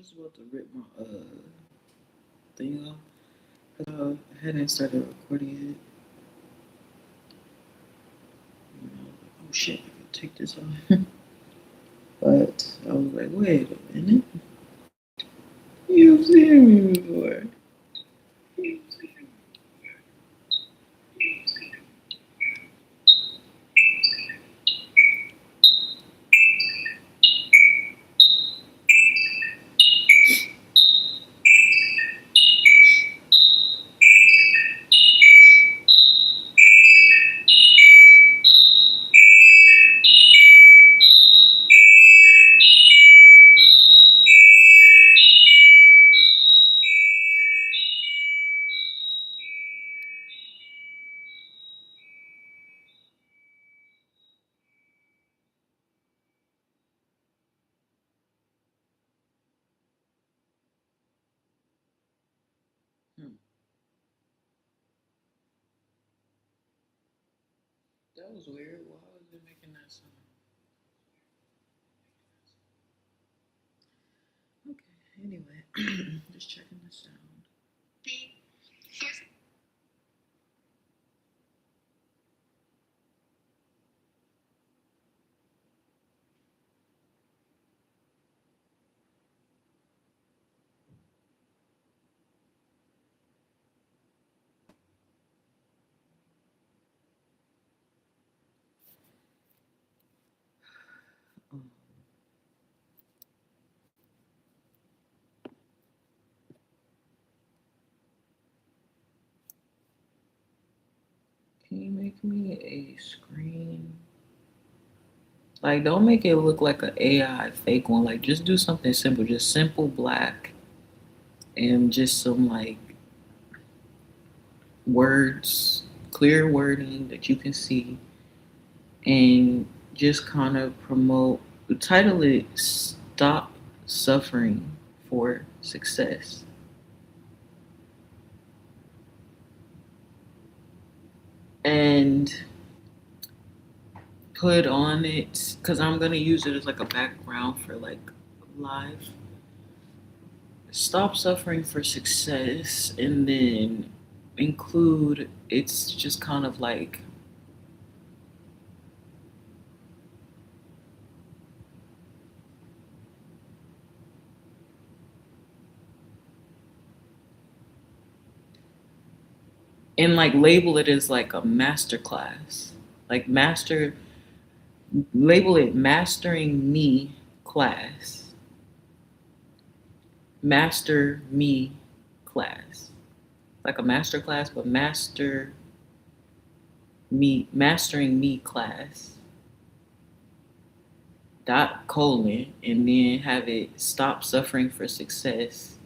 just about to rip my thing off. I hadn't started recording yet. Oh shit, I can take this off. But I was like, wait a minute. You've seen me before. Hmm. That was weird. Why was it making that sound? Okay, anyway, just checking the sound. Um, can you make me a screen? Like, don't make it look like an AI fake one. Like, just do something simple. Just simple black and just some like words, clear wording that you can see, and just kind of promote. The title it "Stop Suffering for Success," and put on it because I'm gonna use it as like a background for like live. Stop suffering for success, and then include. It's just kind of like and like label it as like a master class, like master label it mastering me class, master me class, like a master class, but mastering me class dot colon, and then have it stop suffering for success,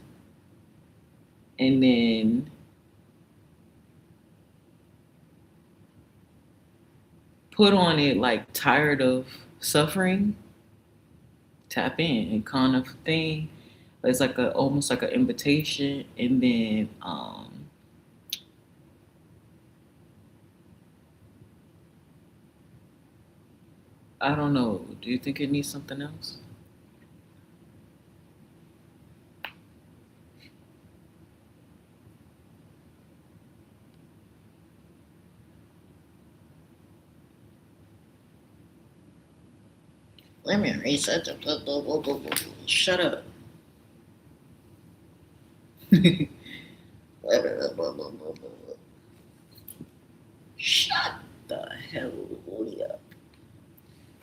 and then put on it like tired of suffering, tap in and kind of thing. It's like a almost like an invitation, and then I don't know. Do you think it needs something else? Let me reset the. Shut up. Shut the hell up.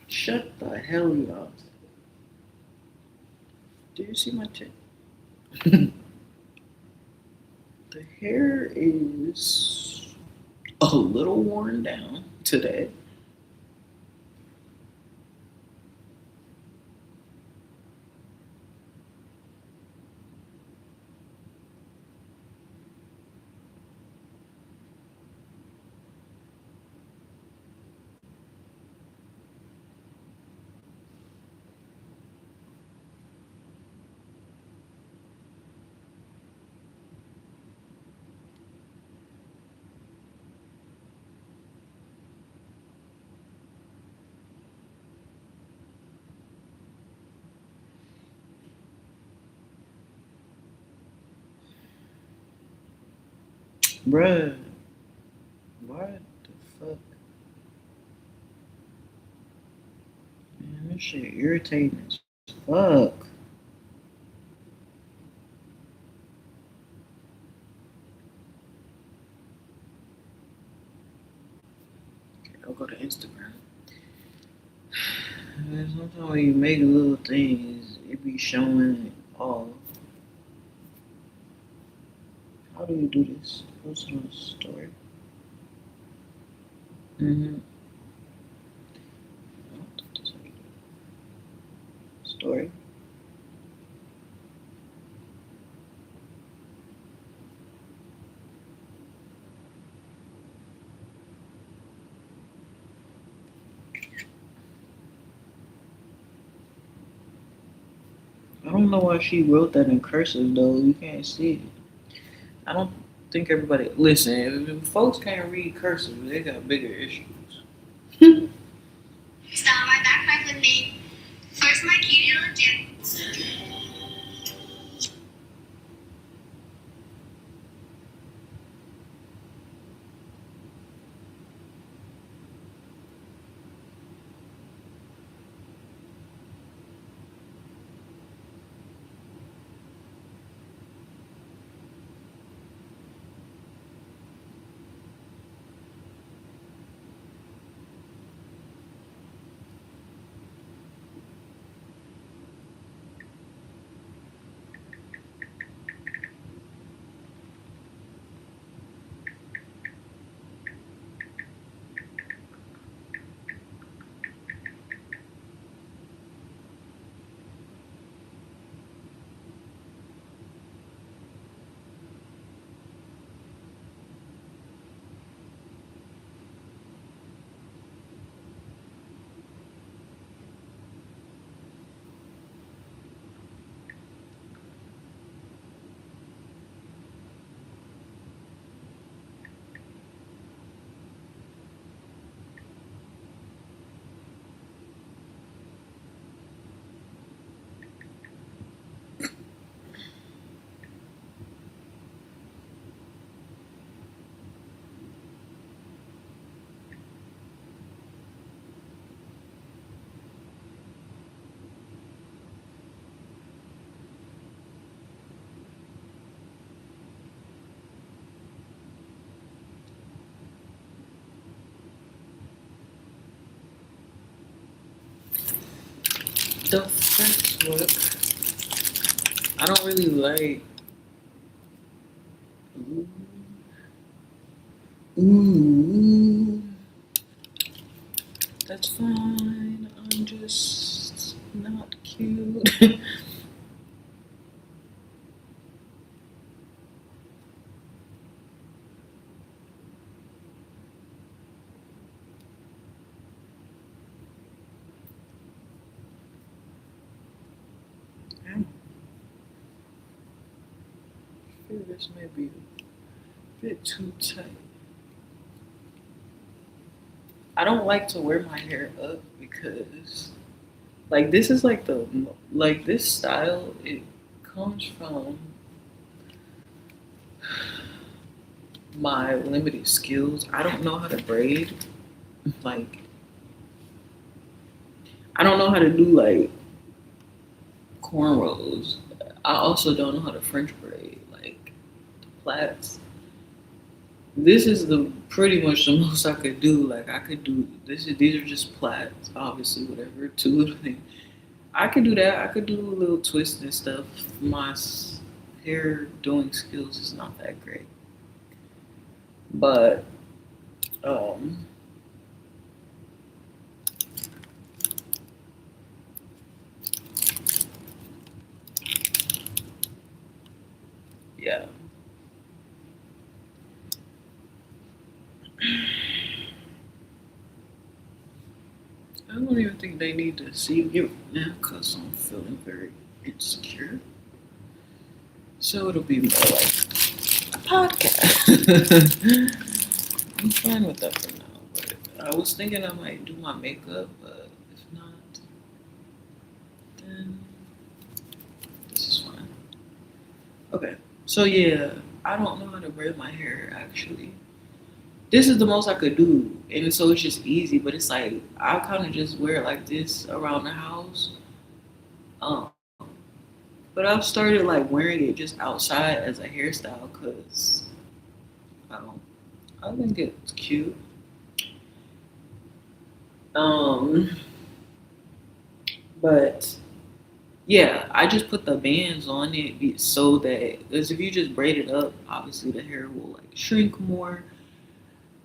Shut the hell up. Do you see my chin? The hair is a little worn down today. Bruh, what the fuck? Man, this shit irritating as fuck. Okay, I'll go to Instagram. Sometimes when you make little things, it be showing off. How do you do this? Post it on a story. Mm-hmm. I don't think that's how you do it. Story. I don't know why she wrote that in cursive though. You can't see it. I don't think everybody listen. If folks can't read cursive, they got bigger issues. Stop my backpack with me. First, my cutie little gym. The first look, I don't really like. Ooh, ooh, that's fine. I'm just not cute. I feel this may be a bit too tight. I don't like to wear my hair up because, like, this is like like this style. It comes from my limited skills. I don't know how to braid. Like, I don't know how to do like cornrows. I also don't know how to French braid, like the plaits. This is the pretty much the most I could do. Like I could do this. These are just plaits, obviously, whatever. Two little things. I could do that. I could do a little twist and stuff. My hair doing skills is not that great, but um, yeah. I don't even think they need to see me right now because I'm feeling very insecure. So it'll be more like a podcast. I'm fine with that for now. But I was thinking I might do my makeup, but if not, then this is fine. Okay. So yeah. I don't know how to braid my hair actually. This is the most I could do, and so it's just easy. But it's like I kind of just wear it like this around the house. Um, but I've started like wearing it just outside as a hairstyle because I don't. I think it's cute. Um, but yeah, I just put the bands on it so that because if you just braid it up, obviously the hair will like shrink more,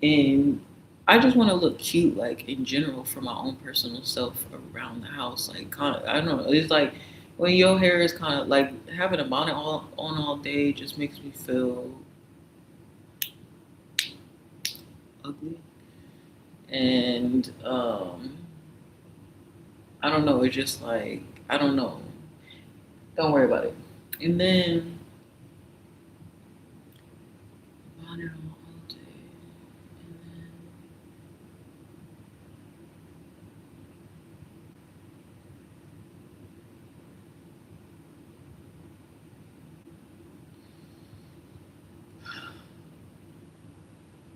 and I just want to look cute, like in general, for my own personal self around the house. Like, kind of, I don't know. It's like when your hair is kind of like having a bonnet on all day just makes me feel ugly, and I don't know. It's just like I don't know. Don't worry about it. And then bonnet on all day, and then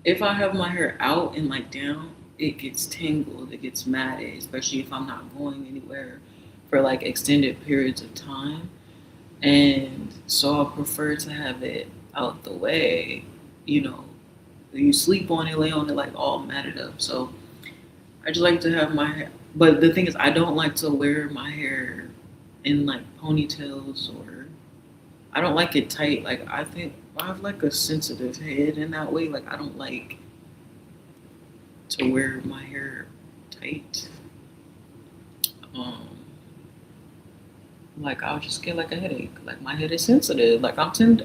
if I have my hair out and like down, it gets tangled, it gets matted, especially if I'm not going anywhere for like extended periods of time. And so I prefer to have it out the way, you know. You sleep on it, lay on it like all matted up. So I just like to have my hair, but the thing is, I don't like to wear my hair in like ponytails or I don't like it tight. Like I think I have like a sensitive head in that way. Like I don't like to wear my hair tight. Um, like I'll just get like a headache. Like my head is sensitive. Like I'm tender.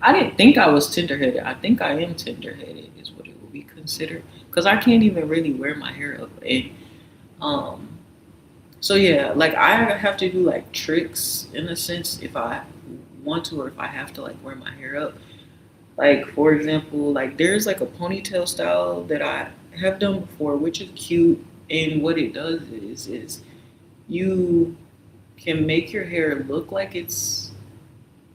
I didn't think I was tender headed. I think I am tender headed is what it would be considered. Because I can't even really wear my hair up. And um, so yeah, like I have to do like tricks in a sense if I want to or if I have to like wear my hair up. Like for example, like there's like a ponytail style that I have done before, which is cute. And what it does is you can make your hair look like it's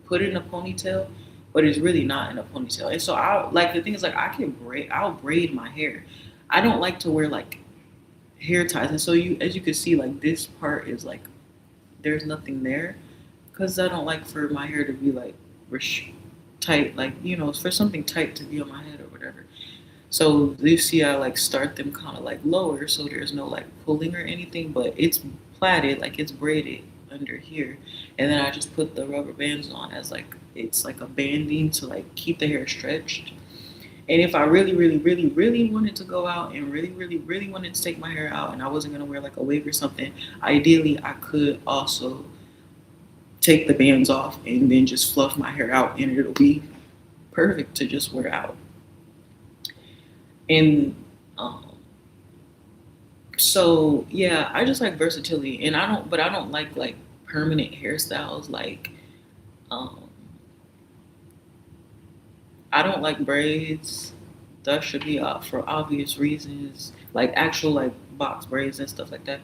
put in a ponytail, but it's really not in a ponytail. And so I like the thing is like I'll braid my hair. I don't like to wear like hair ties, and so you as you can see like this part is like there's nothing there because I don't like for my hair to be like tight, like you know, for something tight to be on my head or whatever. So you see, I like start them kind of like lower, so there's no like pulling or anything, but it's plaited, like it's braided under here, and then I just put the rubber bands on as like it's like a banding to like keep the hair stretched. And if I really, really, really, really wanted to go out and really, really, really wanted to take my hair out, and I wasn't gonna wear like a wig or something, ideally I could also take the bands off and then just fluff my hair out, and it'll be perfect to just wear out. And so yeah, I just like versatility, and I don't like permanent hairstyles. Like um, I don't like braids. That should be out for obvious reasons, like actual like box braids and stuff like that.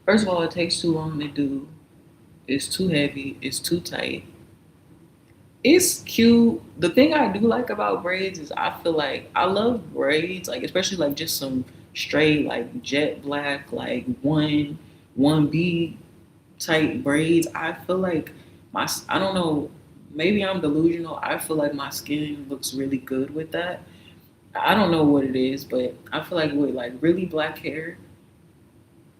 First of all, it takes too long to do. It's too heavy. It's too tight. It's cute. The thing I do like about braids is I feel like I love braids, like especially like just some straight like jet black, like one B type braids. I feel like I don't know, maybe I'm delusional. I feel like my skin looks really good with that. I don't know what it is, but I feel like with like really black hair,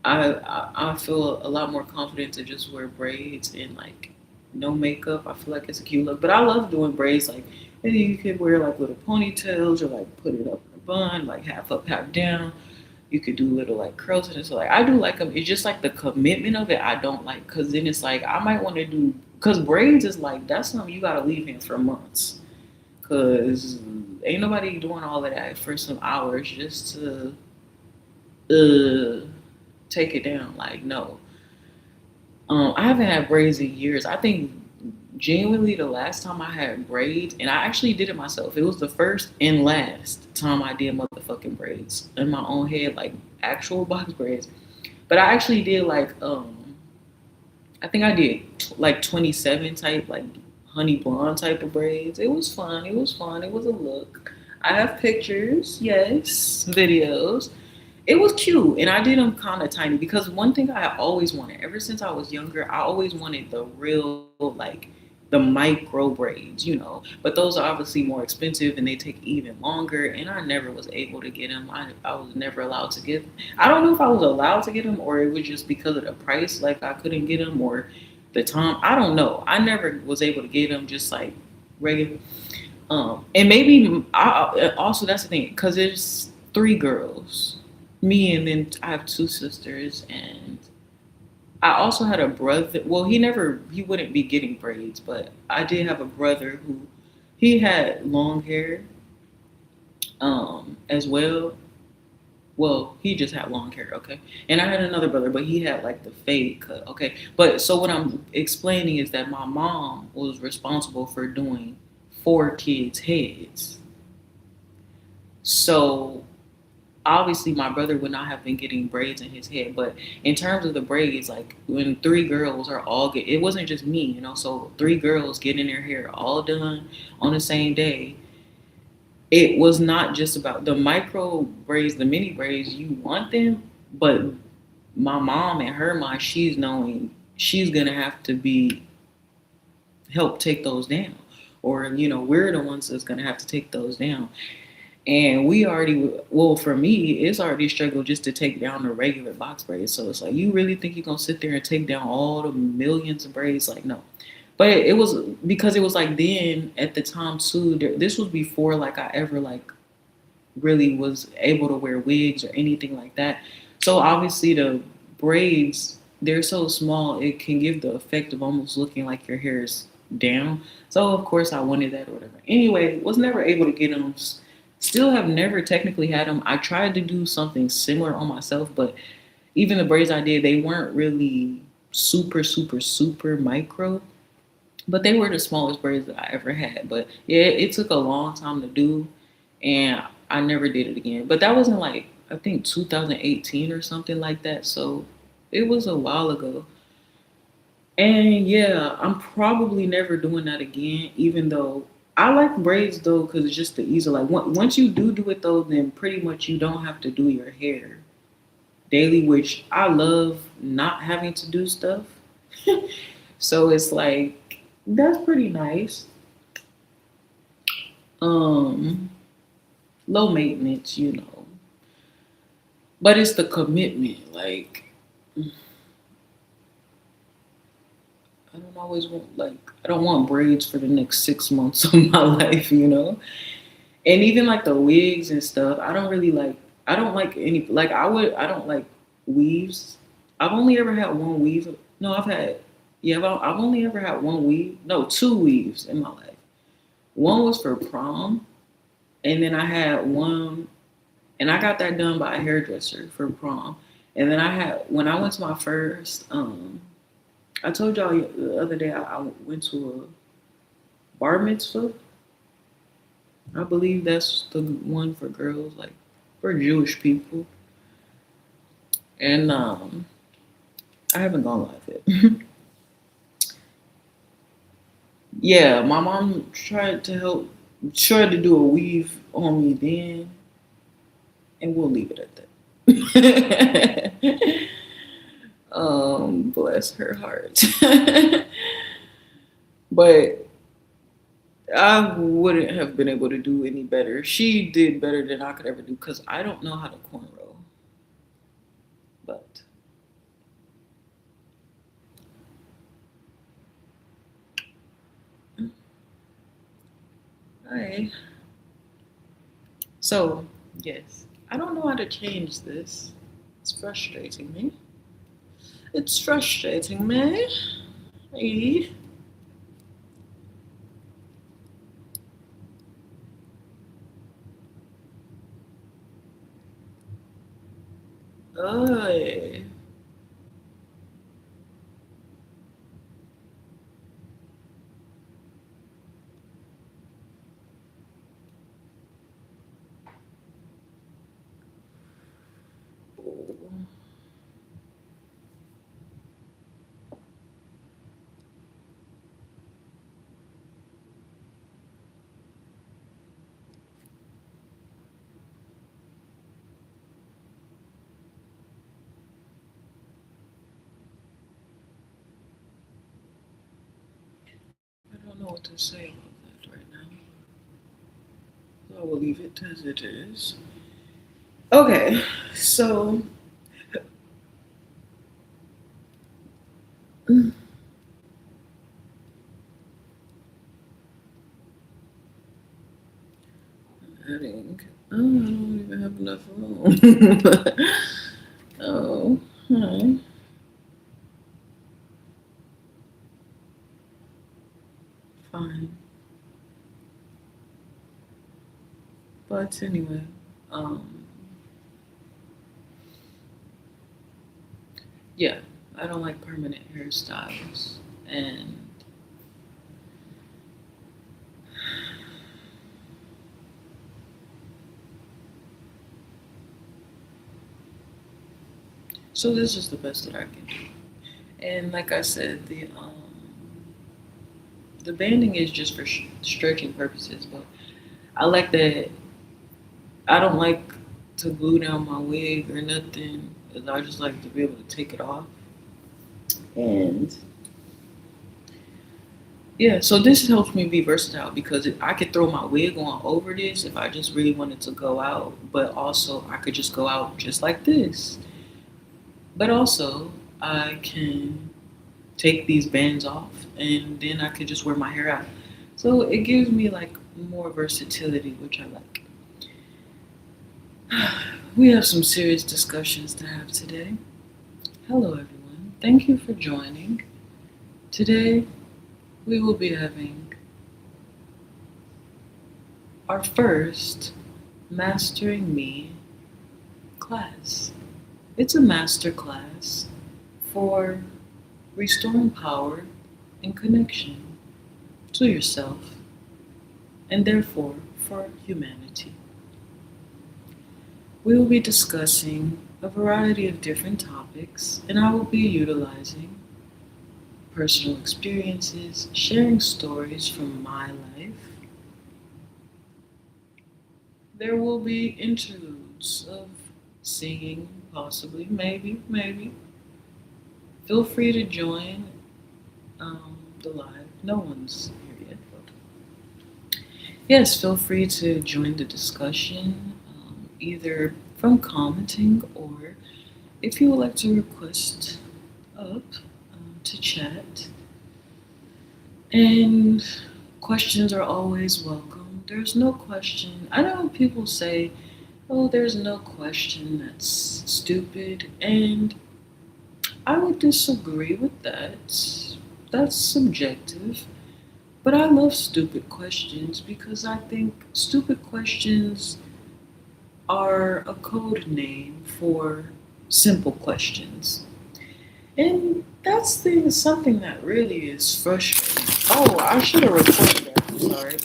I feel a lot more confident to just wear braids and like no makeup. I feel like it's a cute look, but I love doing braids. Like maybe you could wear like little ponytails or like put it up in a bun, like half up, half down. You could do little like curls and so like I do like them. It's just like the commitment of it I don't like because then it's like I might want to do because braids is like that's something you gotta leave in for months because ain't nobody doing all of that for some hours just to uh take it down. Like no, I haven't had braids in years. I think genuinely the last time I had braids, and I actually did it myself. It was the first and last time I did motherfucking braids in my own head, like actual box braids. But I actually did like I think I did like 27 type, like honey blonde type of braids. It was fun. It was fun. It was a look. I have pictures, yes, videos. It was cute, and I did them kind of tiny because one thing I always wanted, ever since I was younger, I always wanted the real, like, the micro braids, But those are obviously more expensive and they take even longer, and I never was able to get them. I was never allowed to get them. I don't know if I was allowed to get them or it was just because of the price, like I couldn't get them, or the time. I don't know. I never was able to get them just like regular. And maybe also that's the thing because it's three girls, me, and then I have two sisters, and I also had a brother. Well, he wouldn't be getting braids, but I did have a brother who he had long hair, as well. Well, he just had long hair, okay. And I had another brother, but he had like the fade cut, okay. But so what I'm explaining is that my mom was responsible for doing four kids' heads. So obviously my brother would not have been getting braids in his head, but in terms of the braids, like when three girls are all get, it wasn't just me, so three girls getting their hair all done on the same day. It was not just about the micro braids, the mini braids. You want them, but my mom, in her mind, she's knowing she's gonna have to be help take those down, or we're the ones that's gonna have to take those down. And we already, well, for me, it's already a struggle just to take down the regular box braids. So it's like, you really think you're gonna sit there and take down all the millions of braids? Like, no. But it was because it was like then at the time too. This was before like I ever like really was able to wear wigs or anything like that. So obviously the braids, they're so small, it can give the effect of almost looking like your hair is down. So of course I wanted that or whatever. Anyway, was never able to get them. Still have never technically had them. I tried to do something similar on myself, but even the braids I did, they weren't really super, super, super micro. But they were the smallest braids that I ever had. But yeah, it took a long time to do, and I never did it again. But that was in like I think 2018 or something like that. So it was a while ago. And yeah, I'm probably never doing that again. Even though I like braids though, because it's just the ease of like once you do it though, then pretty much you don't have to do your hair daily, which I love not having to do stuff. So it's like that's pretty nice. Um, Low maintenance, but it's the commitment. Like I don't always want I don't want braids for the next 6 months of my life. And even like the wigs and stuff, I don't really like. I don't like any like I would. I don't like weaves. I've only ever had one weave. No, I've had. Yeah, I've only ever had one weave. No, two weaves in my life. One was for prom, and then I had one, and I got that done by a hairdresser for prom. And then I had when I went to my first. I told y'all the other day I went to a bar mitzvah. I believe that's the one for girls, like for Jewish people. And I haven't gone live yet. Yeah, my mom tried to do a weave on me then, and we'll leave it at that. Bless her heart. But I wouldn't have been able to do any better. She did better than I could ever do because I don't know how to cornrow. But hi. So yes, I don't know how to change this. It's frustrating me. It's frustrating me. Eh? Ay. what to say about that right now. So I will leave it as it is. Okay, so adding. Oh, I don't even have enough room. Oh, huh. Fine. But anyway, um, yeah, I don't like permanent hairstyles. And so this is the best that I can do. And like I said, the banding is just for stretching purposes, but I like that. I don't like to glue down my wig or nothing. I just like to be able to take it off. And yeah, so this helps me be versatile because I could throw my wig on over this if I just really wanted to go out, but also I could just go out just like this. But also, I can take these bands off and then I could just wear my hair out. So it gives me like more versatility, which I like. We have some serious discussions to have today. Hello, everyone. Thank you for joining. Today, we will be having our first Mastering Me class. It's a master class for restoring power and connection to yourself and therefore for humanity. We will be discussing a variety of different topics, and I will be utilizing personal experiences, sharing stories from my life. There will be interludes of singing, possibly, maybe. Feel free to join the live. No one's here yet, but yes, feel free to join the discussion, either from commenting or if you would like to request up to chat. And questions are always welcome. There's no question. I know people say, oh, there's no question that's stupid, and I would disagree with that. That's subjective. But I love stupid questions because I think stupid questions are a code name for simple questions. And something that really is frustrating. Oh, I should have recorded that. I'm sorry.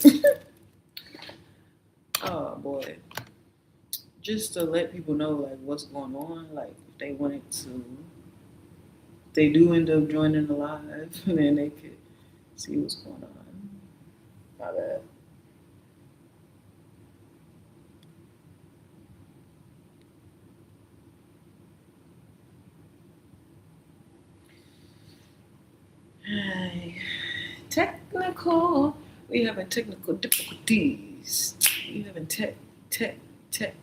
Oh boy. Just to let people know like what's going on, like if they wanted to they do end up joining the live, then they could see what's going on. My bad. Hey, technical. We having technical difficulties. We having tech tech tech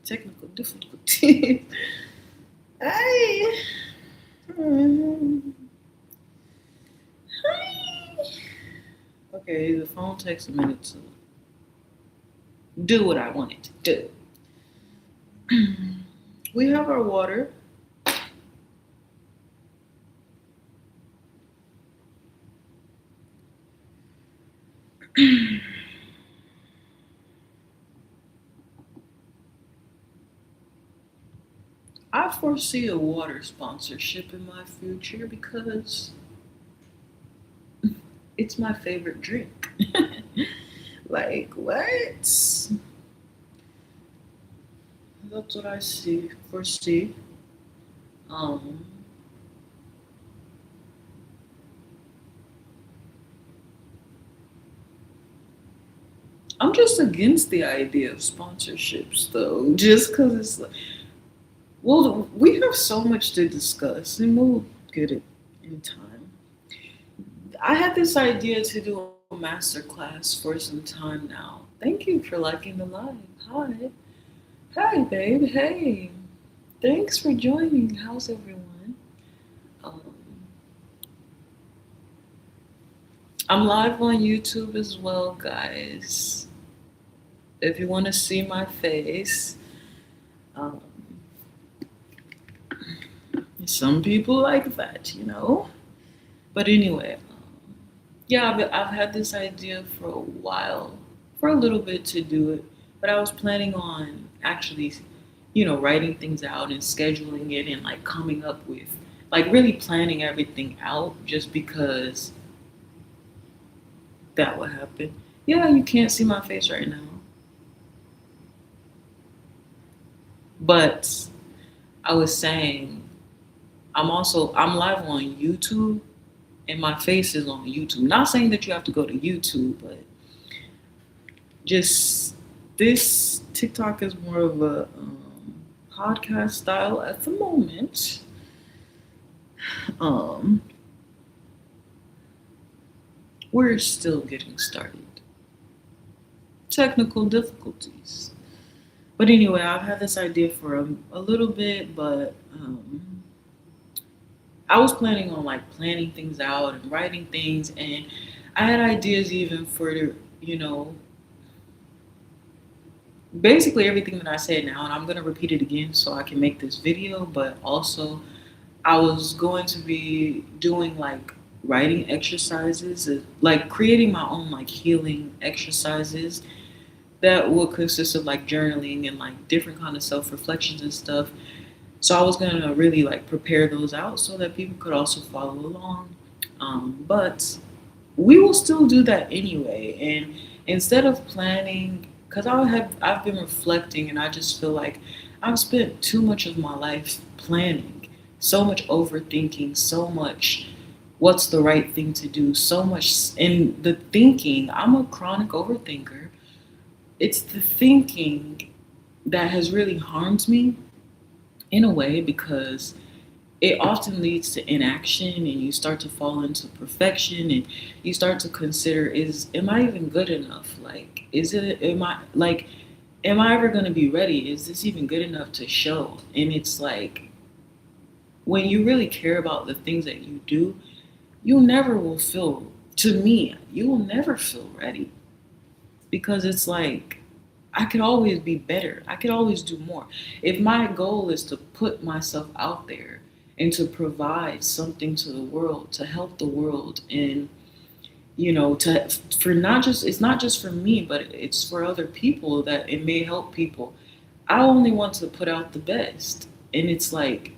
technical difficulties. Hey. Hi. Okay, the phone takes a minute to do what I want it to do. We have our water. I foresee a water sponsorship in my future because it's my favorite drink. Like, what? That's what I foresee. Um, I'm just against the idea of sponsorships, though, just because it's like, well, we have so much to discuss, and we'll get it in time. I had this idea to do masterclass for some time now. Thank you for liking the live. Hi. Hi, babe. Hey. Thanks for joining. How's everyone? Um, I'm live on YouTube as well, guys. If you want to see my face, um, some people like that, you know? But anyway, yeah, I've had this idea for a while, for a little bit to do it, but I was planning on actually, writing things out and scheduling it and like coming up with, like really planning everything out just because that would happen. Yeah, you can't see my face right now. But I was saying, I'm live on YouTube and my face is on YouTube. Not saying that you have to go to YouTube, but just this TikTok is more of a podcast style at the moment. Um, we're still getting started. Technical difficulties. But anyway, I've had this idea for a little bit, but I was planning on like planning things out and writing things, and I had ideas even for, you know, basically everything that I said now, and I'm going to repeat it again so I can make this video, but also I was going to be doing like writing exercises, like creating my own like healing exercises that would consist of like journaling and like different kind of self-reflections and stuff. So I was going to really like prepare those out so that people could also follow along. But we will still do that anyway. And instead of planning, because I've been reflecting, and I just feel like I've spent too much of my life planning, so much overthinking, so much what's the right thing to do, so much in the thinking. I'm a chronic overthinker. It's the thinking that has really harmed me in a way because it often leads to inaction and you start to fall into perfection and you start to consider, is am I even good enough? Like, is it am I ever going to be ready? Is this even good enough to show? And it's like, when you really care about the things that you do, you never will feel, to me, you will never feel ready, because it's like, I could always be better. I could always do more. If my goal is to put myself out there and to provide something to the world, to help the world, and to for not just, it's not just for me, but it's for other people, that it may help people. I only want to put out the best. And it's like,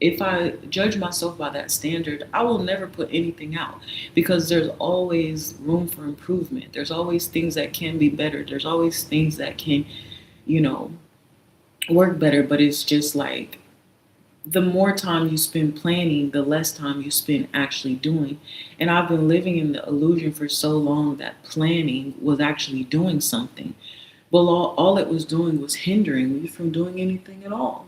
if I judge myself by that standard, I will never put anything out, because there's always room for improvement. There's always things that can be better. There's always things that can, you know, work better. But it's just like, the more time you spend planning, the less time you spend actually doing. And I've been living in the illusion for so long that planning was actually doing something. Well, all it was doing was hindering me from doing anything at all.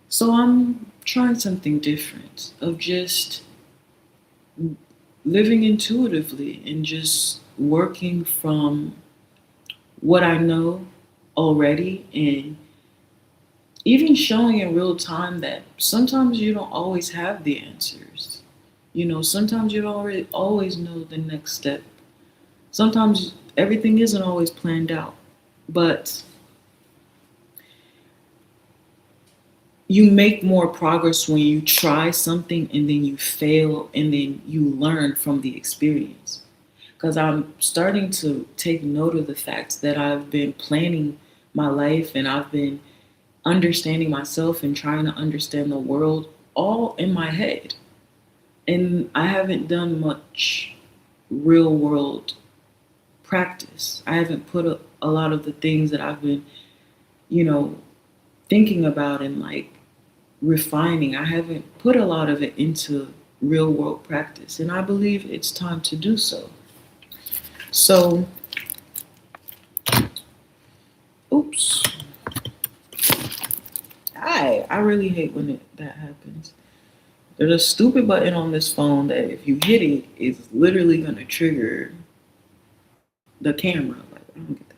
So I'm trying something different, of just living intuitively and just working from what I know already, and even showing in real time that sometimes you don't always have the answers. Sometimes you don't really always know the next step. Sometimes everything isn't always planned out. But you make more progress when you try something and then you fail and then you learn from the experience. Because I'm starting to take note of the fact that I've been planning my life and I've been understanding myself and trying to understand the world all in my head. And I haven't done much real world practice. I haven't put a lot of the things that I've been, you know, thinking about and like refining. I haven't put a lot of it into real world practice. And I believe it's time to do so. So, oops. I really hate when that happens. There's a stupid button on this phone that if you hit it, it's literally going to trigger the camera. Like, I don't get that.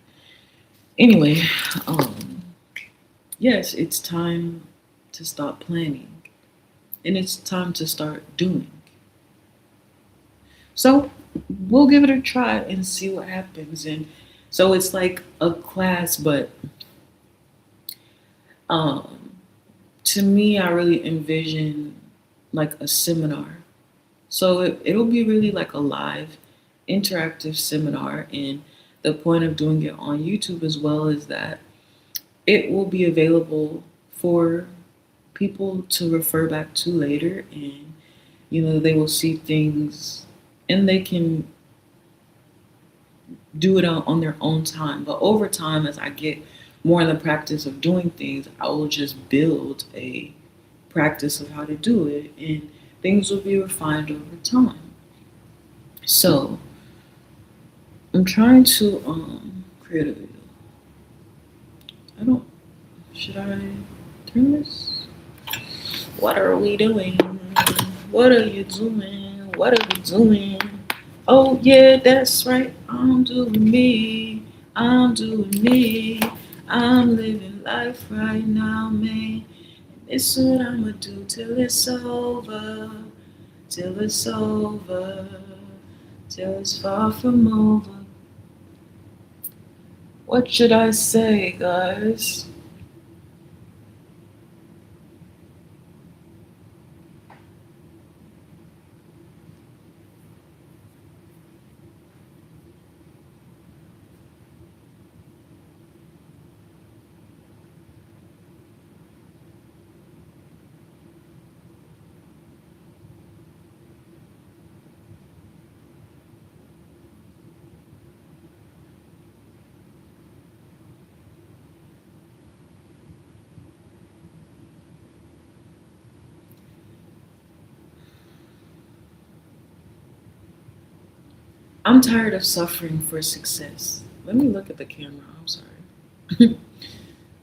Anyway, um, yes, it's time to stop planning and it's time to start doing. So we'll give it a try and see what happens. And so it's like a class, but um, to me, I really envision like a seminar. So it'll be really like a live interactive seminar. And the point of doing it on YouTube as well is that it will be available for people to refer back to later. And, they will see things and they can do it on their own time. But over time, as I get more in the practice of doing things, I will just build a practice of how to do it, and things will be refined over time. So I'm trying to create a video. I don't. Should I turn this? What are we doing? What are you doing? What are we doing? Oh yeah, that's right. I'm doing me. I'm doing me. I'm living life right now, man. It's what I'ma do till it's over. Till it's over. Till it's far from over. What should I say, guys? I'm tired of suffering for success. Let me look at the camera. I'm sorry.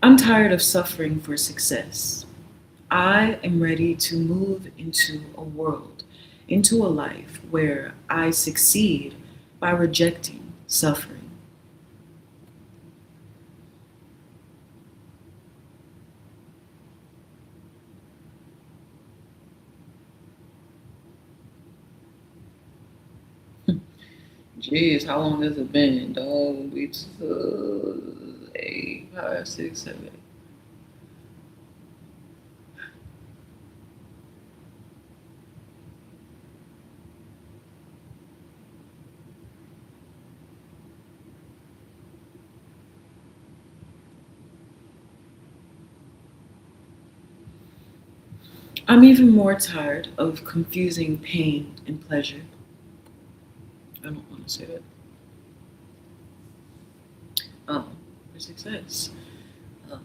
I'm tired of suffering for success. I am ready to move into a world, into a life where I succeed by rejecting suffering. Jeez, how long has it been, dog? It's 8, 5, 6, 7. I'm even more tired of confusing pain and pleasure. I don't want to say that. For success. Um,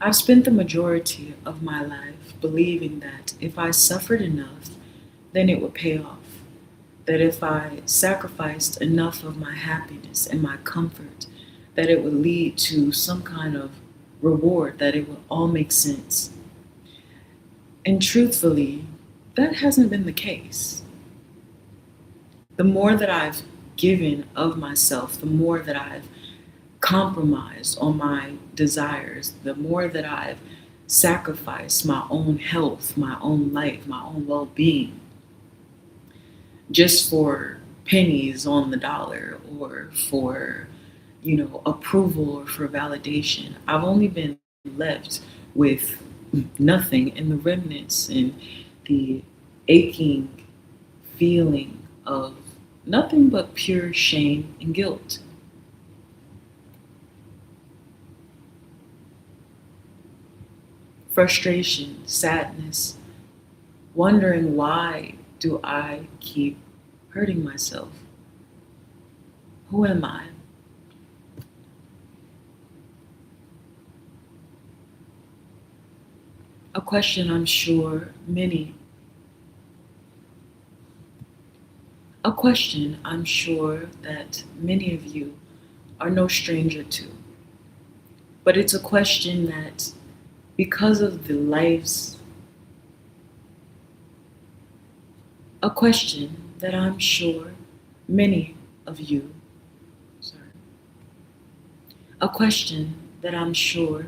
I've spent the majority of my life believing that if I suffered enough, then it would pay off. That if I sacrificed enough of my happiness and my comfort, that it would lead to some kind of reward, that it would all make sense. And truthfully, that hasn't been the case. The more that I've given of myself, the more that I've compromised on my desires, the more that I've sacrificed my own health, my own life, my own well being, just for pennies on the dollar or for, approval or for validation. I've only been left with nothing and the remnants and the aching feeling of nothing but pure shame and guilt. Frustration, sadness, wondering why do I keep hurting myself? Who am I? A question I'm sure many, a question I'm sure that many of you are no stranger to. But it's a question that, because of the lives, a question that I'm sure many of you, sorry, a question that I'm sure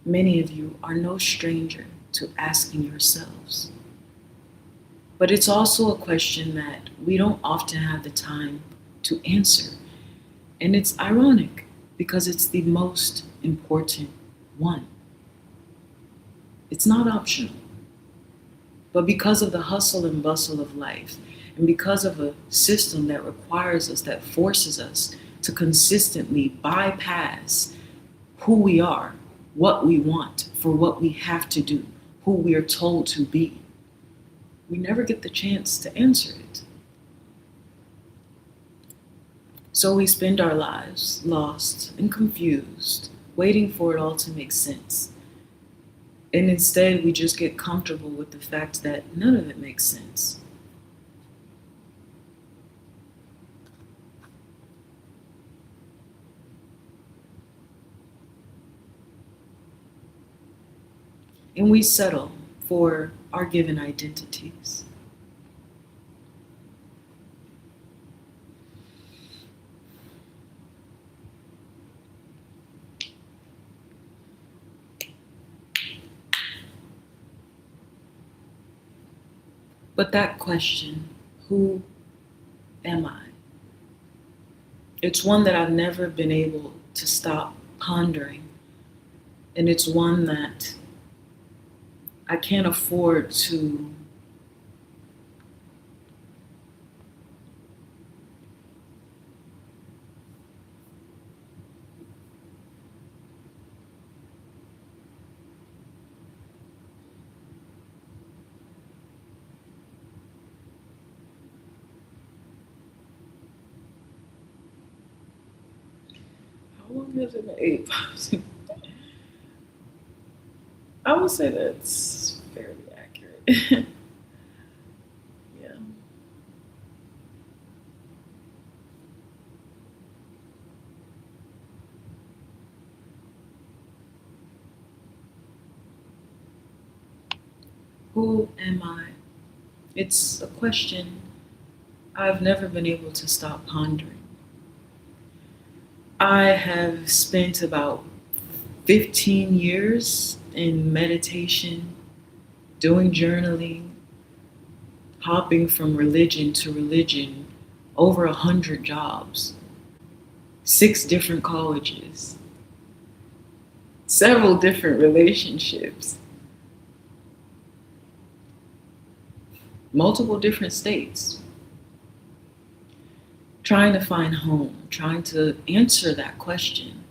many of you are no stranger to asking yourselves. But it's also a question that we don't often have the time to answer. And it's ironic because it's the most important one. It's not optional. But because of the hustle and bustle of life, and because of a system that requires us, that forces us to consistently bypass who we are, what we want, for what we have to do, who we are told to be, we never get the chance to answer it. So we spend our lives lost and confused, waiting for it all to make sense. And instead, we just get comfortable with the fact that none of it makes sense. And we settle for our given identities. But that question, who am I? It's one that I've never been able to stop pondering. And it's one that I can't afford to how long has it been? 8 I would say that's fairly accurate. Yeah. Who am I? It's a question I've never been able to stop pondering. I have spent about 15 years in meditation, doing journaling, hopping from religion to religion, over 100 jobs, 6 different colleges, several different relationships, multiple different states, trying to find home, trying to answer that question.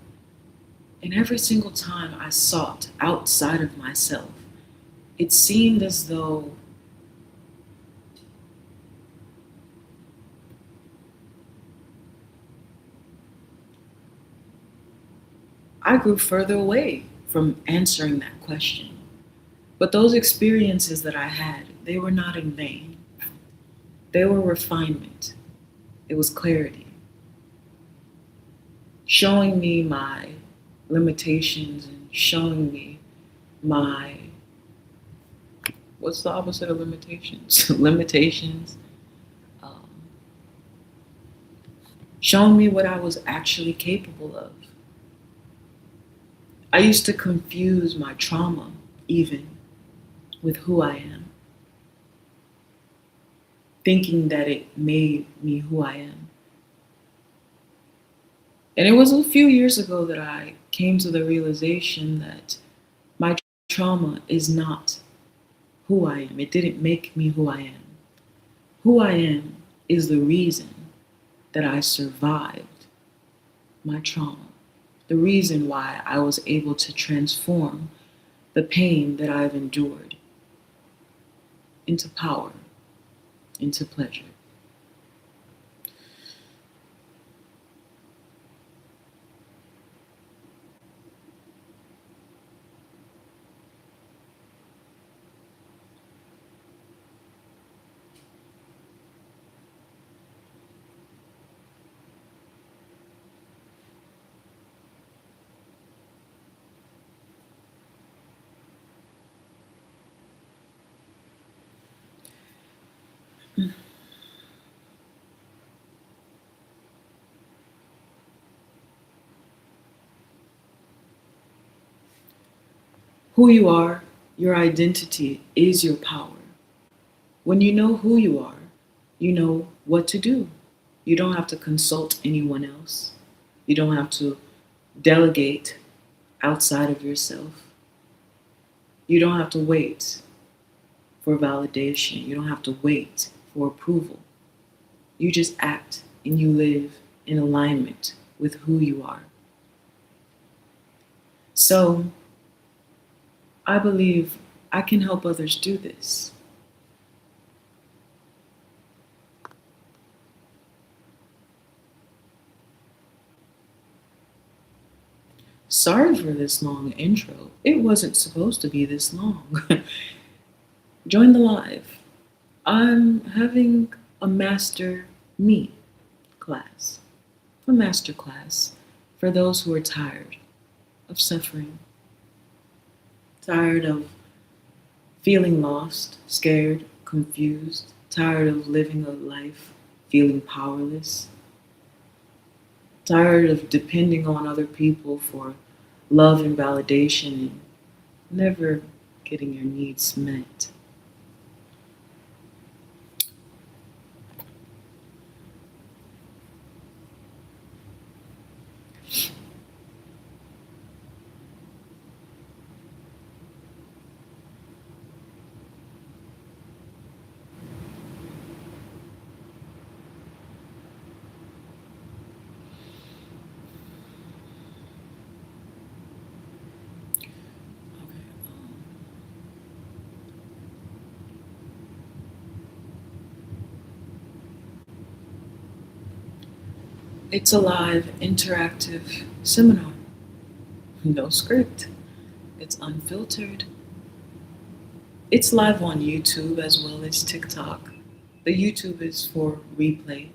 And every single time I sought outside of myself, it seemed as though I grew further away from answering that question. But those experiences that I had, they were not in vain. They were refinement. It was clarity. Showing me my limitations and showing me my, what's the opposite of limitations? Limitations. Um, Showing me what I was actually capable of. I used to confuse my trauma even with who I am, thinking that it made me who I am. And it was a few years ago that I came to the realization that my trauma is not who I am. It didn't make me who I am. Who I am is the reason that I survived my trauma, the reason why I was able to transform the pain that I've endured into power, into pleasure. Who you are, your identity is your power. When you know who you are, you know what to do. You don't have to consult anyone else. You don't have to delegate outside of yourself. You don't have to wait for validation. You don't have to wait for approval. You just act and you live in alignment with who you are. So I believe I can help others do this. Sorry for this long intro. It wasn't supposed to be this long. Join the live. I'm having a master me class, a master class for those who are tired of suffering, tired of feeling lost, scared, confused, tired of living a life feeling powerless, tired of depending on other people for love and validation and never getting your needs met. Okay, it's a live, interactive seminar. No script. It's unfiltered. It's live on YouTube as well as TikTok. The YouTube is for replay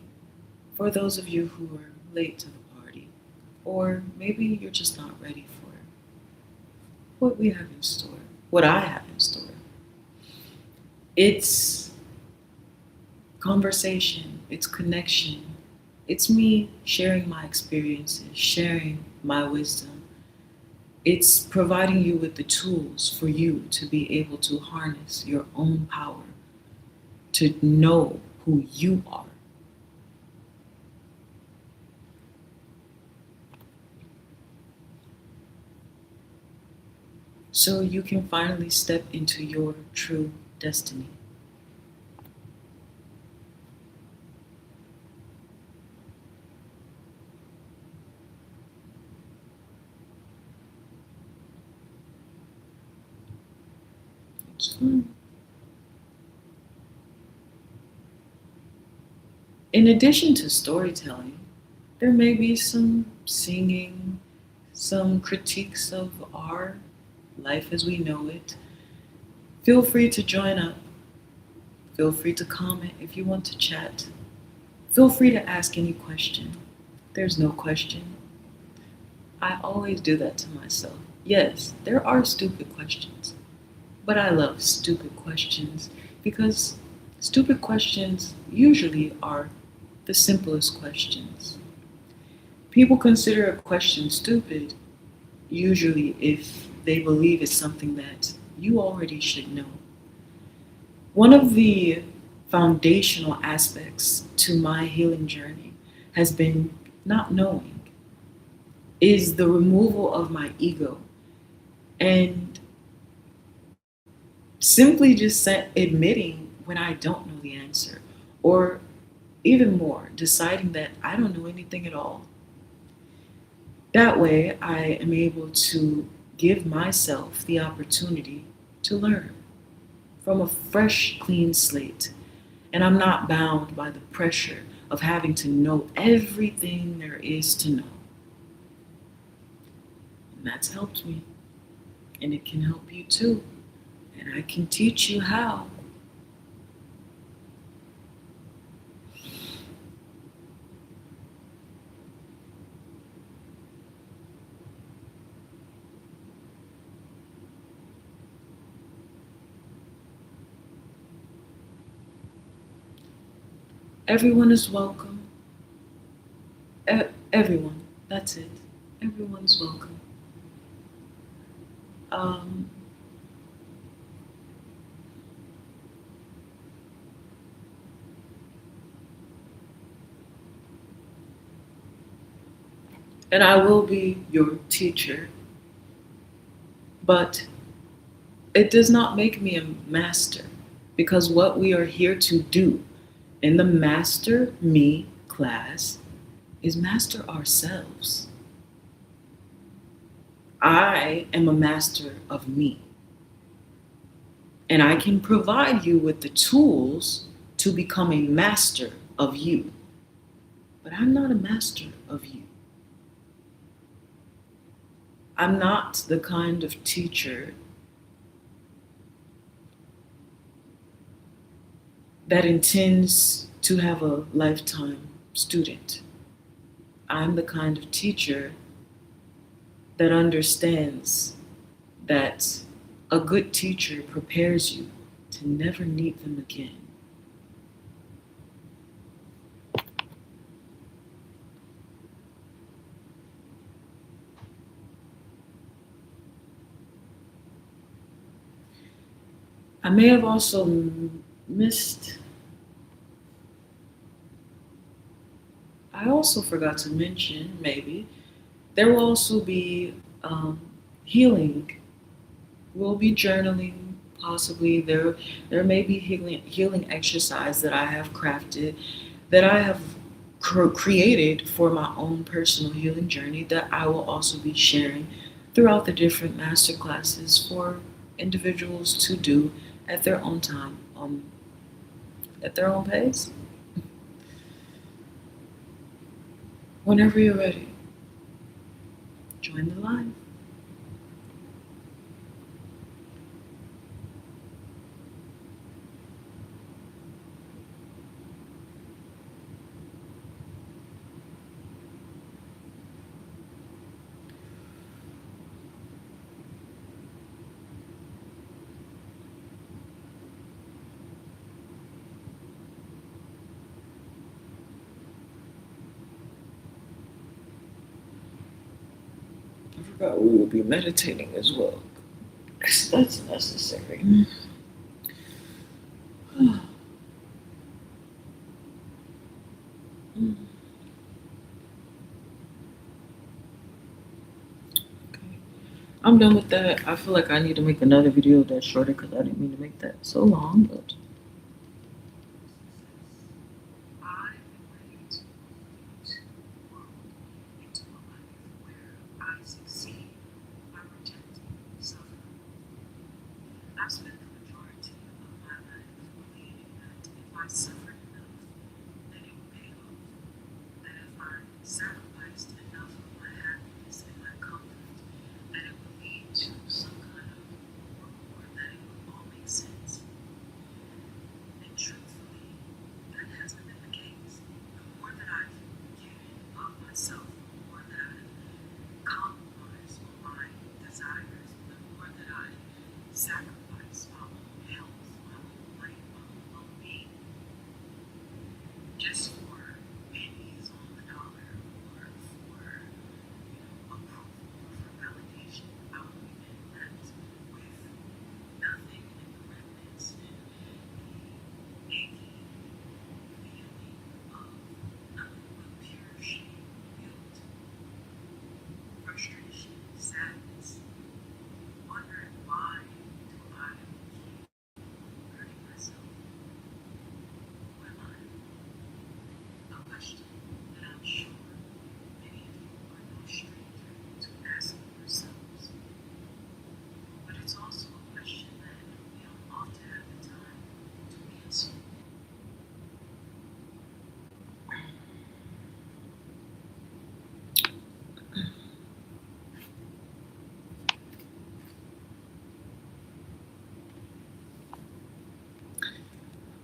for those of you who are late to the party, or maybe you're just not ready for what we have in store, what I have in store. It's conversation, it's connection, it's me sharing my experiences, sharing my wisdom. It's providing you with the tools for you to be able to harness your own power, to know who you are. So you can finally step into your true destiny. It's fun. In addition to storytelling, there may be some singing, some critiques of our life as we know it. Feel free to join up. Feel free to comment if you want to chat. Feel free to ask any question. There's no question. I always do that to myself. Yes, there are stupid questions, but I love stupid questions because stupid questions usually are the simplest questions. People consider a question stupid usually if they believe it's something that you already should know. One of the foundational aspects to my healing journey has been not knowing. is the removal of my ego and simply just admitting when I don't know the answer, or even more, deciding that I don't know anything at all. That way, I am able to give myself the opportunity to learn from a fresh, clean slate. And I'm not bound by the pressure of having to know everything there is to know. And that's helped me. And it can help you too. And I can teach you how. Everyone is welcome. Everyone. That's it. Everyone's welcome. Um, and I will be your teacher, but it does not make me a master, because what we are here to do in the Master Me class is master ourselves. I am a master of me, and I can provide you with the tools to become a master of you. But I'm not a master of you. I'm not the kind of teacher that intends to have a lifetime student. I'm the kind of teacher that understands that a good teacher prepares you to never need them again. I may have also missed, I also forgot to mention, maybe, there will also be healing. We'll be journaling, possibly. There may be healing exercise that I have crafted, that I have created for my own personal healing journey that I will also be sharing throughout the different master classes for individuals to do at their own time, at their own pace. Whenever you're ready, join the line. I forgot we will be meditating as well. That's necessary. I'm done with that. I feel like I need to make another video that's shorter because I didn't mean to make that so long, but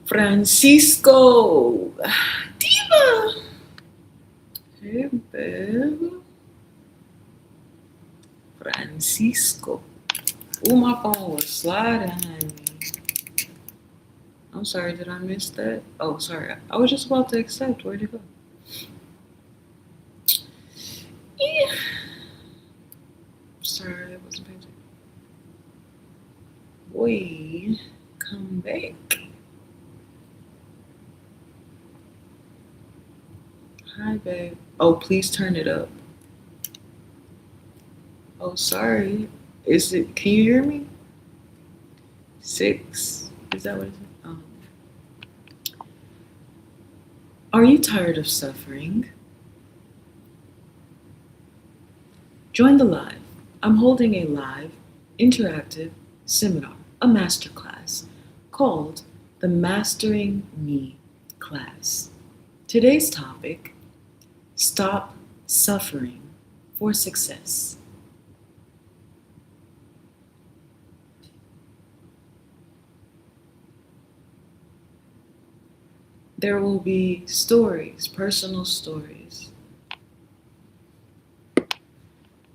Francisco. Diva. Hey, babe. Francisco. Ooh, my phone was sliding, honey. I'm sorry, did I miss that? Oh, sorry. I was just about to accept. Where'd it go? Yeah. Sorry, I wasn't paying attention. Boy, come back. Hi, babe. Oh, please turn it up. Oh, sorry. Is it? Can you hear me? 6. Is that what it is? Are you tired of suffering? Join the live. I'm holding a live, interactive seminar, a masterclass called the Mastering Me class. Today's topic: stop suffering for success. There will be stories, personal stories.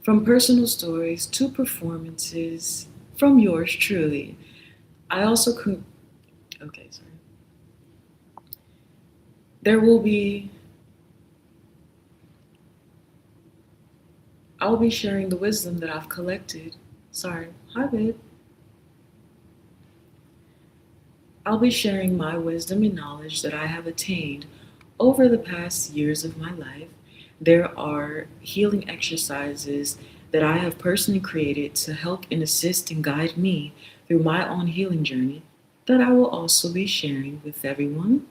From personal stories to performances from yours truly. I also okay, sorry. There will be I'll be sharing the wisdom that I've collected. Sorry. Hi, babe. I'll be sharing my wisdom and knowledge that I have attained over the past years of my life. There are healing exercises that I have personally created to help and assist and guide me through my own healing journey that I will also be sharing with everyone.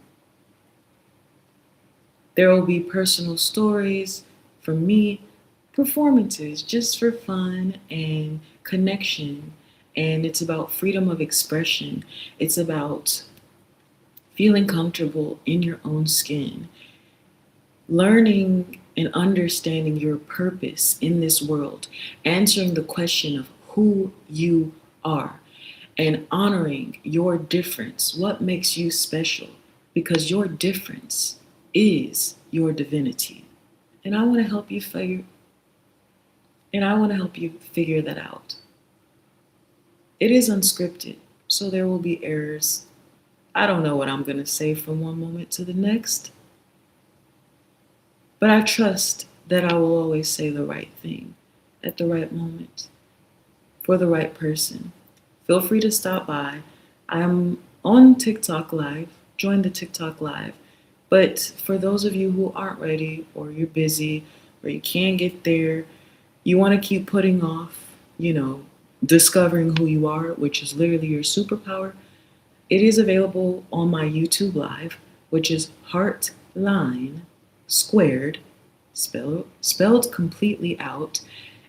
There will be personal stories from me, performances just for fun and connection. And it's about freedom of expression. It's about feeling comfortable in your own skin, learning and understanding your purpose in this world, answering the question of who you are, and honoring your difference. What makes you special? Because your difference is your divinity. And I want to help you figure that out. It is unscripted, so there will be errors. I don't know what I'm going to say from one moment to the next, but I trust that I will always say the right thing at the right moment for the right person. Feel free to stop by. I'm on TikTok Live. Join the TikTok Live. But for those of you who aren't ready, or you're busy, or you can't get there, you want to keep putting off, discovering who you are, which is literally your superpower, it is available on my YouTube Live, which is Heartline Squared, spelled completely out,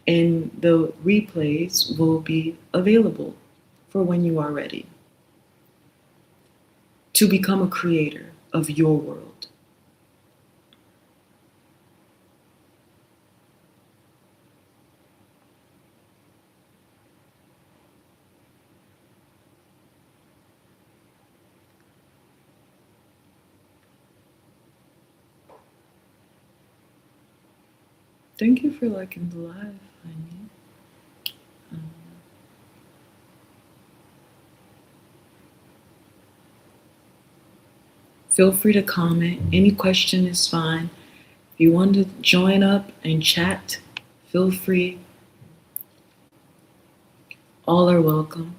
and the replays will be available for when you are ready to become a creator of your world. Thank you for liking the live, honey. Feel free to comment. Any question is fine. If you want to join up and chat, feel free. All are welcome.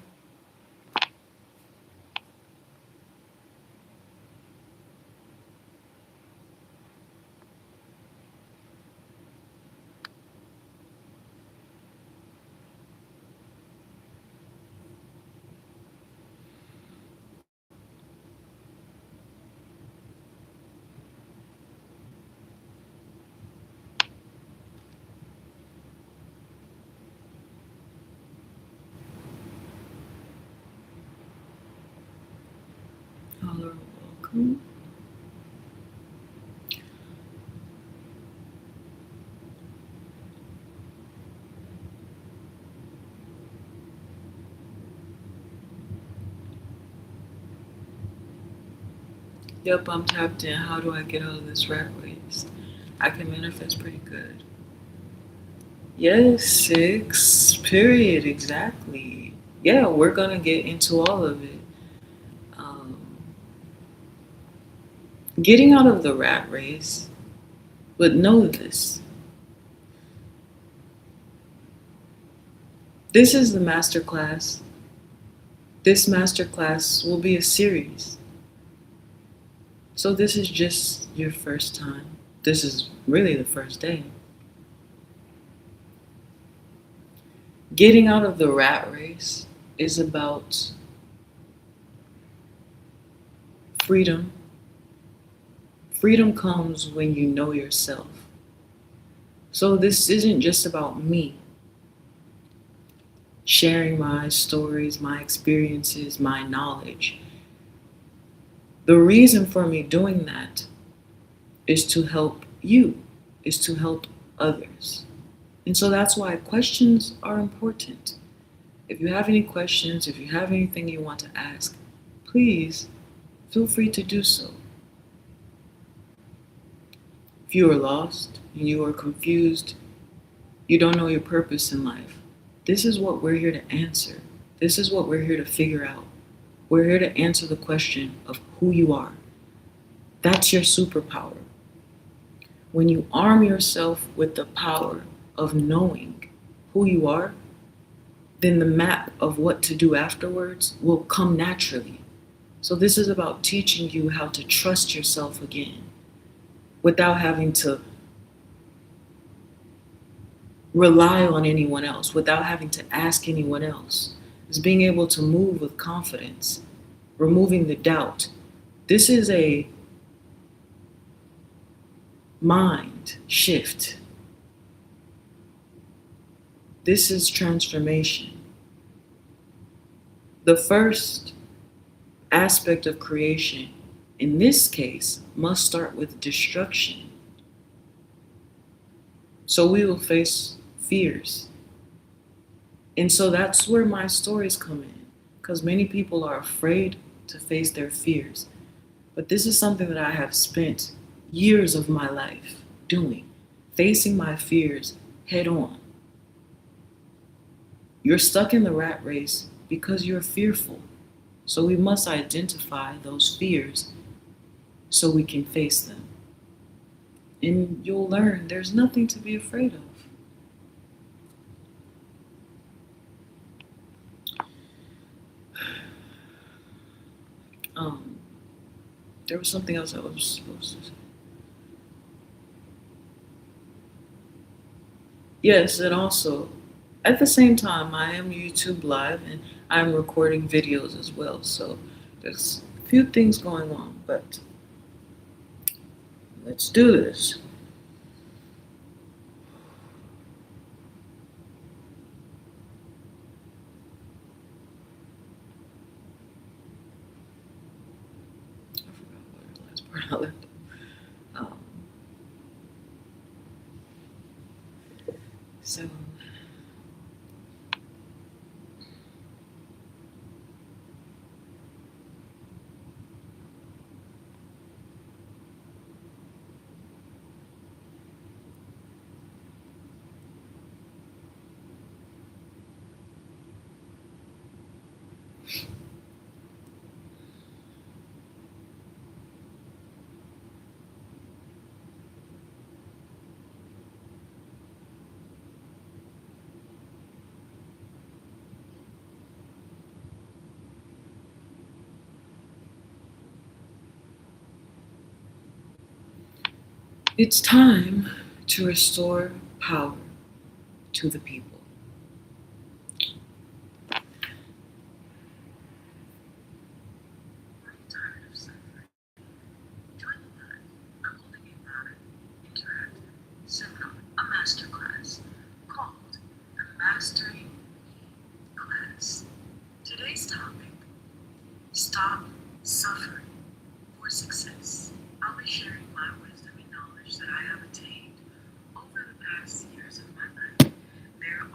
All are welcome. Yep, I'm tapped in. How do I get out of this rat race? I can manifest pretty good. Yes, six. Period. Exactly. Yeah, we're gonna get into all of it. Um, Getting out of the rat race, but know this. This is the master class. This master class will be a series. So this is just your first time. This is really the first day. Getting out of the rat race is about freedom. Freedom comes when you know yourself. So this isn't just about me sharing my stories, my experiences, my knowledge. The reason for me doing that is to help you, is to help others. And so that's why questions are important. If you have any questions, if you have anything you want to ask, please feel free to do so. If you are lost and you are confused, you don't know your purpose in life, this is what we're here to answer. This is what we're here to figure out. We're here to answer the question of who you are. That's your superpower. When you arm yourself with the power of knowing who you are, then the map of what to do afterwards will come naturally. So this is about teaching you how to trust yourself again without having to rely on anyone else, without having to ask anyone else. It's being able to move with confidence, removing the doubt. This is a mind shift. This is transformation. The first aspect of creation, in this case, must start with destruction. So we will face fears. And so that's where my stories come in, because many people are afraid to face their fears. But this is something that I have spent years of my life doing, facing my fears head on. You're stuck in the rat race because you're fearful. So we must identify those fears so we can face them. And you'll learn there's nothing to be afraid of. There was something else I was supposed to say. Yes, and also, at the same time, I am YouTube Live and I'm recording videos as well. So there's a few things going on, but let's do this. I forgot what the last part I left. Um, so it's time to restore power to the people. Are you tired of suffering? Join the Live. I'm holding a live, interactive seminar, a masterclass called the Mastering Me Class. Today's topic: stop suffering for success. I'll be sharing my wisdom and knowledge that I have attained over the past years of my life. There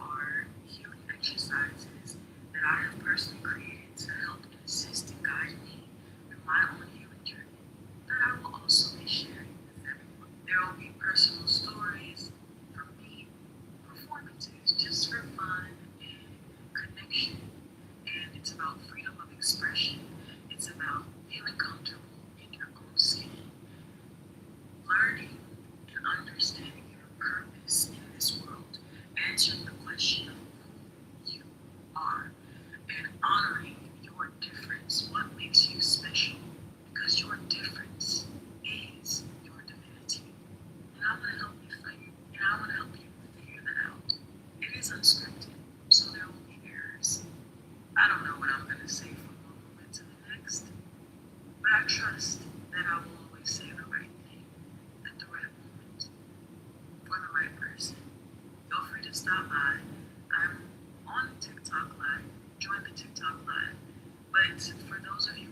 to stop by. I'm on TikTok Live. Join the TikTok Live. But for those of you,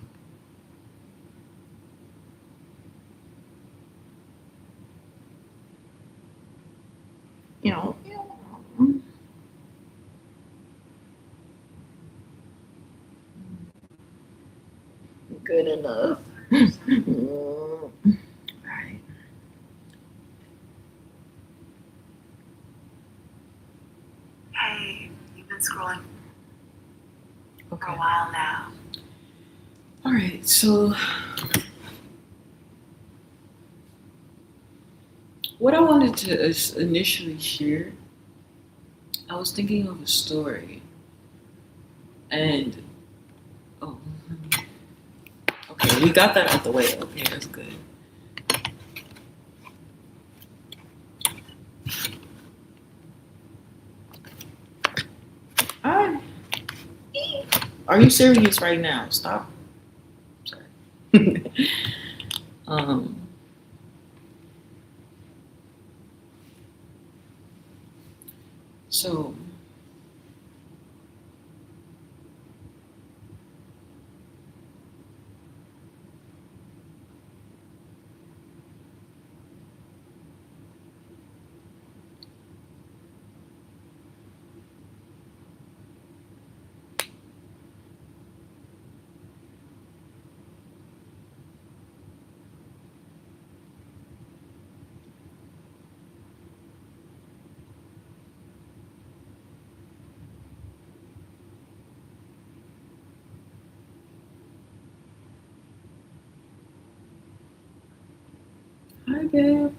you know, good enough. Right. Hey, you've been scrolling for Okay. a while now. All right. So, what I wanted to initially share, I was thinking of a story, and oh, okay, we got that out the way. Okay, that's good. I, are you serious right now? Stop. Sorry. um. So hi, babe.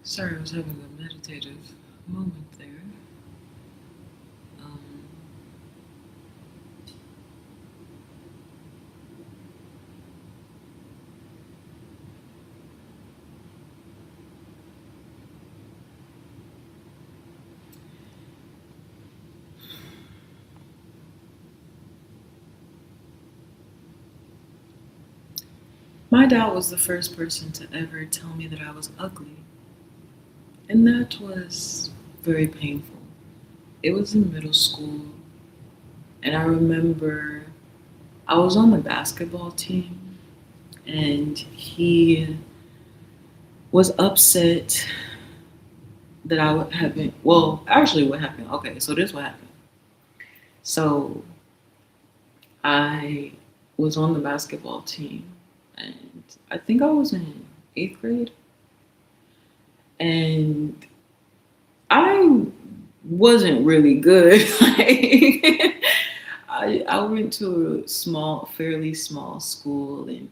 Sorry, I was having a meditative moment there. Um, my dad was the first person to ever tell me that I was ugly, and that was very painful. It was in middle school, and I remember I was on the basketball team, and he was upset that I haven't. Well, actually, what happened? Okay, so this what happened. So I was on the basketball team, and I think I was in eighth grade, and I wasn't really good. Like, I went to a small, fairly small school, and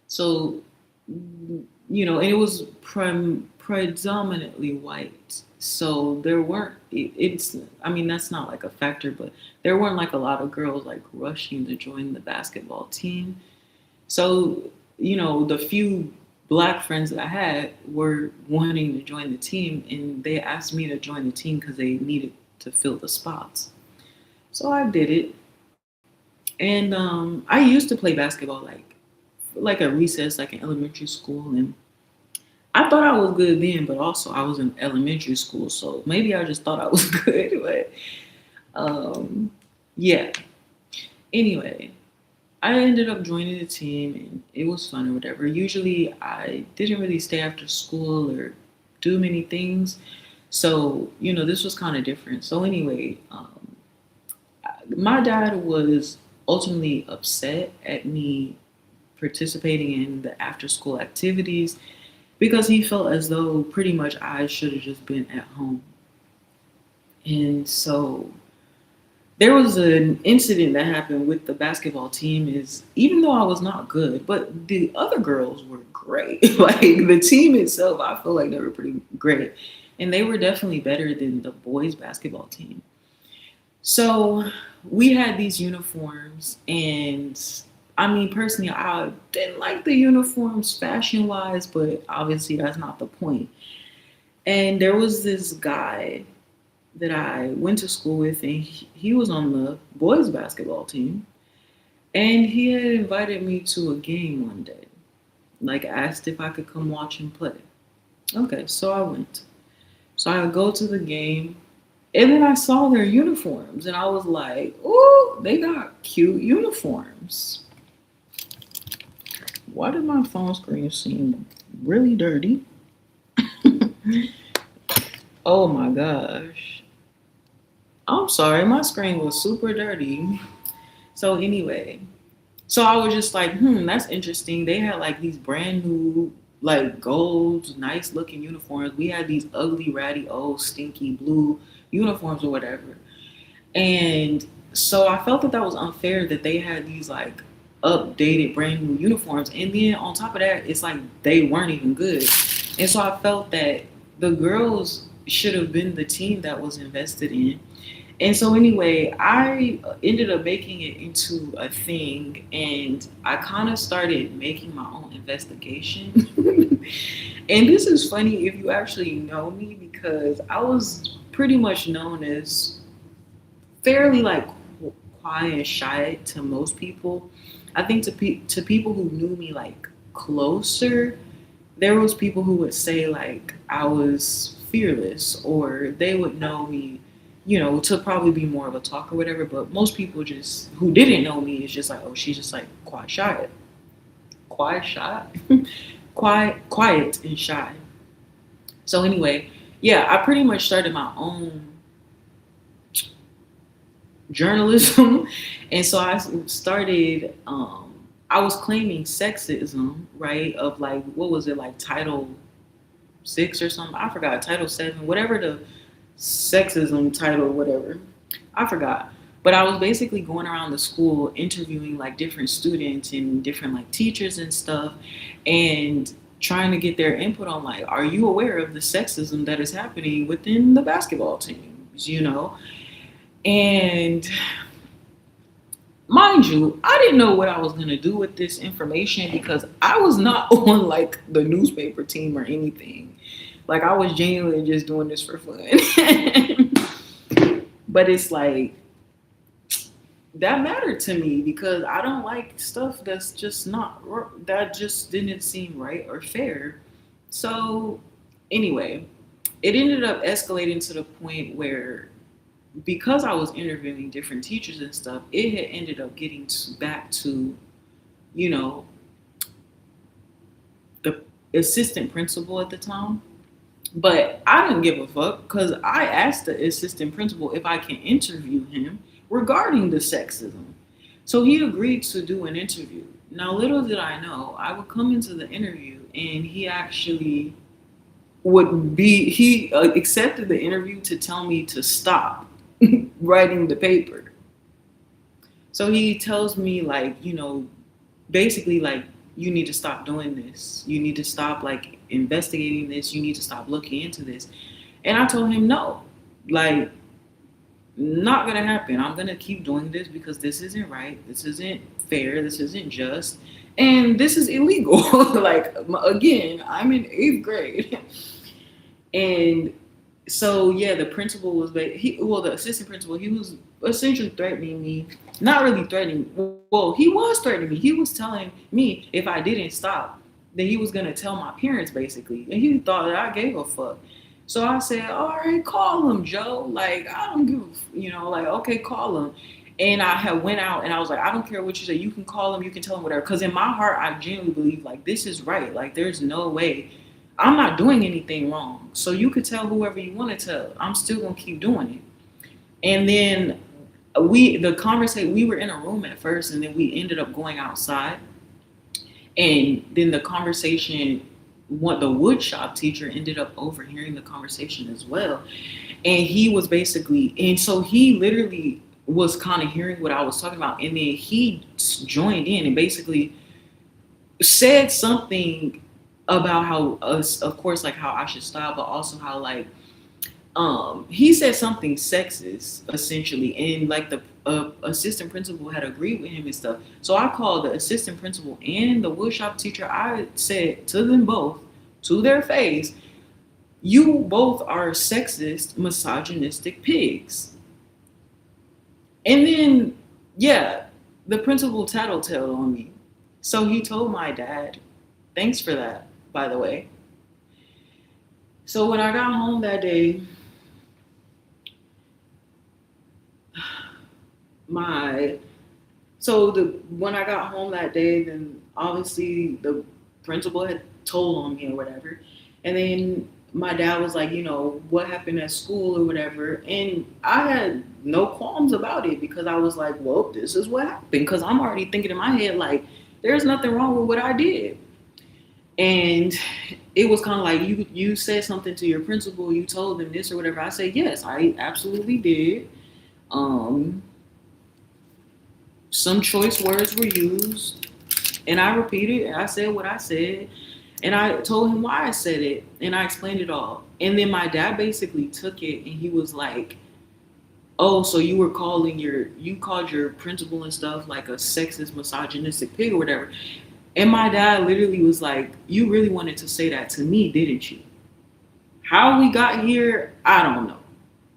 so and it was predominantly white. So there weren't. It's. I mean, that's not like a factor, but there weren't like a lot of girls like rushing to join the basketball team. So the few black friends that I had were wanting to join the team, and they asked me to join the team because they needed to fill the spots. So I did it, and I used to play basketball like a recess, like in elementary school, and I thought I was good then, but also I was in elementary school, so maybe I just thought I was good. But yeah. Anyway, I ended up joining the team, and it was fun or whatever. Usually, I didn't really stay after school or do many things, so this was kind of different. So anyway, my dad was ultimately upset at me participating in the after school activities because he felt as though pretty much I should have just been at home. And so there was an incident that happened with the basketball team is even though I was not good, but the other girls were great. Like the team itself, I feel like they were pretty great. And they were definitely better than the boys basketball team. So we had these uniforms, and I mean, personally, I didn't like the uniforms fashion wise, but obviously that's not the point. And there was this guy that I went to school with, and he was on the boys basketball team, and he had invited me to a game one day. Like asked if I could come watch him play. Okay, so I went. So I go to the game, and then I saw their uniforms, and I was like, "Ooh, they got cute uniforms." Why did my phone screen seem really dirty? Oh my gosh. I'm sorry, my screen was super dirty. So anyway, so I was just like, that's interesting. They had like these brand new, like gold, nice looking uniforms. We had these ugly, ratty, old, stinky blue uniforms or whatever. And so I felt that that was unfair that they had these like updated, brand new uniforms. And then on top of that, it's like they weren't even good. And so I felt that the girls should have been the team that was invested in. And so anyway, I ended up making it into a thing, and I kind of started making my own investigation. And this is funny if you actually know me because I was pretty much known as fairly like quiet and shy to most people. I think to people who knew me like closer, there was people who would say like I was fearless or they would know me, to probably be more of a talker or whatever. But most people just who didn't know me is just like, oh, she's just like quiet, shy, quiet and shy. So anyway, yeah, I pretty much started my own journalism, and so I started. I was claiming sexism, right? Of like, what was it like, Title 6 or something? I forgot. Title 7, whatever the sexism title, whatever. I forgot. But I was basically going around the school interviewing like different students and different like teachers and stuff, and trying to get their input on like, are you aware of the sexism that is happening within the basketball teams? And mind you, I didn't know what I was going to do with this information because I was not on like the newspaper team or anything. Like I was genuinely just doing this for fun. But it's like that mattered to me because I don't like stuff that's just not that just didn't seem right or fair. So anyway, it ended up escalating to the point where because I was interviewing different teachers and stuff, it had ended up getting back to, you know, the assistant principal at the time. But I didn't give a fuck because I asked the assistant principal if I can interview him regarding the sexism. So he agreed to do an interview. Now, little did I know, I would come into the interview and he actually he accepted the interview to tell me to stop writing the paper. So he tells me like, basically like you need to stop doing this. You need to stop like investigating this. You need to stop looking into this. And I told him no. Like not going to happen. I'm going to keep doing this because this isn't right. This isn't fair. This isn't just. And this is illegal. Like again, I'm in 8th grade. And so yeah, the principal was the assistant principal, he was essentially threatening me. Not really threatening. Well, he was threatening me. He was telling me if I didn't stop, that he was gonna tell my parents basically, and he thought that I gave a fuck. So I said, all right, call him, Joe. Like I don't give, like okay, call him. And I had went out and I was like, I don't care what you say. You can call him. You can tell him whatever. Because in my heart, I genuinely believe like this is right. Like there's no way I'm not doing anything wrong. So you could tell whoever you want to tell. I'm still gonna keep doing it. And then we were in a room at first and then we ended up going outside. And then the conversation, what the wood shop teacher ended up overhearing the conversation as well. And he was basically, and so he literally was kind of hearing what I was talking about. And then he joined in and basically said something about how us, of course, like how I should stop, but also how like he said something sexist essentially, and like the assistant principal had agreed with him and stuff. So I called the assistant principal and the woodshop teacher. I said to them both, to their face, you both are sexist, misogynistic pigs. And then, yeah, the principal tattletaled on me. So he told my dad Thanks for that, by the way. So when I got home that day, my when I got home that day, then obviously the principal had told on me or whatever, and then my dad was like, what happened at school or whatever, and I had no qualms about it because I was like, well, this is what happened, because I'm already thinking in my head like, there's nothing wrong with what I did, and it was kind of like you said something to your principal, you told them this or whatever. I said yes, I absolutely did. Um, some choice words were used, and I repeated, and I said what I said, and I told him why I said it, and I explained it all. And then my dad basically took it, and he was like, "Oh, so you called your principal and stuff like a sexist, misogynistic pig or whatever." And my dad literally was like, "You really wanted to say that to me, didn't you?" How we got here, I don't know.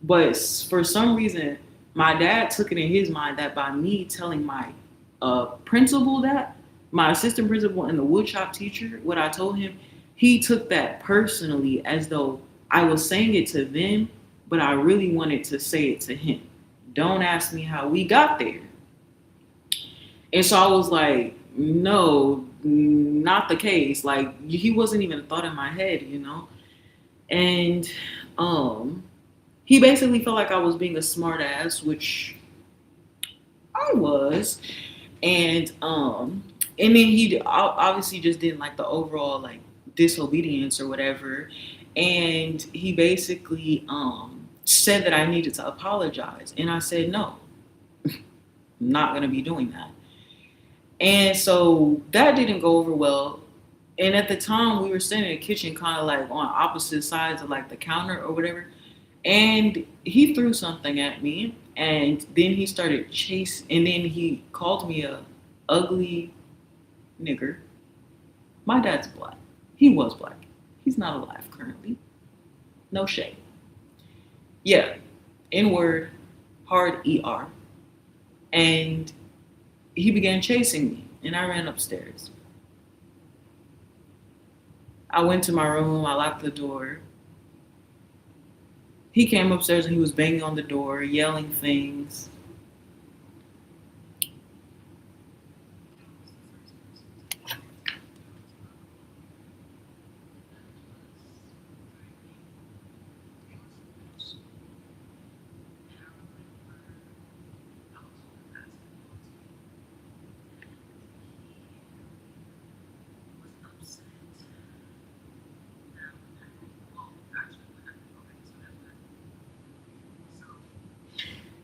But for some reason, my dad took it in his mind that by me telling my principal that, my assistant principal and the woodshop teacher, what I told him, he took that personally as though I was saying it to them, but I really wanted to say it to him. Don't ask me how we got there. And so I was like, no, not the case. Like, he wasn't even a thought in my head. And he basically felt like I was being a smart ass, which I was. And then he obviously just didn't like the overall like disobedience or whatever. And he basically said that I needed to apologize. And I said, no, I'm not going to be doing that. And so that didn't go over well. And at the time, we were sitting in the kitchen, kind of like on opposite sides of like the counter or whatever. And he threw something at me, and then he started chasing. And then he called me a ugly nigger. My dad's black. He was black. He's not alive currently. No shade. Yeah, N word, hard ER. And he began chasing me, and I ran upstairs. I went to my room. I locked the door. He came upstairs and he was banging on the door, yelling things.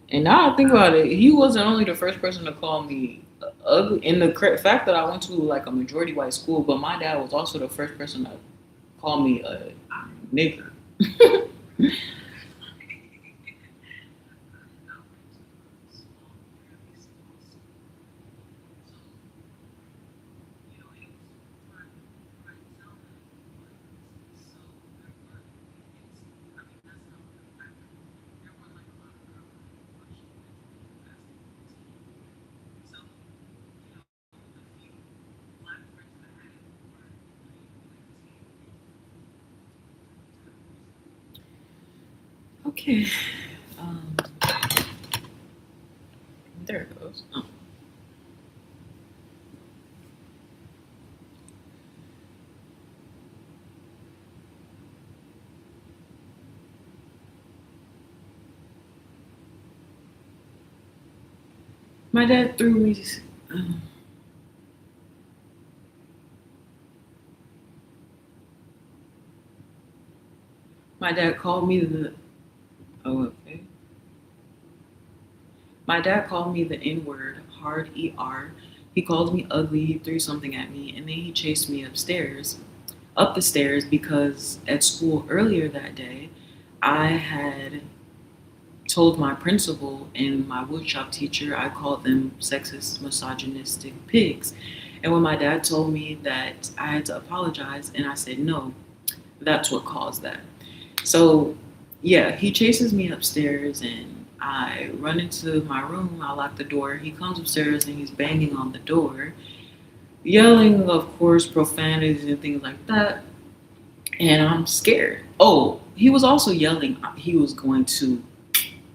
And now I think about it, he wasn't only the first person to call me ugly. And the fact that I went to like a majority white school, but my dad was also the first person to call me a nigger. Okay. Um, there it goes. Oh. My dad threw me. Um, my dad called me the. Oh, okay. My dad called me the N word, hard ER. He called me ugly. He threw something at me, and then he chased me up the stairs, because at school earlier that day, I had told my principal and my woodshop teacher I called them sexist, misogynistic pigs. And when my dad told me that I had to apologize, and I said no, that's what caused that. So, yeah, he chases me upstairs, and I run into my room. I lock the door. He comes upstairs and he's banging on the door. yelling, of course, profanities and things like that. And I'm scared. Oh, he was also yelling. He was going to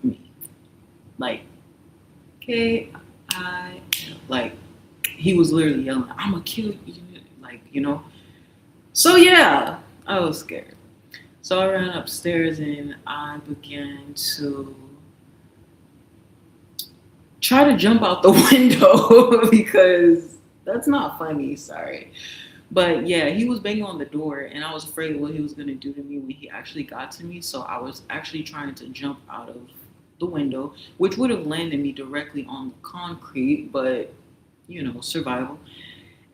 me. Like, okay, I, like, he was literally yelling, I'm gonna kill you. Like, So, yeah, I was scared. So I ran upstairs and I began to try to jump out the window because that's not funny, sorry. But yeah, he was banging on the door and I was afraid what he was going to do to me when he actually got to me. So I was actually trying to jump out of the window, which would have landed me directly on the concrete, but survival.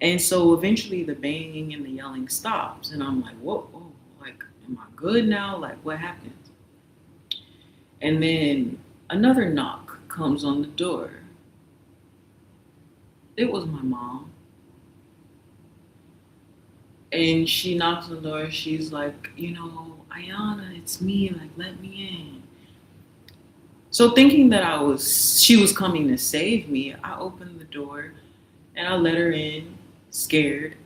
And so eventually the banging and the yelling stops. And I'm like, whoa, like, am I good now? Like, what happened? And then another knock comes on the door. It was my mom. And she knocks on the door. She's like, Ayana, it's me. Like, let me in. So thinking that she was coming to save me, I opened the door and I let her in, scared.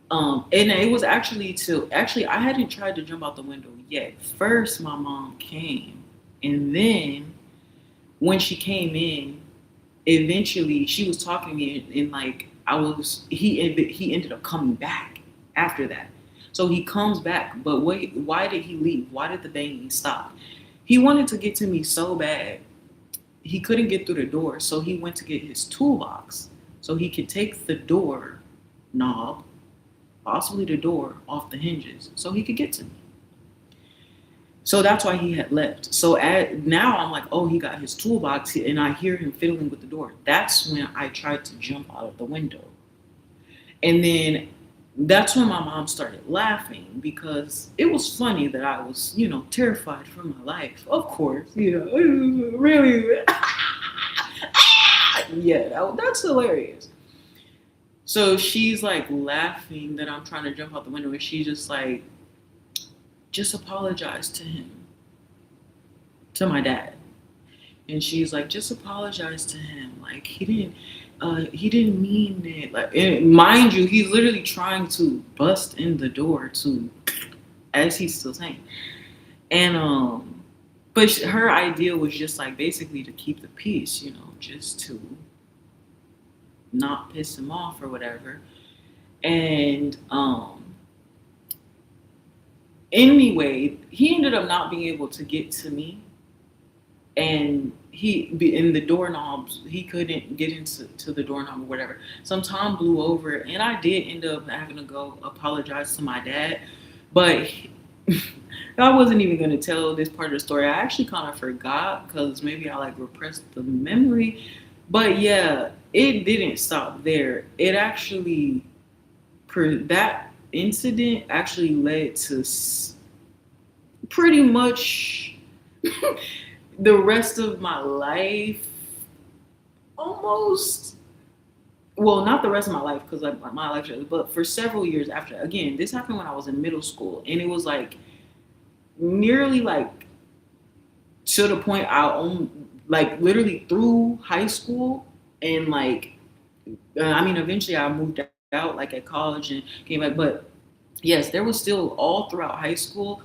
And it was actually, I hadn't tried to jump out the window yet. First, my mom came, and then when she came in, eventually she was talking to me, and like he ended up coming back after that. So he comes back, but wait, why did he leave? Why did the banging stop? He wanted to get to me so bad. He couldn't get through the door, so he went to get his toolbox so he could take the door knob, possibly the door, off the hinges so he could get to me. So that's why he had left. So now I'm like, oh, he got his toolbox, and I hear him fiddling with the door. That's when I tried to jump out of the window. And then that's when my mom started laughing because it was funny that I was, terrified for my life. Of course, really. Yeah, that's hilarious. So she's like laughing that I'm trying to jump out the window, and she just like, just apologize to him, to my dad. And she's like, just apologize to him. Like he didn't mean it. Like, and mind you, he's literally trying to bust in the door as he's still saying. And but her idea was just like basically to keep the peace, just to not piss him off or whatever. And anyway, he ended up not being able to get to me, and in the doorknobs, he couldn't get into the doorknob or whatever. Some time blew over, and I did end up having to go apologize to my dad, but I wasn't even going to tell this part of the story. I actually kind of forgot because maybe I like repressed the memory. But yeah, it didn't stop there. It actually, that incident actually led to pretty much the rest of my life, almost. Well, not the rest of my life because like my life, but for several years after. Again, this happened when I was in middle school, and it was like nearly like to the point like literally through high school, and like eventually I moved out like at college and came back, but yes, there was still all throughout high school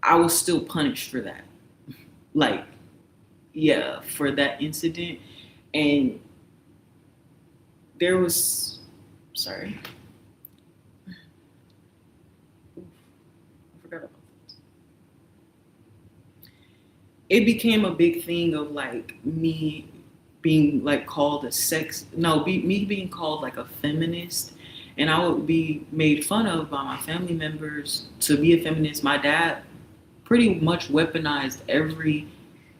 I was still punished for that, like, yeah, for that incident. And there was, sorry, I forgot about that. It became a big thing of like me being like called me being called like a feminist, and I would be made fun of by my family members to be a feminist. My dad pretty much weaponized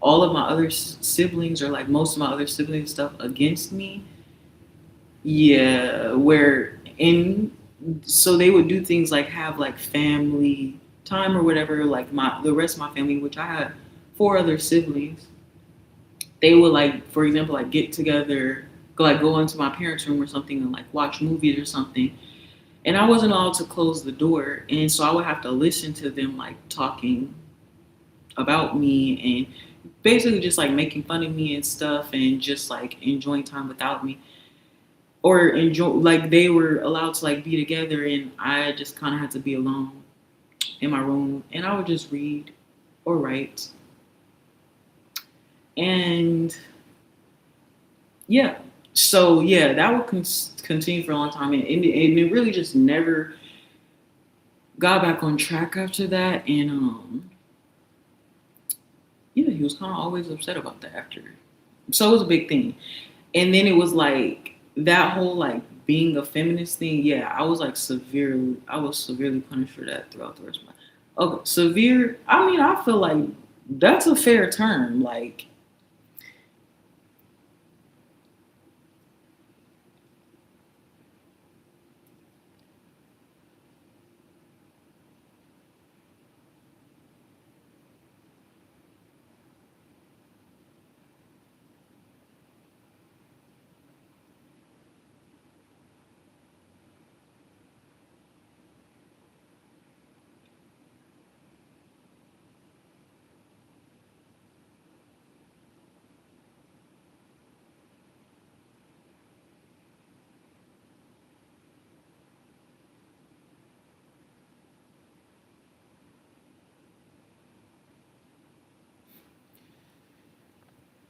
all of my other siblings, or like most of my other siblings stuff, against me. Yeah, so they would do things like have like family time or whatever, like the rest of my family, which I had 4 other siblings. They would like, for example, like get together, go into my parents' room or something and like watch movies or something. And I wasn't allowed to close the door. And so I would have to listen to them like talking about me and basically just like making fun of me and stuff and just like enjoying time without me. or enjoy, like they were allowed to like be together, and I just kind of had to be alone in my room, and I would just read or write. And yeah, so yeah, that would continue for a long time, and it really just never got back on track after that. And yeah, he was kind of always upset about that after. So it was a big thing. And then it was like that whole like being a feminist thing. Yeah, I was severely punished for that throughout the rest of my. Okay, severe. I mean, I feel like that's a fair term. Like,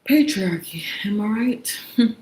patriarchy. Am I right? I don't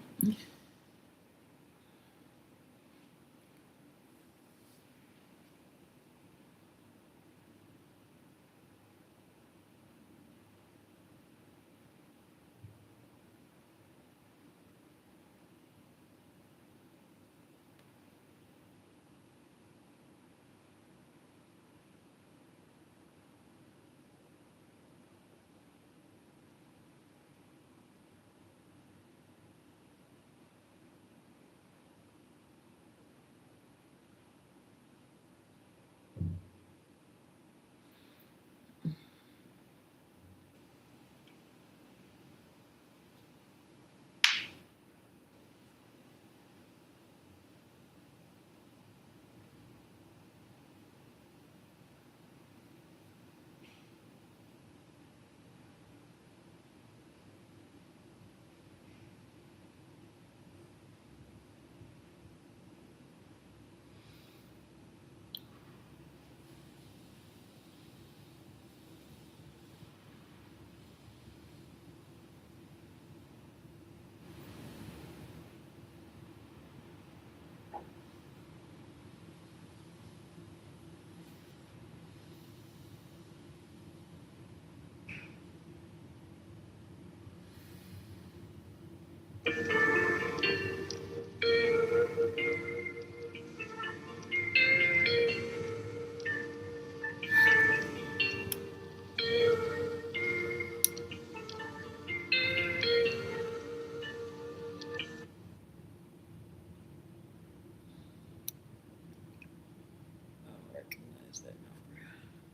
recognize that number.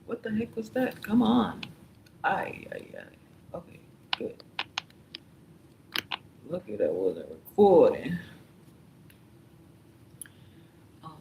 What the heck was that? Come on. Aye, aye, aye. Okay, good. Lucky that wasn't recording. Um,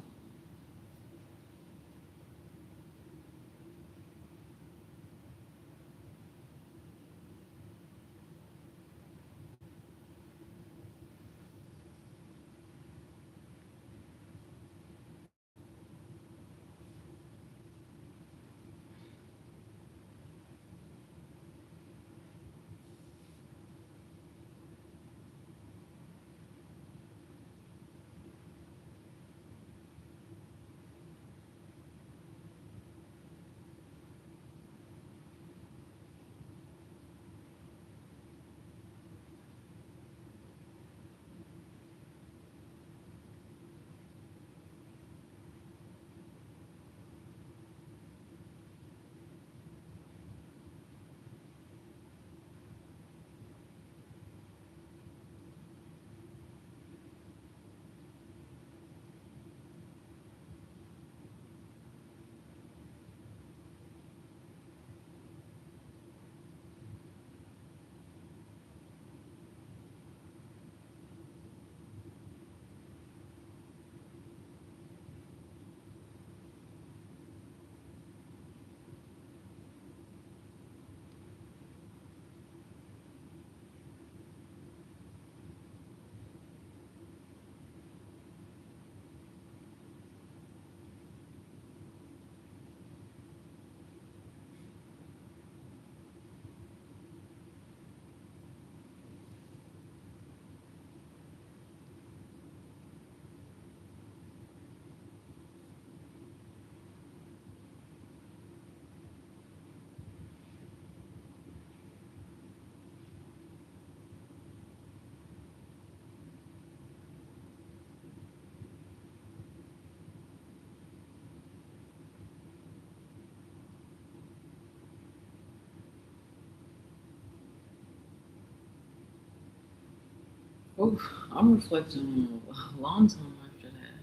Oh, I'm reflecting on a long time after that.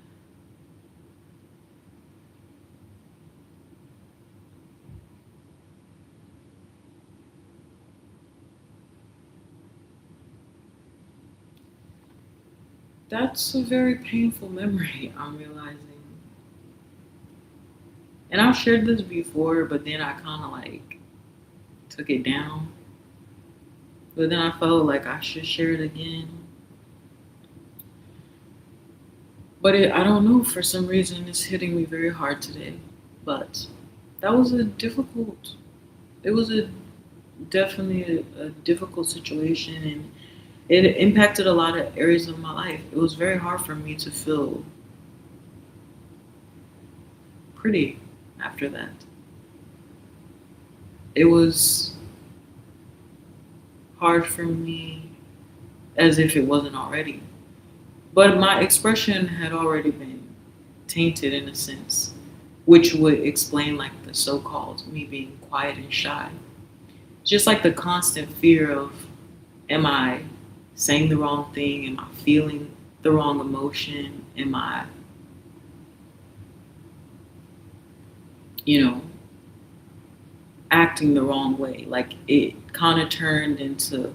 That's a very painful memory, I'm realizing. And I've shared this before, but then I kind of like took it down. But then I felt like I should share it again. But I don't know, for some reason, it's hitting me very hard today. But that was it was definitely a difficult situation, and it impacted a lot of areas of my life. It was very hard for me to feel pretty after that. It was hard for me as if it wasn't already. But my expression had already been tainted in a sense, which would explain like the so called me being quiet and shy. Just like the constant fear of, am I saying the wrong thing? Am I feeling the wrong emotion? Am I, you know, acting the wrong way? Like it kind of turned into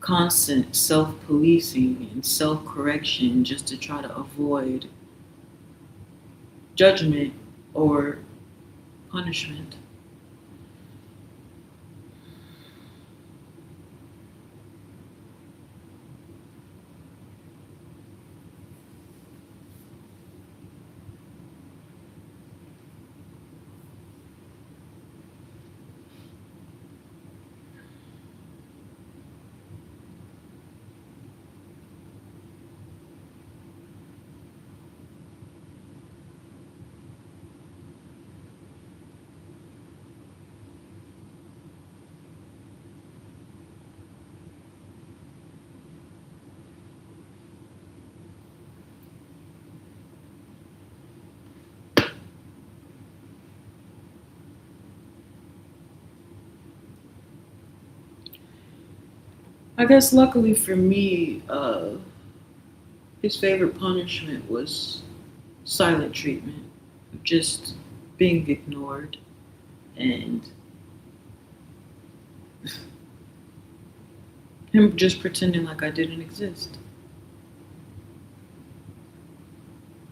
constant self policing and self correction just to try to avoid judgment or punishment. I guess luckily for me, his favorite punishment was silent treatment, just being ignored and him just pretending like I didn't exist,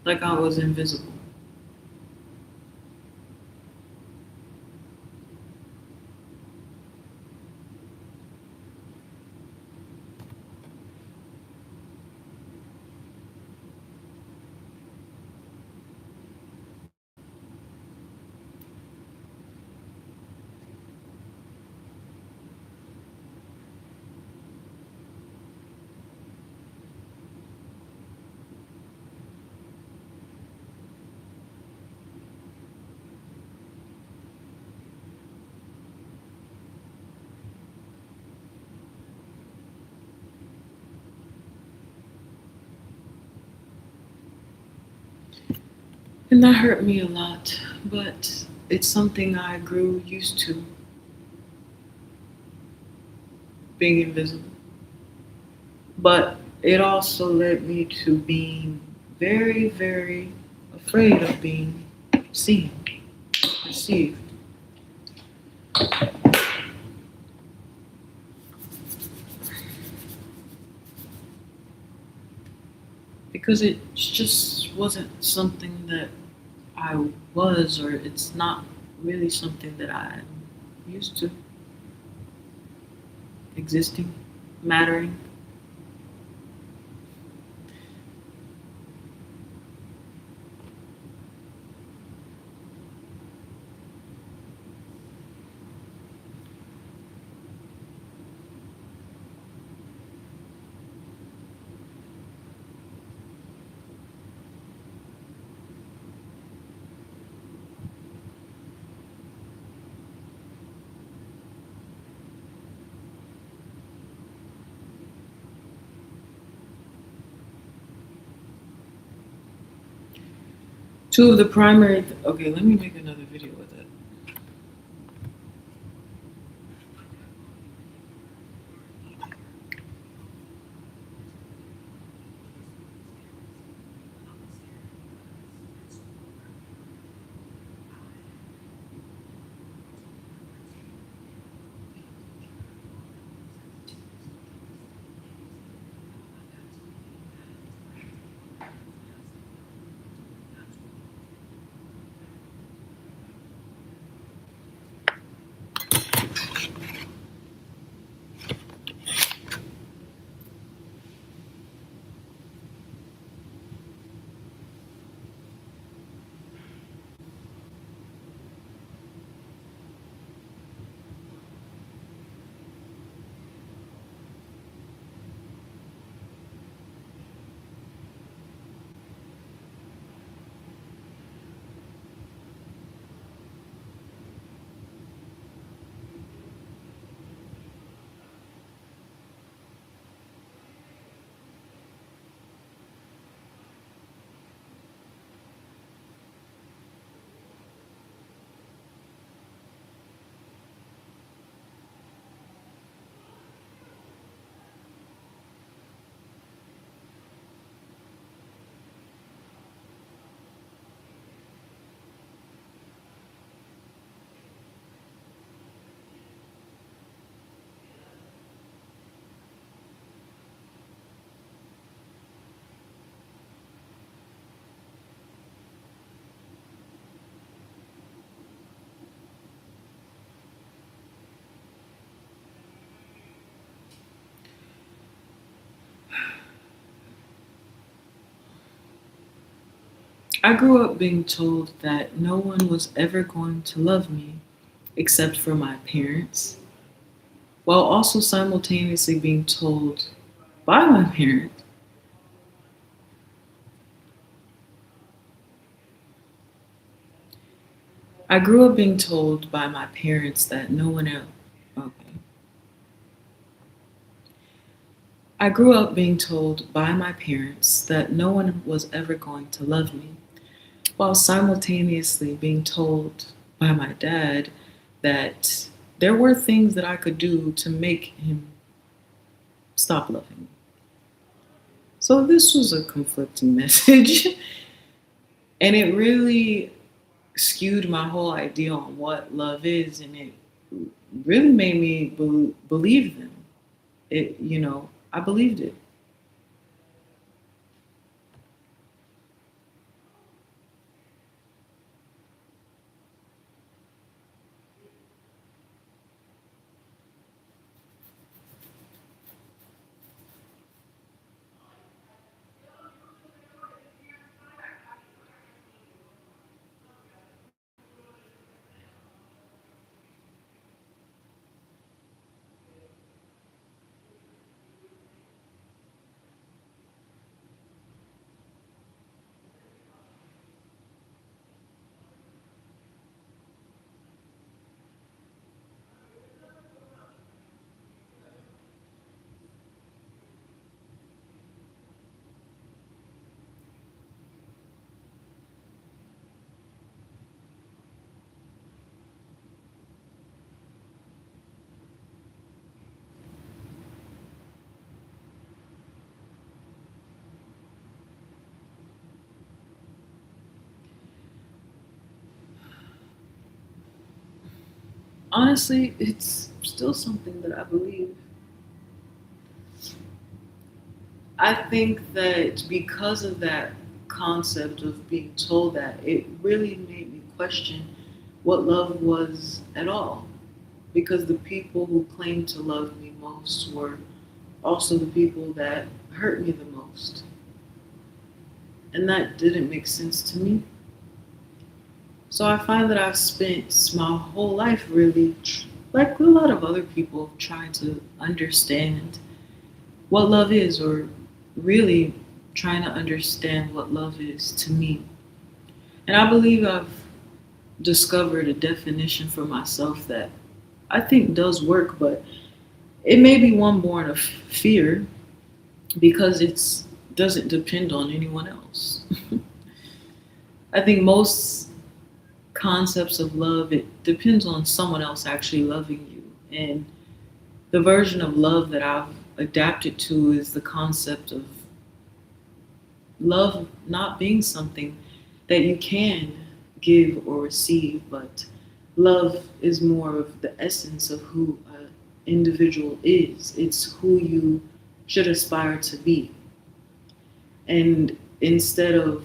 like I was invisible. And that hurt me a lot, but it's something I grew used to, being invisible. But it also led me to being very, very afraid of being seen, perceived. Because it just wasn't something that I was, or it's not really something that I'm used to existing, mattering. Two of the primary, okay, let me make another video with it. I grew up being told that no one was ever going to love me except for my parents, while also simultaneously being told by my parents. I grew up being told by my parents that no one else. Okay. I grew up being told by my parents that no one was ever going to love me, while simultaneously being told by my dad that there were things that I could do to make him stop loving me. So this was a conflicting message, and it really skewed my whole idea on what love is, and it really made me believe them. I believed it. Honestly, it's still something that I believe. I think that because of that concept of being told that, it really made me question what love was at all. Because the people who claimed to love me most were also the people that hurt me the most. And that didn't make sense to me. So I find that I've spent my whole life really, like a lot of other people, trying to understand what love is, or really trying to understand what love is to me. And I believe I've discovered a definition for myself that I think does work, but it may be one born of fear because it doesn't depend on anyone else. I think most concepts of love, it depends on someone else actually loving you. And the version of love that I've adapted to is the concept of love not being something that you can give or receive, but love is more of the essence of who an individual is. It's who you should aspire to be. And instead of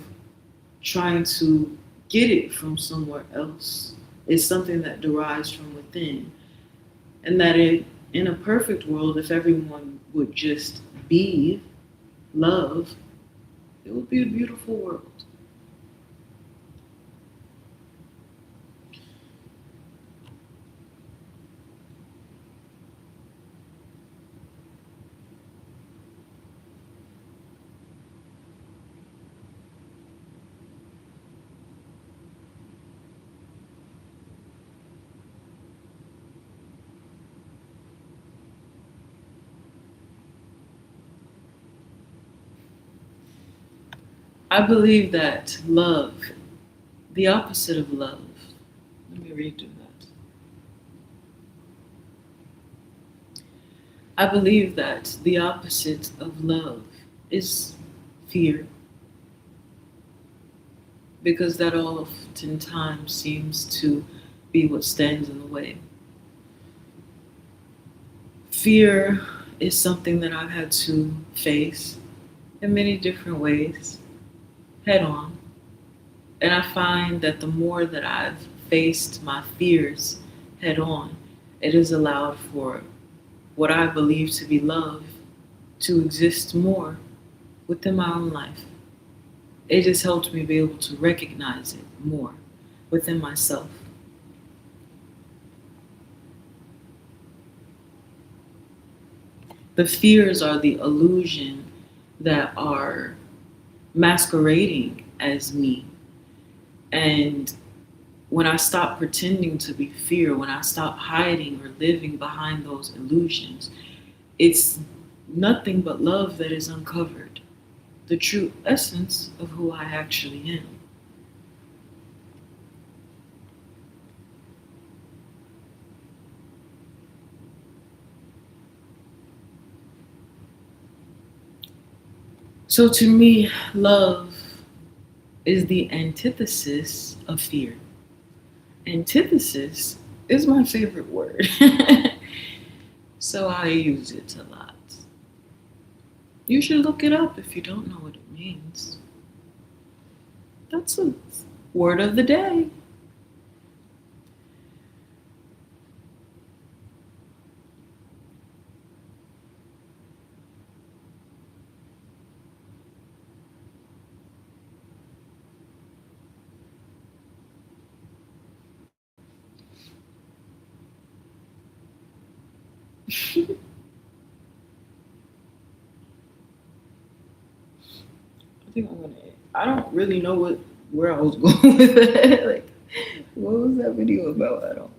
trying to get it from somewhere else, it's something that derives from within. And that in a perfect world, if everyone would just be love, it would be a beautiful world. I believe that love, the opposite of love, let me redo that. I believe that the opposite of love is fear, because that oftentimes seems to be what stands in the way. Fear is something that I've had to face in many different ways, head on. And I find that the more that I've faced my fears head on, it has allowed for what I believe to be love to exist more within my own life. it just helped me be able to recognize it more within myself. The fears are the illusion that are masquerading as me. And when I stop pretending to be fear, when I stop hiding or living behind those illusions, it's nothing but love that is uncovered, the true essence of who I actually am. So to me, love is the antithesis of fear. Antithesis is my favorite word. So I use it a lot. You should look it up if you don't know what it means. That's a word of the day. I think I'm gonna. I don't really know where I was going with that. Like, what was that video about? I don't.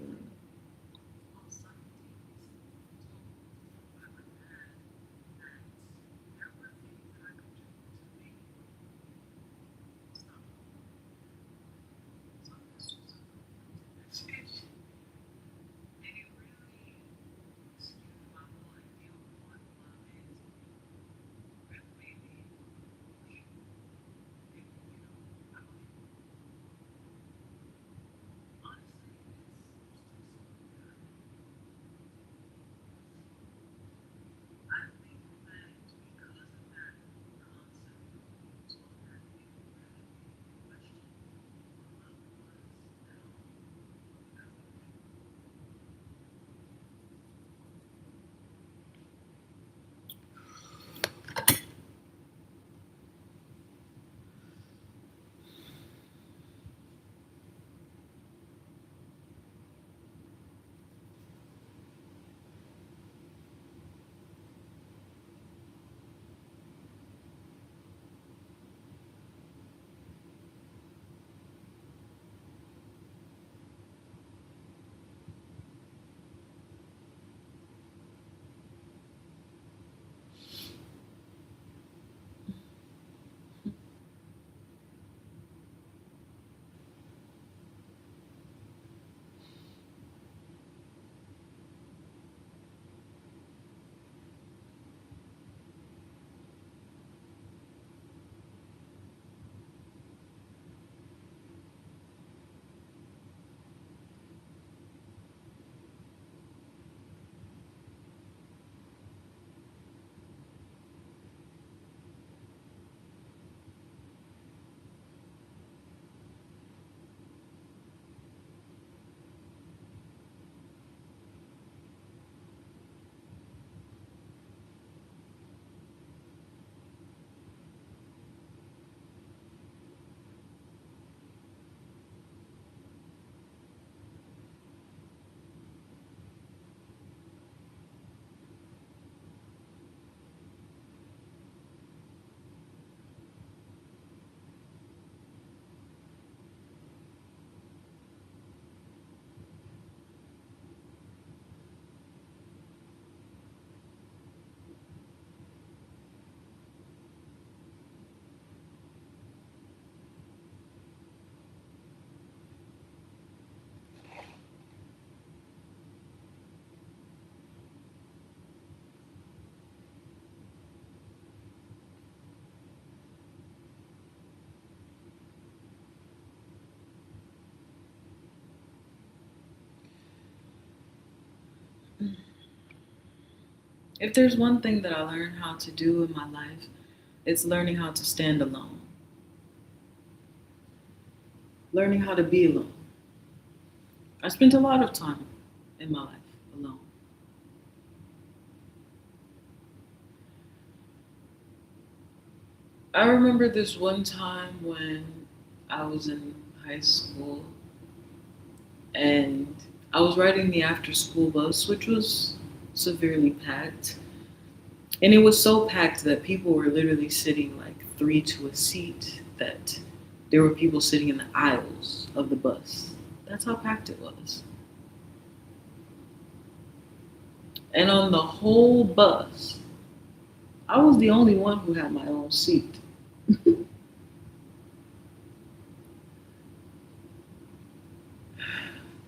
If there's one thing that I learned how to do in my life, it's learning how to stand alone, learning how to be alone. I spent a lot of time in my life alone. I remember this one time when I was in high school and I was riding the after school bus, which was severely packed. And it was so packed that people were literally sitting like three to a seat, that there were people sitting in the aisles of the bus. That's how packed it was. And on the whole bus, I was the only one who had my own seat.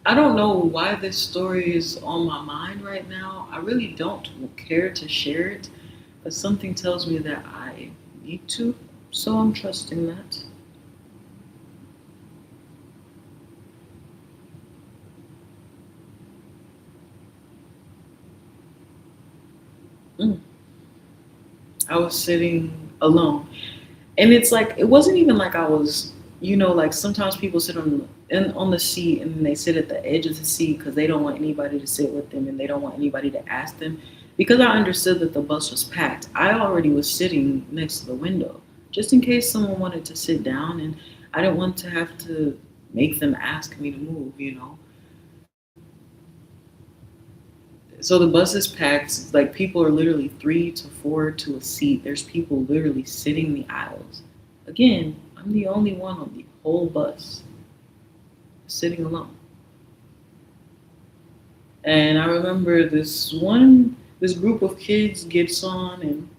I don't know why this story is on my mind right now. I really don't care to share it, but something tells me that I need to, so I'm trusting that. Mm. I was sitting alone. And it's like, it wasn't even like I was, like sometimes people sit on the seat and they sit at the edge of the seat because they don't want anybody to sit with them and they don't want anybody to ask them. Because I understood that the bus was packed, I already was sitting next to the window just in case someone wanted to sit down, and I didn't want to have to make them ask me to move. So the bus is packed. Like, people are literally three to four to a seat. There's people literally sitting in the aisles. Again, I'm the only one on the whole bus sitting alone. And I remember this group of kids gets on, and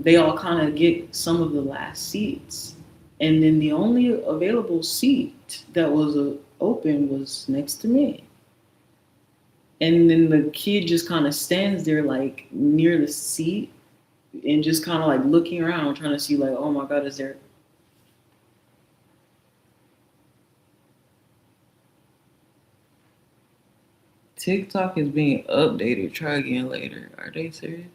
they all kind of get some of the last seats. And then the only available seat that was open was next to me. And then the kid just kind of stands there, like near the seat, and just kind of like looking around, trying to see, like, oh my God, is there. TikTok is being updated. Try again later. Are they serious?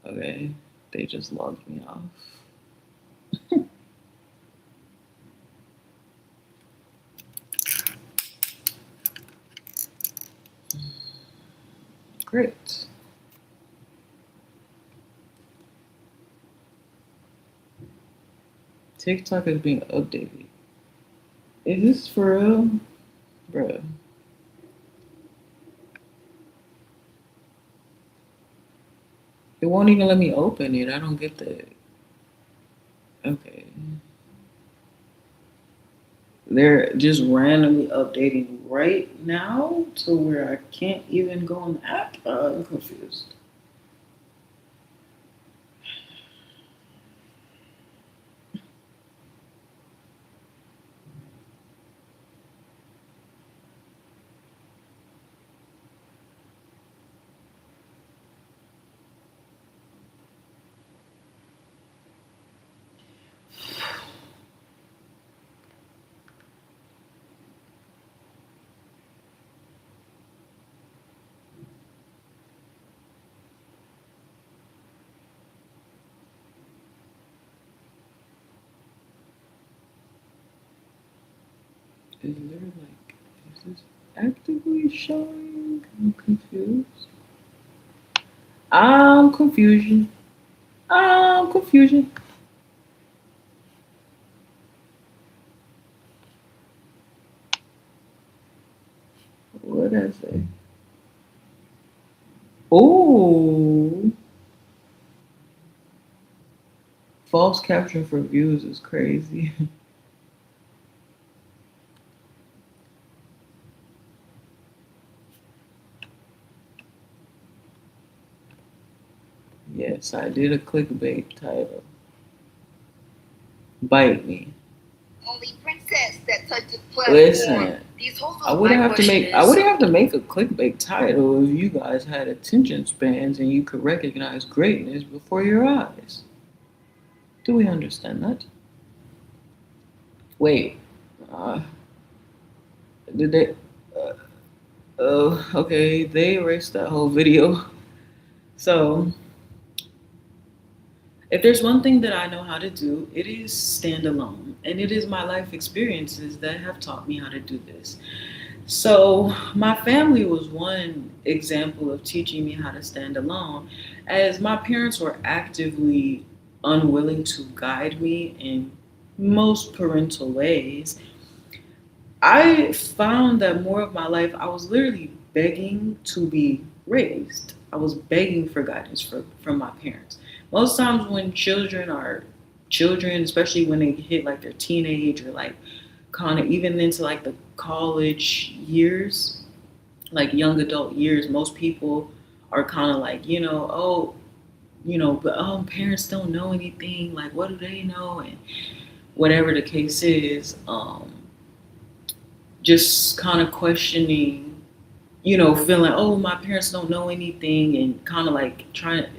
Okay. They just logged me off. Great. TikTok is being updated. Is this for real? Bruh. It won't even let me open it. I don't get that. Okay. They're just randomly updating right now to where I can't even go on the app. I'm confused. Is there like, is this actively showing? I'm confused. I'm confusion. I'm confusion. What did I say? Oh, false caption for views is crazy. Yes, I did a clickbait title. Bite me. Only princess that touches platform. Listen, These hoes I are wouldn't my have to make question I is, wouldn't have to make a clickbait title if you guys had attention spans and you could recognize greatness before your eyes. Do we understand that? Wait, uh, did they? Uh, okay, they erased that whole video. So, if there's one thing that I know how to do, it is stand alone, and it is my life experiences that have taught me how to do this. So my family was one example of teaching me how to stand alone, as my parents were actively unwilling to guide me in most parental ways. I found that more of my life I was literally begging to be raised. I was begging for guidance from my parents. Most times when children are children, especially when they hit like their teenage or like kind of even into like the college years, like young adult years, most people are kind of like, oh, but parents don't know anything. Like, what do they know? And whatever the case is, just kind of questioning, feeling, oh, my parents don't know anything, and kind of like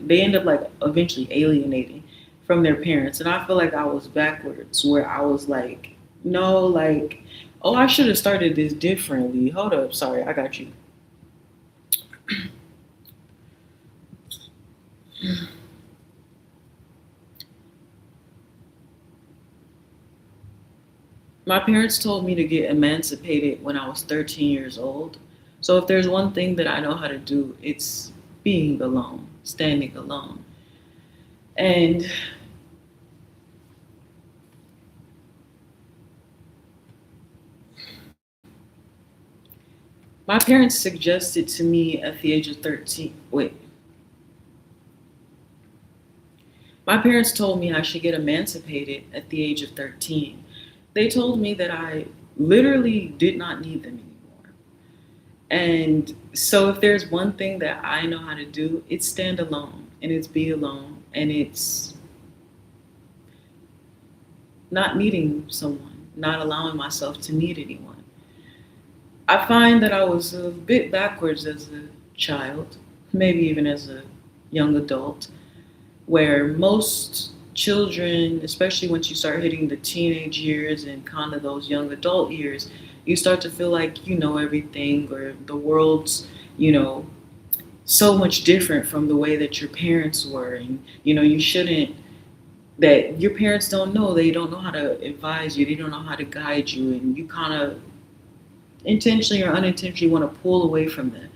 they end up like eventually alienating from their parents. And I feel like I was backwards, where I was like, no, like, oh, I should have started this differently. Hold up, sorry, I got you. My parents told me to get emancipated when I was 13 years old. So if there's one thing that I know how to do, it's being alone, standing alone. And my parents suggested to me at the age of 13, wait, my parents told me I should get emancipated at the age of 13. They told me that I literally did not need them anymore. And so if there's one thing that I know how to do, it's stand alone and it's be alone and it's not needing someone, not allowing myself to need anyone. I find that I was a bit backwards as a child, maybe even as a young adult, where most children, especially once you start hitting the teenage years and kind of those young adult years, you start to feel like you know everything, or the world's, you know, so much different from the way that your parents were. And, you shouldn't, that your parents don't know, they don't know how to advise you, they don't know how to guide you, and you kind of intentionally or unintentionally want to pull away from them.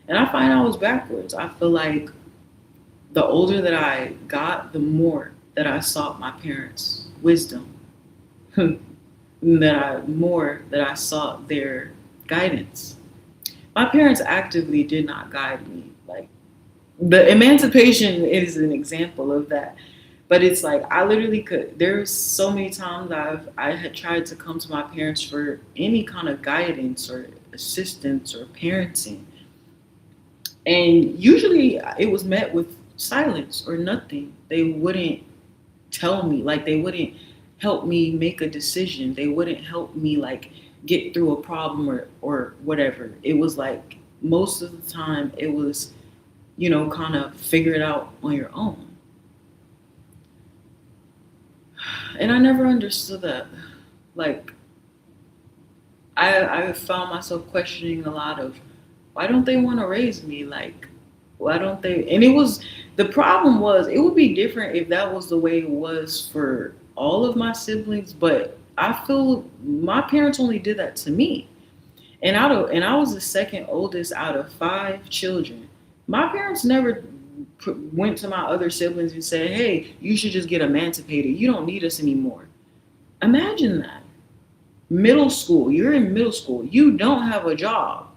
And I find I was backwards. I feel like the older that I got, the more that I sought my parents' wisdom, that I sought their guidance. My parents actively did not guide me. Like, the emancipation is an example of that. But it's like I literally could. There's so many times I had tried to come to my parents for any kind of guidance or assistance or parenting, and usually it was met with silence or nothing. They wouldn't tell me, like they wouldn't help me make a decision. They wouldn't help me like get through a problem or whatever. It was like most of the time it was, kind of figure it out on your own. And I never understood that. Like I found myself questioning a lot of, why don't they want to raise me? Like, why don't they? And the problem was, it would be different if that was the way it was for all of my siblings, but I feel my parents only did that to me. And I was the second oldest out of five children. My parents never went to my other siblings and said, "Hey, you should just get emancipated. You don't need us anymore." Imagine that. Middle school, you're in middle school, you don't have a job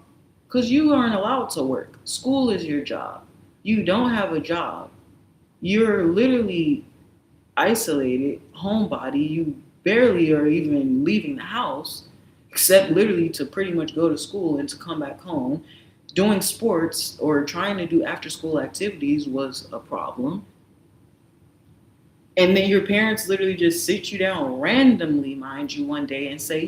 because you aren't allowed to work. School is your job. You don't have a job. You're literally isolated, homebody. You barely are even leaving the house, except literally to pretty much go to school and to come back home. Doing sports or trying to do after school activities was a problem. And then your parents literally just sit you down randomly, mind you, one day and say,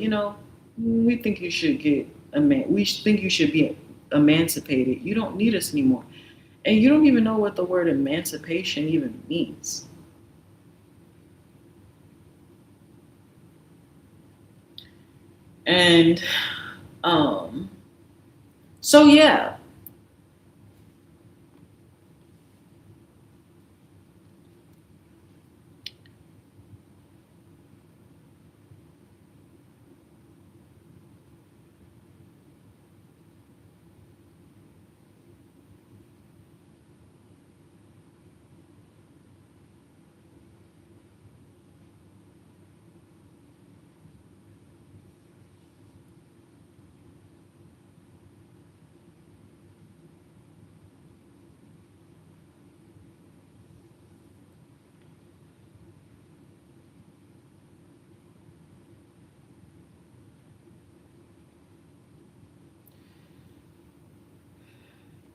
we think you should get we think you should be emancipated. You don't need us anymore. And you don't even know what the word emancipation even means. And um so yeah,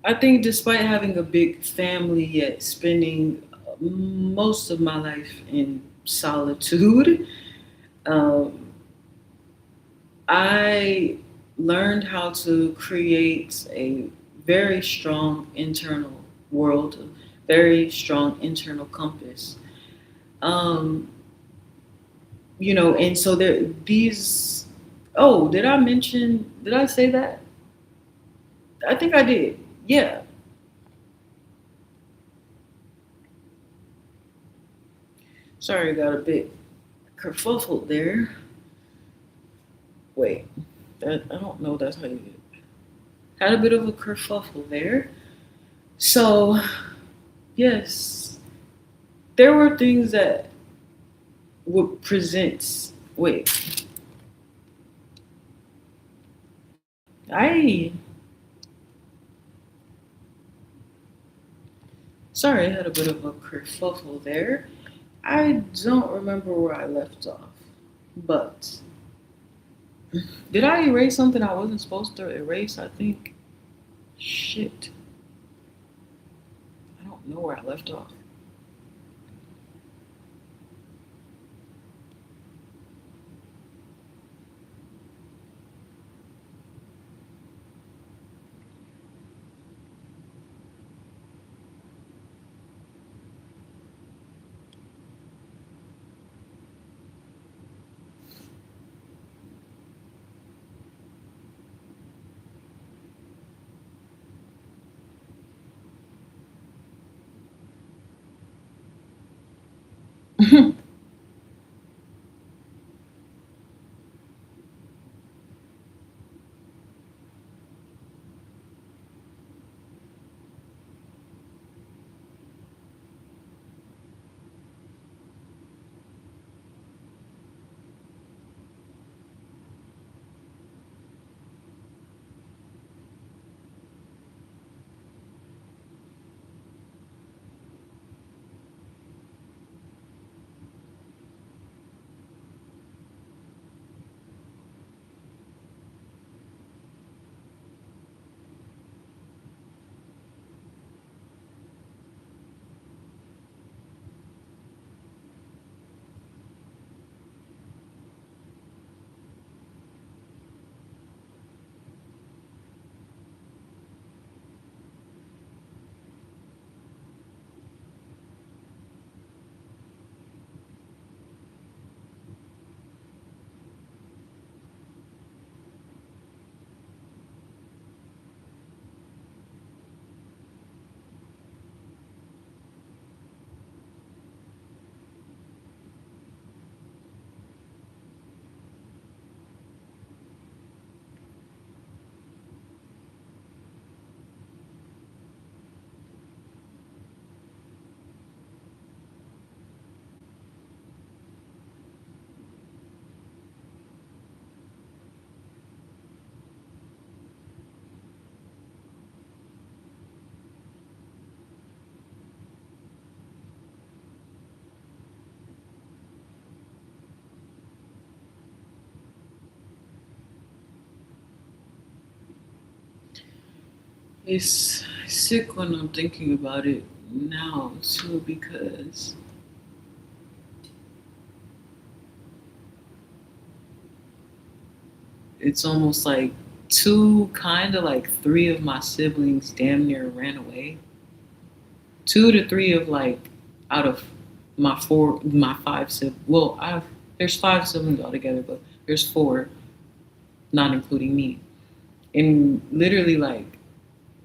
I think despite having a big family, yet spending most of my life in solitude, um, I learned how to create a very strong internal world, a very strong internal compass. Um, and so there these. Oh, did I mention? Did I say that? I think I did. Yeah. Sorry, I got a bit kerfuffled there. Wait, I don't know. That's how you had a bit of a kerfuffle there. So yes, there were things that would present. Wait, I sorry, I had a bit of a kerfuffle there. I don't remember where I left off, but did I erase something I wasn't supposed to erase? I think. Shit, I don't know where I left off. It's sick when I'm thinking about it now too because it's almost like two, kind of like three of my siblings damn near ran away. Two to three of like out of my five siblings. Well, there's five siblings altogether, but there's four, not including me. And literally like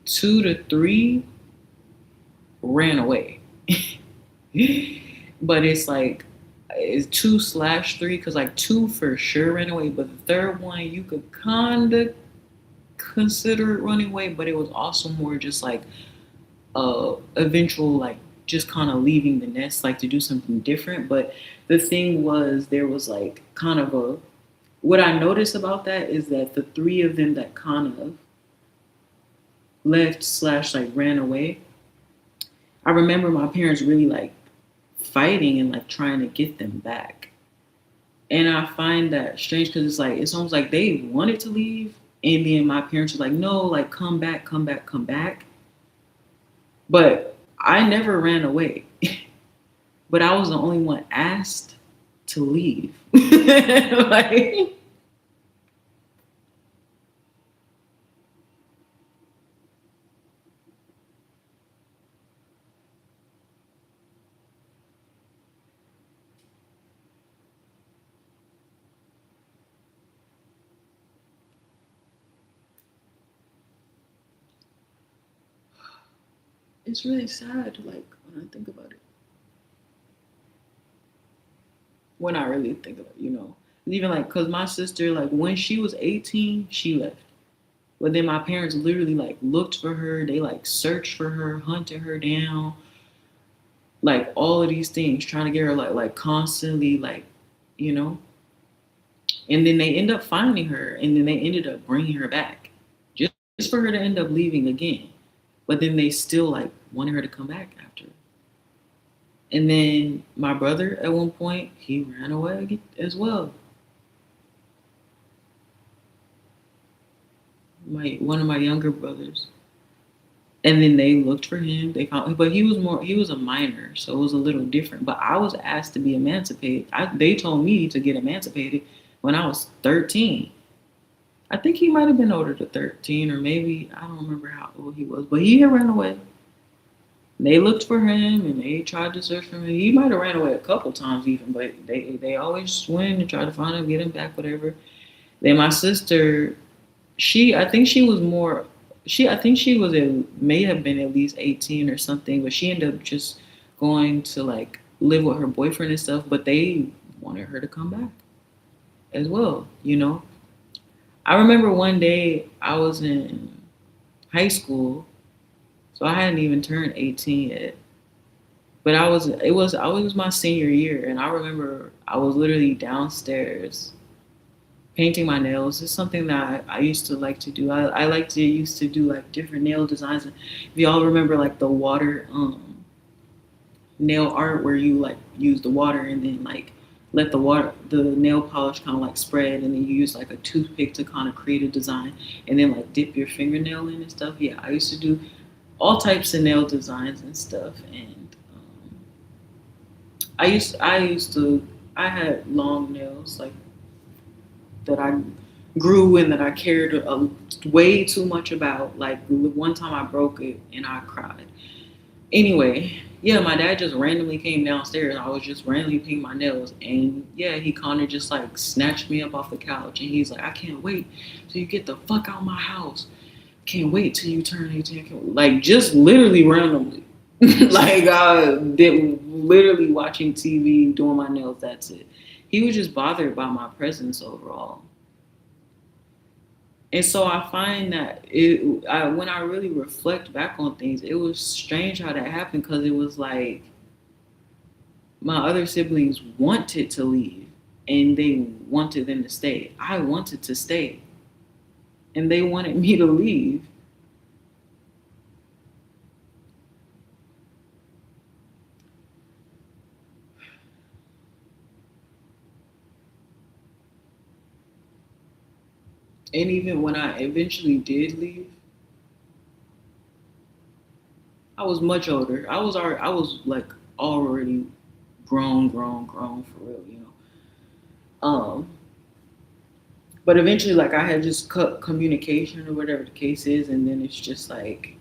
two to three ran away. But it's 2/3 because like two for sure ran away, but the third one you could kind of consider it running away, but it was also more just like eventual like just kind of leaving the nest like to do something different. But the thing was there was like kind of a what I noticed about that is that the three of them that kind of left slash like ran away, I remember my parents really like fighting and like trying to get them back. And I find that strange because it's like it's almost like they wanted to leave, and then my parents were like, "No, like come back, come back, come back." But I never ran away. But I was the only one asked to leave. Like, it's really sad, like, when I think about it. When I really think about it, Even like, cause my sister, like, when she was 18, she left. But then my parents literally like looked for her. They like searched for her, hunted her down, like all of these things, trying to get her like constantly like, you know. And then they end up finding her, and then they ended up bringing her back, just for her to end up leaving again. But then they still like wanted her to come back after. And then my brother, at one point, he ran away as well. My One of my younger brothers. And then they looked for him. They found him, but he was a minor, so it was a little different. But I was asked to be emancipated. They told me to get emancipated when I was 13. I think he might have been older to 13, or maybe I don't remember how old he was, but he had ran away. They looked for him and they tried to search for him. He might have ran away a couple times even, but they always went and tried to find him, get him back, whatever. Then my sister, I think she was more, I think she was may have been at least 18 or something, but she ended up just going to like live with her boyfriend and stuff. But they wanted her to come back as well. I remember one day I was in high school, so I hadn't even turned 18 yet. But I was my senior year, and I remember I was literally downstairs painting my nails. It's something that I used to like to do. I like to used to do like different nail designs. If y'all remember like the water nail art where you like use the water and then like let the nail polish kind of like spread, and then you use like a toothpick to kind of create a design, and then like dip your fingernail in and stuff. Yeah, I used to do all types of nail designs and stuff. And I used to I had long nails like that I grew and that I cared way too much about. Like one time I broke it and I cried. Anyway, yeah, my dad just randomly came downstairs. I was just randomly painting my nails, and yeah, he kind of just like snatched me up off the couch, and he's like, "I can't wait till you get the fuck out of my house. Can't wait till you turn 18." Like just literally randomly, like did literally watching TV, doing my nails. That's it. He was just bothered by my presence overall. And so I find that when I really reflect back on things, it was strange how that happened, because it was like my other siblings wanted to leave and they wanted them to stay. I wanted to stay and they wanted me to leave. And even when I eventually did leave, I was much older. I was like already grown for real. Um, but eventually, like I had just cut communication or whatever the case is, and then it's just like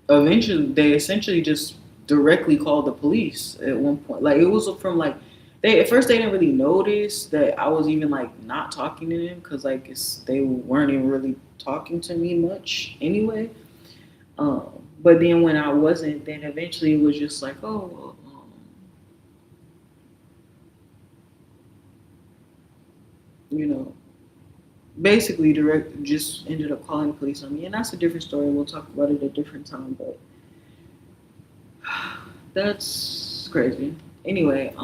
eventually they essentially just directly called the police at one point. Like it was from like they at first they didn't really notice that I was even like not talking to them, because like they weren't even really talking to me much anyway. But then when I wasn't, then eventually it was just like, oh, well, you know, basically direct just ended up calling the police on me, and that's a different story. We'll talk about it a different time, but that's crazy. Anyway,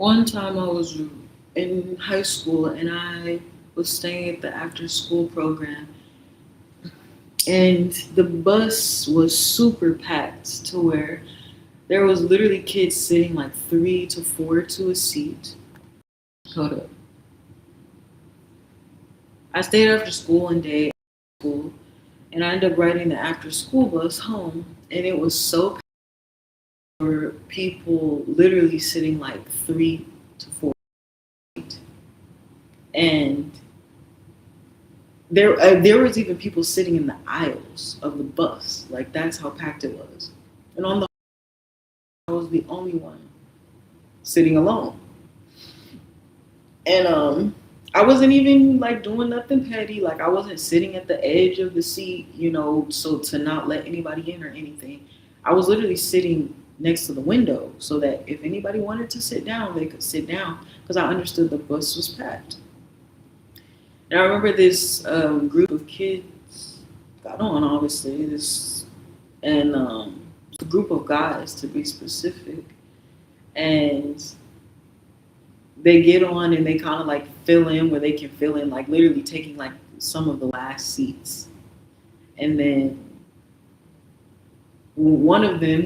One time I was in high school and I was staying at the after school program, and the bus was super packed to where there was literally kids sitting like 3 to 4 to a seat. Hold up. I stayed after school one day, school, and I ended up riding the after school bus home, and it was so packed. There were people literally sitting like 3 to 4 feet, and there was even people sitting in the aisles of the bus. Like that's how packed it was. And on the I was the only one sitting alone. And I wasn't even like doing nothing petty. Like I wasn't sitting at the edge of the seat, so to not let anybody in or anything. I was literally sitting next to the window so that if anybody wanted to sit down, they could sit down because I understood the bus was packed. And I remember this group of kids got on, obviously, and a group of guys to be specific, and they get on and they kind of like fill in where they can fill in, like literally taking like some of the last seats, and then one of them,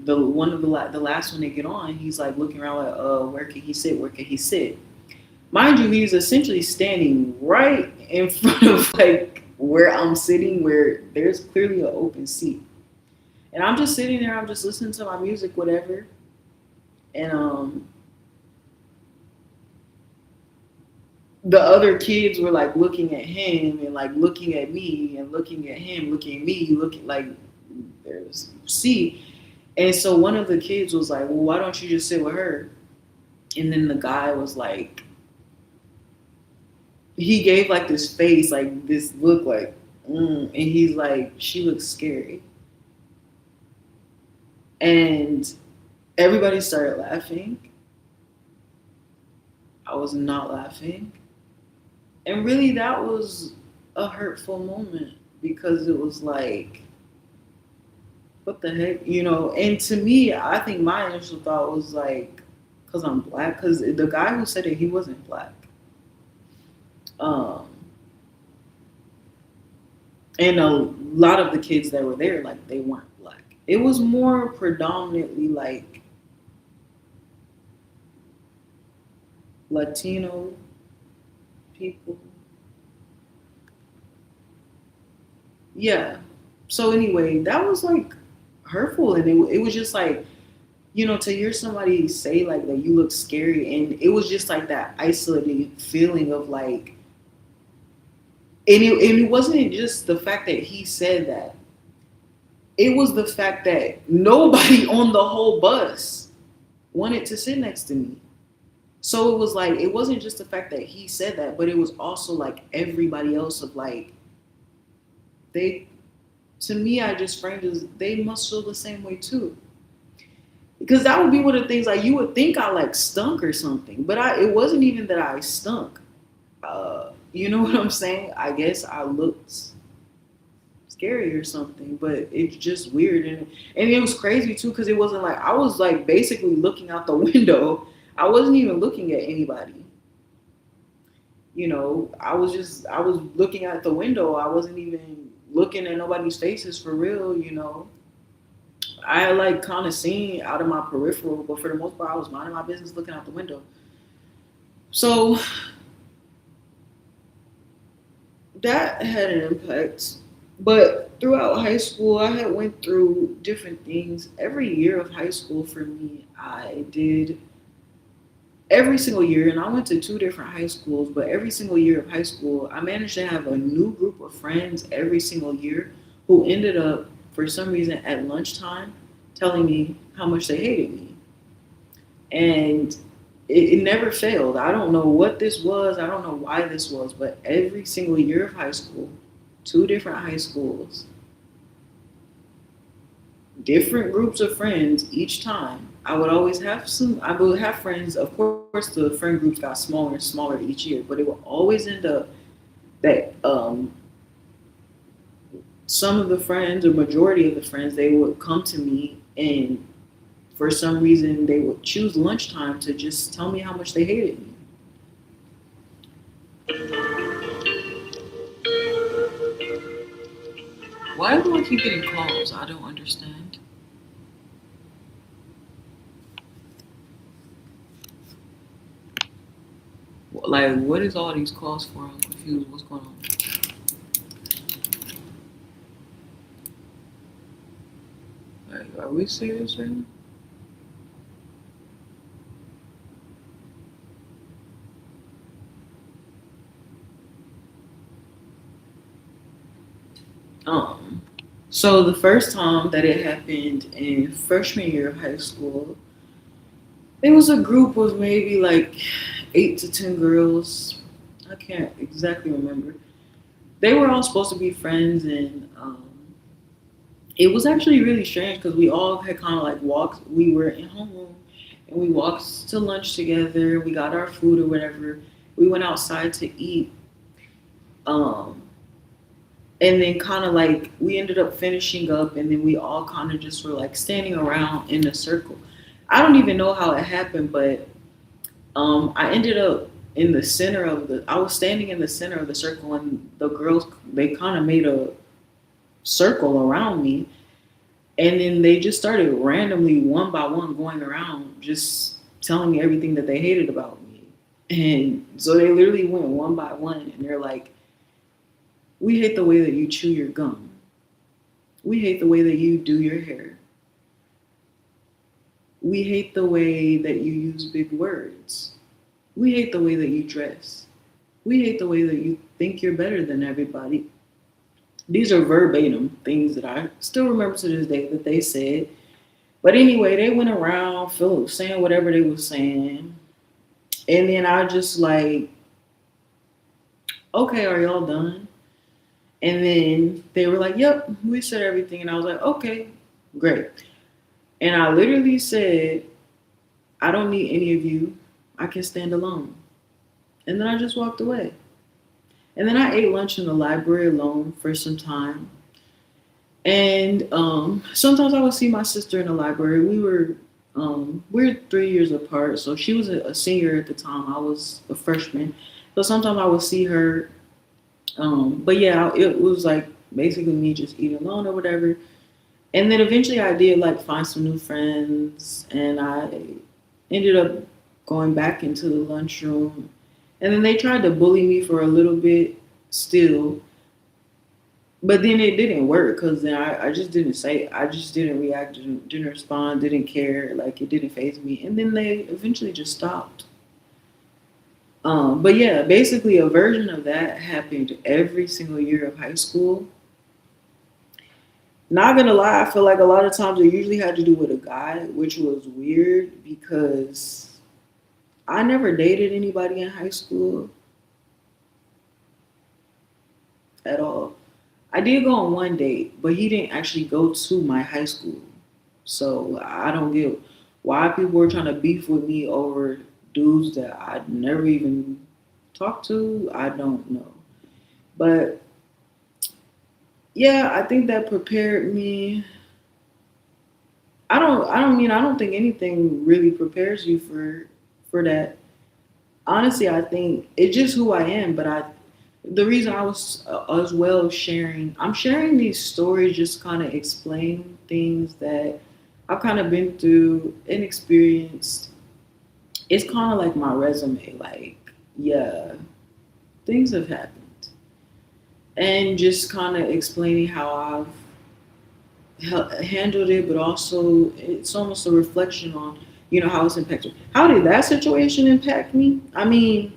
the last one they get on, he's like looking around like, where can he sit? Where can he sit? Mind you, he's essentially standing right in front of like where I'm sitting, where there's clearly an open seat. And I'm just sitting there, I'm just listening to my music, whatever. And the other kids were like looking at him and like looking at me and looking at him, looking at me, looking like there's C. And so one of the kids was like, well, why don't you just sit with her? And then the guy was like, he gave like this face, like this look like, and he's like, she looks scary. And everybody started laughing. I was not laughing. And really, that was a hurtful moment because it was like, what the heck, And to me, I think my initial thought was like, because I'm black, because the guy who said it, he wasn't black. Um, and a lot of the kids that were there, like, they weren't black. It was more predominantly like Latino people. Yeah. So anyway, that was like hurtful, and it was just like, to hear somebody say like that you look scary, and it was just like that isolated feeling of like, and it wasn't just the fact that he said that. It was the fact that nobody on the whole bus wanted to sit next to me. So it was like, it wasn't just the fact that he said that, but it was also like everybody else of like, they, to me, I just framed it as they must feel the same way too. Because that would be one of the things, like you would think I like stunk or something, but it wasn't even that I stunk. You know what I'm saying? I guess I looked scary or something, but it's just weird, and it was crazy too because it wasn't like I was like basically looking out the window. I wasn't even looking at anybody. I was looking out the window. I wasn't even looking at nobody's faces for real. I like kind of seen out of my peripheral, but for the most part, I was minding my business looking out the window. So that had an impact. But throughout high school, I had went through different things. Every year of high school for me, I did every single year, and I went to 2 different high schools, but every single year of high school, I managed to have a new group of friends every single year who ended up, for some reason, at lunchtime telling me how much they hated me. And it never failed. I don't know what this was. I don't know why this was, but every single year of high school, 2 different high schools, different groups of friends each time. I would have friends. Of course, the friend groups got smaller and smaller each year, but it would always end up that some of the friends, or majority of the friends, they would come to me and for some reason they would choose lunchtime to just tell me how much they hated me. Why do I keep getting calls? I don't understand. Like, what is all these calls for? I'm confused. What's going on? Like, are we serious right now? Um, so the first time that it happened in freshman year of high school, it was a group of maybe like 8 to 10 girls. I can't exactly remember. They were all supposed to be friends, and it was actually really strange because we all had kind of like walked. We were in homeroom, and we walked to lunch together. We got our food or whatever. We went outside to eat. Um, and then kind of like we ended up finishing up, and then we all kind of just were like standing around in a circle. I don't even know how it happened, but I ended up in the center of the. I was standing in the center of the circle, and the girls they kind of made a circle around me, and then they just started randomly one by one going around, just telling me everything that they hated about me. And so they literally went one by one, and they're like, "We hate the way that you chew your gum. We hate the way that you do your hair. We hate the way that you use big words. We hate the way that you dress. We hate the way that you think you're better than everybody." These are verbatim things that I still remember to this day that they said. But anyway, they went around saying whatever they were saying. And then I just like, okay, are y'all done? And then they were like, yep, we said everything. And I was like, okay, great. And I literally said, I don't need any of you. I can stand alone. And then I just walked away. And then I ate lunch in the library alone for some time. And sometimes I would see my sister in the library. We're 3 years apart, so she was a senior at the time. I was a freshman, so sometimes I would see her. But yeah, it was like basically me just eating alone or whatever. And then eventually I did like find some new friends, and I ended up going back into the lunchroom. And then they tried to bully me for a little bit still, but then it didn't work because then I just didn't say, I just didn't react, didn't respond, didn't care, like it didn't faze me. And then they eventually just stopped. But yeah, basically a version of that happened every single year of high school. Not gonna lie, I feel like a lot of times it usually had to do with a guy, which was weird because I never dated anybody in high school at all. I did go on one date, but he didn't actually go to my high school. So I don't get why people were trying to beef with me over dudes that I'd never even talked to. I don't know. But yeah, I think that prepared me. I don't think anything really prepares you for that. Honestly, I think it's just who I am, but the reason I was as well I'm sharing these stories just kind of explain things that I've kind of been through and experienced. It's kind of like my resume. Like, yeah, things have happened. And just kind of explaining how I've handled it, but also it's almost a reflection on, how it's impacted. How did that situation impact me? I mean,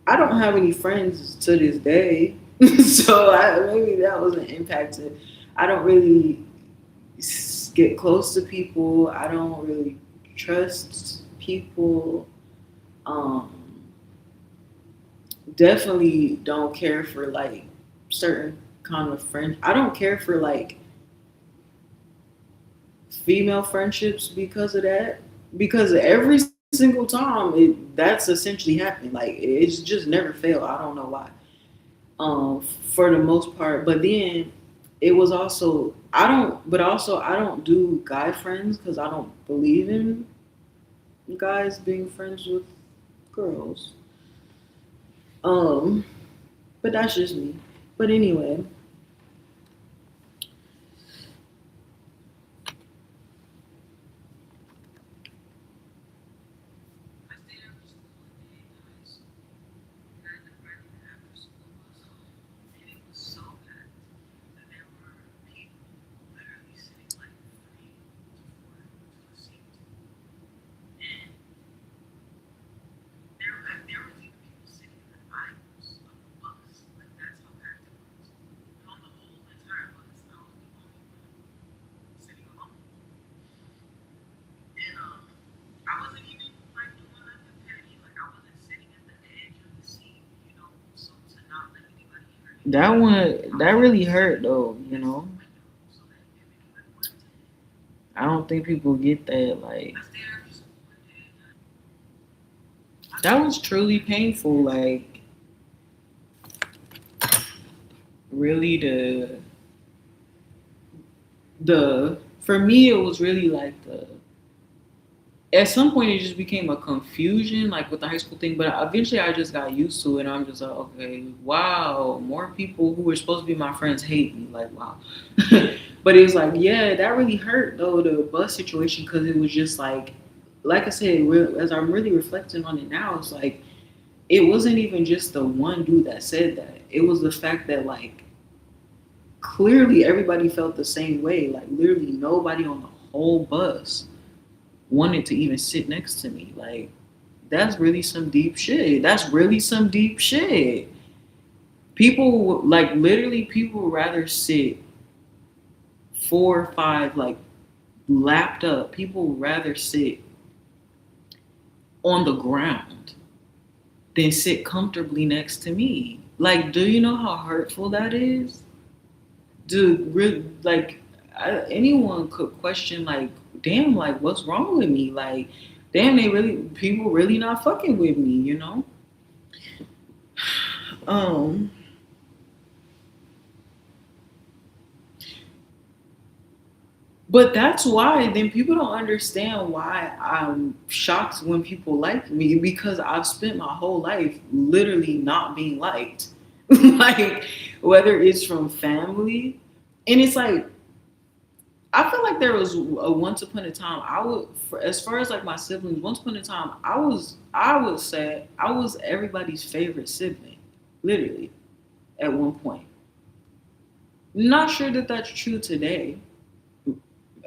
I don't have any friends to this day, so maybe that wasn't impacted. I don't really get close to people. I don't really trust people. Um, Definitely don't care for like certain kind of friends. I don't care for like female friendships because of that. Because every single time that's essentially happening. Like it's just never failed. I don't know why. For the most part. But then it was also I don't, but also I don't do guy friends because I don't believe in guys being friends with girls. Um, but that's just me. But anyway, that really hurt though. I don't think people get that. Like that was truly painful. Like really the for me it was really like the at some point it just became a confusion like with the high school thing, but eventually I just got used to it and I'm just like, okay, wow, more people who were supposed to be my friends hate me. Like, wow. But it was like, yeah, that really hurt though, the bus situation, because it was just like I said, as I'm really reflecting on it now, it's like it wasn't even just the one dude that said that. It was the fact that like clearly everybody felt the same way. Like literally nobody on the whole bus wanted to even sit next to me. Like that's really some deep shit. That's really some deep shit. People like literally people would rather sit 4 or 5 like lapped up. People would rather sit on the ground than sit comfortably next to me. Like, do you know how hurtful that is? Dude, really, like anyone could question like, damn, like what's wrong with me? Like, damn, they really people really not fucking with me. Um, but that's why then people don't understand why I'm shocked when people like me because I've spent my whole life literally not being liked. Like whether it's from family and it's like I feel like there was a once upon a time I would as far as like my siblings once upon a time I would say I was everybody's favorite sibling literally at one point. Not sure that that's true today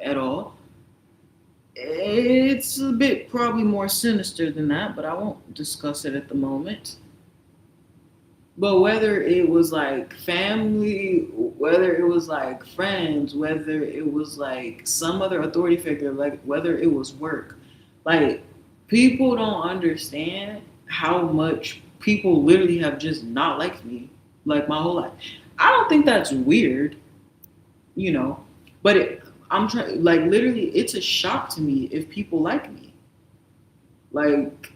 at all. It's a bit probably more sinister than that, but I won't discuss it at the moment. But whether it was like family, whether it was like friends, whether it was like some other authority figure, like whether it was work, like people don't understand how much people literally have just not liked me like my whole life. I don't think that's weird, you know, but I'm trying like literally it's a shock to me if people like me. Like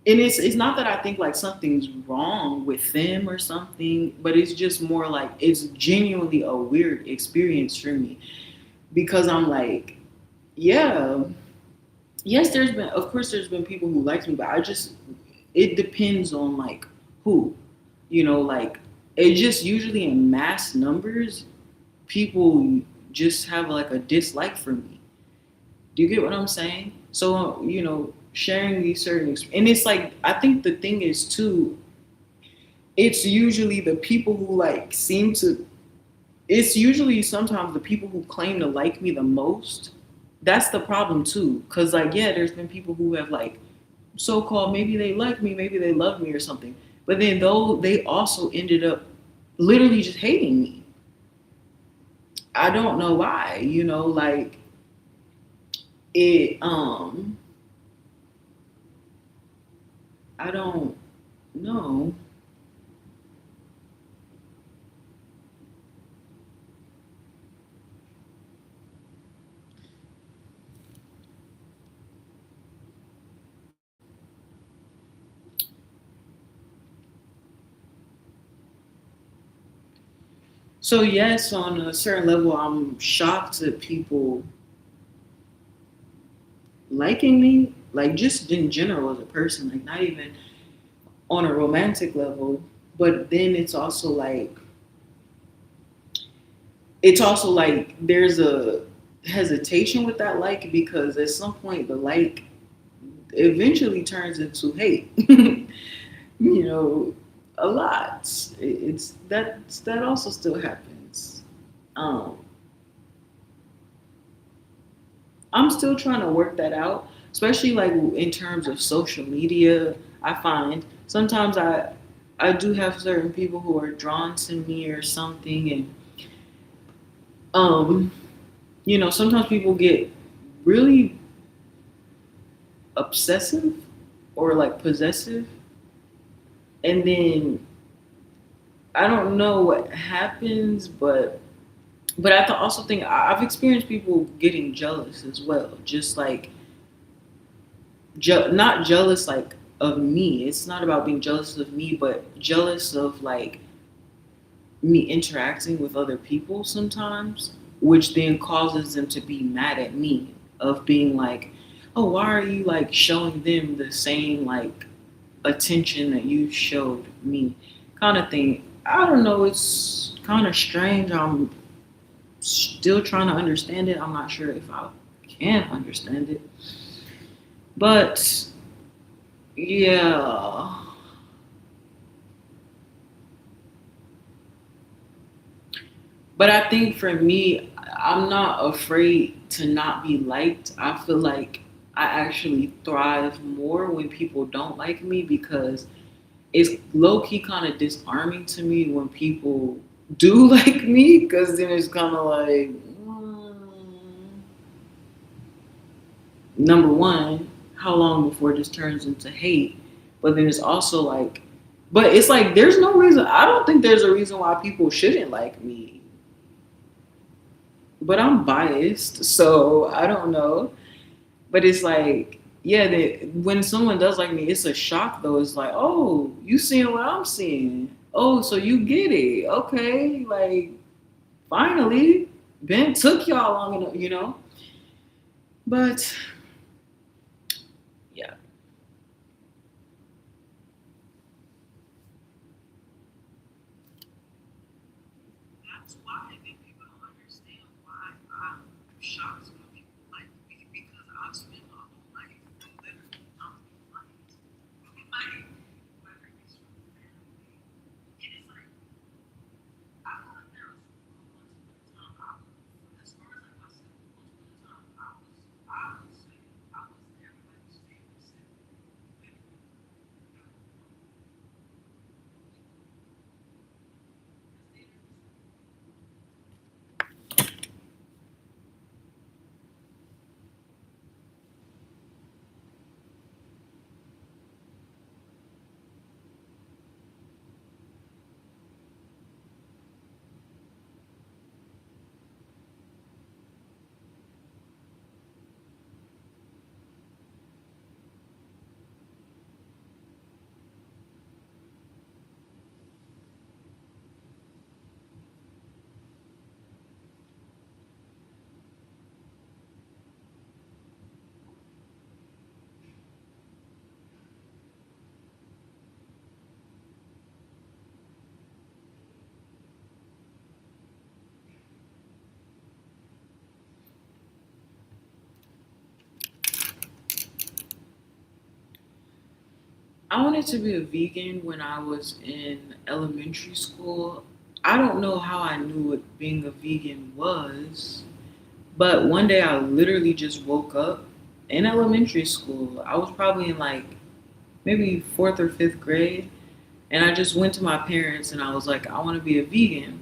and it's not that I think like something's wrong with them or something, but it's just more like it's genuinely a weird experience for me because I'm like, yeah, yes, of course there's been people who liked me, but I just it depends on like who, like it just usually in mass numbers, people just have like a dislike for me. Do you get what I'm saying? So, sharing these and it's like, I think the thing is too, it's usually the people who like it's usually sometimes the people who claim to like me the most. That's the problem too. Cause like, yeah, there's been people who have like so-called, maybe they like me, maybe they love me or something. But then though they also ended up literally just hating me. I don't know why, like it, I don't know. So yes, on a certain level, I'm shocked at people liking me, like just in general as a person, like not even on a romantic level. But then it's also like there's a hesitation with that like because at some point the like eventually turns into hate. You know, a lot. It's that also still happens. Um, I'm still trying to work that out, especially like in terms of social media. I find sometimes I do have certain people who are drawn to me or something, and um, sometimes people get really obsessive or like possessive, and then I don't know what happens, but I also think I've experienced people getting jealous as well, just like not jealous like of me. It's not about being jealous of me, but jealous of like me interacting with other people sometimes, which then causes them to be mad at me of being like, oh, why are you like showing them the same like attention that you showed me, kind of thing. I don't know. It's kind of strange. I'm still trying to understand it. I'm not sure if I can understand it, but yeah. But I think for me, I'm not afraid to not be liked. I feel like I actually thrive more when people don't like me because it's low key kind of disarming to me when people do like me because then it's kind of like, number one, how long before this turns into hate? But then it's also like, but it's like there's no reason. I don't think there's a reason why people shouldn't like me. But I'm biased, so I don't know. But it's like, yeah, when someone does like me, it's a shock though. It's like, oh, you seeing what I'm seeing? Oh, so you get it? Okay, like finally, Ben took y'all long enough. But yeah, that's why I think people don't understand why I'm shocked when people like me because I've spent my whole life literally not being liked. Like, whether it's from family, and it's like I feel like there was once upon a time as far as like myself, once upon a time I was everybody's favorite sibling. Literally, I wanted to be a vegan when I was in elementary school. I don't know how I knew what being a vegan was, but one day I literally just woke up in elementary school. I was probably in like maybe fourth or fifth grade, and I just went to my parents and I was like, I want to be a vegan.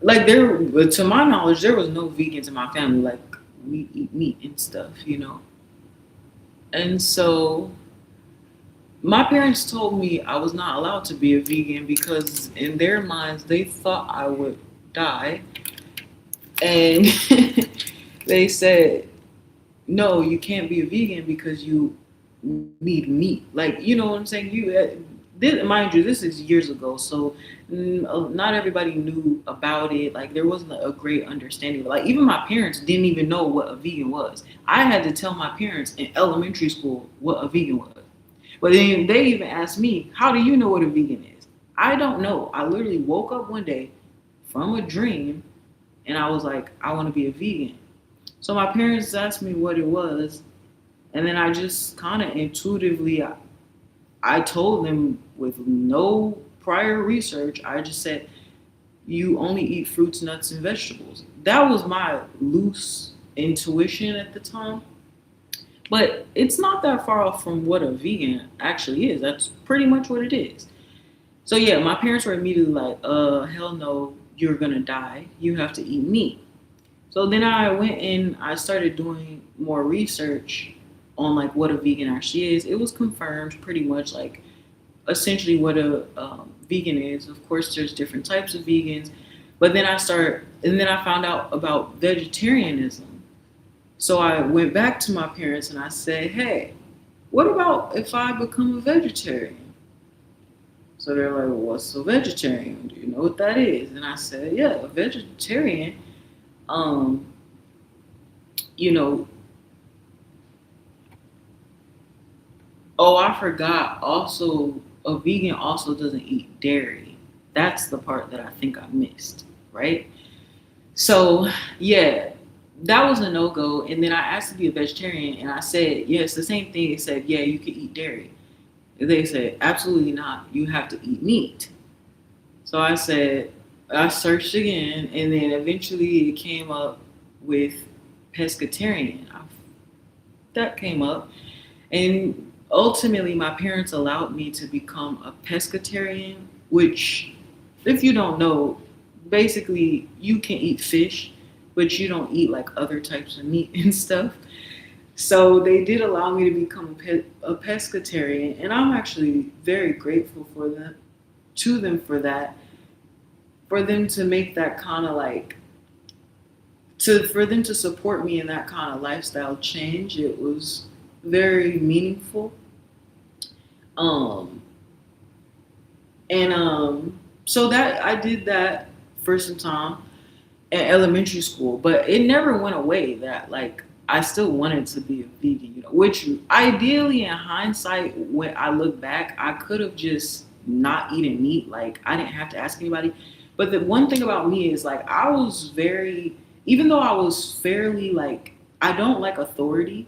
Like to my knowledge, there was no vegans in my family. Like we eat meat and stuff. And so my parents told me I was not allowed to be a vegan because in their minds they thought I would die. And they said, no, you can't be a vegan because you need meat. Like, you know what I'm saying? mind you, this is years ago, so not everybody knew about it. Like there wasn't a great understanding. Like even my parents didn't even know what a vegan was. I had to tell my parents in elementary school what a vegan was. But then they even asked me, "How do you know what a vegan is?" I don't know. I literally woke up one day from a dream, and I was like, "I want to be a vegan." So my parents asked me what it was, and then I just kind of intuitively I told them with no prior research. I just said, "You only eat fruits, nuts, and vegetables." That was my loose intuition at the time. But it's not that far off from what a vegan actually is. That's pretty much what it is. So yeah, my parents were immediately like, hell no, you're gonna die. You have to eat meat." So then I went and I started doing more research on like what a vegan actually is. It was confirmed pretty much like essentially what a vegan is. Of course, there's different types of vegans, but then I found out about vegetarianism. So I went back to my parents and I said, "Hey, what about if I become a vegetarian?" So they're like, "Well, what's a vegetarian? Do you know what that is?" And I said, "Yeah, a vegetarian, um, you know, oh, I forgot. Also, a vegan also doesn't eat dairy. That's the part that I think I missed, right?" So, yeah, that was a no go. And then I asked to be a vegetarian, and I said, "Yeah, it's the same thing." It said, "Yeah, you can eat dairy." They said, "Absolutely not. You have to eat meat." So I said, I searched again, and then eventually it came up with pescatarian. That came up, and ultimately, my parents allowed me to become a pescatarian, which, if you don't know, basically you can eat fish, but you don't eat like other types of meat and stuff. So they did allow me to become a pescatarian, and I'm actually very grateful to them for that, for them to make that kind of like for them to support me in that kind of lifestyle change. It was very meaningful. Um, and so that I did that for some time in elementary school, but it never went away. That like I still wanted to be a vegan, which ideally in hindsight, when I look back, I could have just not eaten meat. Like I didn't have to ask anybody. But the one thing about me is like I was very, even though I was fairly like, I don't like authority,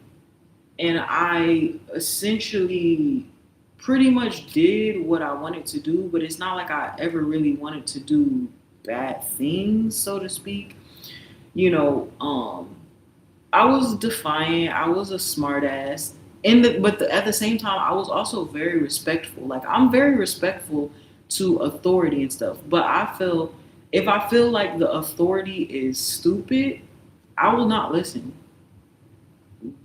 and I essentially pretty much did what I wanted to do, but it's not like I ever really wanted to do bad things, so to speak. You know, I was defiant. I was a smartass, at the same time, I was also very respectful. Like I'm very respectful to authority and stuff. But I feel if I feel like the authority is stupid, I will not listen.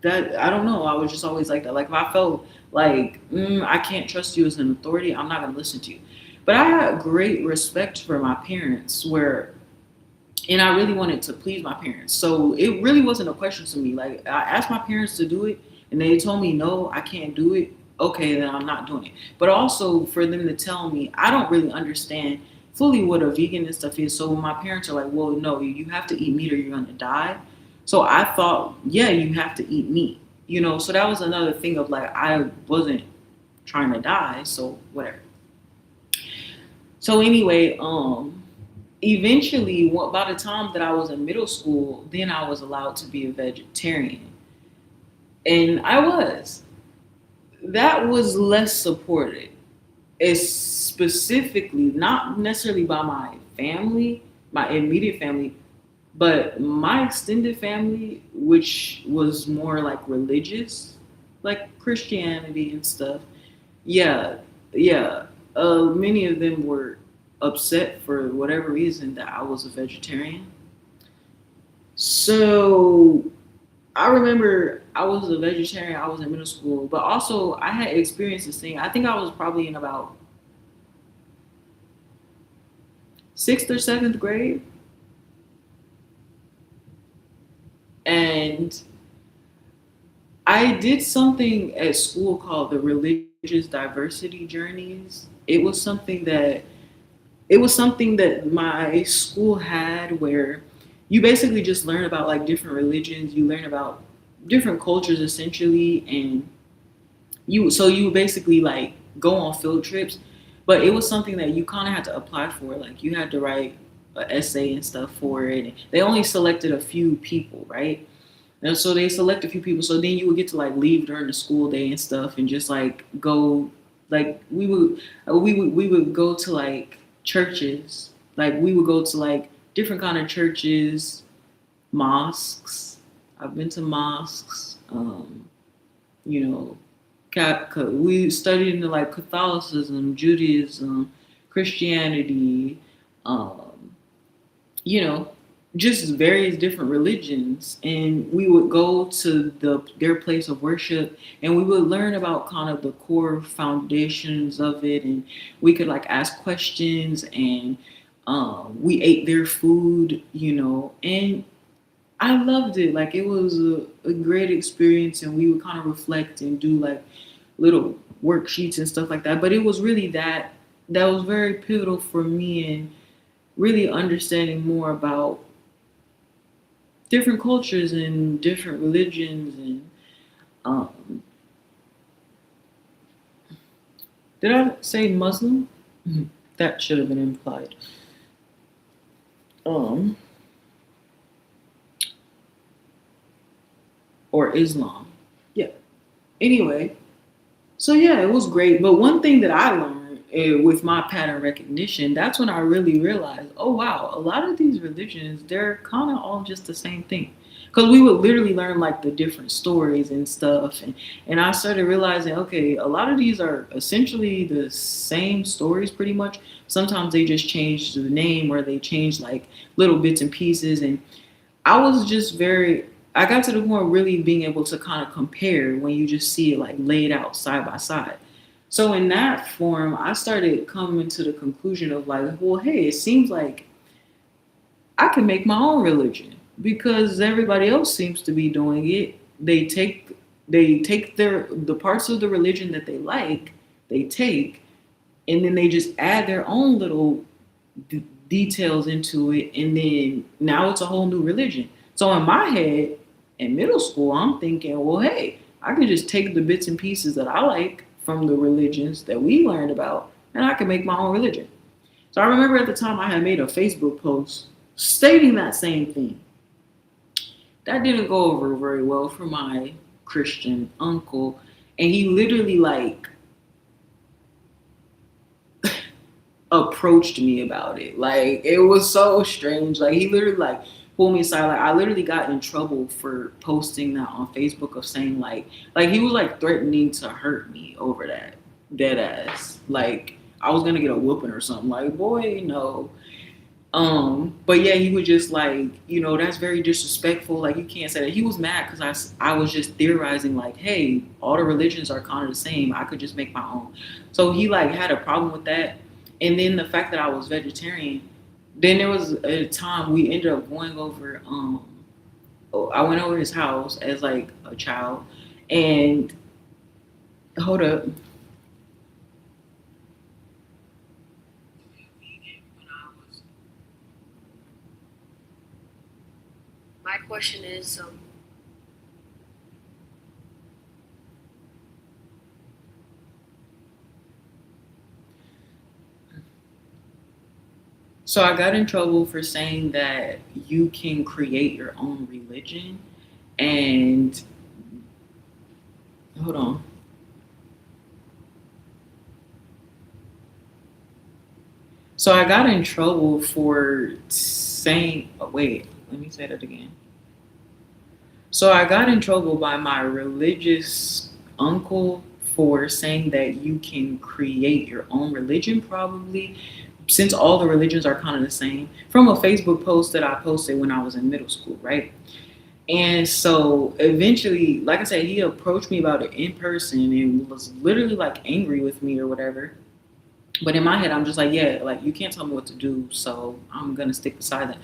That I don't know. I was just always like that. Like if I felt like I can't trust you as an authority, I'm not gonna listen to you. But I had great respect for my parents, and I really wanted to please my parents. So it really wasn't a question to me. Like I asked my parents to do it, and they told me no, I can't do it. Okay, then I'm not doing it. But also for them to tell me, I don't really understand fully what a vegan and stuff is. So when my parents are like, "Well, no, you have to eat meat or you're gonna die." So I thought, yeah, you have to eat meat. So that was another thing of like I wasn't trying to die, so whatever. So anyway, eventually, by the time that I was in middle school, then I was allowed to be a vegetarian. And I was. That was less supported. It's specifically, not necessarily by my family, my immediate family, but my extended family, which was more like religious, like Christianity and stuff. Yeah, yeah. Many of them were upset for whatever reason that I was a vegetarian. So I remember I was a vegetarian. I was in middle school, but also I had experienced this thing. I think I was probably in about sixth or seventh grade, and I did something at school called the Religious Diversity Journeys. It was something that my school had where you basically just learn about like different religions, you learn about different cultures essentially, and you basically like go on field trips, but it was something that you kind of had to apply for. Like you had to write an essay and stuff for it. They only selected a few people, right? And so they select a few people. So then you would get to like leave during the school day and stuff, and just like go. Like we would go to like churches. Like we would go to like different kind of churches, mosques. I've been to mosques. You know, we studied into like Catholicism, Judaism, Christianity, um, you know, just various different religions, and we would go to their place of worship, and we would learn about kind of the core foundations of it, and we could like ask questions, and we ate their food, and I loved it. Like it was a great experience, and we would kind of reflect and do like little worksheets and stuff like that. But it was really that was very pivotal for me in really understanding more about different cultures and different religions. And um, did I say Muslim? Mhm. That should have been implied. Um, or Islam. Yeah. Anyway, so yeah, it was great. But one thing that I learned with my pattern recognition, that's when I really realized, oh wow, a lot of these religions, they're kind of all just the same thing. Because we would literally learn like the different stories and stuff, and I started realizing, okay, a lot of these are essentially the same stories, pretty much. Sometimes they just change the name, or they change like little bits and pieces, and I was just very. I got to the point of really being able to kind of compare when you just see it like laid out side by side. So in that form, I started coming to the conclusion of like, well, hey, it seems like I can make my own religion because everybody else seems to be doing it. They take the parts of the religion that they like, they take, and then they just add their own little details into it, and then now it's a whole new religion. So in my head, in middle school, I'm thinking, well, hey, I could just take the bits and pieces that I like from the religions that we learned about, and I can make my own religion. So I remember at the time I had made a Facebook post stating that same thing. That didn't go over very well for my Christian uncle, and he literally like approached me about it. Like it was so strange. Like he literally like pulled me aside. Like I literally got in trouble for posting that on Facebook of saying like he was like threatening to hurt me over that. Dead ass. Like I was gonna get a whooping or something. Like boy, no. But yeah, he was just like, that's very disrespectful. Like you can't say that. He was mad because I was just theorizing like, hey, all the religions are kind of the same. I could just make my own. So he like had a problem with that. And then the fact that I was vegetarian. Then there was a time we ended up going over. I went over his house as like a child, and hold up. My question is, So I got in trouble for saying that you can create your own religion, and hold on. So I got in trouble for saying, oh, wait, let me say that again. So I got in trouble by my religious uncle for saying that you can create your own religion, probably, since all the religions are kind of the same, from a Facebook post that I posted when I was in middle school, right? And so eventually, like I said, he approached me about it in person and was literally like angry with me or whatever. But in my head, I'm just like, yeah, like you can't tell me what to do, so I'm gonna stick beside that.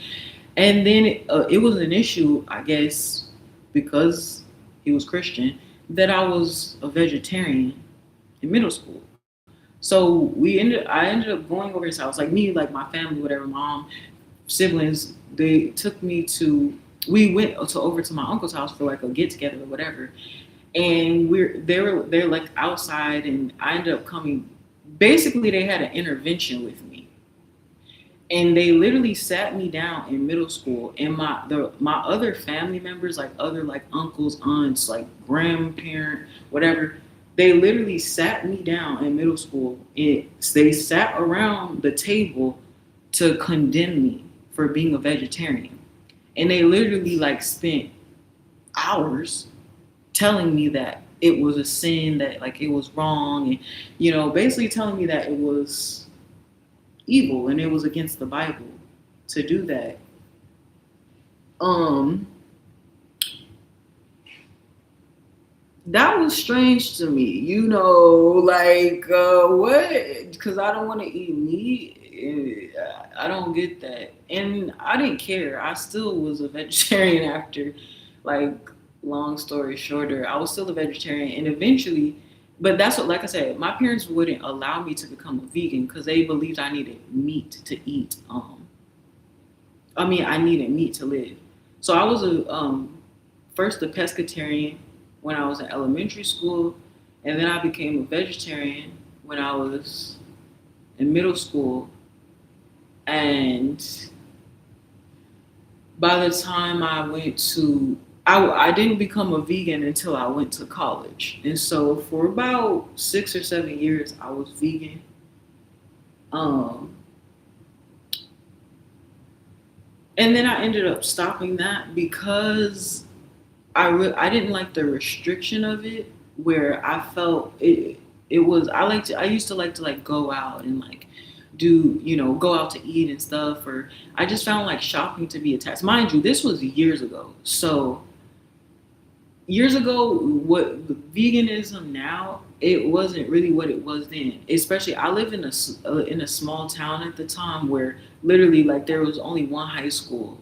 And then it was an issue, I guess, because he was Christian. that I was a vegetarian in middle school. So I ended up going over his house, like me, like my family, whatever, mom, siblings. They took me to. We went to over to my uncle's house for like a get together or whatever, and they're like outside, and I ended up coming. Basically, they had an intervention with me, and they literally sat me down in middle school, and my other family members, like other like uncles, aunts, like grandparent, whatever, they literally sat me down in middle school. They sat around the table to condemn me for being a vegetarian, and they literally like spent hours telling me that it was a sin, that like it was wrong, and basically telling me that it was evil and it was against the Bible to do that. Um, that was strange to me, like what? Because I don't want to eat meat. I don't get that, and I didn't care. I still was a vegetarian after, like, long story shorter, I was still a vegetarian, and eventually, but that's what, like I said, my parents wouldn't allow me to become a vegan because they believed I needed meat to eat. I needed meat to live. So I was first a pescatarian when I was in elementary school, and then I became a vegetarian when I was in middle school. And by the time I didn't become a vegan until I went to college. And so for about 6 or 7 years, I was vegan. Um, and then I ended up stopping that because I didn't like the restriction of it, where I felt it was I used to like go out and like do go out to eat and stuff, or I just found like shopping to be a task. Mind you, this was years ago. So years ago, what veganism now, it wasn't really what it was then. Especially, I live in a small town at the time where literally like there was only one high school.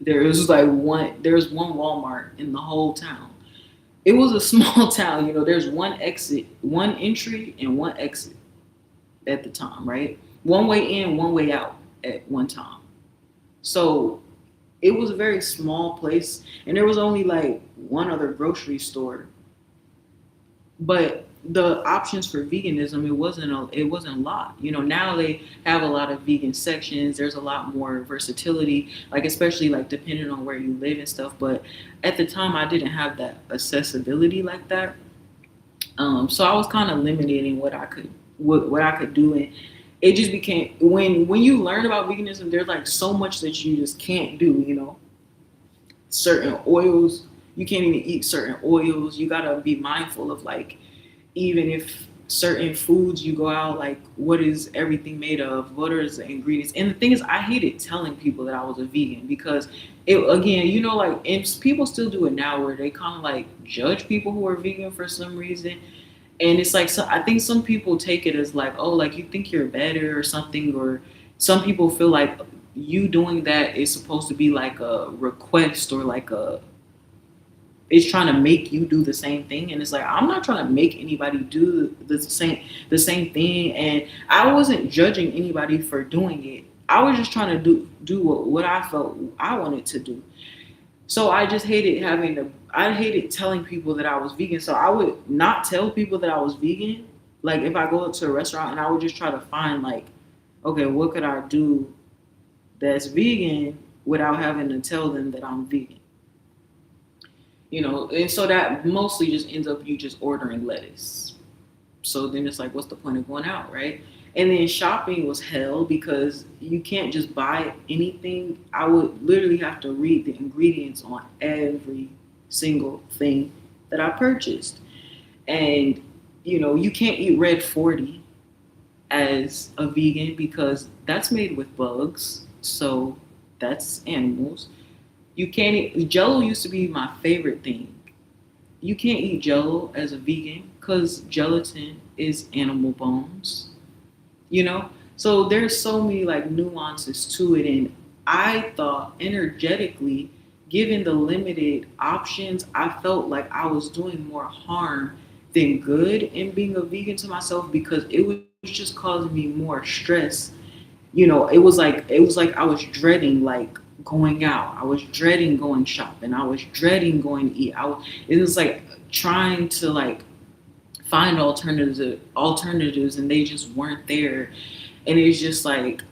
There was one Walmart in the whole town. It was a small town. There's one entry and one exit at the time, right? One way in, one way out at one time. So it was a very small place, and there was only like one other grocery store. But the options for veganism, it wasn't a lot. Now they have a lot of vegan sections. There's a lot more versatility, like especially like depending on where you live and stuff. But at the time, I didn't have that accessibility like that. So I was kind of limiting what I could do, and it just became when you learn about veganism, there's like so much that you just can't do. Certain oils, you can't even eat certain oils. You gotta be mindful of like, even if certain foods you go out, like what is everything made of, what are the ingredients. And the thing is, I hated telling people that I was a vegan because it, again, like, and people still do it now where they kind of like judge people who are vegan for some reason. And it's like, so I think some people take it as like, oh, like you think you're better or something, or some people feel like you doing that is supposed to be like a request, or like it's trying to make you do the same thing. And it's like, I'm not trying to make anybody do the same thing. And I wasn't judging anybody for doing it. I was just trying to do what I felt I wanted to do. So I just I hated telling people that I was vegan. So I would not tell people that I was vegan. Like if I go to a restaurant, and I would just try to find like, okay, what could I do that's vegan without having to tell them that I'm vegan? And so that mostly just ends up you just ordering lettuce. So then it's like, what's the point of going out, right? And then shopping was hell because you can't just buy anything. I would literally have to read the ingredients on every single thing that I purchased. And, you can't eat red 40 as a vegan because that's made with bugs. So that's animals. You can't eat, Jello used to be my favorite thing. You can't eat Jello as a vegan because gelatin is animal bones. So there's so many like nuances to it, and I thought energetically given the limited options, I felt like I was doing more harm than good in being a vegan to myself because it was just causing me more stress. It was like I was dreading like going out. I was dreading going shopping. I was dreading going to eat. It was like trying to like find alternatives and they just weren't there. And it's just like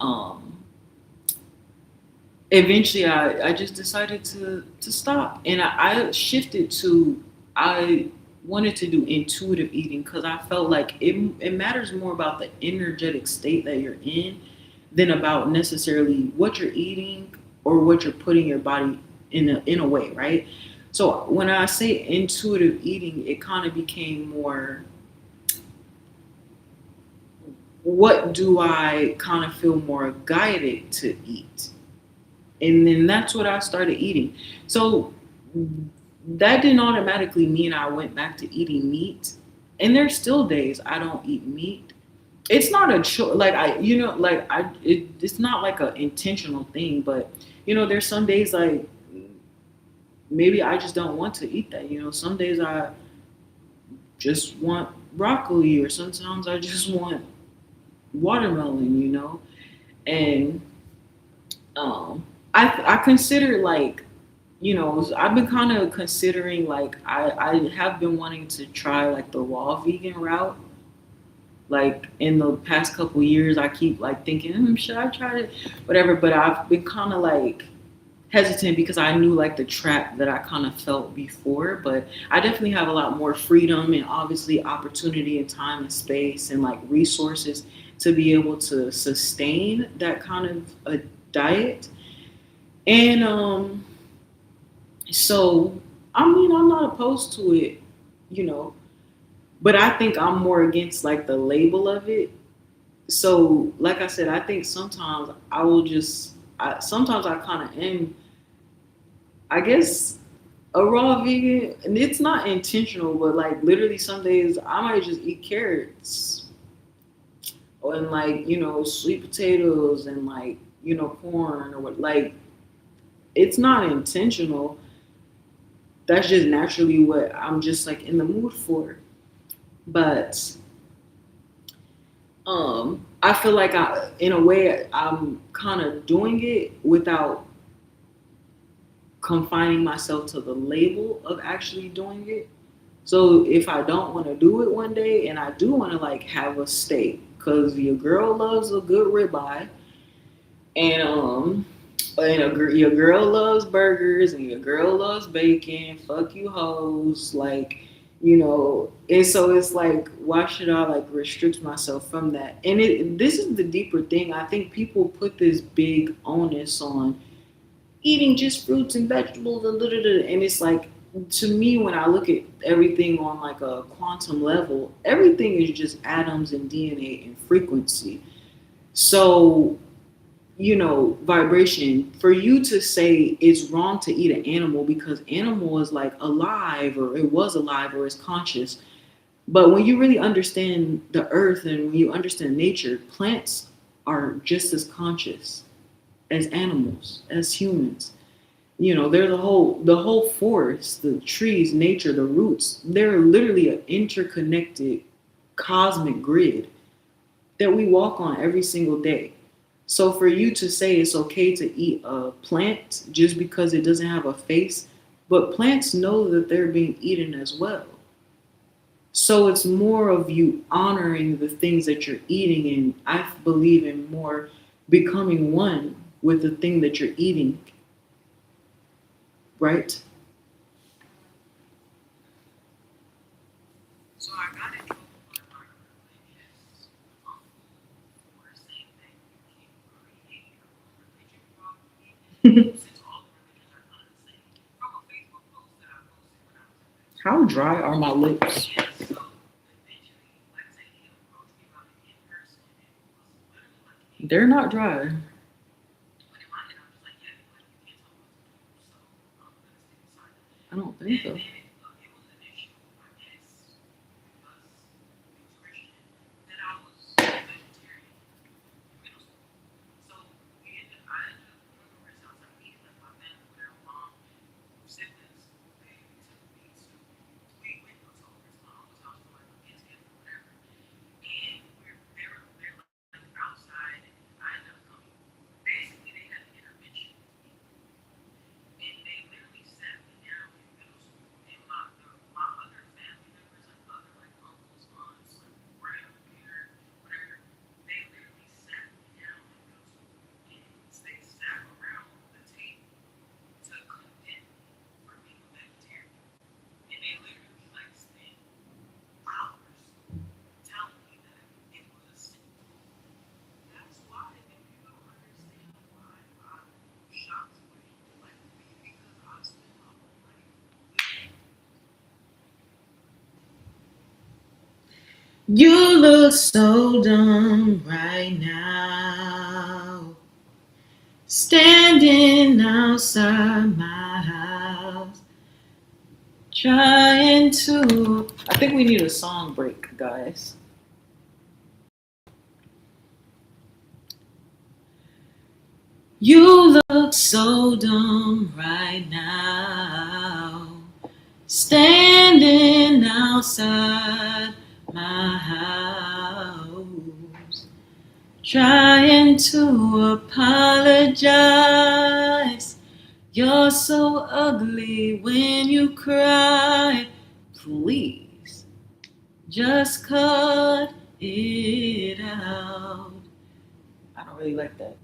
eventually I just decided to stop and I shifted to I wanted to do intuitive eating because I felt like it matters more about the energetic state that you're in than about necessarily what you're eating or what you're putting your body in a way, right? So when I say intuitive eating, it kind of became more what do I kind of feel more guided to eat? And then that's what I started eating. So that didn't automatically mean I went back to eating meat. And there's still days I don't eat meat. It's not a choice. Like it's not like an intentional thing. But there's some days like maybe I just don't want to eat that. Some days I just want broccoli, or sometimes I just want watermelon. And I consider like I've been kind of considering like I have been wanting to try like the raw vegan route. Like in the past couple years, I keep like thinking, should I try it? Whatever. But I've been kind of like hesitant because I knew like the trap that I kind of felt before. But I definitely have a lot more freedom and obviously opportunity and time and space and like resources to be able to sustain that kind of a diet. And so I mean I'm not opposed to it, you know, but I think I'm more against like the label of it. So like I said, I think sometimes sometimes I kind of am, I guess, a raw vegan, and it's not intentional, but like literally some days I might just eat carrots and like sweet potatoes and like corn or what. Like it's not intentional. That's just naturally what I'm just like in the mood for. But I feel like in a way, I'm kind of doing it without confining myself to the label of actually doing it. So if I don't want to do it one day, and I do want to like have a steak, because your girl loves a good ribeye, and your girl loves burgers, and your girl loves bacon. Fuck you, hoes, like. And so it's like, why should I like restrict myself from that? And this is the deeper thing. I think people put this big onus on eating just fruits and vegetables and da da da. And it's like, to me, when I look at everything on like a quantum level, everything is just atoms and DNA and frequency. So vibration, for you to say it's wrong to eat an animal because animal is like alive, or it was alive, or is conscious. But when you really understand the earth and when you understand nature, plants are just as conscious as animals, as humans. They're the whole forest, the trees, nature, the roots. They're literally an interconnected cosmic grid that we walk on every single day. So for you to say it's okay to eat a plant just because it doesn't have a face, but plants know that they're being eaten as well. So it's more of you honoring the things that you're eating, and I believe in more becoming one with the thing that you're eating, right? So I got in trouble by my religious for saying that you can create your own religion probably, since all the religions are kind of the same. From a Facebook post that I posted when I was in middle How school. dry are my lips? Yes, so eventually, like I said, he approached me about it in person, and it was literally like, hey, They're not dry. but in my head, I'm just like, yeah, but you can't tell me what to do, so I'm gonna stay beside him. I don't And think so. then it was an issue, I guess, because he was Christian, that I was vegetarian in middle school. So I ended up going over his house. I mean, like my family, their mom You look so dumb right now. Standing outside my house. Trying to. I think we need a song break, guys. You look so dumb right now. Standing outside my house. Trying to apologize. You're so ugly when you cry. Please, just cut it out. I don't really like that.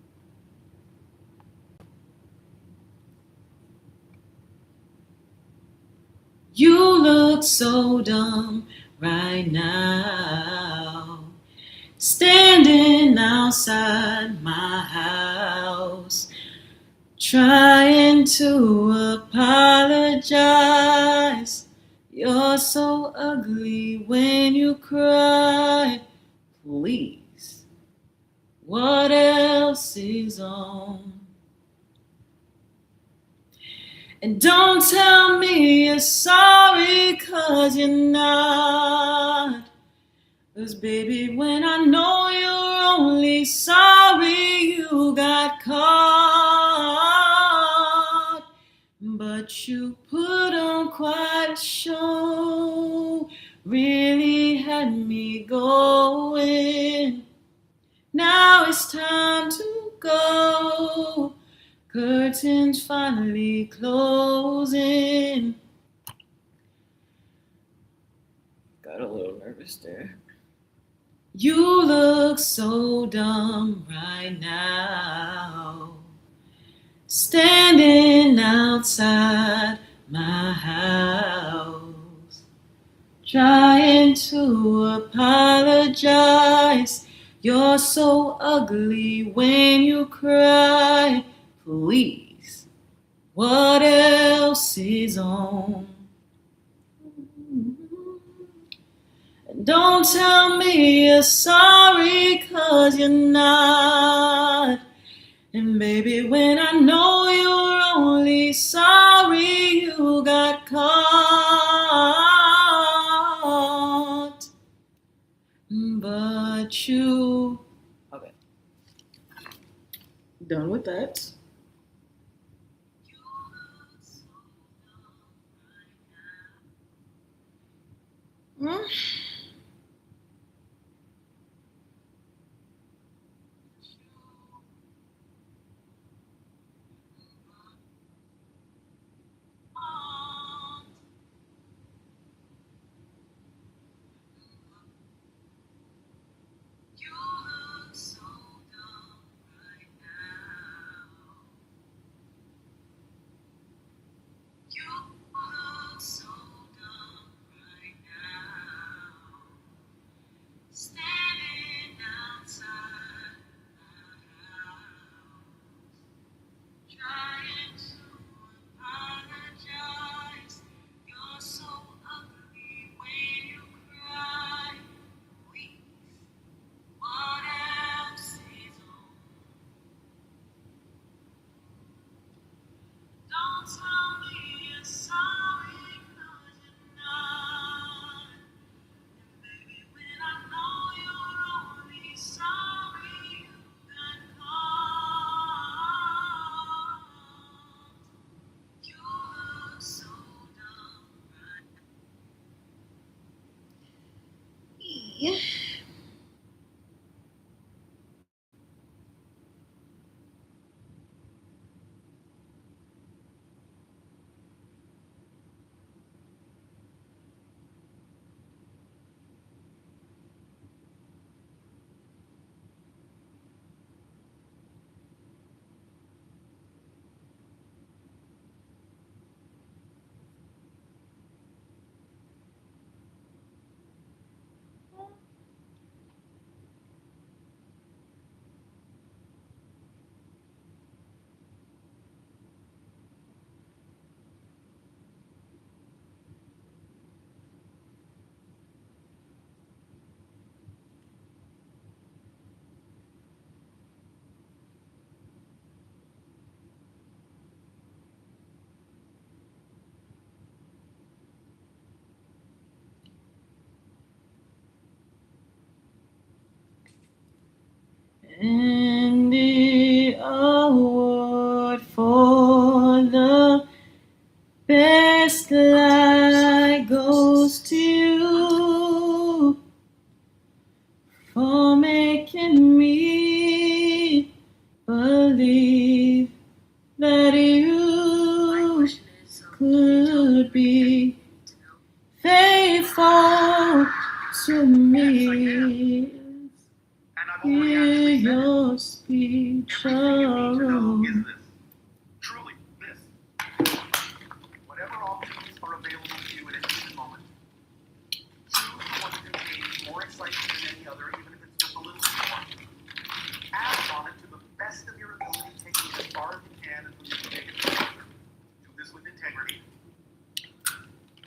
You look so dumb right now. Standing outside my house. Trying to apologize. You're so ugly when you cry. Please, what else is on? And don't tell me you're sorry, 'cause you're not. 'Cause baby, when I know you're only sorry you got caught. But you put on quite a show, really had me going. Now it's time to go, curtains finally closing. Got a little nervous there. You look so dumb right now. Standing outside my house. Trying to apologize. You're so ugly when you cry. Please, what else is on? Don't tell me you're sorry, 'cause you're not. And baby, when I know you're only sorry you got caught. But you. Okay. Done with that. Mm. You look so dumb right now. You look so dumb right now. Standing outside my house. Trying to apologize. You're so ugly when you cry. Please, what else is on? Don't tell me you're sorry, 'cause you're not. And baby, when I know you're only sorry you got caught. You look so dumb right now. Yeah. And the award for the best light goes to you for making me believe that you could be faithful to me. Hear your speech. Everything you need to know is this. Truly, this. Whatever options are available to you at any given moment, choose the one that contains more excitement than any other, even if it's just a little bit more. Act on it to the best of your ability, taking it as far as you can until you can make it further. Do this with integrity.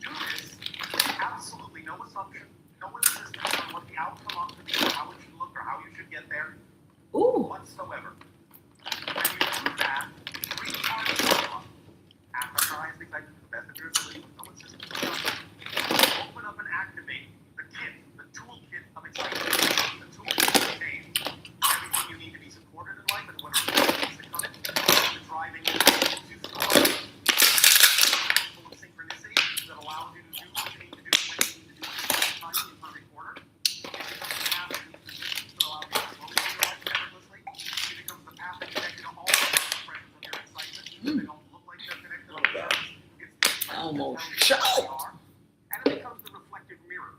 Do this with absolutely no assumption, no insistence on what the outcome ought to be, or how it should look, or how you should get there, whatsoever. When you do that, recharge yourself. Advertise the excitement to the best of your ability with no insistence. Open up and activate the kit, the toolkit of excitement, the toolkit of change. Everything you need to be supported in life and whatever needs to come in, the driving to support. Full of synchronicity that allows you to do what you need to do when you need to do it in the time in perfect order. It becomes the path to positions that allow you to flow through your life effortlessly. It becomes the path that connects you to all the expressions of your excitement. They don't look like they're connected on the surface. It's the excitement Almost that tells you who you are. And it becomes the reflective mirror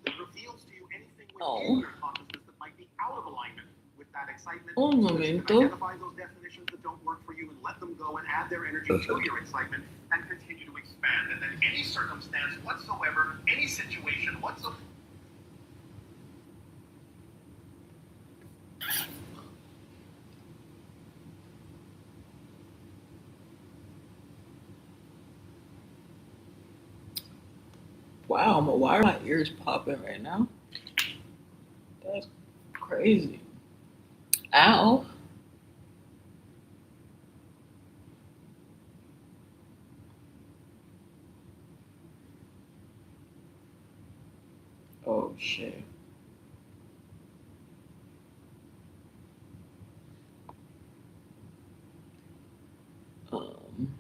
that reveals to you anything within your consciousness that might be out of alignment with that excitement. Un So that you can momento. identify those definitions that don't work for you and let them go and add their energy to your excitement and continue to expand. And then any circumstance whatsoever, any situation whatsoever. Wow, why are my ears popping right now? That's crazy. Ow. Oh shit. Um.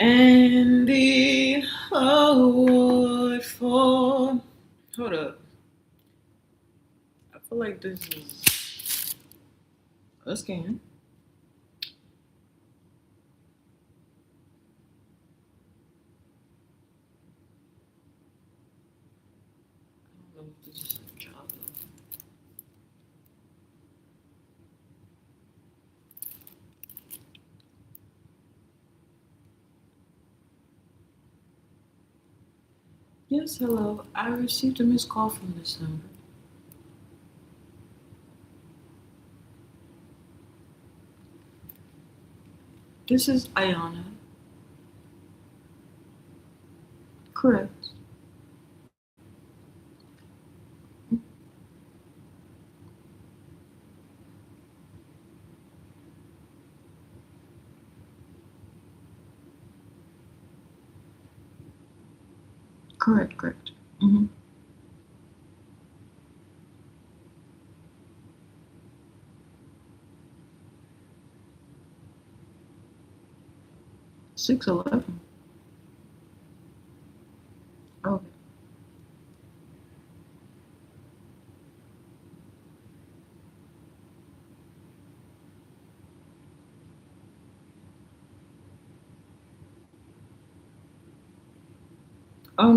And the award for. Hold up. I feel like this is a scam. I don't know if this is a job. Yes, hello. I received a missed call from this number. This is Ayana. Correct. Correct. Mm-hmm. 611. Okay.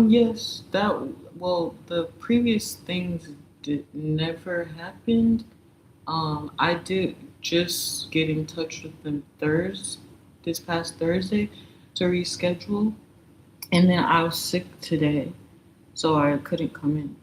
Yes, the previous things did never happened. I did just get in touch with them this past Thursday to reschedule, and then I was sick today, so I couldn't come in.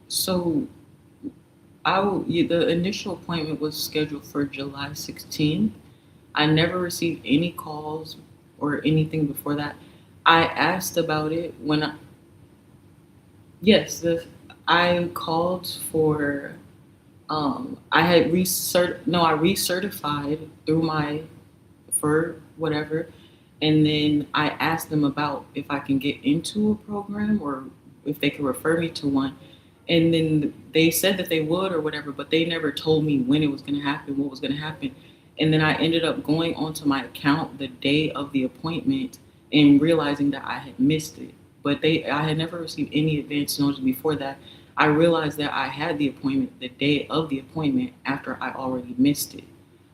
So the initial appointment was scheduled for July 16th. I never received any calls or anything before that. I asked about it when yes, I called for I had I recertified through my for whatever, and then I asked them about if I can get into a program or if they could refer me to one. And then they said that they would or whatever, but they never told me when it was going to happen, what was going to happen. And then I ended up going onto my account the day of the appointment and realizing that I had missed it. But I had never received any advance notice before that. I realized that I had the appointment the day of the appointment after I already missed it.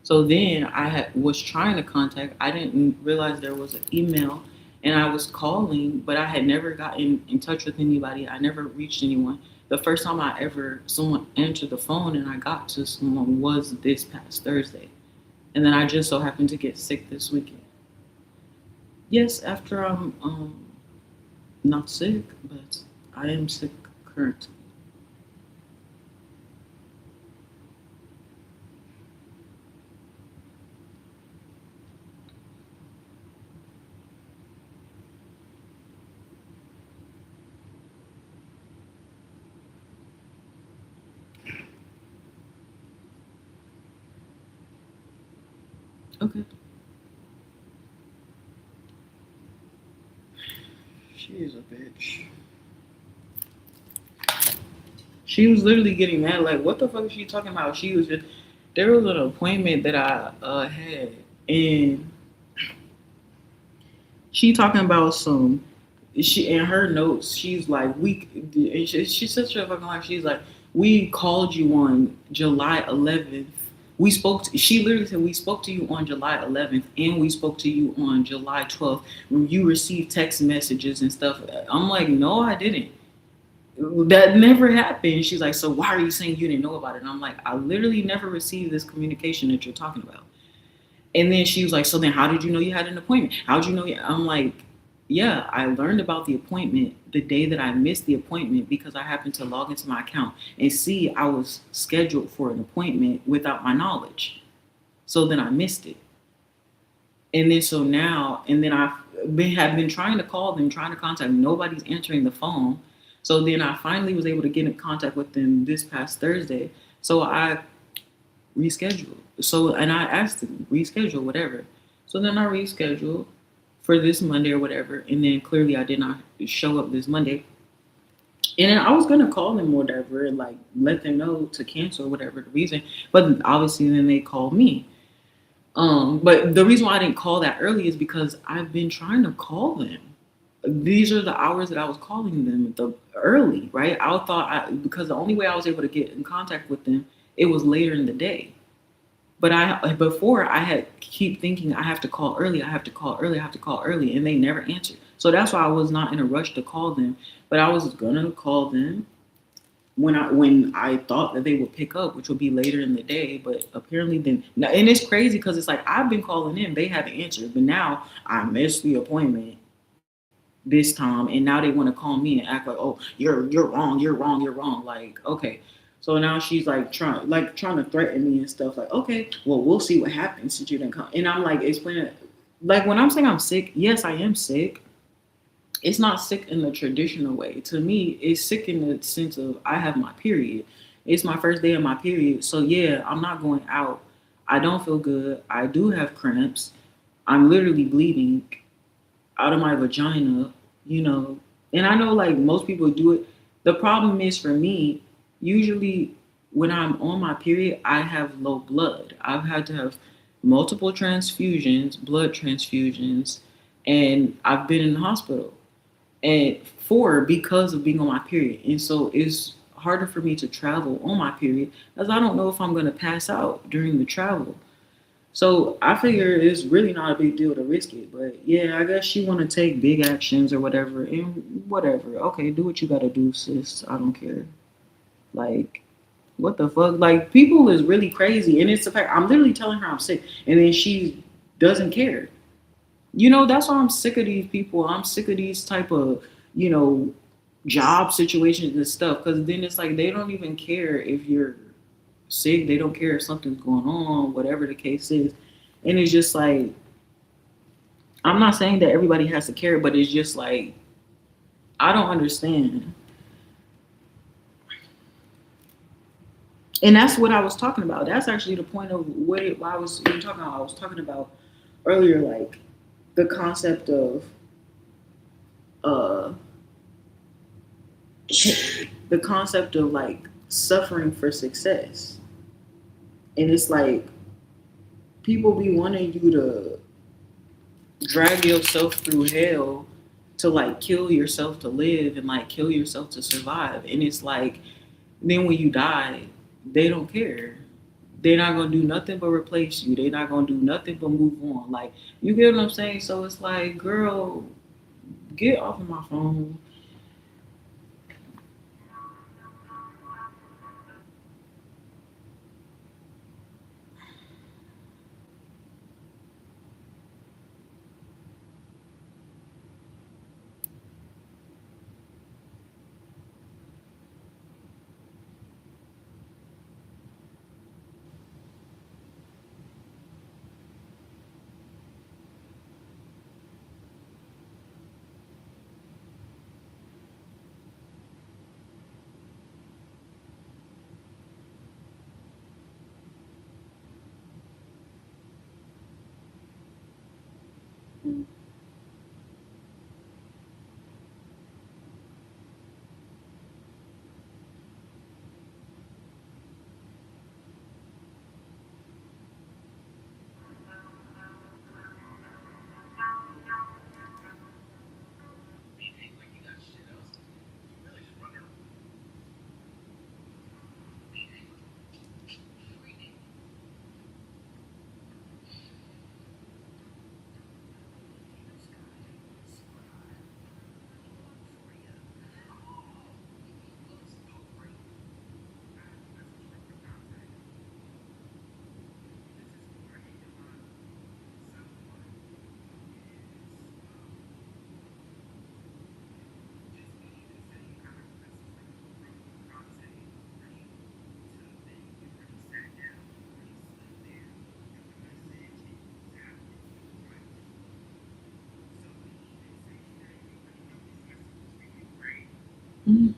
So then was trying to contact. I didn't realize there was an email, and I was calling, but I had never gotten in touch with anybody. I never reached anyone. The first time someone answered the phone and I got to someone was this past Thursday, and then I just so happened to get sick this weekend. Yes, after I'm not sick, but I am sick currently. Okay. She is a bitch. She was literally getting mad, like, what the fuck is she talking about? There was an appointment that I had, and she talking about she in her notes, she's like, she's such a fucking life. She's like, we called you on July 11th. She literally said, we spoke to you on July 11th and we spoke to you on July 12th. When you received text messages and stuff. I'm like, no, I didn't. That never happened. She's like, so why are you saying you didn't know about it? And I'm like, I literally never received this communication that you're talking about. And then she was like, so then how did you know you had an appointment? How did you know? I'm like, yeah, I learned about the appointment the day that I missed the appointment because I happened to log into my account and see I was scheduled for an appointment without my knowledge. So then I missed it. And then so now, and then have been trying to call them, trying to contact them. Nobody's answering the phone. So then I finally was able to get in contact with them this past Thursday. So I rescheduled. So, and I asked them, reschedule, whatever. So then I rescheduled for this Monday or whatever. And then clearly I did not show up this Monday. And then I was going to call them or whatever and like let them know to cancel or whatever the reason. But obviously then they called me. But the reason why I didn't call that early is because I've been trying to call them. These are the hours that I was calling them early, right? Because the only way I was able to get in contact with them, it was later in the day. But before I had keep thinking I have to call early, I have to call early, I have to call early, and they never answered. So that's why I was not in a rush to call them. But I was gonna call them when I thought that they would pick up, which would be later in the day. But apparently then, and it's crazy because it's like I've been calling in, they haven't answered, but now I missed the appointment this time, and now they want to call me and act like, oh, you're wrong, you're wrong, you're wrong. Like, okay. So now she's like trying to threaten me and stuff. Like, okay, well, we'll see what happens since you didn't come. And I'm like explaining, like when I'm saying I'm sick, yes, I am sick. It's not sick in the traditional way. To me, it's sick in the sense of I have my period. It's my first day of my period. So yeah, I'm not going out. I don't feel good. I do have cramps. I'm literally bleeding out of my vagina, And I know like most people do it. The problem is for me, usually when I'm on my period, I have low blood. I've had to have multiple transfusions, blood transfusions, and I've been in the hospital and because of being on my period. And so it's harder for me to travel on my period as I don't know if I'm going to pass out during the travel. So I figure it's really not a big deal to risk it. But yeah, I guess she want to take big actions or whatever, and whatever. Okay, do what you gotta do, sis. I don't care. Like, what the fuck? Like, people is really crazy, and it's the fact I'm literally telling her I'm sick, and then she doesn't care. That's why I'm sick of these people. I'm sick of these type of, you know, job situations and stuff. Because then it's like they don't even care if you're sick. They don't care if something's going on, whatever the case is. And it's just like I'm not saying that everybody has to care, but it's just like I don't understand. And that's what I was talking about. That's actually the point of why I was even talking about. I was talking about earlier, like the concept of uh the concept of like suffering for success. And it's like people be wanting you to drag yourself through hell to like kill yourself to live and like kill yourself to survive. And it's like then when you die, they don't care. They're not gonna do nothing but replace you. They're not gonna do nothing but move on. Like you get what I'm saying? So it's like, girl, get off of my phone. Mm.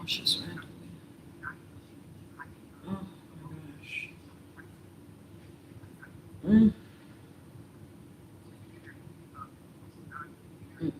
nauseous randomly. Oh my gosh. Mm, mm,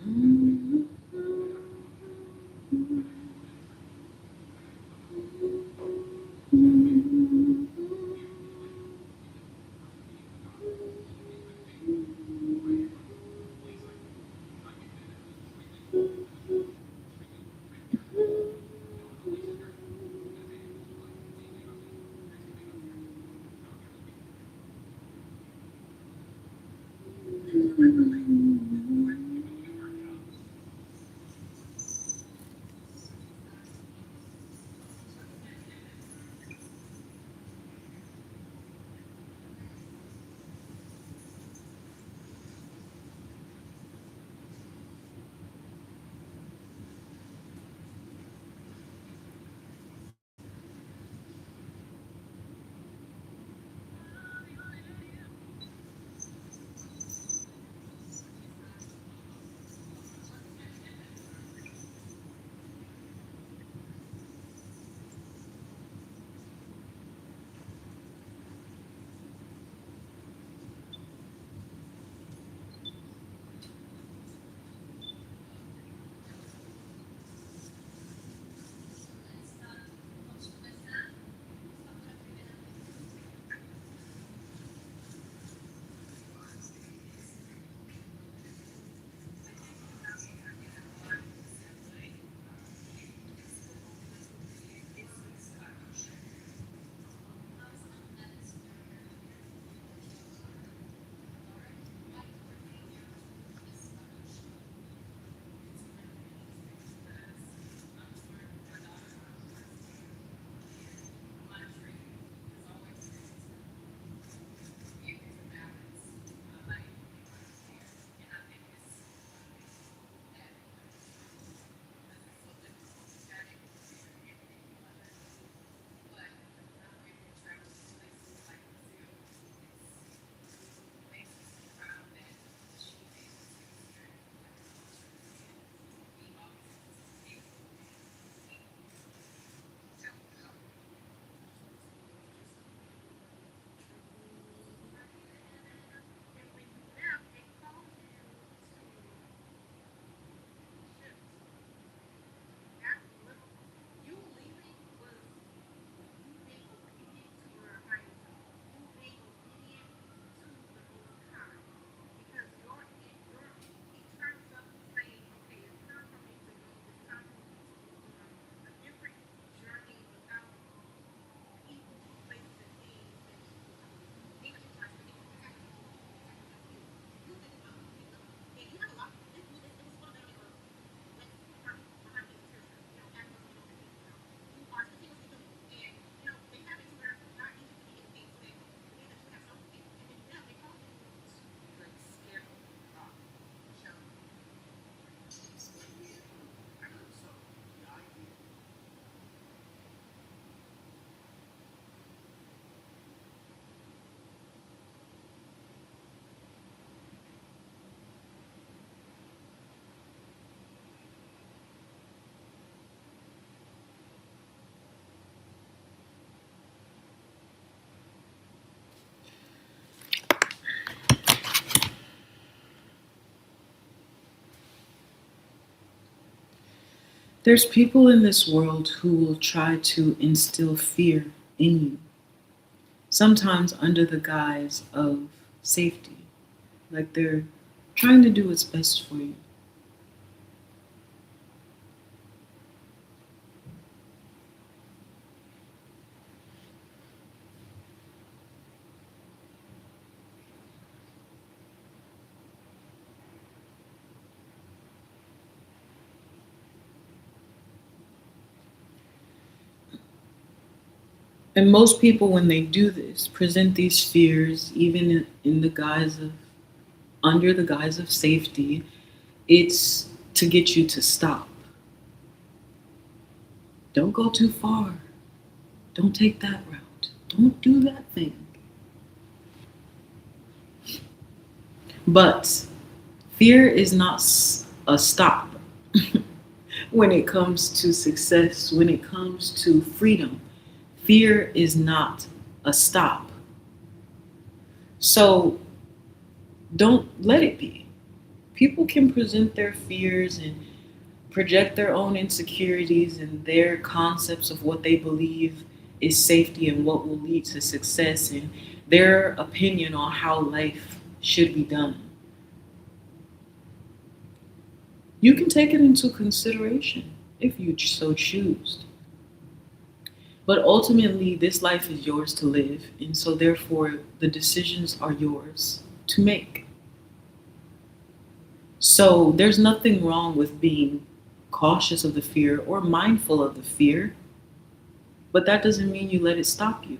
mm, mm, There's people in this world who will try to instill fear in you, sometimes under the guise of safety, like they're trying to do what's best for you. And most people, when they do this, present these fears, even in the guise of, under the guise of safety. It's to get you to stop. Don't go too far. Don't take that route. Don't do that thing. But fear is not a stop when it comes to success, when it comes to freedom. Fear is not a stop. So don't let it be. People can present their fears and project their own insecurities and their concepts of what they believe is safety and what will lead to success and their opinion on how life should be done. You can take it into consideration if you so choose. But ultimately, this life is yours to live, and so therefore, the decisions are yours to make. So there's nothing wrong with being cautious of the fear or mindful of the fear, but that doesn't mean you let it stop you.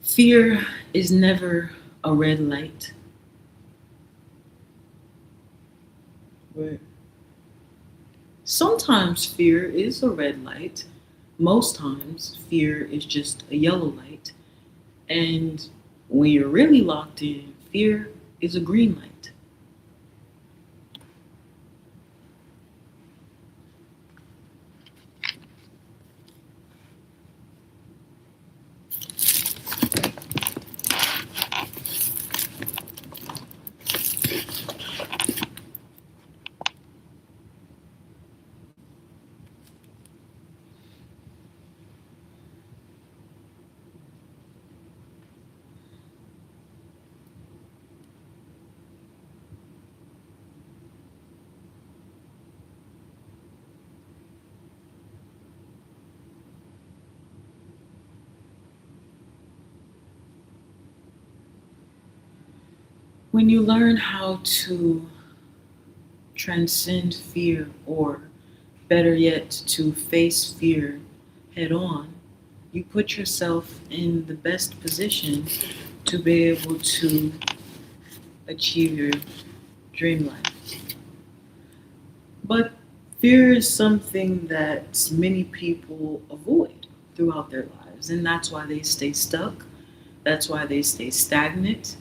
Fear is never a red light. Right. Sometimes fear is a red light. Most times, fear is just a yellow light. And when you're really locked in, fear is a green light. When you learn how to transcend fear, or better yet, to face fear head on, you put yourself in the best position to be able to achieve your dream life. But fear is something that many people avoid throughout their lives, and that's why they stay stuck. That's why they stay stagnant.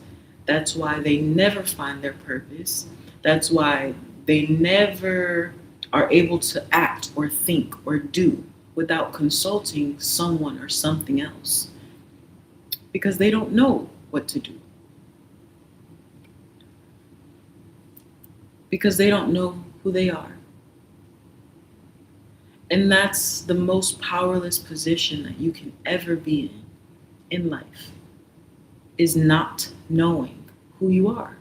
That's why they never find their purpose. That's why they never are able to act or think or do without consulting someone or something else because they don't know what to do, because they don't know who they are. And that's the most powerless position that you can ever be in life, is not knowing who you are.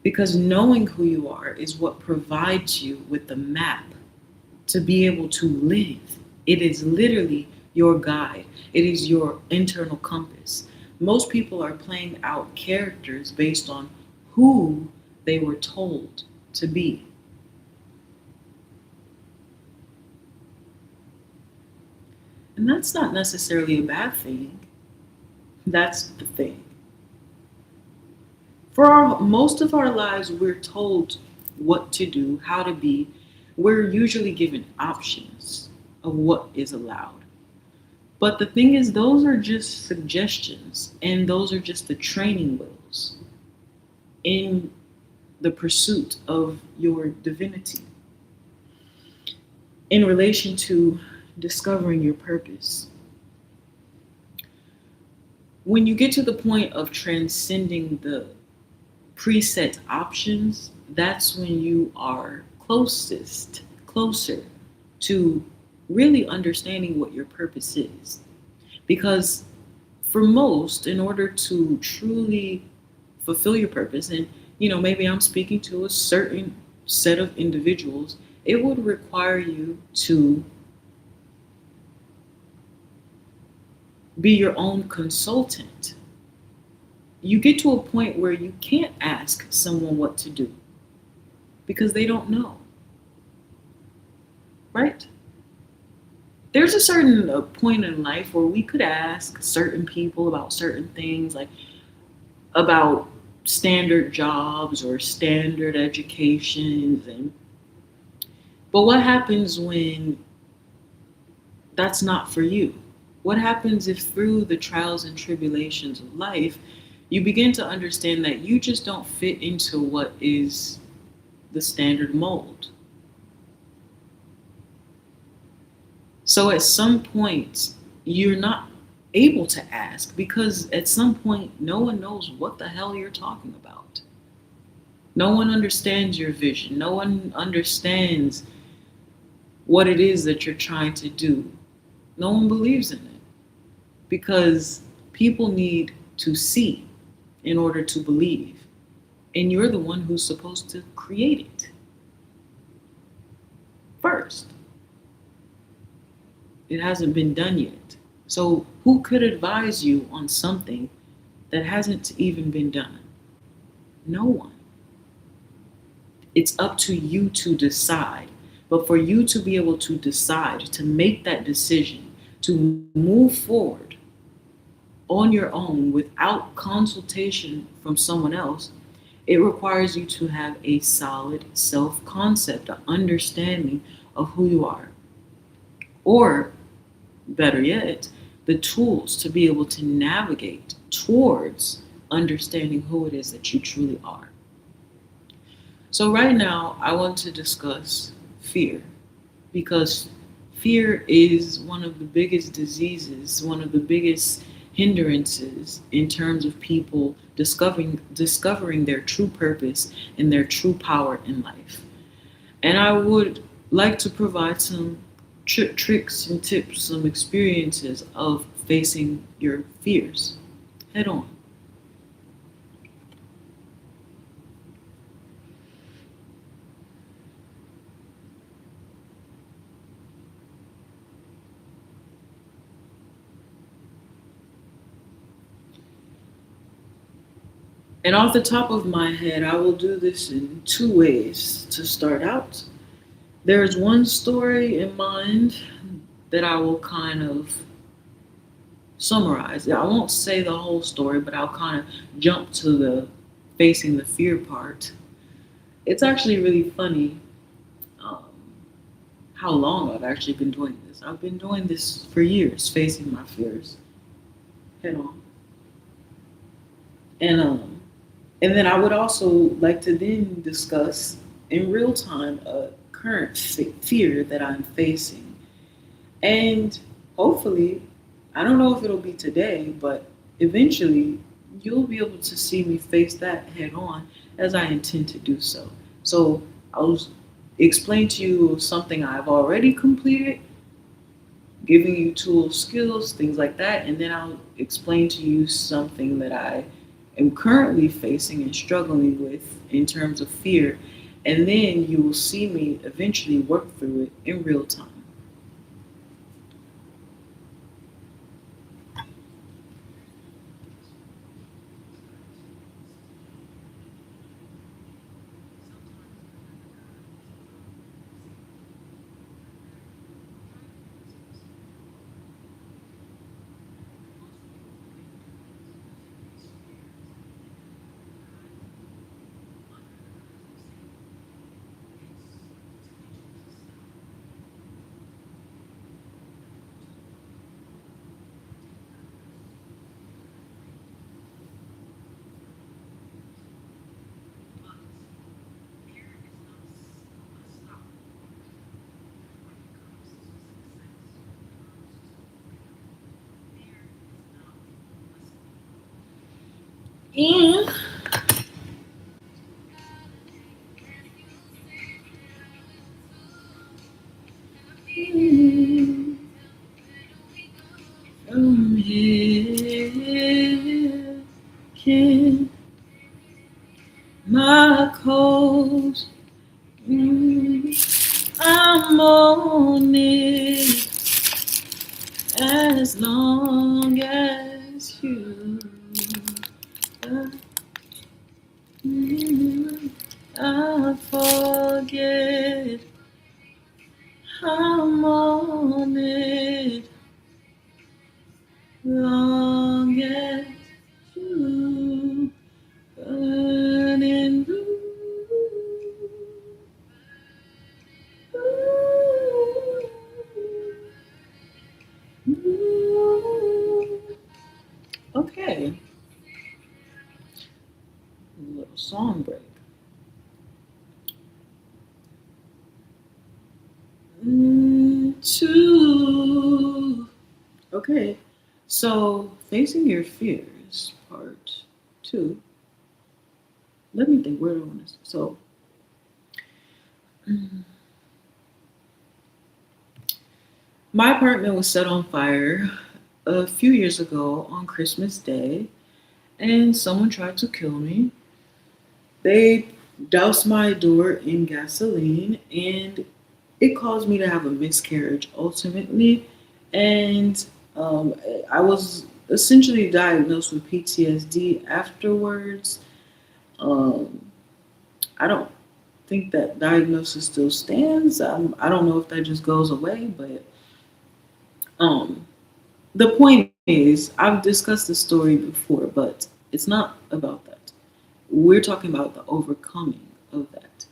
Because knowing who you are is what provides you with the map to be able to live. It is literally your guide. It is your internal compass. Most people are playing out characters based on who they were told to be. And that's not necessarily a bad thing. That's the thing. Most of our lives, we're told what to do, how to be. We're usually given options of what is allowed. But the thing is, those are just suggestions, and those are just the training wheels in the pursuit of your divinity. in relation to discovering your purpose. When you get to the point of transcending the preset options, that's when you are closer to really understanding what your purpose is. Because for most, in order to truly fulfill your purpose, and maybe I'm speaking to a certain set of individuals, it would require you to be your own consultant. You get to a point where you can't ask someone what to do because they don't know, right? There's a certain point in life where we could ask certain people about certain things, like about standard jobs or standard educations, and but what happens when that's not for you? What happens if through the trials and tribulations of life you begin to understand that you just don't fit into what is the standard mold? So at some point, you're not able to ask because at some point, no one knows what the hell you're talking about. No one understands your vision. No one understands what it is that you're trying to do. No one believes in it because people need to see in order to believe. And you're the one who's supposed to create it first. It hasn't been done yet. So, who could advise you on something that hasn't even been done? No one. It's up to you to decide. But for you to be able to decide, to make that decision, to move forward on your own without consultation from someone else, it requires you to have a solid self concept, an understanding of who you are. Or better yet, the tools to be able to navigate towards understanding who it is that you truly are. So, right now, I want to discuss fear because fear is one of the biggest diseases, one of the biggest hindrances in terms of people discovering their true purpose and their true power in life. And I would like to provide some tricks and tips, some experiences of facing your fears head on. And off the top of my head, I will do this in two ways to start out. There's one story in mind that I will kind of summarize. I won't say the whole story, but I'll kind of jump to the facing the fear part. It's actually really funny um, how long I've actually been doing this. I've been doing this for years, facing my fears head on. And and then I would also like to then discuss in real time a current fear that I'm facing. And hopefully, I don't know if it'll be today, but eventually you'll be able to see me face that head on as I intend to do so. So I'll explain to you something I've already completed, giving you tools, skills, things like that, and then I'll explain to you something that I am currently facing and struggling with in terms of fear, and then you will see me eventually work through it in real time. And from here can my cause. I'm on it as long as you. I forget I'm on it long as you burning blue. Okay, a little song break. Two. Okay, so facing your fears, part two. Let me think. Where do I want to? So, my apartment was set on fire a few years ago on Christmas Day, and someone tried to kill me. They doused my door in gasoline, and it caused me to have a miscarriage ultimately. And um, I was essentially diagnosed with PTSD afterwards. Um, I don't think that diagnosis still stands. I don't know if that just goes away, but um, the point is, I've discussed this story before, but it's not about that. We're talking about the overcoming of that.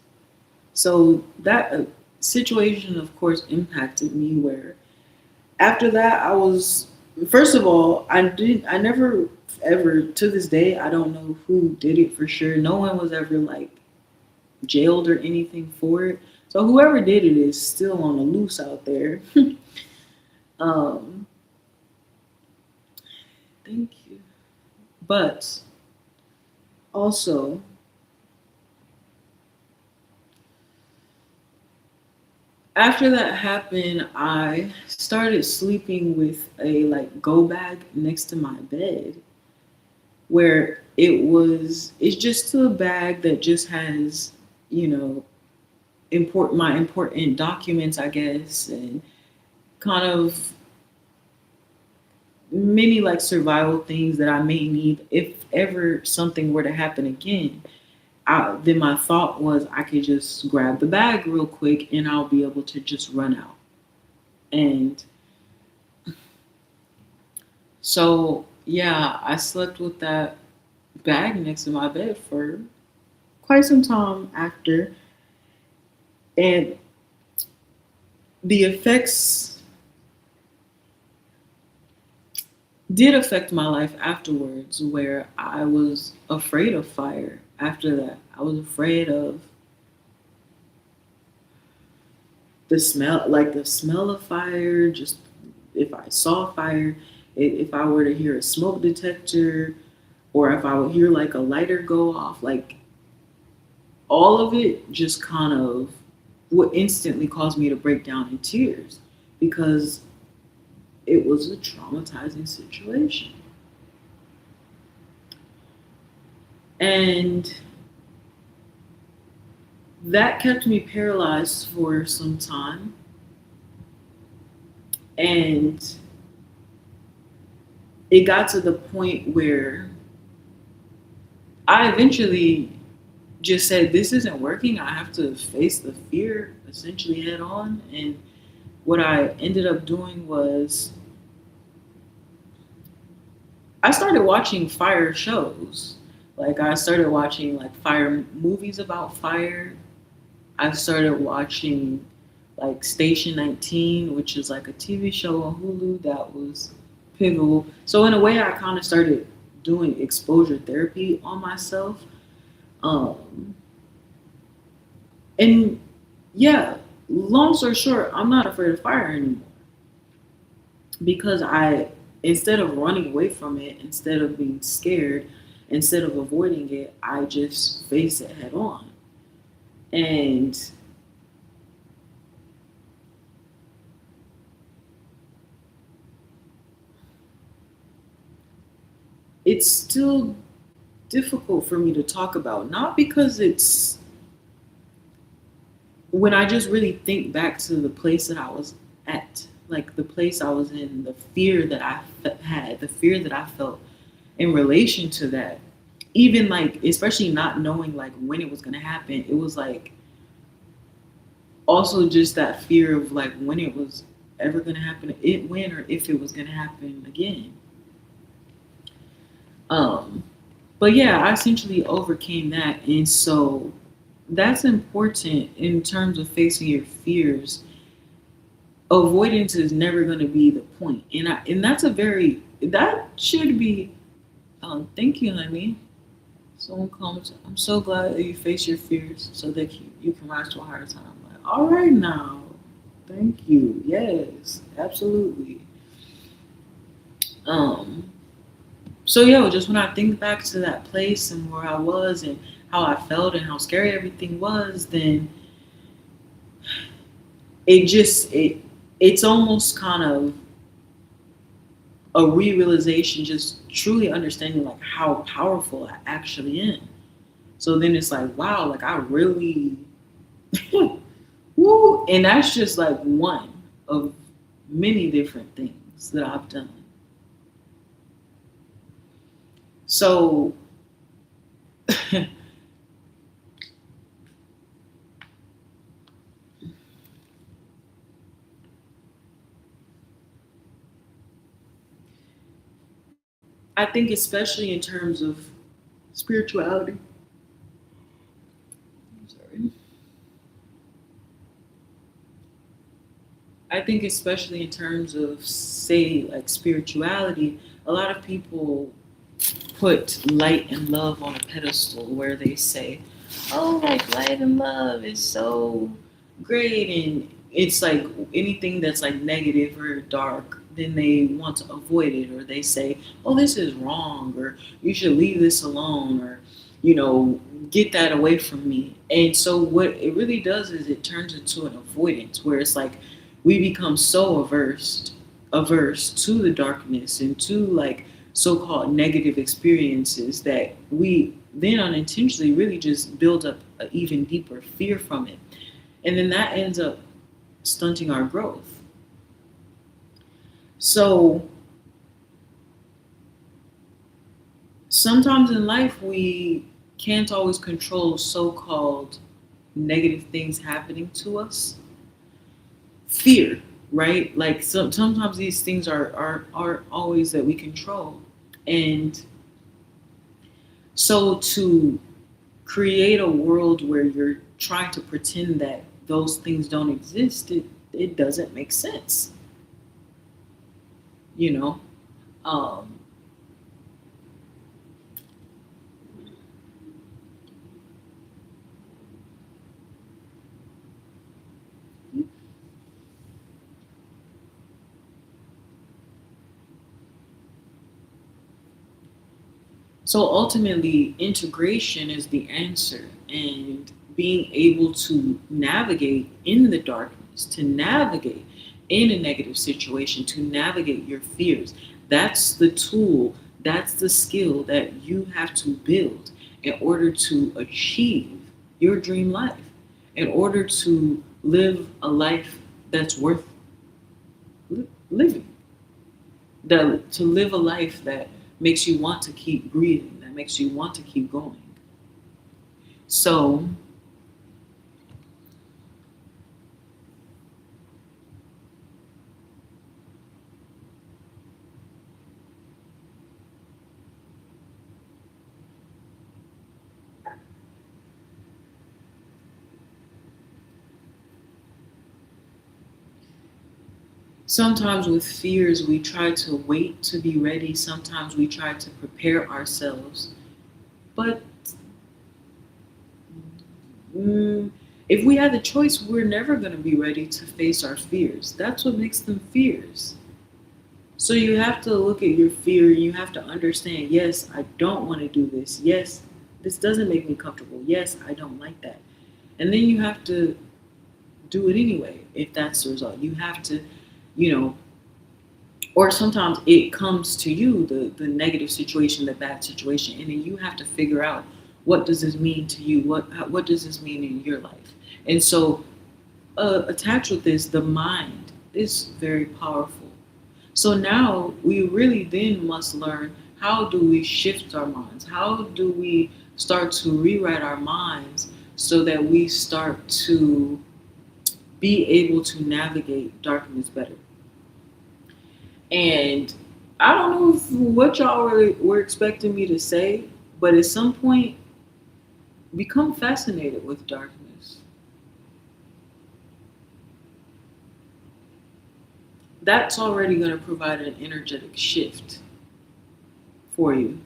So that situation, of course, impacted me. Where after that, I was first of all, I never ever to this day, I don't know who did it for sure. No one was ever like jailed or anything for it. So whoever did it is still on the loose out there. um, thank you. But also, after that happened, I started sleeping with a like go bag next to my bed where it's just a bag that just has, you know, my important documents, I guess, and kind of many like survival things that I may need if ever something were to happen again. Then my thought was I could just grab the bag real quick and I'll be able to just run out. And so, yeah, I slept with that bag next to my bed for quite some time after. And the effects did affect my life afterwards, where I was afraid of fire after that. I was afraid of the smell of fire, just if I saw fire, if I were to hear a smoke detector, or if I would hear like a lighter go off, like all of it just kind of would instantly cause me to break down in tears because it was a traumatizing situation. And that kept me paralyzed for some time. And it got to the point where I eventually just said, this isn't working. I have to face the fear essentially head on. And what I ended up doing was I started watching fire shows. Like I started watching like fire movies about fire. I started watching like Station 19, which is like a TV show on Hulu that was pivotal. So in a way, I kind of started doing exposure therapy on myself. Um, and yeah, long story short, I'm not afraid of fire anymore because instead of running away from it, instead of being scared, Instead of avoiding it, I just face it head on. And it's still difficult for me to talk about, not because it's when I just really think back to the place that I was at, like the place I was in, the fear that I had, the fear that I felt in relation to that, even like, especially not knowing like when it was going to happen, it was like also just that fear of like when it was ever going to happen, it when or if it was going to happen again. Um, but yeah, I essentially overcame that, and so that's important in terms of facing your fears. Avoidance is never going to be the point, and that's a very that should be. Thank you, honey. Someone comes. I'm so glad that you face your fears so that you can rise to a higher time. Like, all right now, thank you. Yes, absolutely. Um. So yeah, just when I think back to that place and where I was and how I felt and how scary everything was, then it just it's almost kind of a realization, just truly understanding like how powerful I actually am. So then it's like, wow, like I really, woo, and that's just like one of many different things that I've done. So I think, especially in terms of spirituality, sorry, I think, especially in terms of, say, like spirituality, a lot of people put light and love on a pedestal where they say, oh, like light and love is so great. And it's like anything that's like negative or dark, then they want to avoid it, or they say, oh, this is wrong, or you should leave this alone, or, you know, get that away from me. And so what it really does is it turns into an avoidance where it's like we become so averse to the darkness and to like so-called negative experiences that we then unintentionally really just build up an even deeper fear from it, and then that ends up stunting our growth. So sometimes in life we can't always control so-called negative things happening to us. Fear, right? Like sometimes these things are always that we control, and so to create a world where you're trying to pretend that those things don't exist, it doesn't make sense, you know. Um, so ultimately, integration is the answer, and being able to navigate in the darkness, to navigate in a negative situation, to navigate your fears. That's the tool, that's the skill that you have to build in order to achieve your dream life, in order to live a life that's worth living, to live a life that makes you want to keep breathing, that makes you want to keep going. So sometimes with fears, we try to wait to be ready. Sometimes we try to prepare ourselves. But mm, if we had the choice, we're never going to be ready to face our fears. That's what makes them fears. So you have to look at your fear and you have to understand, yes, I don't want to do this. Yes, this doesn't make me comfortable. Yes, I don't like that. And then you have to do it anyway if that's the result. You have to, you know, or sometimes it comes to you, the negative situation, the bad situation, and then you have to figure out, what does this mean to you? What does this mean in your life? And so attached with this, the mind is very powerful. So now we really then must learn, how do we shift our minds? How do we start to rewrite our minds so that we start to be able to navigate darkness better? And I don't know what y'all were expecting me to say, but at some point, become fascinated with darkness. That's already going to provide an energetic shift for you.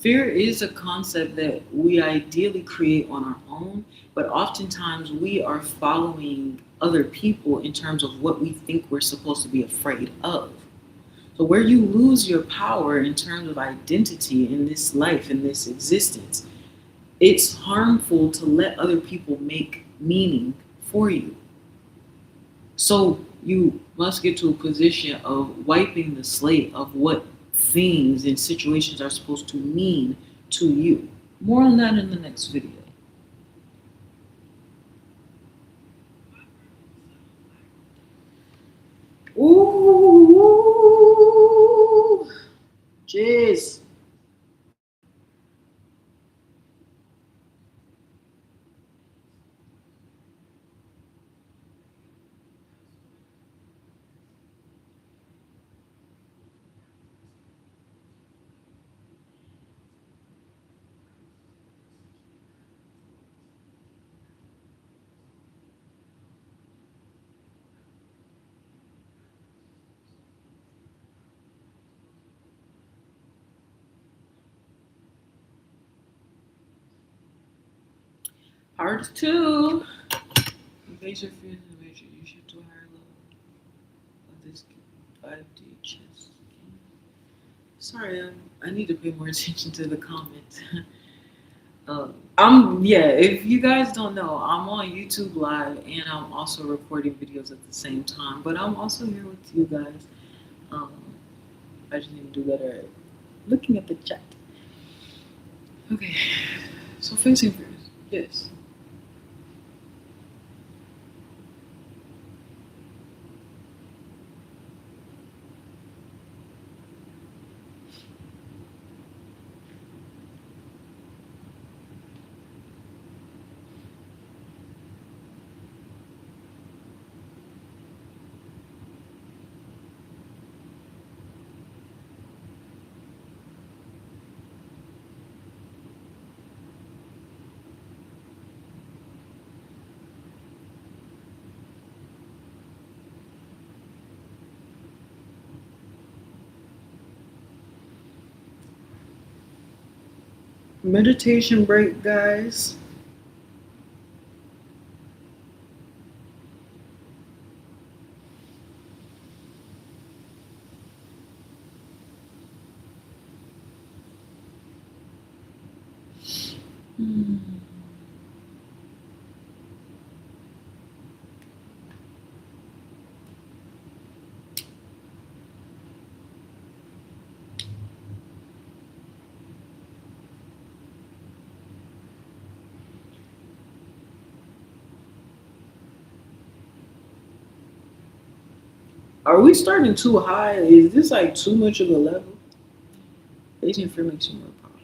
Fear is a concept that we ideally create on our own, but oftentimes we are following other people in terms of what we think we're supposed to be afraid of. So, where you lose your power in terms of identity in this life, in this existence, it's harmful to let other people make meaning for you. So you must get to a position of wiping the slate of what things and situations are supposed to mean to you. More on that in the next video. Ooh, jeez. Part two. Face your fears and make sure you shift to a higher level of this 5D chess game. Sorry, I need to pay more attention to the comments. I'm yeah. If you guys don't know, I'm on YouTube Live and I'm also recording videos at the same time. But I'm also here with you guys. Um, I just need to do better at looking at the chat. Okay, so facing fears, yes. Meditation break, guys. Hmm. Are we starting too high? Is this like too much of a level? Facing fear makes you more powerful.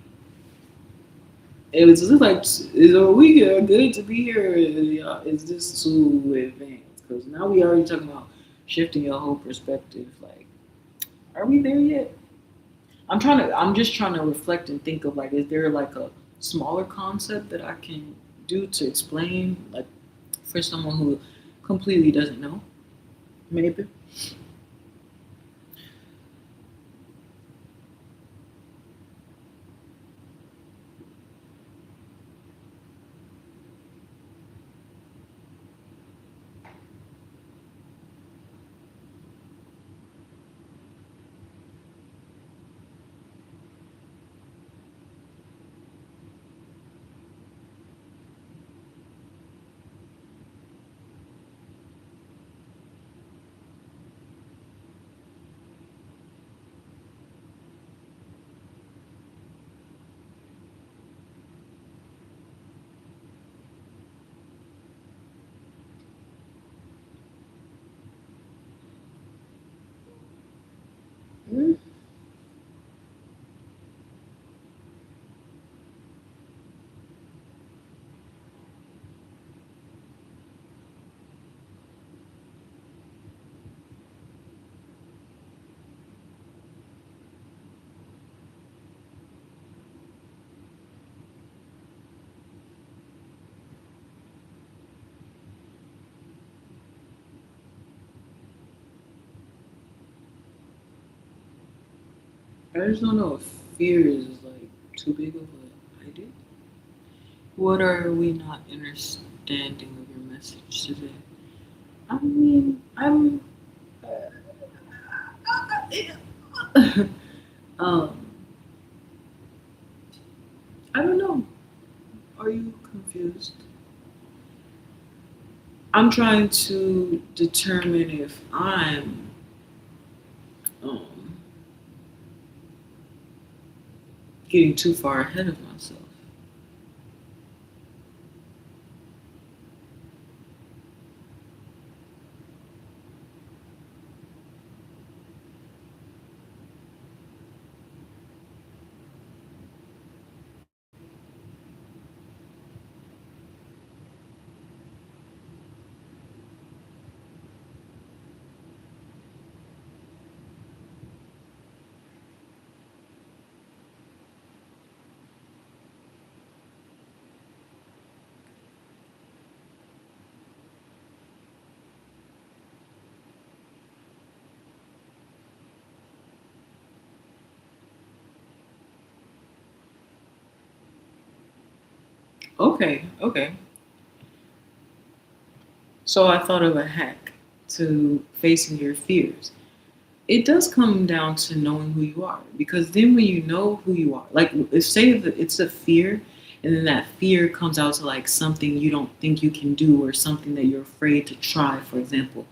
It was just like, are we good to be here? Is this too advanced? Because now we already talking about shifting your whole perspective. Like, are we there yet? I'm just trying to reflect and think of, like, is there like a smaller concept that I can do to explain, like, for someone who completely doesn't know? Maybe. I just don't know if fear is like too big of an idea. What are we not understanding of your message today? I mean, I'm. um, I don't know. Are you confused? I'm trying to determine if I'm um, getting too far ahead of myself. Okay, okay. So I thought of a hack to facing your fears. It does come down to knowing who you are, because then when you know who you are, like if say that it's a fear, and then that fear comes out to like something you don't think you can do or something that you're afraid to try, for example,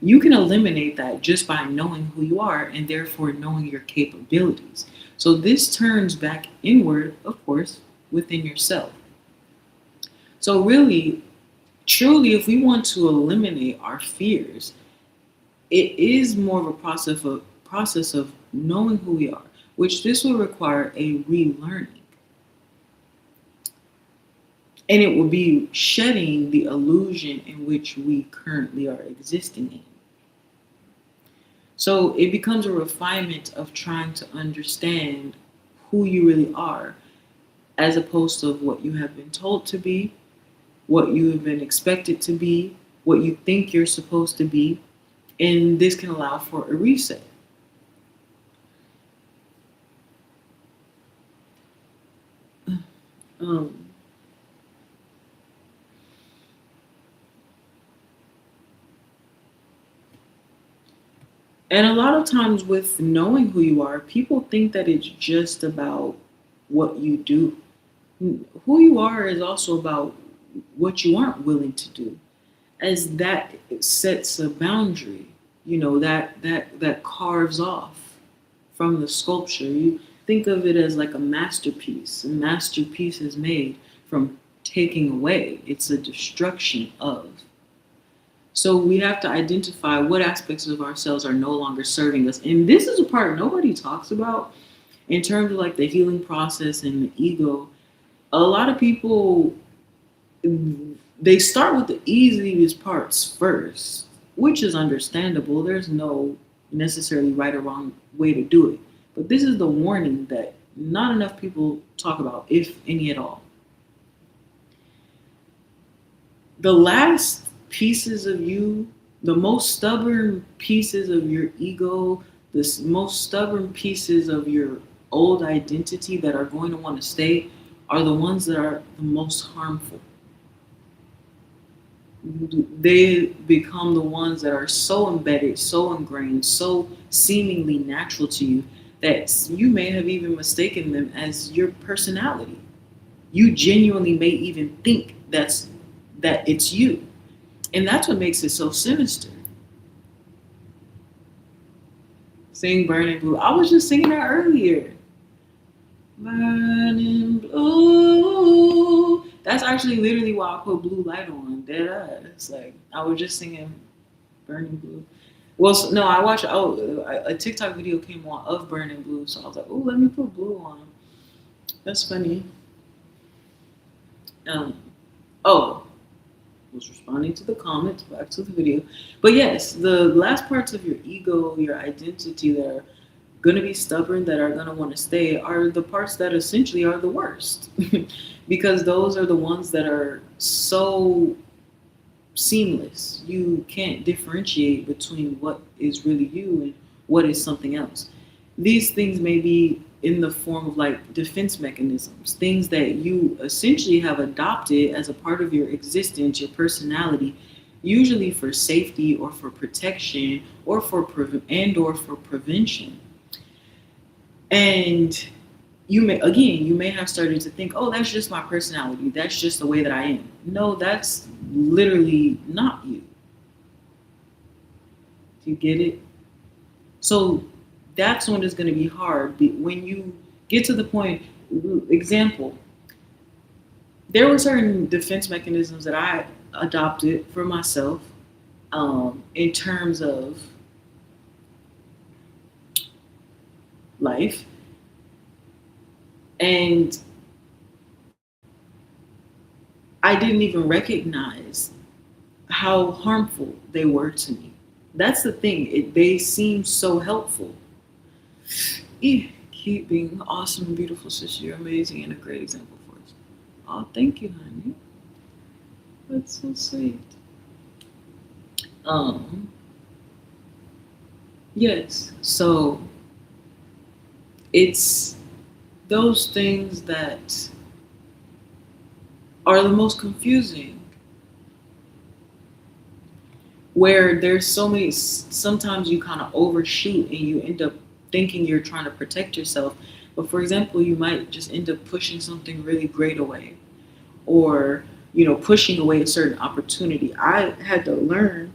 you can eliminate that just by knowing who you are and therefore knowing your capabilities. So this turns back inward, of course, within yourself. So really, truly, if we want to eliminate our fears, it is more of a process of knowing who we are, which this will require a relearning. And it will be shedding the illusion in which we currently are existing in. So it becomes a refinement of trying to understand who you really are, as opposed to what you have been told to be, what you have been expected to be, what you think you're supposed to be. And this can allow for a reset. Um, and a lot of times, with knowing who you are, people think that it's just about what you do. Who you are is also about what you aren't willing to do, as that sets a boundary, that carves off from the sculpture. You think of it as like a masterpiece. A masterpiece is made from taking away, it's a destruction of. So we have to identify what aspects of ourselves are no longer serving us. And this is a part nobody talks about in terms of like the healing process and the ego. A lot of people, they start with the easiest parts first, which is understandable. There's no necessarily right or wrong way to do it. But this is the warning that not enough people talk about, if any at all. The last pieces of you, the most stubborn pieces of your ego, the most stubborn pieces of your old identity that are going to want to stay are the ones that are the most harmful. They become the ones that are so embedded, so ingrained, so seemingly natural to you that you may have even mistaken them as your personality. You genuinely may even think that it's you. And that's what makes it so sinister. Sing Burning Blue. I was just singing that earlier. Burning blue. That's actually literally why I put blue light on. Dead ass. Like I was just singing Burning Blue. Well, no, I watched. Oh, a TikTok video came on of Burning Blue, so I was like, oh, let me put blue on. That's funny. Um. Oh, was responding to the comments. Back to the video. But yes, the last parts of your ego, your identity that are going to be stubborn, that are going to want to stay, are the parts that essentially are the worst. Because those are the ones that are so seamless. You can't differentiate between what is really you and what is something else. These things may be in the form of like defense mechanisms, things that you essentially have adopted as a part of your existence, your personality, usually for safety or for protection or for prevention. And you may have started to think, oh, that's just my personality, that's just the way that I am. No, that's literally not you. Do you get it? So that's when it's going to be hard. When you get to the point, example, there were certain defense mechanisms that I adopted for myself, in terms of life. And I didn't even recognize how harmful they were to me. That's the thing. They seem so helpful. Keep being awesome and beautiful, sister. You're amazing and a great example for us. Oh, thank you, honey. That's so sweet. Um, yes. So it's those things that are the most confusing, where there's so many. Sometimes you kind of overshoot and you end up thinking you're trying to protect yourself, but for example, you might just end up pushing something really great away, or pushing away a certain opportunity. I had to learn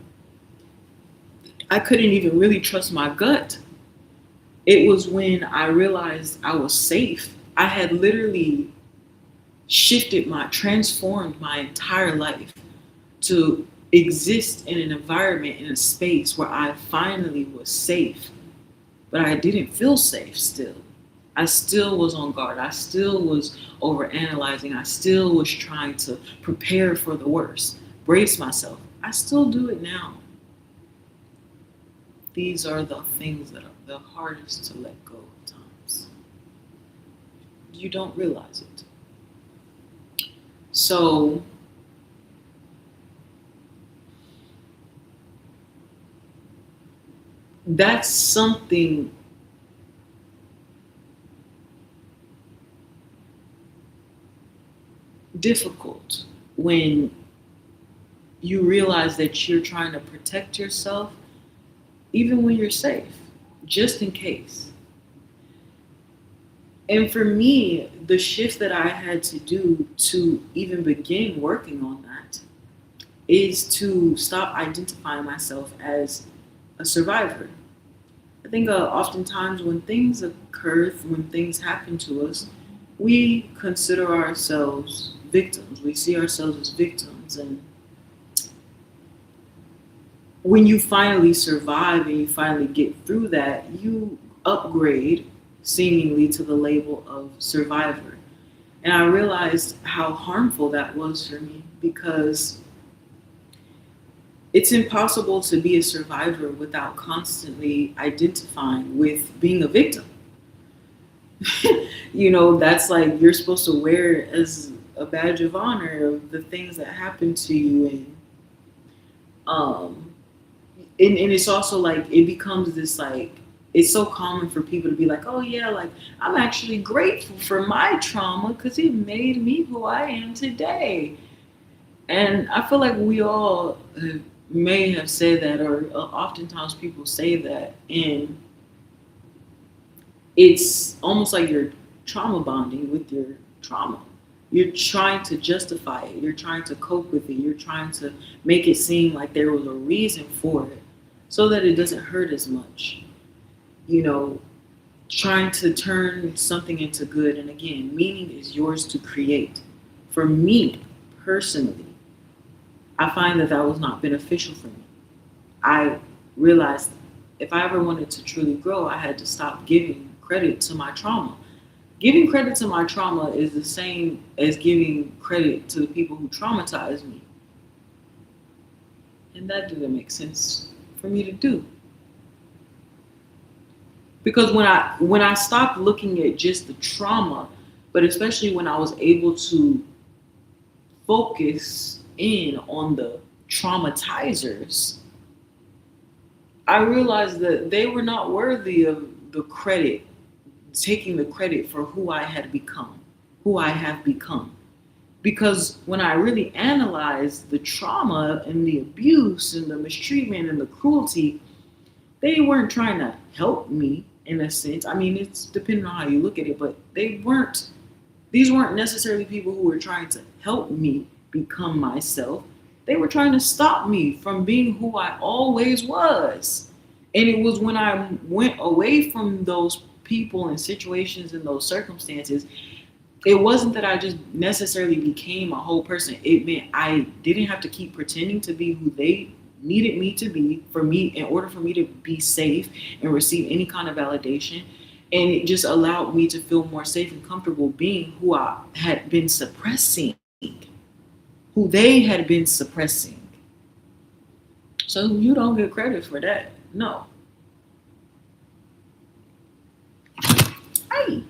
I couldn't even really trust my gut. It was when I realized I was safe. I had literally transformed my entire life to exist in an environment, in a space where I finally was safe. But I didn't feel safe still. I still was on guard. I still was over analyzing. I still was trying to prepare for the worst, brace myself. I still do it now. These are the things that are the hardest to let go at times. You don't realize it. So, that's something difficult when you realize that you're trying to protect yourself, even when you're safe, just in case. And for me, the shift that I had to do to even begin working on that is to stop identifying myself as a survivor. I think oftentimes when things occur, when things happen to us, we consider ourselves victims. We see ourselves as victims. And when you finally survive and you finally get through that, you upgrade seemingly to the label of survivor. And I realized how harmful that was for me, because it's impossible to be a survivor without constantly identifying with being a victim. That's like you're supposed to wear it as a badge of honor of the things that happen to you. Um, and it's also like it becomes this like it's so common for people to be like, oh yeah, like I'm actually grateful for my trauma because it made me who I am today. And I feel like we all may have said that, or oftentimes people say that, and it's almost like you're trauma bonding with your trauma. You're trying to justify it. You're trying to cope with it. You're trying to make it seem like there was a reason for it so that it doesn't hurt as much. You know, trying to turn something into good. And again, meaning is yours to create. For me, personally, I find that that was not beneficial for me. I realized if I ever wanted to truly grow, I had to stop giving credit to my trauma. Giving credit to my trauma is the same as giving credit to the people who traumatized me. And that didn't make sense for me to do. Because when I stopped looking at just the trauma, but especially when I was able to focus in on the traumatizers, I realized that they were not worthy of the credit, taking the credit for who I had become, who I have become. Because when I really analyzed the trauma and the abuse and the mistreatment and the cruelty, they weren't trying to help me in a sense. I mean, it's depending on how you look at it, but these weren't necessarily people who were trying to help me become myself. They were trying to stop me from being who I always was. And it was when I went away from those people and situations and those circumstances, it wasn't that I just necessarily became a whole person. It meant I didn't have to keep pretending to be who they needed me to be for me in order for me to be safe and receive any kind of validation. And it just allowed me to feel more safe and comfortable being who I had been suppressing, who they had been suppressing. So you don't get credit for that. No. Hey.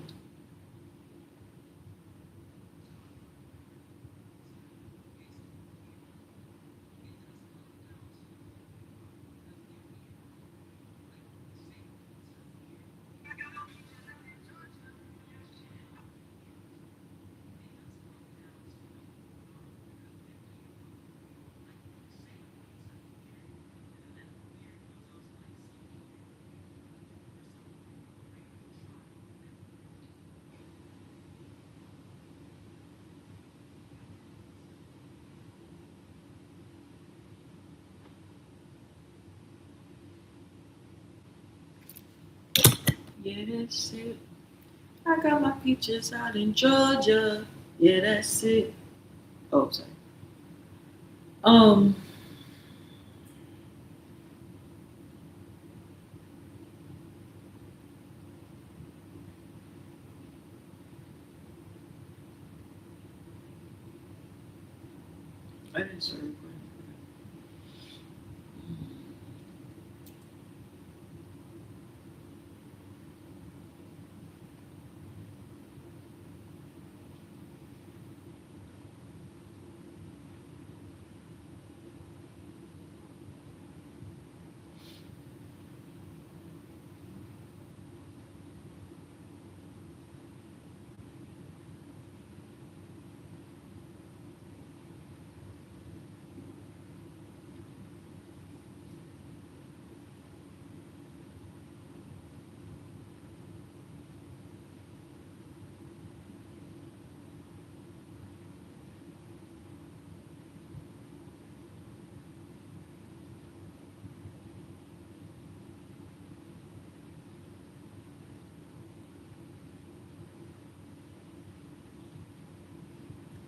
Yeah, that's it. I got my peaches out in Georgia. Yeah, that's it. Oh, sorry. Um, I didn't start recording.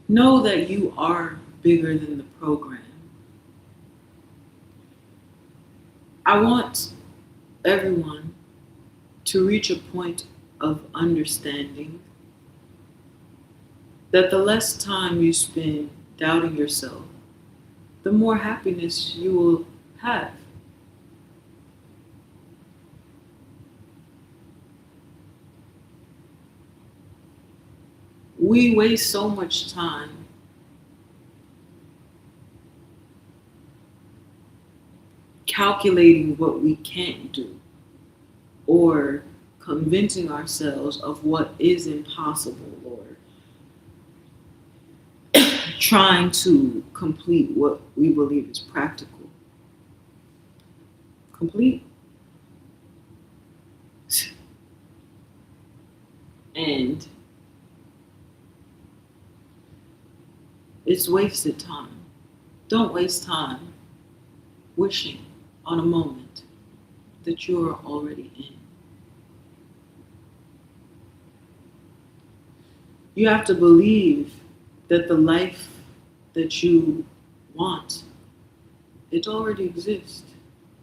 Know that you are bigger than the program. I want everyone to reach a point of understanding that the less time you spend doubting yourself, the more happiness you will have. We waste so much time calculating what we can't do or convincing ourselves of what is impossible or trying to complete what we believe is practical. Complete. And it's wasted time. Don't waste time wishing on a moment that you are already in. You have to believe that the life that you want, it already exists.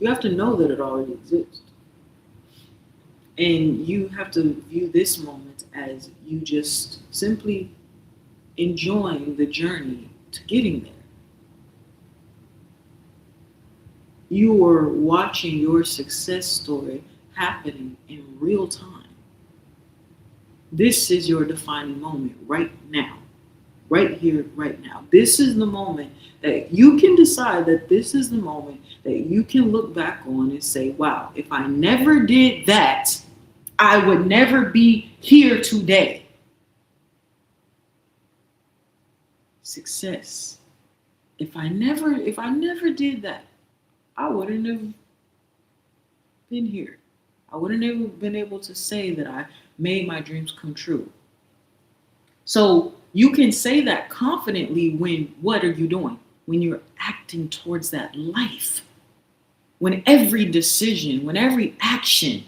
You have to know that it already exists. And you have to view this moment as you just simply enjoying the journey to getting there. You are watching your success story happening in real time. This is your defining moment right now, right here, right now. This is the moment that you can decide that this is the moment that you can look back on and say, wow, if I never did that, I would never be here today. Success. If I never did that, I wouldn't have been here. I wouldn't have been able to say that I made my dreams come true. So you can say that confidently when what are you doing? When you're acting towards that life. When every decision, when every action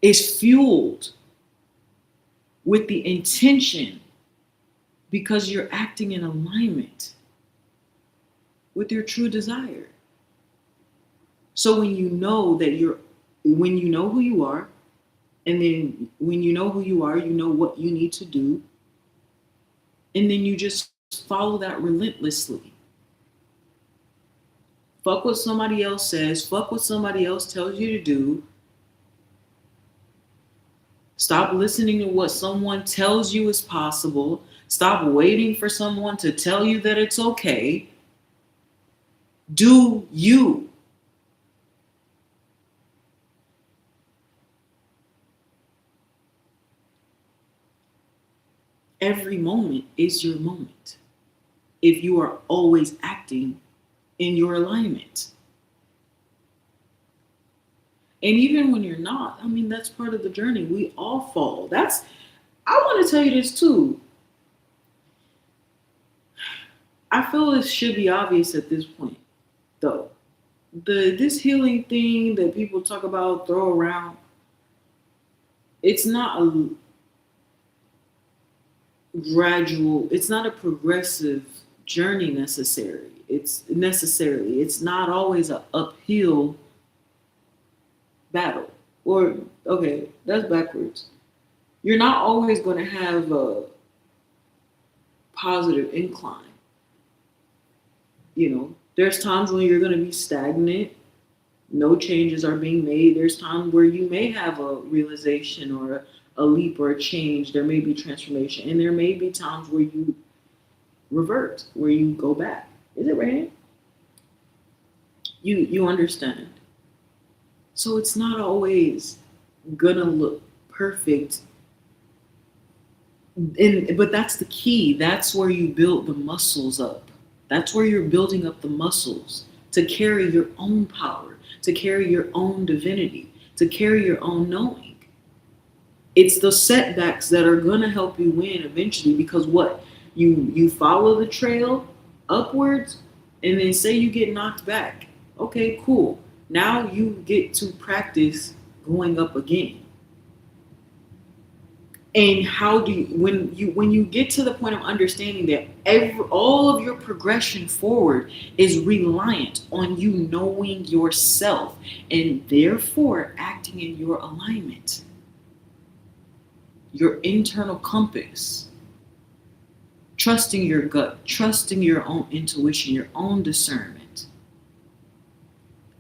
is fueled with the intention because you're acting in alignment with your true desire. So when you know who you are, and then when you know who you are, you know what you need to do, and then you just follow that relentlessly. Fuck what somebody else says, fuck what somebody else tells you to do. Stop listening to what someone tells you is possible. Stop waiting for someone to tell you that it's okay. Do you. Every moment is your moment if you are always acting in your alignment. And even when you're not, I mean, that's part of the journey. We all fall. I want to tell you this too. I feel this should be obvious at this point, though. This healing thing that people talk about, throw around, it's not a gradual, it's not a progressive journey necessarily. It's not always an uphill battle. Or okay, that's backwards. You're not always going to have a positive incline. There's times when you're going to be stagnant, no changes are being made. There's times where you may have a realization or a leap or a change. There may be transformation, and there may be times where you revert, where you go back. Is it raining? You understand. So it's not always gonna look perfect. But that's the key. That's where you build the muscles up. That's where you're building up the muscles to carry your own power, to carry your own divinity, to carry your own knowing. It's the setbacks that are going to help you win eventually, because what? You follow the trail upwards, and then say you get knocked back. Okay, cool. Now you get to practice going up again. And how do you when you get to the point of understanding that all of your progression forward is reliant on you knowing yourself and therefore acting in your alignment, your internal compass, trusting your gut, trusting your own intuition, your own discernment,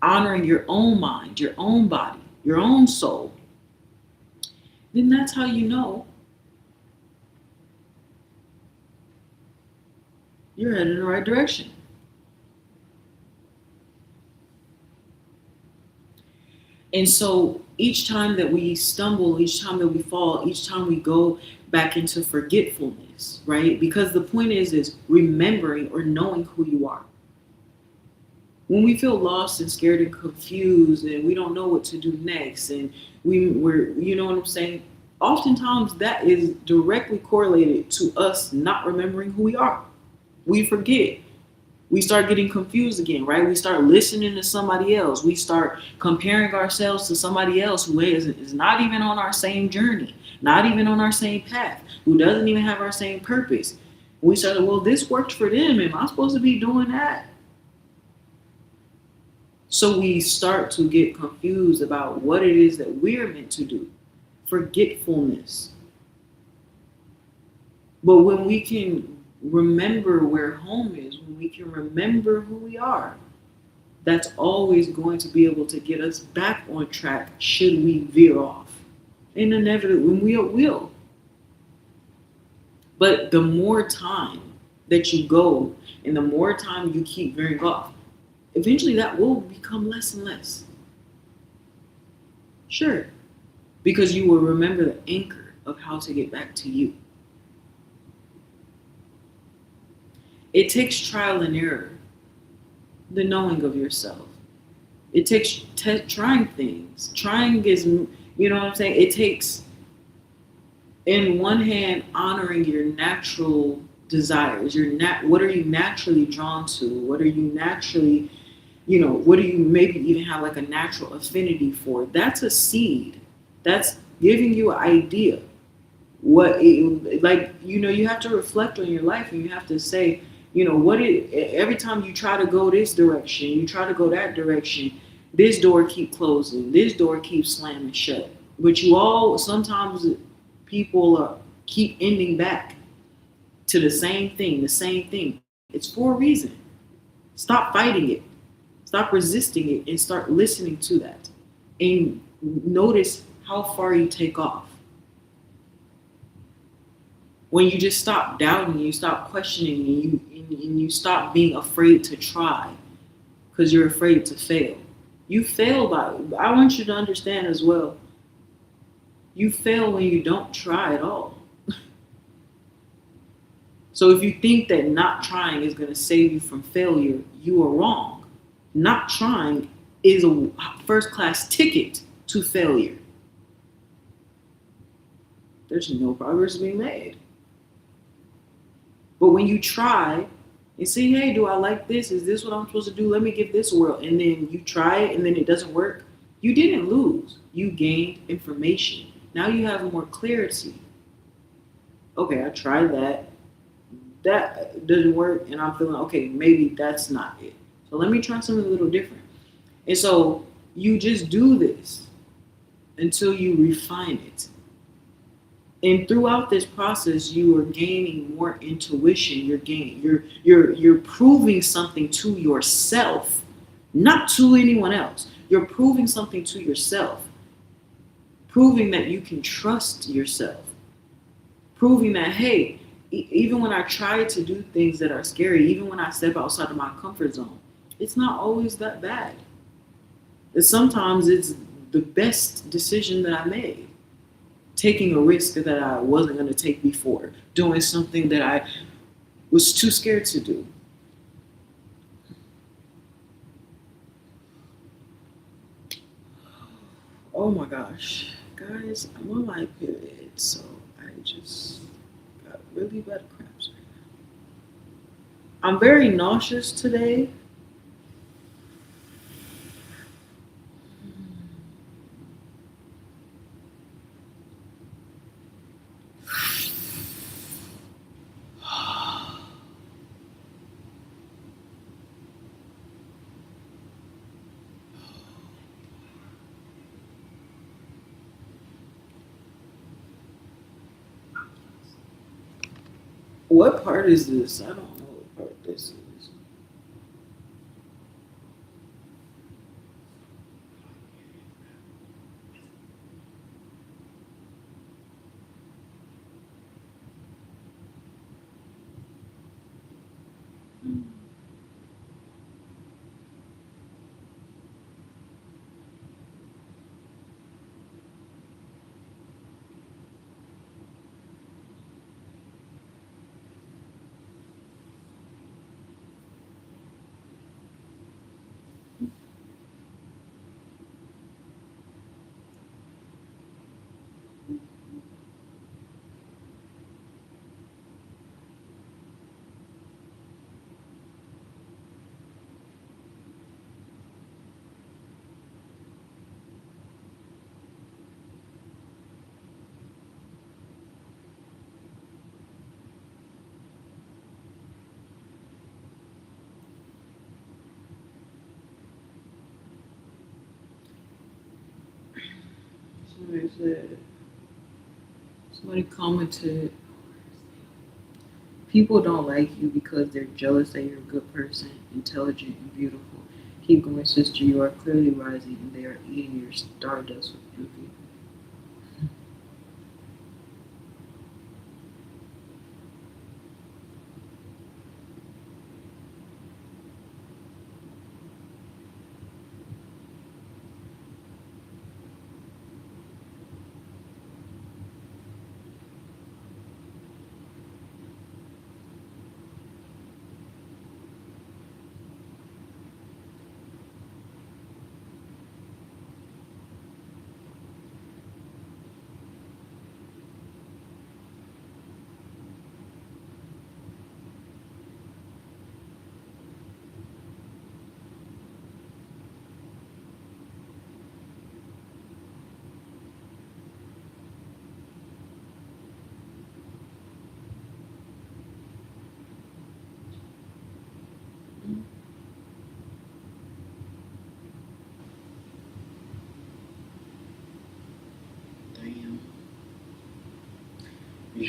honoring your own mind, your own body, your own soul, then that's how you know you're headed in the right direction. And so each time that we stumble, each time that we fall, each time we go back into forgetfulness, right? Because the point is remembering or knowing who you are. When we feel lost and scared and confused and we don't know what to do next, and we're, you know what I'm saying? Oftentimes that is directly correlated to us not remembering who we are. We forget. We start getting confused again, right? We start listening to somebody else. We start comparing ourselves to somebody else who is not even on our same journey, not even on our same path, who doesn't even have our same purpose. We started, well, this worked for them. Am I supposed to be doing that? So we start to get confused about what it is that we're meant to do. Forgetfulness. But when we can remember where home is, when we can remember who we are, that's always going to be able to get us back on track should we veer off. And inevitably, when we will. But the more time that you go and the more time you keep veering off, eventually that will become less and less. Sure, because you will remember the anchor of how to get back to you. It takes trial and error, the knowing of yourself. It takes trying things. Trying is, you know what I'm saying? It takes, in one hand, honoring your natural desires. What are you naturally drawn to? What are you naturally, what do you maybe even have like a natural affinity for? That's a seed. That's giving you an idea. You have to reflect on your life, and you have to say, every time you try to go this direction, you try to go that direction, this door keep closing, this door keeps slamming shut. But sometimes people keep ending back to the same thing, the same thing. It's for a reason. Stop fighting it. Stop resisting it and start listening to that. And notice how far you take off. When you just stop doubting, you stop questioning, and you stop being afraid to try because you're afraid to fail. You fail I want you to understand as well, you fail when you don't try at all. So if you think that not trying is going to save you from failure, you are wrong. Not trying is a first class ticket to failure. There's no progress being made. But when you try and see, hey, do I like this? Is this what I'm supposed to do? Let me give this a whirl. And then you try it and then it doesn't work. You didn't lose. You gained information. Now you have more clarity. Okay, I tried that. That doesn't work. And I'm feeling, okay, maybe that's not it. So let me try something a little different. And so you just do this until you refine it. And throughout this process, you are gaining more intuition. You're proving something to yourself, not to anyone else. You're proving something to yourself, proving that you can trust yourself, proving that, hey, even when I try to do things that are scary, even when I step outside of my comfort zone, it's not always that bad. And sometimes it's the best decision that I made. Taking a risk that I wasn't going to take before, doing something that I was too scared to do. Oh my gosh, guys, I'm on my period, so I just got really bad cramps right now. I'm very nauseous today. What part is this? I don't know what part this is. Somebody commented, people don't like you because they're jealous that you're a good person, intelligent, and beautiful. Keep going, sister. You are clearly rising, and they are eating your stardust with envy.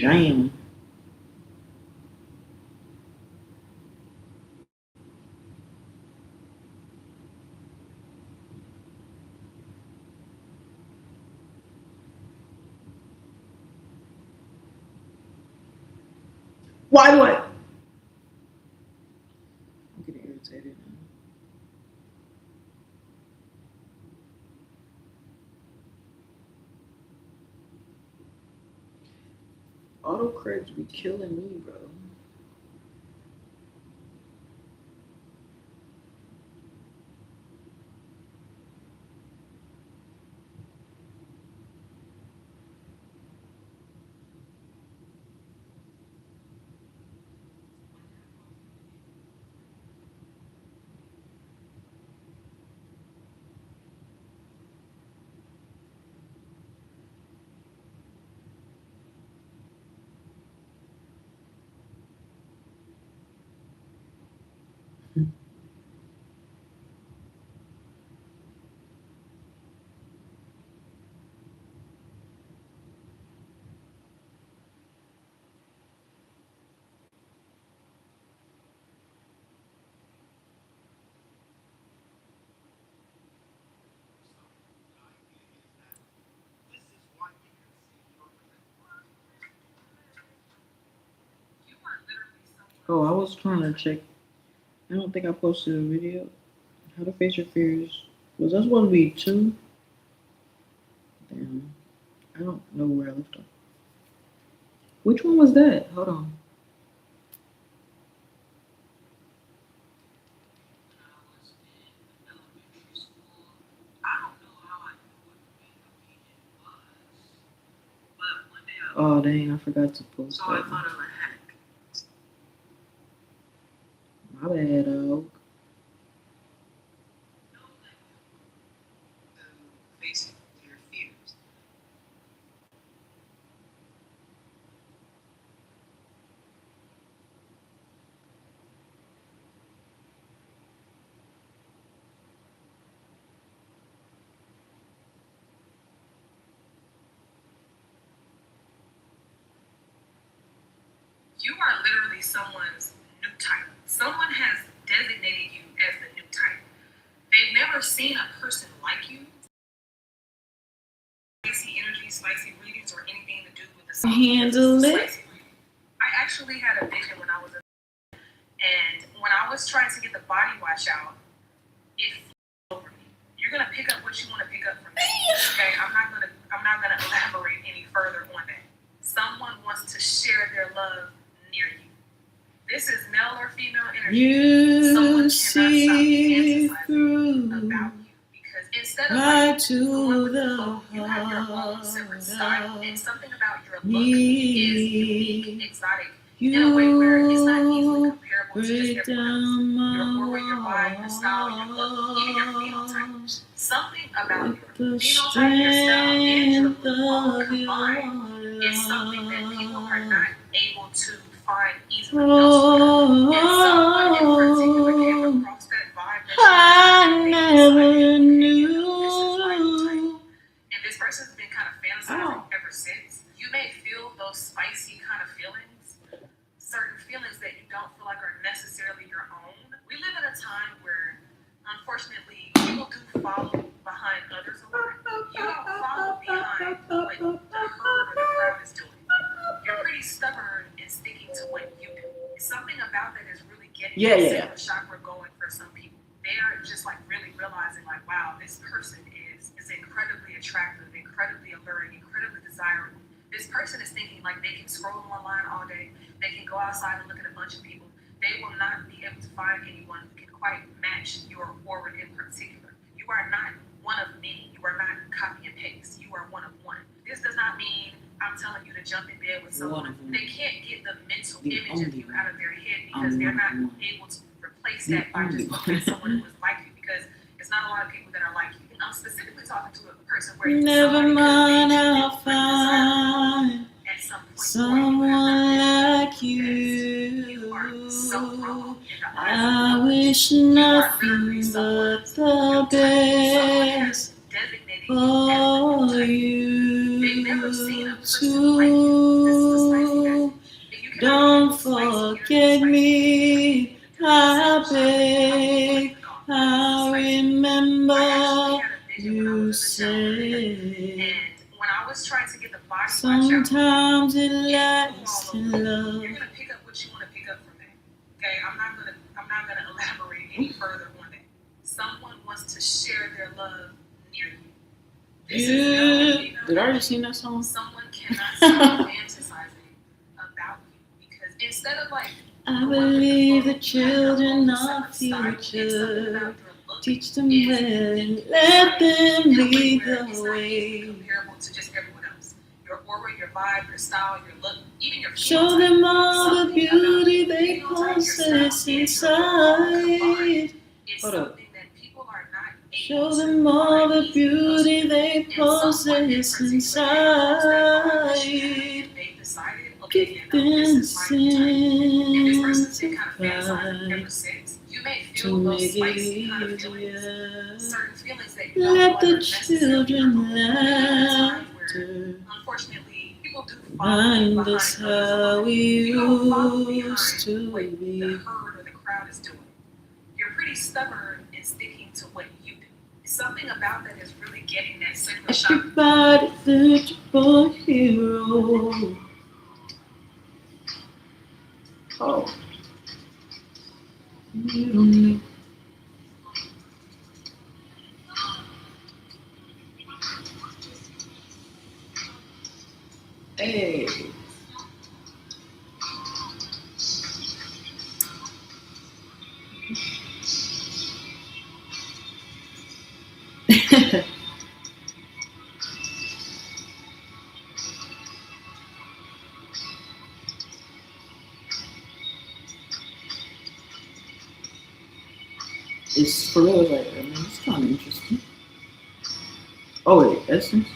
Damn. Why what? I'm getting irritated now. Autocorrect be killing me, bro. Oh, I was trying to check. I don't think I posted a video. How to face your fears. Was that supposed to be 2? Damn. I don't know where I left off. Which one was that? Hold on. Oh dang, I forgot to post So I that. thought of a hack. My bad, dog. Facing your fears. You are literally someone's new type. Someone has designated you as the new type. They've never seen a person like you. Spicy energy, spicy readings, or anything to do with the Handle it. spicy reading. I actually had a vision when I was and when I was trying to get the body wash out, it flew over me. You're gonna pick up what you want to pick up from me. Okay, I'm not gonna elaborate any further on that. Someone wants to share their love near you. This is male or female energy. You see through About you because instead of right going to with the the flow, you have your own separate style, and heart something about your of look is unique, me. exotic, in a way where it's not easily You comparable to just break everyone else. down Your aura, your my vibe, your style, your look, even your phenotype. walls Something about with your the phenotype, your style, and your strength look all of your combined is something that people are love. not able to find easily elsewhere. And someone in particular came across that vibe that I you never decided, knew. this is my type. And this person's been kind of fantasizing Oh. ever since. You may feel those spicy kind of feelings, certain feelings that you don't feel like are necessarily your own. We live in a time where, unfortunately, people do follow behind others a lot. You don't follow behind what the herd or the crowd is doing. You're pretty stubborn in sticking to what you do. Something about that is really getting the chakra going for some people. They are just like really realizing like, wow, this person is incredibly attractive, incredibly alluring, incredibly desirable. This person is thinking like they can scroll online all day, they can go outside and look at a bunch of people. They will not be able to find anyone who can quite match your aura in particular. You are not one of many. You are not copy and paste. You are one of one. This does not mean I'm telling you to jump in bed with someone. They can't get the mental image of you out of their head because they're not able to replace that by just looking at someone who is like you, because it's not a lot of people that are like you. I'm specifically talking to a person where Never mind, I'll find at some point someone like you are so you. wrong in the eyes I of others. wish You are nothing literally but someone's the new type. Someone has best designated you as the new for type. you They've never seen a person like you. This is the spicy Don't forget me, I beg, I remember you said. When I was trying to get the body Sometimes it lasts in love. you're gonna pick up what you want to pick up from that. Okay, I'm not gonna elaborate any further on that. Someone wants to share their love near you. Did I already sing that song? Someone cannot stop fantasizing about you because instead of like I believe the children are future. Teach them well and let them lead the way. Comparable to just everyone else. Your aura, your vibe, your style, your look, even your Show them all the beauty they possess inside. Hold up. Show them all the beauty they possess inside. Give them sense of pride to make it easier. Let the children laughter remind us how we used to be. The herd or the crowd is doing. You're pretty stubborn in sticking to what you do. Something about that is really getting that circular shot. Everybody search for a hero. Oh. You don't know. Hey. It's for real, like, I mean, it's kind of interesting. Oh, wait, Essence?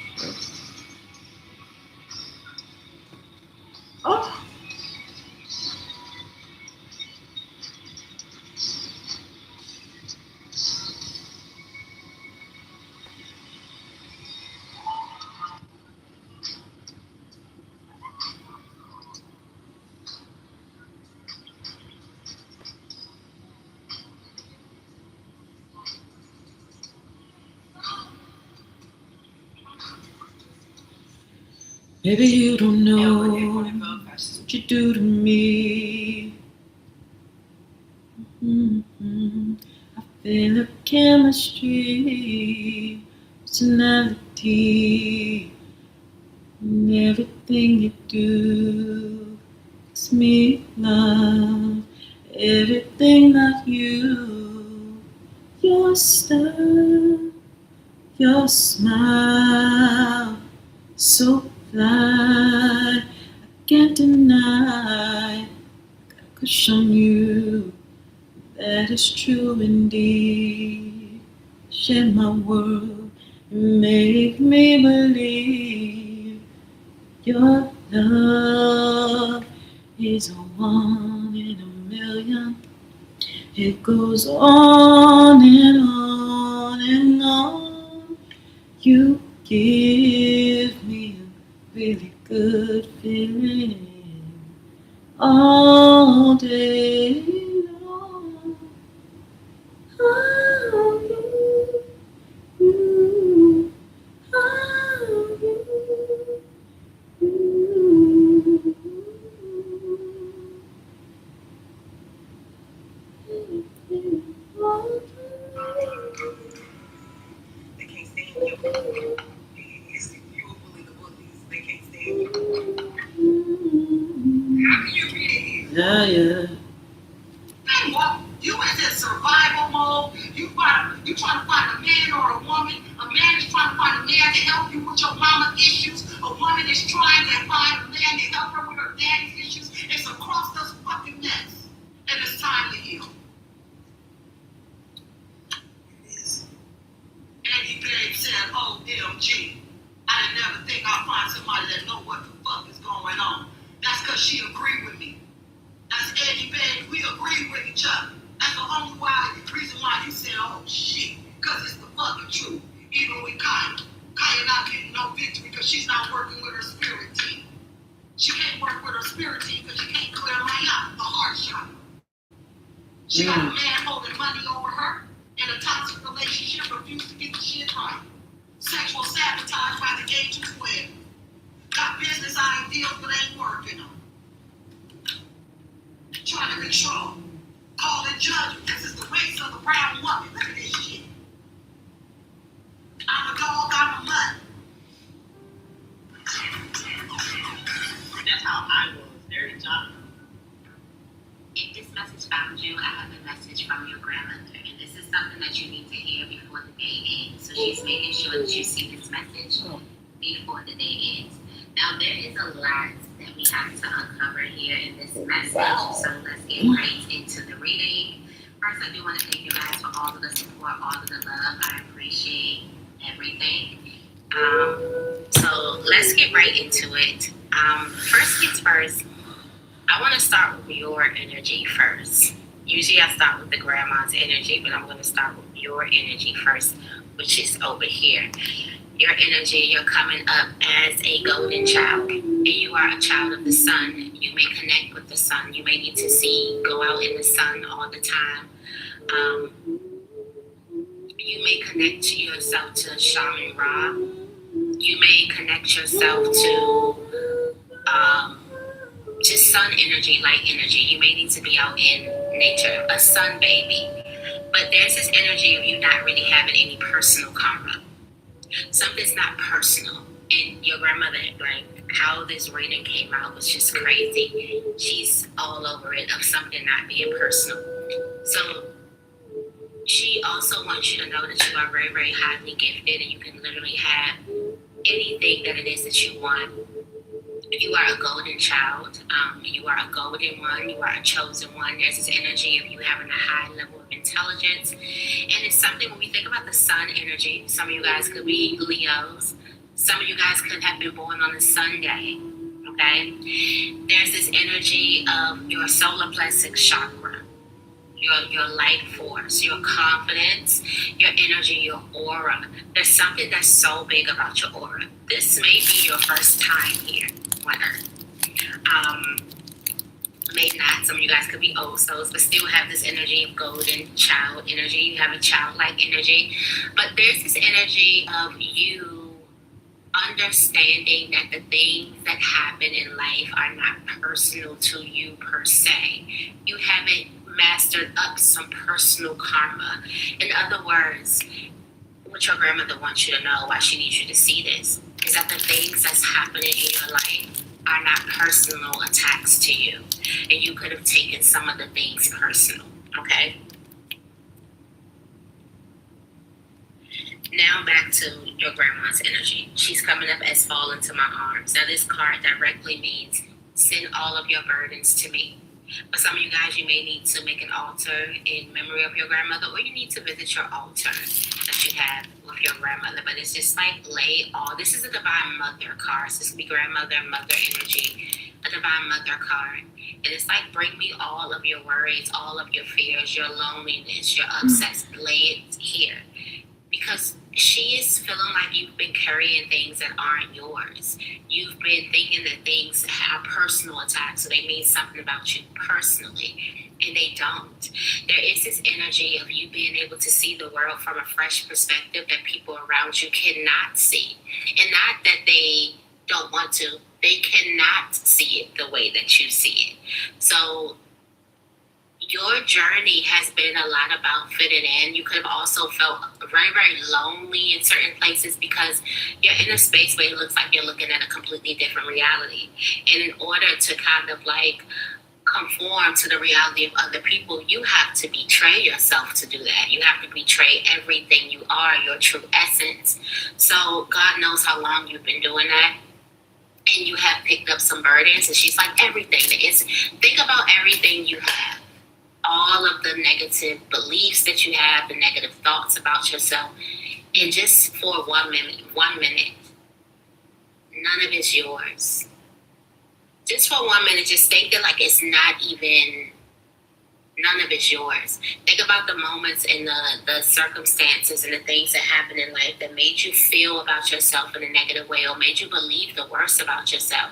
Oh. Maybe you don't know what you do to me. I feel the chemistry, personality, and everything you do makes me love everything about you. Your style, your smile, so fly, I can't deny. Got a crush on you, that is true indeed. Share my world, make me believe your love is a one in a million. It goes on and on and on. You give me a really good feeling all day long. Oh, you, oh, They can't stand you. You will bully the bullies. They can't stand you. How can you read it here? Yeah. Hey, what? You is in survival mode. You trying to find a man or a woman. A man is trying to find a man to help you with your mama's issues. A woman is trying to find a man to help her with her daddy's issues. It's a cross this fucking mess. And it's time to heal. It is. Eddie Babe said, OMG. I didn't never think I'd find somebody that know what the fuck is going on. That's because she agreed with me. That's Eddie Babe. We agree with each other. That's the only reason why you said, oh shit. Because it's the fucking truth. Even with Kaya. Kaya not getting no victory because she's not working with her spirit team. She can't work with her spirit team because she can't clear my She got a man holding money over her in a toxic relationship, refused to get the shit right. Sexual sabotage by the age of 12. Got business ideals but ain't working them. Trying to control. Call it judgment. This is the race of the brown woman. Look at this shit. I'm a dog, I'm a mutt. That's how I was. Very Jonathan. If this message found you, I have a message from your grandmother, and this is something that you need to hear before the day ends. So she's making sure that you see this message before the day ends. Now, there is a lot that we have to uncover here in this message, so let's get right into the reading. First, I do want to thank you guys for all of the support, all of the love. I appreciate everything. So let's get right into it. First things first, I want to start with your energy first. Usually I start with the grandma's energy, but I'm going to start with your energy first, which is over here. Your energy, you're coming up as a golden child, and you are a child of the sun. You may connect with the sun. You may need to go out in the sun all the time. You may connect yourself to Shaman Ra. You may connect yourself to just sun energy, light energy. You may need to be out in nature, a sun baby. But there's this energy of you not really having any personal karma. Something's not personal. And your grandmother, like how this reading came out was just crazy. She's all over it of something not being personal. So she also wants you to know that you are very, very highly gifted, and you can literally have anything that it is that you want. You are a golden child. You are a golden one. You are a chosen one. There's this energy of you having a high level of intelligence. And it's something when we think about the sun energy, some of you guys could be Leos. Some of you guys could have been born on a Sunday. Okay? There's this energy of your solar plexus chakra. Your light force, your confidence, your energy, your aura. There's something that's so big about your aura. This may be your first time here on Earth. Maybe not. Some of you guys could be old souls, but still have this energy of golden child energy. You have a childlike energy. But there's this energy of you understanding that the things that happen in life are not personal to you per se. You haven't mastered up some personal karma. In other words, what your grandmother wants you to know, why she needs you to see this, is that the things that's happening in your life are not personal attacks to you. And you could have taken some of the things personal, okay? Now back to your grandma's energy. She's coming up as fall into my arms. Now this card directly means send all of your burdens to me. For some of you guys, you may need to make an altar in memory of your grandmother, or you need to visit your altar that you have with your grandmother. But it's just like lay all. This is a divine mother card. So this could be grandmother, mother energy, a divine mother card. And it's like bring me all of your worries, all of your fears, your loneliness, your upsets. Lay it here. Because she is feeling like you've been carrying things that aren't yours. You've been thinking that things have personal attacks, so they mean something about you personally, and they don't. There is this energy of you being able to see the world from a fresh perspective that people around you cannot see. And not that they don't want to, they cannot see it the way that you see it. So your journey has been a lot about fitting in. You could have also felt very, very lonely in certain places because you're in a space where it looks like you're looking at a completely different reality. And in order to kind of like conform to the reality of other people, you have to betray yourself to do that. You have to betray everything you are, your true essence. So God knows how long you've been doing that. And you have picked up some burdens. And she's like, everything. Think about everything you have. All of the negative beliefs that you have, the negative thoughts about yourself, and just for 1 minute, none of it's yours. Just for 1 minute, just think it like it's not even, none of it's yours. Think about the moments and the circumstances and the things that happened in life that made you feel about yourself in a negative way or made you believe the worst about yourself.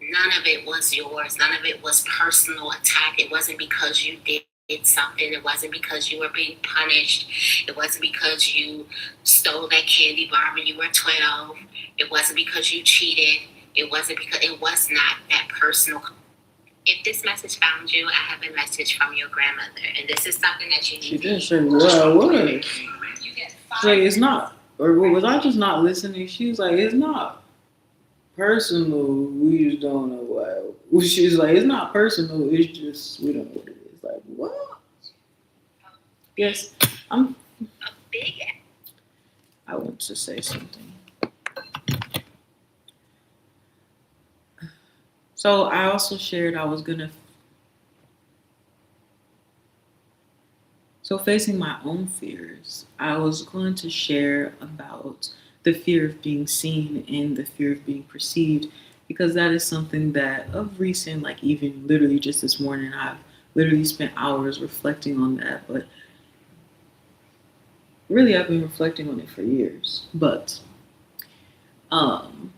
None of it was yours. None of it was personal attack. It wasn't because you did did something. It wasn't because you were being punished. It wasn't because you stole that candy bar when you were 12. It wasn't because you cheated. It wasn't because it was not that personal. If this message found you, I have a message from your grandmother, and this is something that you need. She didn't say what I was. She's like, it's not. Or was I just not listening? She was like, it's not personal. We just don't know why. She's like, it's not personal. It's just we don't know what it is. Like, what? Yes, I'm. A big. I want to say something. So I also shared I was gonna. So facing my own fears, I was going to share about the fear of being seen and the fear of being perceived, because that is something that of recent, like even literally just this morning, I've literally spent hours reflecting on that. But really, I've been reflecting on it for years. But um,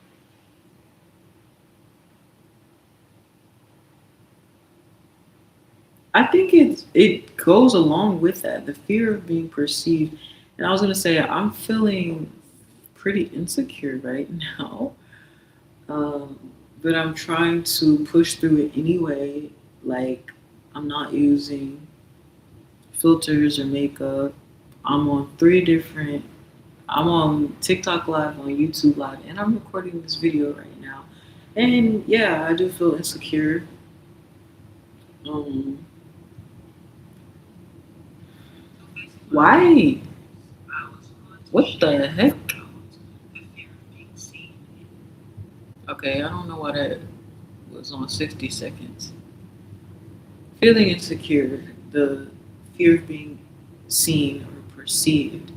I think it goes along with that, the fear of being perceived. And I was gonna say I'm feeling pretty insecure right now, um, but I'm trying to push through it anyway. Like I'm not using filters or makeup. I'm on three different. I'm on TikTok Live, on YouTube Live, and I'm recording this video right now. And yeah, I do feel insecure. Um, why? What the heck? Okay, I don't know why that was on 60 seconds. Feeling insecure, the fear of being seen or perceived.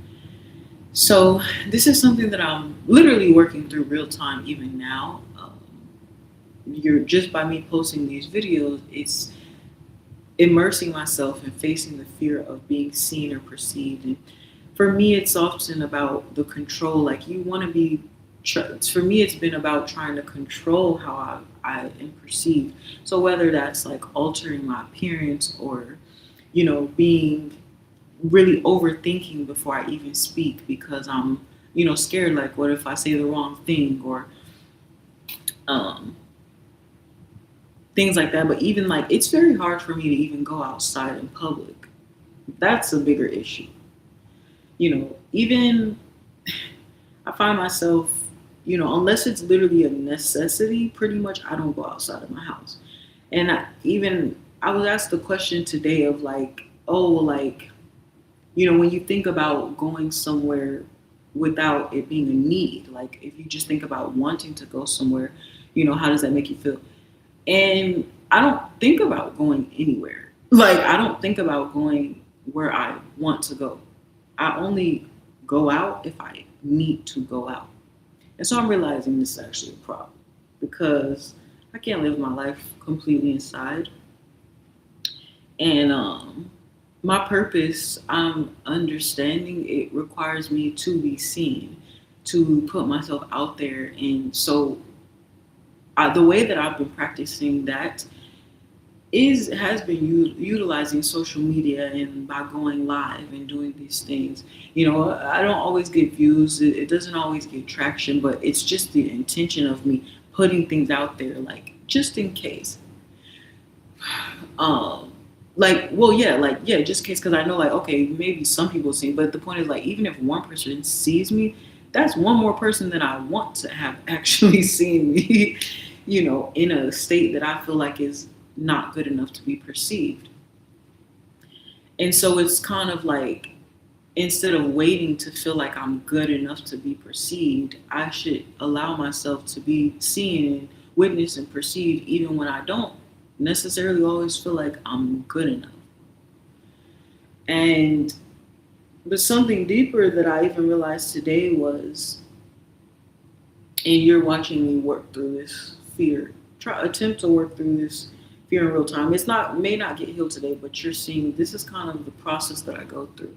So, this is something that I'm literally working through real time, even now. You're just by me posting these videos, it's immersing myself and facing the fear of being seen or perceived. And for me, it's often about the control. Like you want to be. For me, it's been about trying to control how I am perceived. So whether that's like altering my appearance or, being really overthinking before I even speak because I'm, scared. Like, what if I say the wrong thing or um, things like that. But even like, it's very hard for me to even go outside in public. That's a bigger issue. Even I find myself, unless it's literally a necessity, pretty much I don't go outside of my house. And I was asked the question today of like, oh, like, when you think about going somewhere without it being a need, like if you just think about wanting to go somewhere, how does that make you feel? And I don't think about going anywhere. Like, I don't think about going where I want to go. I only go out if I need to go out. And so I'm realizing this is actually a problem because I can't live my life completely inside. And my purpose, I'm understanding it requires me to be seen, to put myself out there. And so the way that I've been practicing that has been utilizing social media and by going live and doing these things. I don't always get views. It doesn't always get traction, but it's just the intention of me putting things out there, like just in case. Just in case, because I know, like, okay, maybe some people see, but the point is, like, even if one person sees me, that's one more person that I want to have actually seen me, in a state that I feel like is not good enough to be perceived. And so it's kind of like, instead of waiting to feel like I'm good enough to be perceived, I should allow myself to be seen and witnessed and perceived even when I don't necessarily always feel like I'm good enough. But something deeper that I even realized today was, and you're watching me work through this fear, attempt to work through this fear in real time. May not get healed today, but you're seeing this is kind of the process that I go through.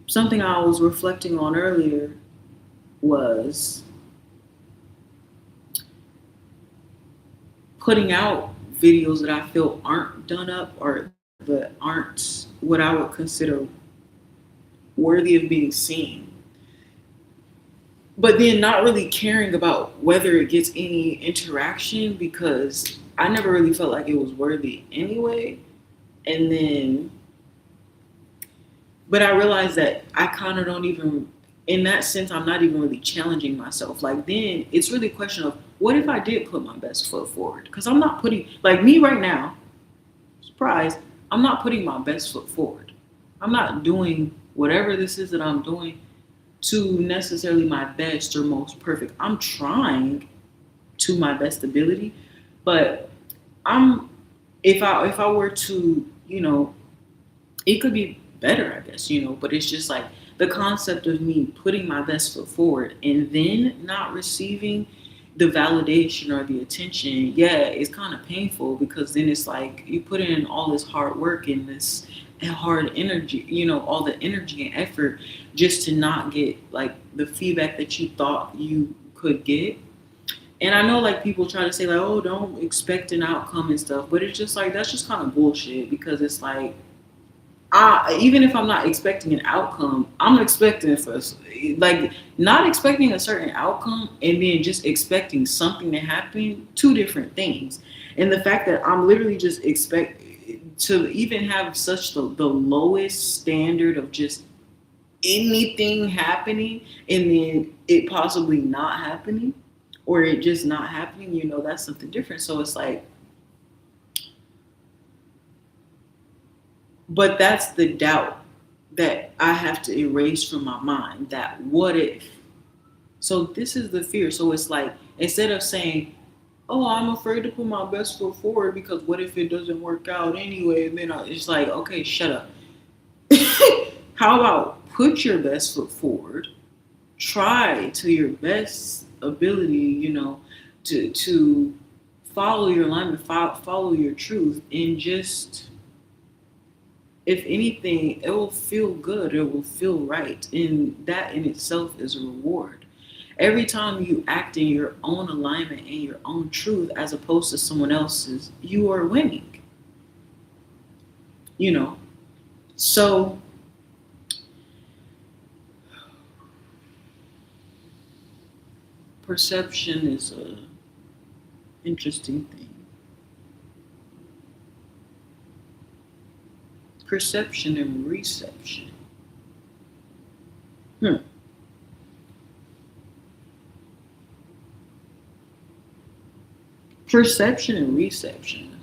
Something I was reflecting on earlier was putting out videos that I feel aren't done up or that aren't what I would consider worthy of being seen. But then not really caring about whether it gets any interaction because I never really felt like it was worthy anyway. And then, but I realized that I kind of don't even, in that sense, I'm not even really challenging myself. Like, then it's really a question of what if I did put my best foot forward? Because I'm not putting, like me right now, surprise, I'm not putting my best foot forward. I'm not doing whatever this is that I'm doing to necessarily my best or most perfect. I'm trying to my best ability, but I'm if I were to, it could be better, I guess, but it's just like the concept of me putting my best foot forward and then not receiving the validation or the attention, yeah, it's kind of painful because then it's like you put in all this hard work and this hard energy, all the energy and effort just to not get like the feedback that you thought you could get. And I know like people try to say like, oh, don't expect an outcome and stuff, but it's just like that's just kind of bullshit because it's like even if I'm not expecting an outcome, I'm expecting for like not expecting a certain outcome and then just expecting something to happen, two different things. And the fact that I'm literally just expect to even have such the lowest standard of just anything happening and then it possibly not happening or it just not happening, that's something different. So it's like, but that's the doubt that I have to erase from my mind. That what if? So this is the fear. So it's like instead of saying, "Oh, I'm afraid to put my best foot forward because what if it doesn't work out anyway?" And then it's like, "Okay, shut up." How about put your best foot forward? Try to your best ability, to follow your alignment, follow your truth, and just if anything, it will feel good. It will feel right. And that in itself is a reward. Every time you act in your own alignment and your own truth as opposed to someone else's, you are winning. You know? So perception is a interesting thing. Perception and reception. Perception and reception.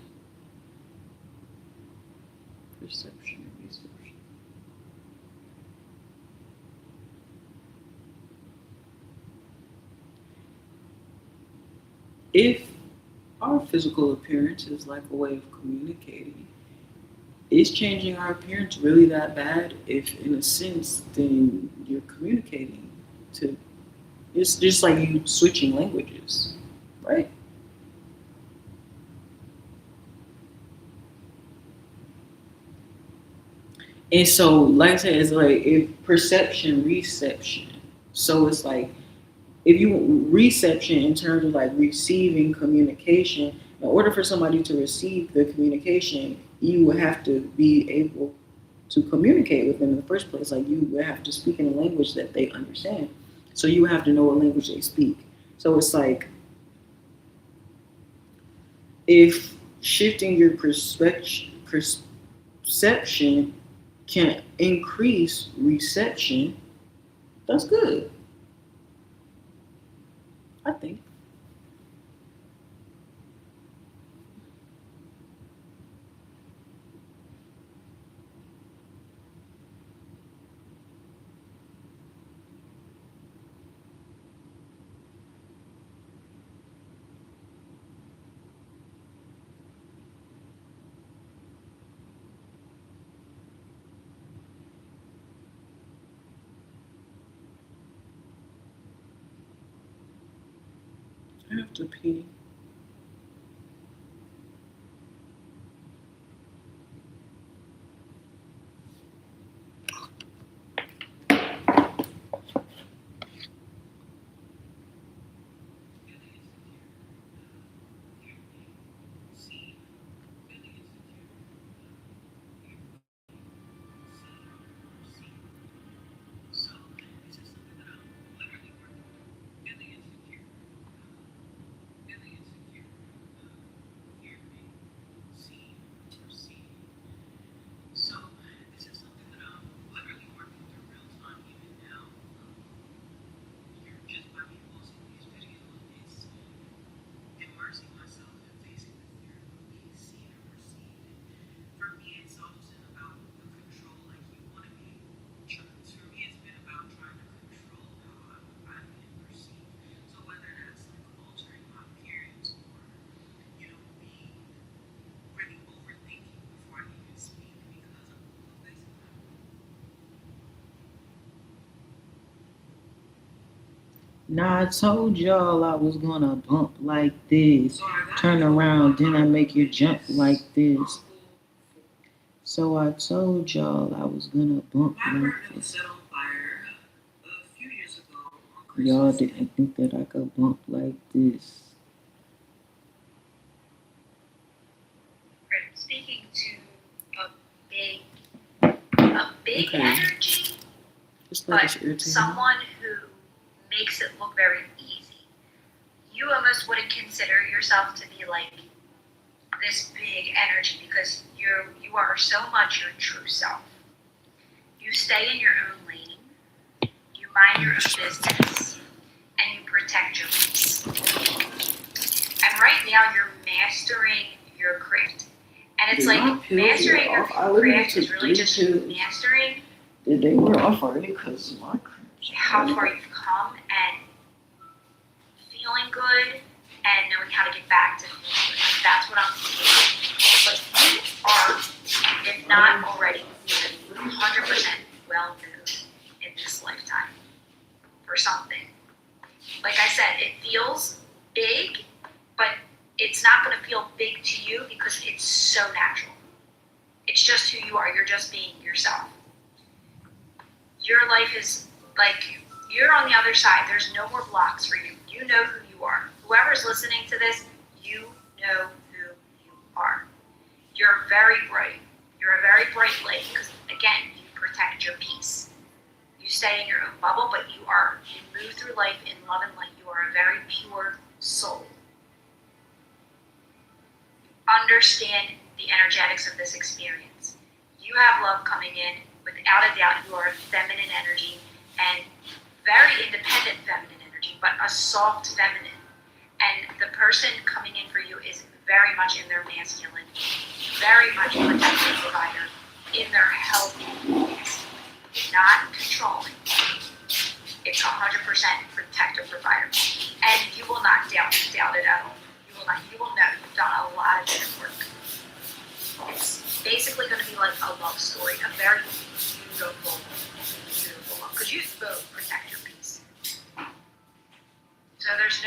Perception and reception. If our physical appearance is like a way of communicating, is changing our appearance really that bad? If in a sense, then you're communicating to, it's just like you switching languages, right? And so, like I said, it's like if perception, reception. So it's like if you reception in terms of like receiving communication, in order for somebody to receive the communication, you would have to be able to communicate with them in the first place. Like you would have to speak in a language that they understand. So you have to know what language they speak. So it's like if shifting your perception can increase reception, that's good, I think. I have to pee. See Nah, I told y'all I was gonna bump like this. So I got Turn you around, then I about make you jump this like this. uncle. So I told y'all I was gonna bump My like apartment was this. set on fire a few years ago on Y'all Christmas. didn't think that I could bump like this. Right. Speaking to a big Okay. energy, Just like it's but irritating. someone who makes it look very easy. You almost wouldn't consider yourself to be like this big energy because you are so much your true self. You stay in your own lane, you mind your own business, and you protect your peace. And right now you're mastering your craft. And it's Did like my pills mastering wear your off? I literally craft is took really 3 just pills. mastering Did they wear off already? Cause my cramps. how far you've come and feeling good and knowing how to get back to feeling good. That's what I'm feeling. But you are, if not already, 100% well known in this lifetime for something. Like I said, it feels big, but it's not going to feel big to you because it's so natural. It's just who you are. You're just being yourself. Your life is like, you're on the other side. There's no more blocks for you. You know who you are. Whoever's listening to this, you know who you are. You're very bright. You're a very bright light because, again, you protect your peace. You stay in your own bubble, but you move through life in love and light. You are a very pure soul. Understand the energetics of this experience. You have love coming in. Without a doubt, you are a feminine energy and very independent feminine energy, but a soft feminine. And the person coming in for you is very much in their masculine, very much protective provider, in their healthy masculine, not controlling. It's 100% protective provider. And you will not doubt it at all. You will know you've done a lot of inner work. It's basically going to be like a love story, a very beautiful love. Because you both protect your peace. So there's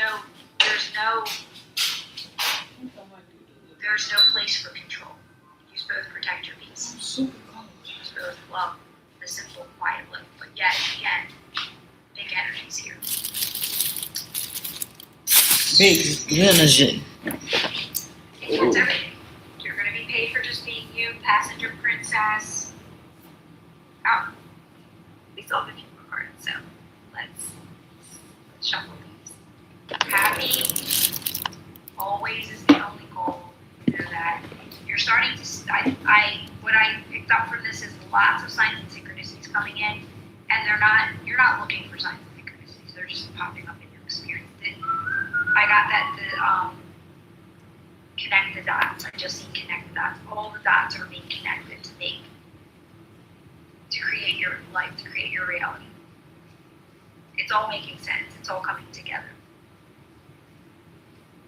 no place for control. You both protect your peace. Super cold. You both love the simple, quiet life. But yet, again, big energies here. Big energy. It gets everything. You're going to be paid for just being you, passenger princess. Oh, we still have a few more cards, so let's shuffle these. Happy always is the only goal. You know that you're starting to. What I picked up from this is lots of signs and synchronicities coming in, and you're not looking for signs and synchronicities. They're just popping up in your experience. I got that connect the dots. I just see connect the dots. All the dots are being connected to create your life, to create your reality. It's all making sense. It's all coming together.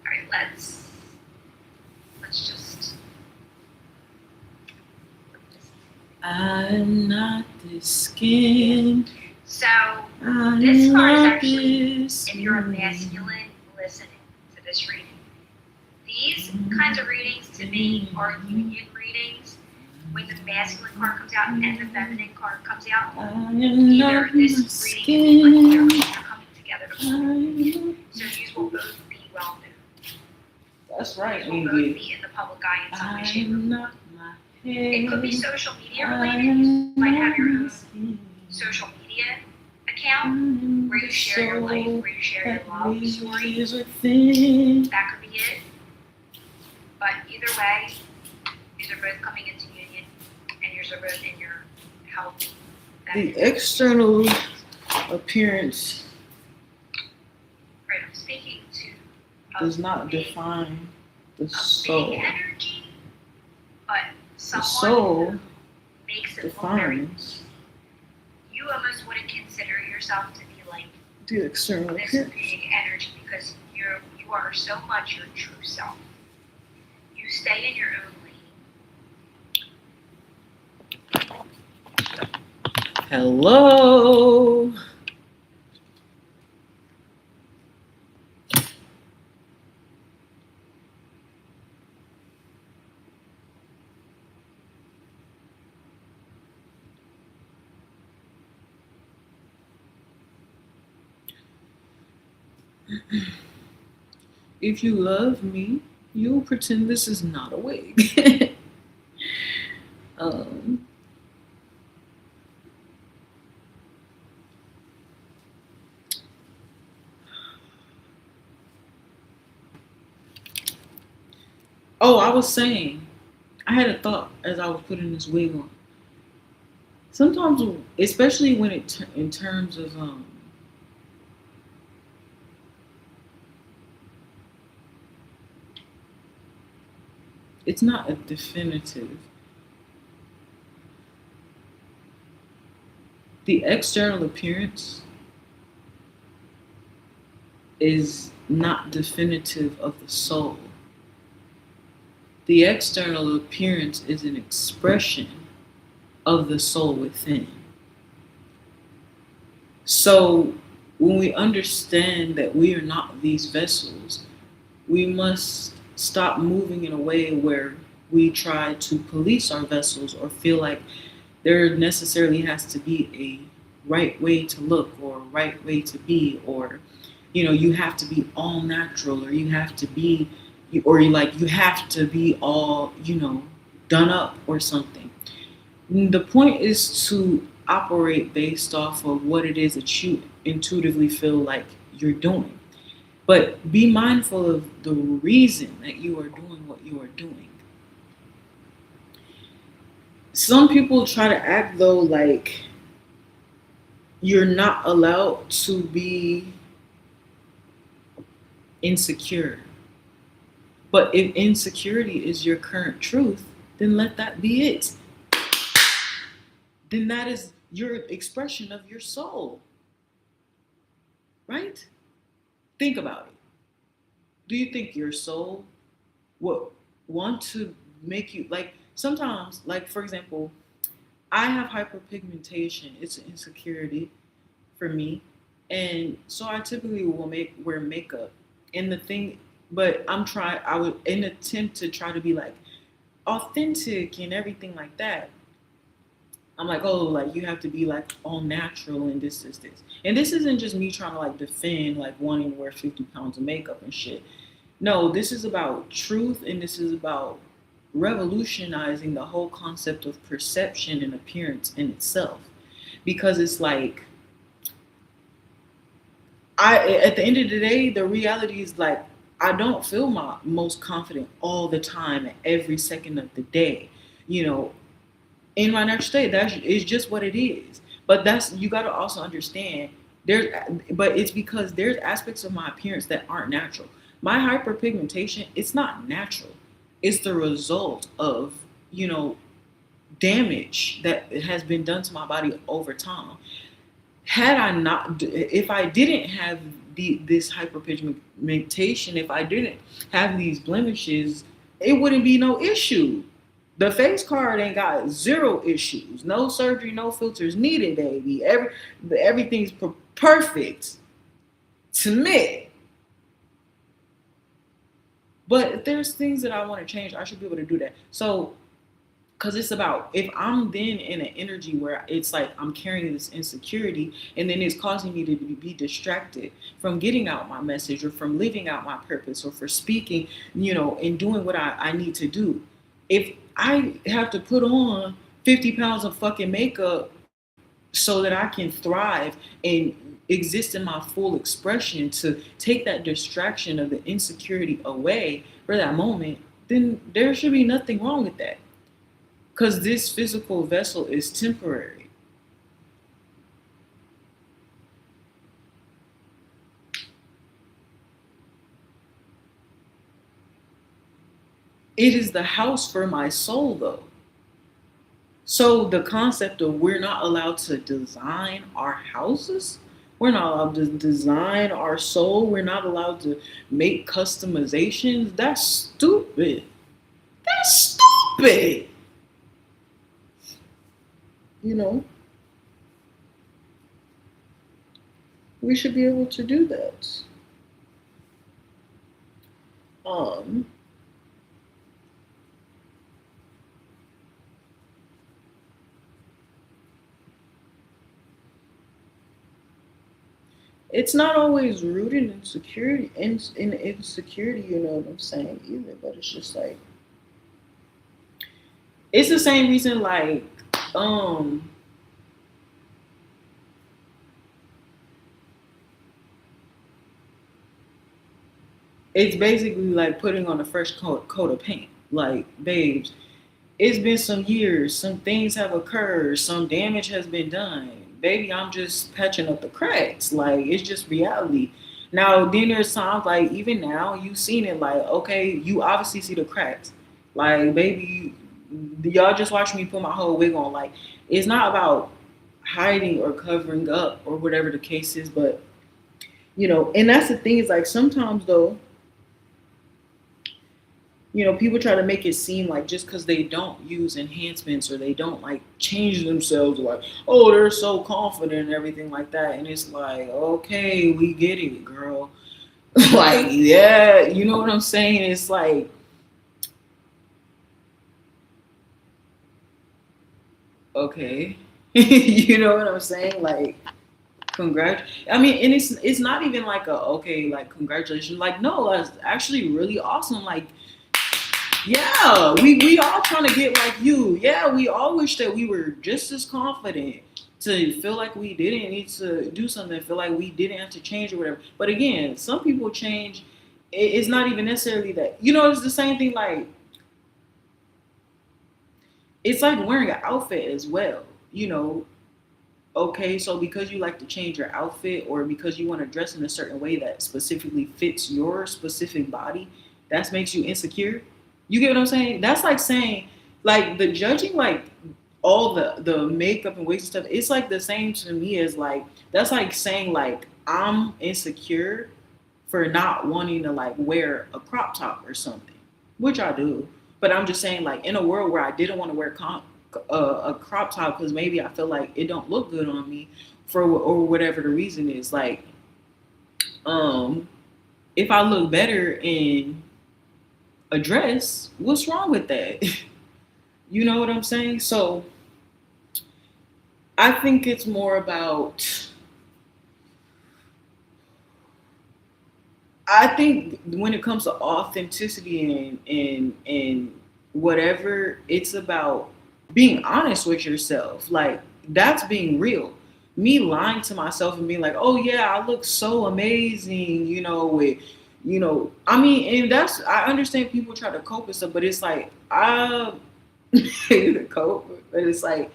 All right, let's just. I'm not this skin. So I'm this card is not actually, this if you're a skin. masculine listening to this reading, these kinds of readings to me are union readings. When the masculine card comes out and the feminine card comes out, I am either not my this reading is like they're coming together. So these will both be well known. That's right, These will both Ingrid. be in the public eye in some way, shape, or I'm form. not my It could be head. social media related. You might have your own social media account where you share your life, where you share your love story. That could be it. But either way, these are both coming into union, and yours are both in your healthy. The external appearance Right, I'm speaking to does not define the a soul. big energy, but The someone soul who makes it look very. defines You almost wouldn't consider yourself to be like the external this appearance. big energy because you are so much your true self. You stay in your own lane. Hello. If you love me, you'll pretend this is not a wig. um, oh, I was saying, I had a thought as I was putting this wig on. Sometimes, especially when in terms of it's not a definitive. The external appearance is not definitive of the soul. The external appearance is an expression of the soul within. So when we understand that we are not these vessels, we must stop moving in a way where we try to police our vessels or feel like there necessarily has to be a right way to look or a right way to be, or you have to be all natural, or you have to be, or you have to be all done up or something. The point is to operate based off of what it is that you intuitively feel like you're doing, but be mindful of the reason that you are doing what you are doing. Some people try to act though like you're not allowed to be insecure. But if insecurity is your current truth, then let that be it. Then that is your expression of your soul, right? Think about it. Do you think your soul would want to make you like sometimes, like for example, I have hyperpigmentation. It's an insecurity for me. And so I typically will wear makeup. And the thing, but I would, in an attempt to try to be like authentic and everything like that. I'm like, oh, like you have to be like all natural and this. And this isn't just me trying to like defend like wanting to wear 50 pounds of makeup and shit. No, this is about truth and this is about revolutionizing the whole concept of perception and appearance in itself. Because it's like at the end of the day, the reality is like I don't feel my most confident all the time, every second of the day. You know, in my natural state, that is just what it is. But that's you got to also understand there's, but it's because there's aspects of my appearance that aren't natural. My hyperpigmentation, it's not natural. It's the result of you know damage that has been done to my body over time. Had I not, if I didn't have this hyperpigmentation, if I didn't have these blemishes, it wouldn't be no issue. The face card ain't got zero issues. No surgery, no filters needed, baby. Everything's perfect to me. But if there's things that I want to change, I should be able to do that. So because it's about if I'm then in an energy where it's like I'm carrying this insecurity and then it's causing me to be distracted from getting out my message or from living out my purpose or for speaking, and doing what I need to do. If I have to put on 50 pounds of fucking makeup so that I can thrive and exist in my full expression to take that distraction of the insecurity away for that moment, then there should be nothing wrong with that because this physical vessel is temporary. It is the house for my soul, though. So the concept of we're not allowed to design our houses, we're not allowed to design our soul, we're not allowed to make customizations, that's stupid. That's stupid. You know, we should be able to do that. Um, It's not always rooted in insecurity, in insecurity. You know what I'm saying? Either, but it's just like it's the same reason. Like, um, it's basically like putting on a fresh coat of paint. Like, babes, it's been some years, some things have occurred, some damage has been done. Baby, I'm just patching up the cracks. Like, it's just reality. Now, then there's times like even now you've seen it. Like, okay, you obviously see the cracks. Like, baby, y'all just watch me put my whole wig on. Like, it's not about hiding or covering up or whatever the case is, but and that's the thing is like sometimes though, people try to make it seem like just because they don't use enhancements or they don't like change themselves, like, oh, they're so confident and everything like that. And it's like, okay, we get it, girl. Like, yeah, you know what I'm saying? It's like, okay, you know what I'm saying? Like, I mean, and it's not even like a okay, like congratulations. Like, no, that's actually really awesome. Like, yeah, we all trying to get like you. Yeah, we all wish that we were just as confident to feel like we didn't need to do something, feel like we didn't have to change or whatever. But again, some people change. It's not even necessarily that. It's the same thing. Like, it's like wearing an outfit as well. You know, okay, so because you like to change your outfit or because you want to dress in a certain way that specifically fits your specific body, that makes you insecure. You get what I'm saying? That's like saying, like the judging, like all the makeup and wigs and stuff. It's like the same to me as like that's like saying like I'm insecure for not wanting to like wear a crop top or something, which I do. But I'm just saying like in a world where I didn't want to wear a crop top because maybe I feel like it don't look good on me for or whatever the reason is. Like, um, if I look better in a dress, what's wrong with that? You know what I'm saying? So I think it's more about. I think when it comes to authenticity and whatever, it's about being honest with yourself. Like that's being real. Me lying to myself and being like, "Oh yeah, I look so amazing," with I mean, and that's I understand people try to cope with stuff, but it's like I to cope, but it's like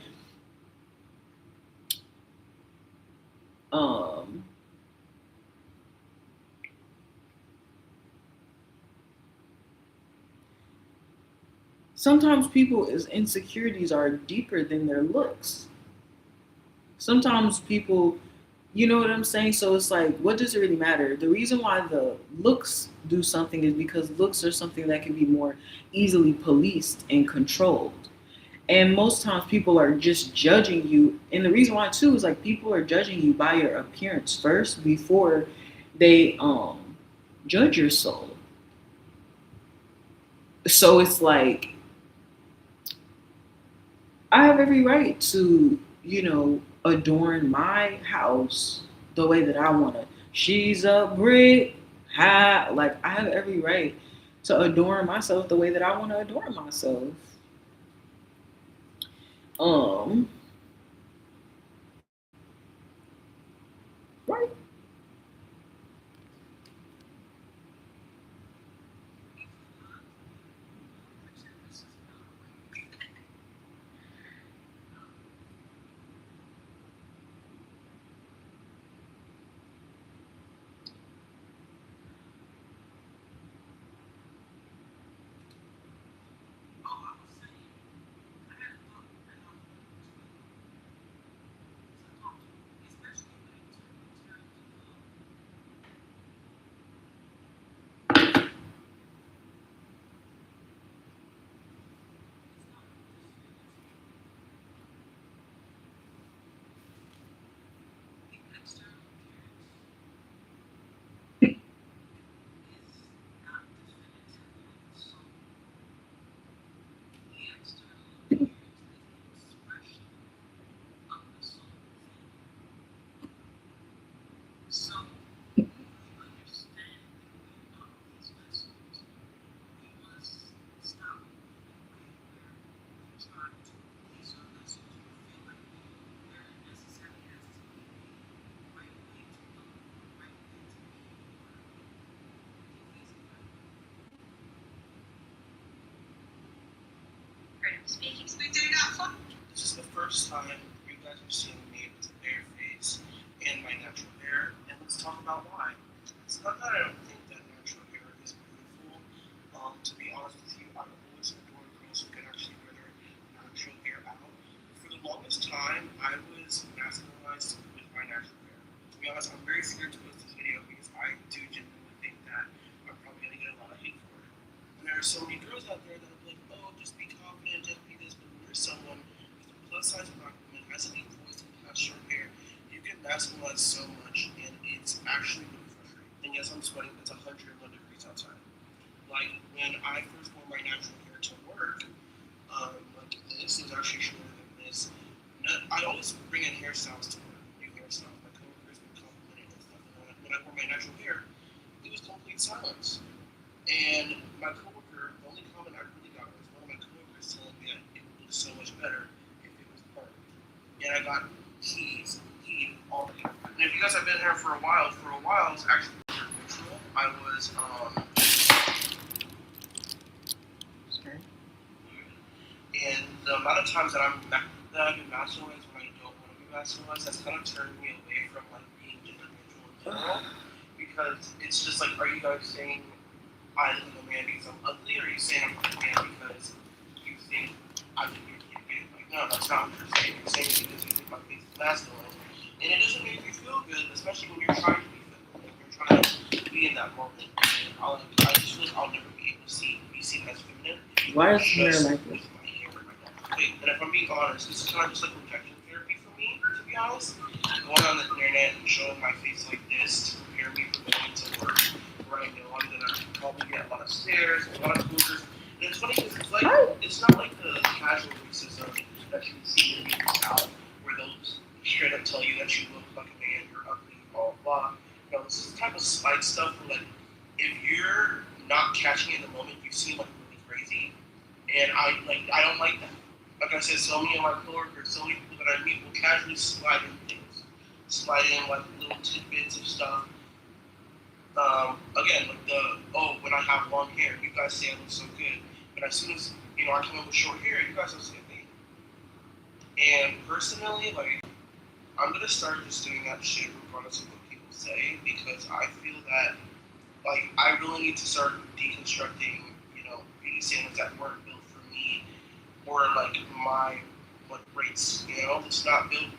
um sometimes people's insecurities are deeper than their looks. Sometimes people, you know what I'm saying? So it's like, what does it really matter? The reason why the looks do something is because looks are something that can be more easily policed and controlled. And most times people are just judging you. And the reason why too is like people are judging you by your appearance first before they judge your soul. So it's like I have every right to, adorn my house the way that I want to. She's a brick. Like I have every right to adorn myself the way that I want to adorn myself. Um, right. Speak to you now. This is the first time you guys are seeing me with a bare face and my natural hair, and let's talk about why. It's not that I don't think that natural hair is beautiful. To be honest with you, I've always adored girls who can actually wear their natural hair out. For the longest time, I was masculinized with my natural hair. To be honest, I'm very scared to post this video because I do genuinely think that I'm probably going to get a lot of hate for it. And there are so many girls out there that are like, oh, just be confident, just be this, but when you're someone with a plus size black woman, has a deep voice, and has short hair, you can masculinize so much, and it's actually really frustrating. And yes, I'm sweating, it's 101 degrees outside. Like, when I first wore my natural hair to work, like this was actually shorter than this. I always bring in hairstyles to work, new hairstyles. My coworkers would compliment it and stuff. And when I wore my natural hair, it was complete silence. And my coworker, the only comment I really got was one of my coworkers telling me that it would look so much better if it was parted. And I got heat all the time. And if you guys have been here for a while, it's actually virtual. I was and the amount of times that I get masculinized when I don't want to be masculinized, that's kind of turned me away from like being gender neutral in general. Because it's just like, are you guys saying I look like a man because I'm ugly, or are you saying I'm a man because you think I look like like, no, that's not what you're saying. You're saying it because you think my face is masculine. And it doesn't make you feel good, especially when you're trying to be feminine. When you're trying to be in that moment. And I just feel like I'll never be able to be seen as feminine. Why is hair like this? Okay, and if I'm being honest, this is kind of just like rejection therapy for me, to be honest. Going on the internet and showing my face like this to prepare me for going to work, where I know I'm gonna probably get a lot of stares, a lot of boozers. And it's funny because it's like, it's not like the casual racism that you can see in the South, where they'll straight up tell you that you look like a man, you're ugly, blah blah. You know, this is the type of spite stuff where like, if you're not catching it in the moment, you seem like really crazy. And I don't like that. Like I said, so many of my coworkers, so many people that I meet will casually slide in things. Slide in like little tidbits of stuff. Again, like when I have long hair, you guys say I look so good. But as soon as, I come in with short hair, you guys don't say a thing. And personally, like, I'm gonna start just doing that shit regardless of what people say, because I feel that, like, I really need to start deconstructing, beauty standards that weren't built for me, or like rates, it's not built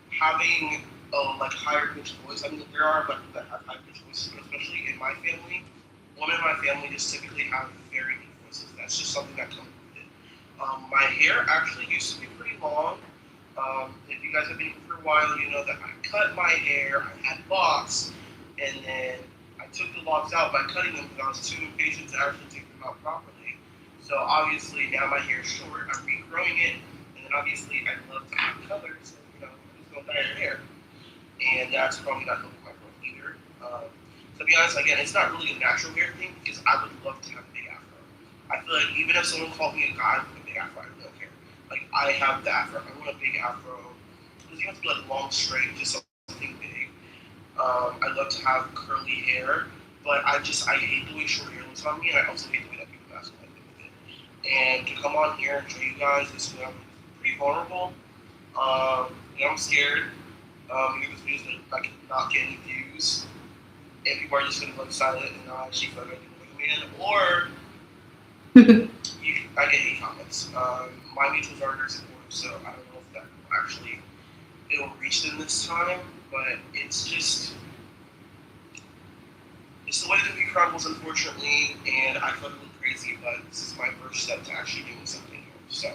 having a higher pitched voice. I mean, there are like that have high pitched voices, but especially in my family, women in my family just typically have very deep voices. That's just something that comes with it. My hair actually used to be pretty long. If you guys have been here for a while, you know that I cut my hair, I had locks, and then I took the locks out by cutting them because I was too impatient to actually take them out properly. So obviously now my hair is short, I'm regrowing it, and then obviously I love to have color, so who's gonna dye your hair? And that's probably not helping my growth either. To be honest, again, it's not really a natural hair thing because I would love to have a big afro. I feel like even if someone called me a guy with a big afro, I don't care. Like, I have the afro, I want a big afro. It doesn't have to be like long, straight, just something big. I love to have curly hair, but I hate the way short hair looks on me, and I also hate the way that people masculine me with it. And to come on here and show you guys this is pretty vulnerable. I'm scared. This video's gonna not get any views, and people are just gonna look silent and not actually feel like I do, or I get hate comments. My mutuals are very supportive, so I don't know if that will actually it'll reach them this time, but it's the way the cookie crumbles, unfortunately, and I feel a little crazy, but this is my first step to actually doing something here. So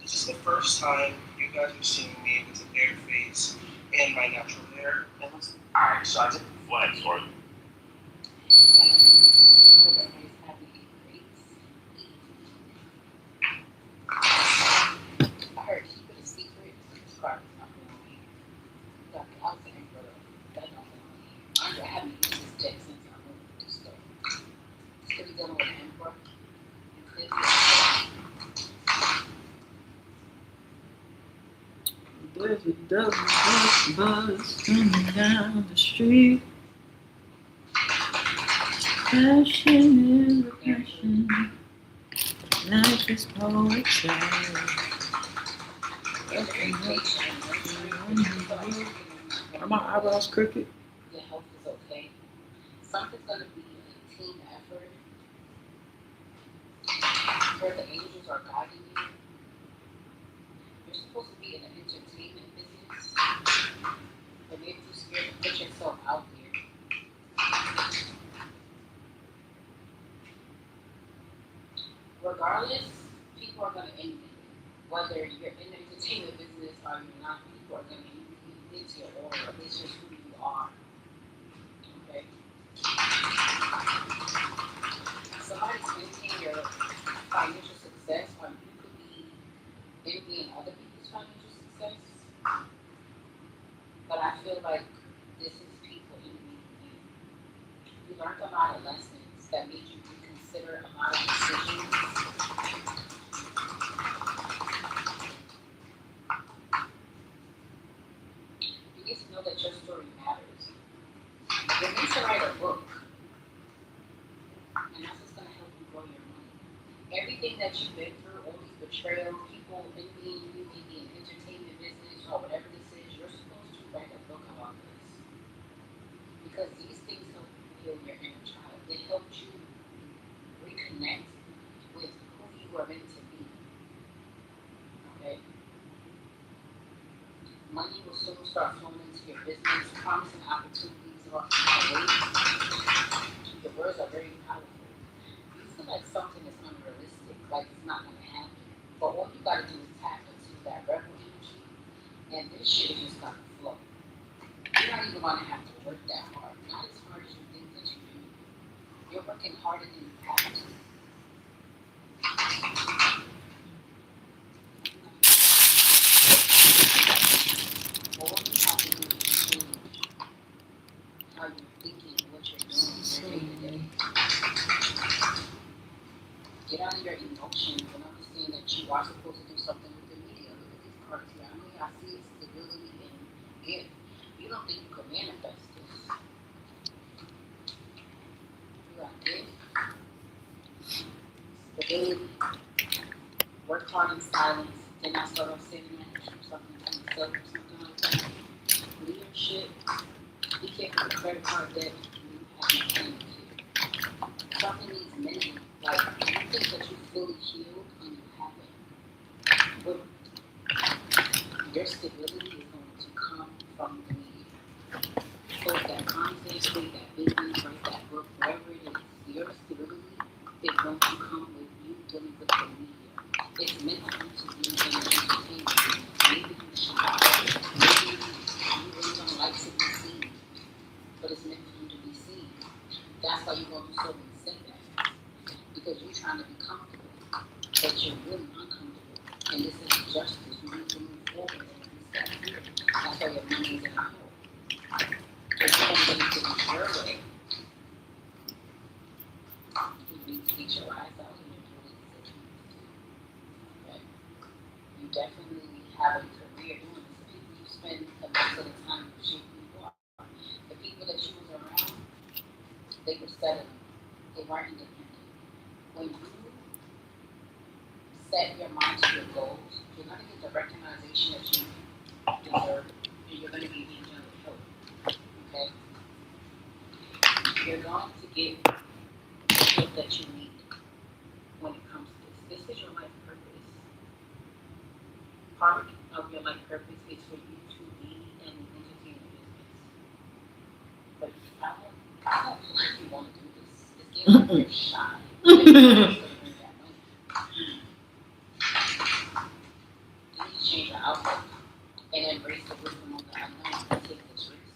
this is the first time you guys are seeing me with a bare face and my natural hair. Alright, so I took flags for it. I heard she put a secret scarf on her. I was saying, I haven't used this deck since I moved to store. Still dealing with Amber. There's a double bus coming down the street. Passion is a passion. Life is poetry. Education, nurturing, Are my eyebrows crooked? your health is okay. Something's gonna be a team effort where the angels are guiding you. You're supposed to be in the entertainment business, but maybe you're scared to put yourself out there. Regardless, people are gonna envy you. Whether you're in the entertainment business or you're not, people are gonna envy you. It's your aura. It's just who you are. Okay. Somebody's envying your financial success, or you could be envying other people's financial success. But I feel like this is people envying you. You learned a lot of lessons that made you reconsider a lot of decisions. You need to know that your story matters. You need to write a book, and that's what's going to help you grow your money. Everything that you've been through, all these betrayals, people envying you, maybe in entertainment business or whatever this is, you're supposed to write a book about this. Because these things help you heal your inner child. It helped you reconnect with who you were meant to be. Okay? Money will soon start flowing into your business, promising opportunities are on the way. Your words are very powerful. You feel like something is unrealistic, like it's not going to happen. But all you got to do is tap into that rebel energy, and this shit is just going to flow. You're not even going to have to work that hard. Not as hard as you think that you do. You're working harder than you have to. All you have to do is change how you're thinking, what you're doing, your day to day. Get out of your emotions and understand that you are supposed to do something with the media. Look at these cards here. I know y'all see it's stability and gift. You don't think you can manifest this. You got gift, stability, work hard in silence, then I start off saying that you something to yourself or something like that. Leadership, be careful with credit card debt when you have no payment here. Something needs mending. Like, you think that you're fully healed and you haven't. But your stability is going to come from the media. So that content, create that business, write that book, whatever it is, your stability is going to come with you dealing with the media. It's meant for you to be in the entertainment. Maybe you shy. Maybe you really don't like to be seen. But it's meant for you to be seen. That's why you're going to so many setbacks. Because you're trying to be comfortable, but you're really uncomfortable. And this is justice. You need to move forward and reset. That's why your money is in a hole. If you want things to be your way, you need to get your eyes out and you're doing what you need to do. Okay? You definitely have a career doing this. The people you spend the most of the time shaping who you are. The people that you was around, they were settling. They weren't independent. When you set your mind to your goals, you're going to get the recognition that you deserve, and you're going to be angelic help. Okay? You're going to get the help that you need when it comes to this. This is your life purpose. Part of your life purpose is for you to be in the entertainment business. But I don't feel like you want to do this. This game like you're shy. You need to change your outlook and embrace the wisdom of the unknown and take this risk.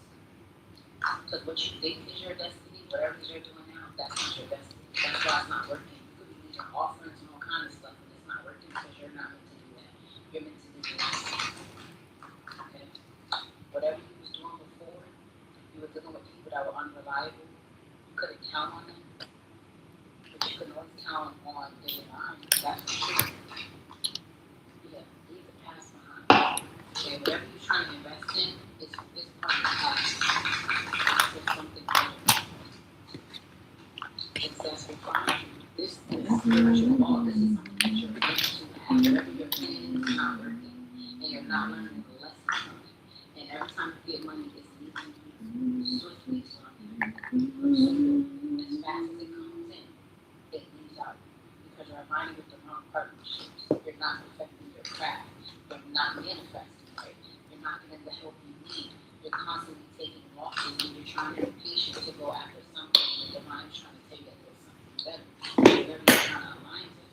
Because what you think is your destiny, whatever it is you're doing now, that's not your destiny. That's why it's not working. You could be needing offerings and all kind of stuff, and it's not working because you're not meant to do that. You're meant to do this. Okay? Whatever you was doing before, you were dealing with people that were unreliable. You couldn't count on them. But you can always count on their mind. That's for sure. Yeah, leave the past behind. Okay, whatever you're trying to invest in, it's part of the past. It's something better. It's that's refined. This this is something that you're able to have. Whatever you're planning is not working, and you're not learning the lessons from it. And every time you get money, it's leaving you swiftly, so as fast as it comes in, it leaves out because you're aligning with the wrong partnerships. You're not perfecting your craft. You're not manifesting right. You're not getting the help you need. You're constantly taking losses and you're trying to be patient to go after something and the mind's trying to tell you that there's something better. Whatever you're trying to align with,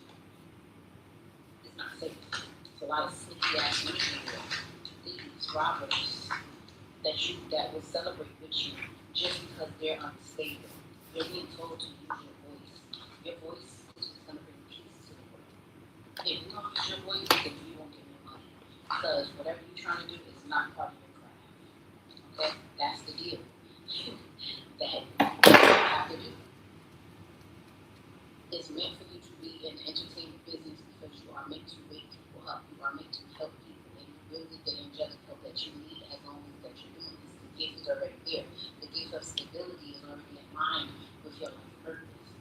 it's not safe. It's a lot of sneaky ass individuals, thieves, robbers that will celebrate with you just because they're unstable. You're being told to use your voice. Your voice is what's going to bring peace to the world. If you don't use your voice, then you won't get no money. Because whatever you're trying to do is not part of your craft. Okay? That's the deal. That you have to do. It's meant for you to be in the entertainment business because you are meant to wake people up. You are meant to help people. And you will get the angelic help that you need as long as that you're doing this. The gift is already there. The gift of stability is already in line with your life purpose.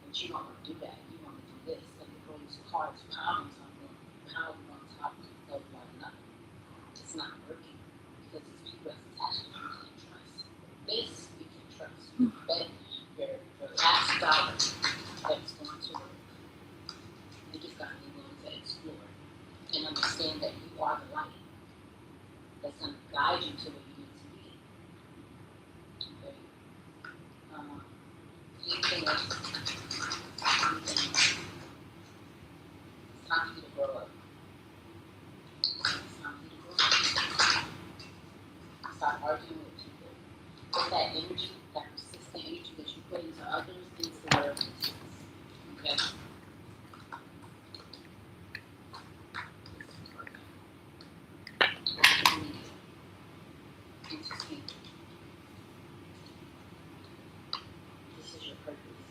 But you don't want to do that. You want to do this. Like you throw these cards piling on top of one another. It's not working because these people that's attached to you you can't trust. This you can trust. You bet your last dollar that it's going to work. You just got to be willing to explore and understand that you are the light that's going to guide you to where you need to be. Okay. Anything else? Anything else? It's time for you to grow up. It's time for you to grow up. Stop arguing with people. Put that energy, that persistent energy that you put into others, into the world. Okay? Entertainment. This is your purpose.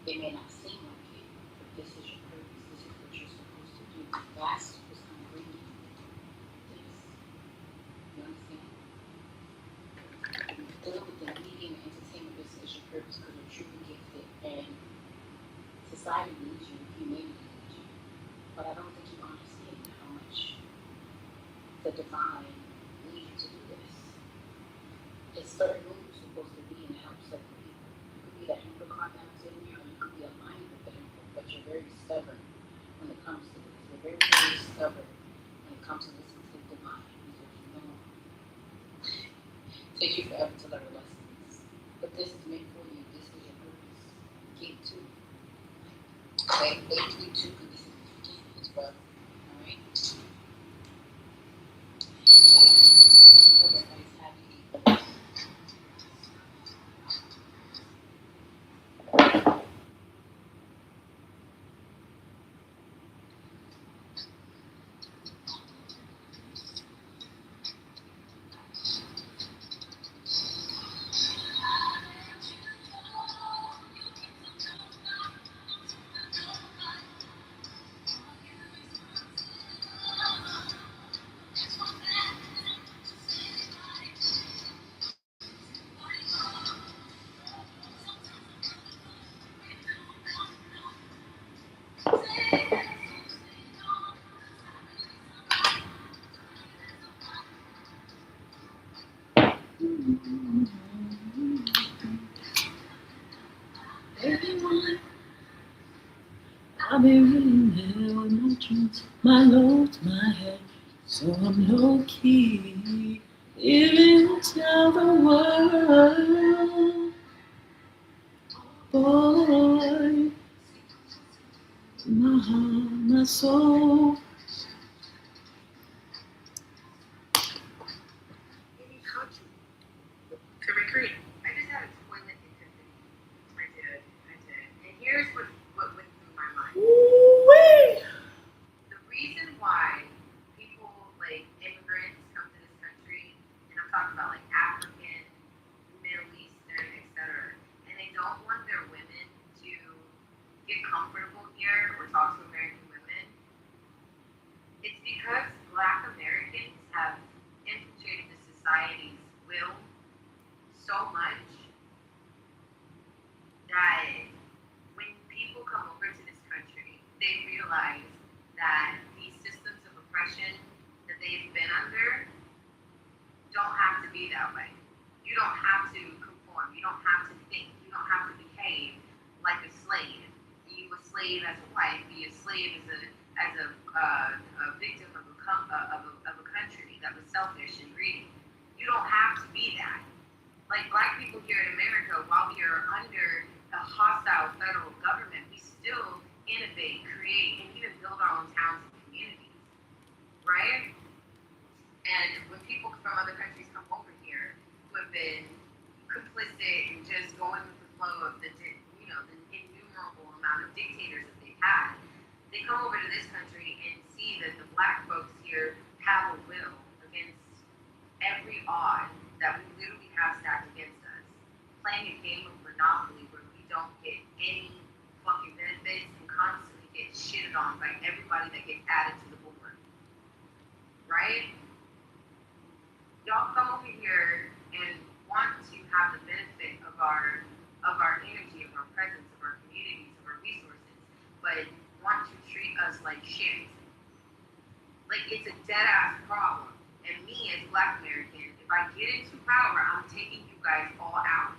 It may not seem like it, but this is your purpose. This is what you're supposed to do. That's what's going to bring you this. You understand? Dealing with the media and entertainment business is your purpose because you're truly gifted and society needs you, humanity needs you. But I don't think you understand how much the divine needs you to do this. It's certain moves you're supposed to be and help certain people. You could be that Capricorn that's in there, or you could be aligned with the Capricorn, but you're very stubborn when it comes to this. You're very, very stubborn when it comes to listening to the divine because you know it takes you forever to learn lessons. But this is meant for you. This is your purpose. Keep to it. Okay? 832 could be significant as well. Alright? So, hope everybody's happy. Everyone, I've been really mad with my dreams, my loads, my head, so I'm low key. Even tell the world, boy, my heart, my soul. I just had a toilet epiphany. I did. And here's what went through my mind. Ooh-wee. The reason why people, like immigrants, come to this country, and I'm talking about like African, Middle Eastern, etc., and they don't want their women to get comfortable here or talk to American women, like be a slave as a victim of a country that was selfish and greedy. You don't have to be that. Like black people here in America, while we are under a hostile federal government, we still innovate, create, and even build our own towns and communities, right? And when people from other countries come over here who have been complicit and just going with the flow of the innumerable amount of dictators that they've had, they come over to this country and see that the black folks here have a will against every odd that we literally have stacked against us, playing a game of Monopoly where we don't get any fucking benefits and constantly get shitted on by everybody that gets added to the board. Right? Y'all come over here and want to have the benefit of our energy, of our presence, of our communities, of our resources, but want to treat us like shit. Like it's a dead ass problem. And me as a black American, if I get into power, I'm taking you guys all out.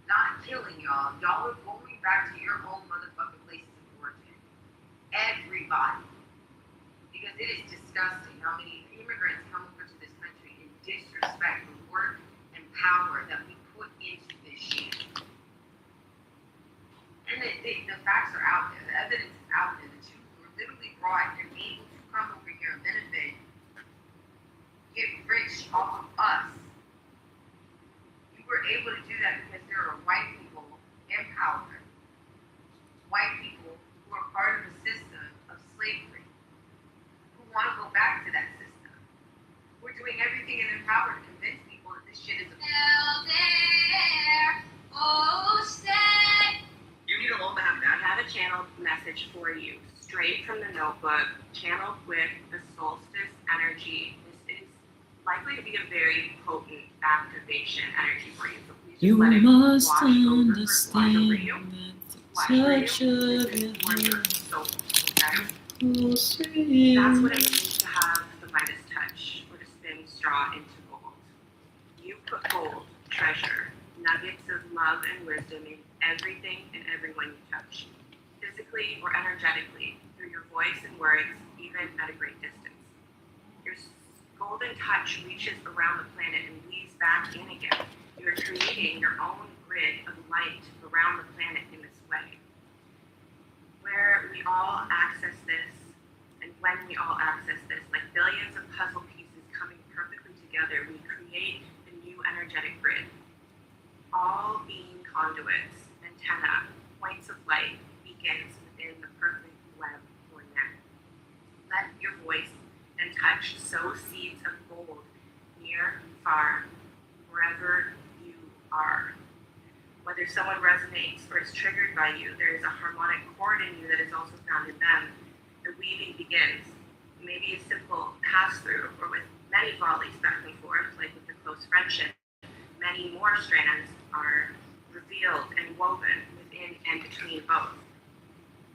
Not killing y'all. Y'all are going back to your own motherfucking places of origin. Everybody. Because it is disgusting how many immigrants come over to this country and disrespect the work and power that we put into this shit. And the facts are out there. The evidence is out there. The two were literally brought and able to come over here and benefit, get rich off of us. You were able to do that because there are white people in power, white people who are part of the system of slavery, who want to go back to that system. We're doing everything in their power to convince people that this shit is a You need a loan to have that. I have a channeled message for you, straight from the notebook, channeled with the solstice energy. This is likely to be a very potent activation energy for you. So please just let it must wash over you. understand Wash that over the you. touch of This is your for your hand soul, okay? will sing. That's what it means to have the Midas touch, or to spin straw into gold. You put gold, treasure, nuggets of love and wisdom in everything and everyone you touch, physically or energetically, through your voice and words, even at a great distance. Your golden touch reaches around the planet and weaves back in again. You are creating your own grid of light around the planet in this way. Where we all access this, and when we all access this, like billions of puzzle pieces coming perfectly together, we create a new energetic grid. All being conduits, antenna, points of light, beacons within the perfect web or net. Let your voice and touch sow seeds of gold near, far, wherever you are. Whether someone resonates or is triggered by you, there is a harmonic chord in you that is also found in them. The weaving begins. Maybe a simple pass-through, or with many volleys back and forth, like with the close friendship. Many more strands are revealed and woven within and between both.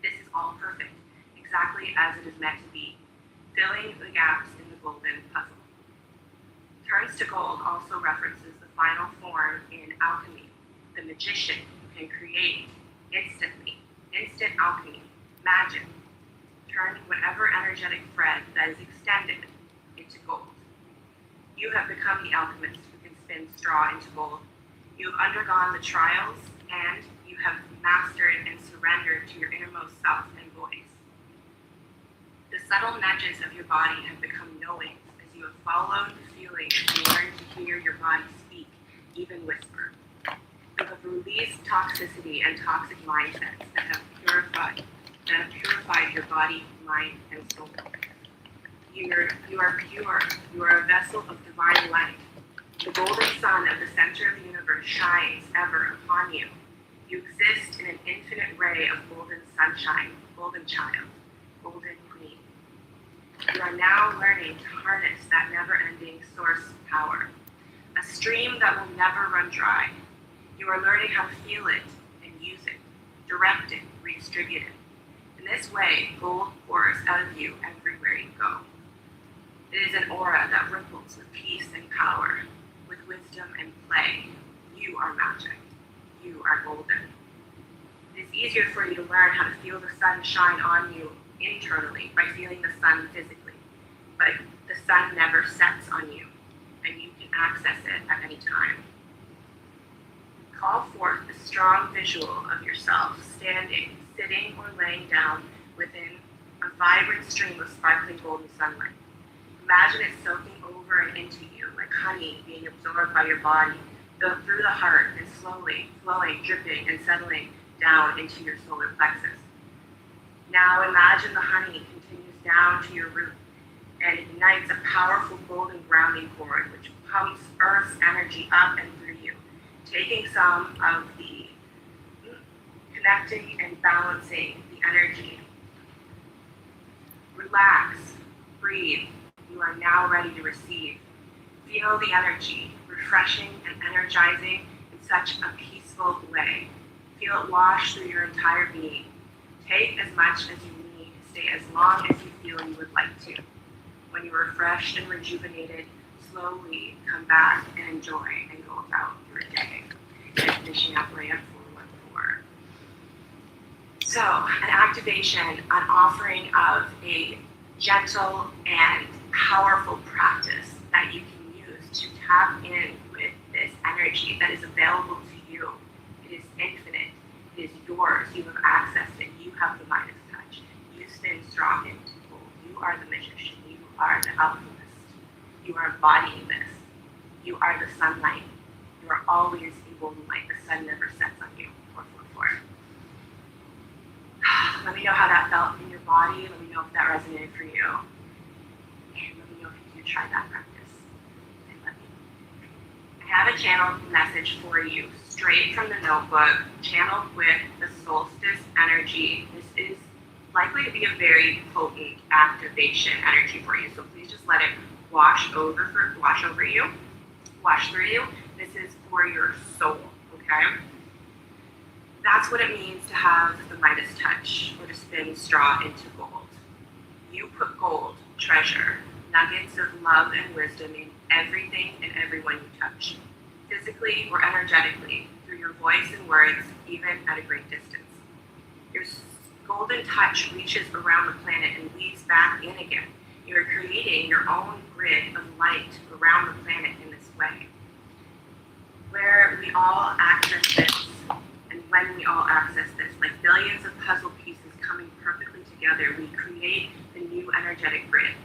This is all perfect, exactly as it is meant to be, filling the gaps in the golden puzzle. Turns to Gold also references the final form in alchemy. The magician can create instantly, instant alchemy, magic, turn whatever energetic thread that is extended into gold. You have become the alchemist who can spin straw into gold. You have undergone the trials, and you have mastered and surrendered to your innermost self and voice. The subtle nudges of your body have become knowings as you have followed the feelings and learned to hear your body speak, even whisper. You have released toxicity and toxic mindsets that have purified your body, mind, and soul. You are pure. You are a vessel of divine light. The golden sun of the center of the universe shines ever upon you. You exist in an infinite ray of golden sunshine, golden child, golden queen. You are now learning to harness that never-ending source power, a stream that will never run dry. You are learning how to feel it and use it, direct it, redistribute it. In this way, gold pours out of you everywhere you go. It is an aura that ripples with peace and power, with wisdom and play. You are magic. You are golden. It It is easier for you to learn how to feel the sun shine on you internally by feeling the sun physically. But the sun never sets on you, and you can access it at any time. Call forth a strong visual of yourself standing, sitting, or laying down within a vibrant stream of sparkling golden sunlight. Imagine it soaking over and into you like honey being absorbed by your body, through the heart and slowly flowing, dripping, and settling down into your solar plexus. Now imagine the honey continues down to your root and ignites a powerful golden grounding cord which pumps Earth's energy up and through you, taking some of the connecting and balancing the energy. Relax, breathe. You are now ready to receive. Feel the energy, refreshing and energizing in such a peaceful way. Feel it wash through your entire being. Take as much as you need. Stay as long as you feel you would like to. When you are refreshed and rejuvenated, slowly come back and enjoy and go about your day. And finishing up right at 414. So, an activation, an offering of a gentle and powerful practice that you can use to tap in with this energy that is available to you. It is infinite. It is yours. You have accessed it. You have the Midas touch. You spin strong into gold. You are the magician. You are the alchemist. You are embodying this. You are the sunlight. You are always in golden light. The sun never sets on you. 444. Let me know how that felt in your body. Let me know if that resonated for you. And let me know if you do try that practice. And let me. I have a channeled message for you, straight from the notebook, channeled with the solstice energy. This is likely to be a very potent activation energy for you. So please just let it wash over you, wash through you. This is for your soul, okay? That's what it means to have the Midas touch, or to spin straw into gold. You put gold, treasure, nuggets of love and wisdom in everything and everyone you touch, physically or energetically, through your voice and words, even at a great distance. Your golden touch reaches around the planet and weaves back in again. You are creating your own grid of light around the planet in this way. Where we all access this, and when we all access this, like billions of puzzle pieces coming perfectly together, we create the new energetic grid.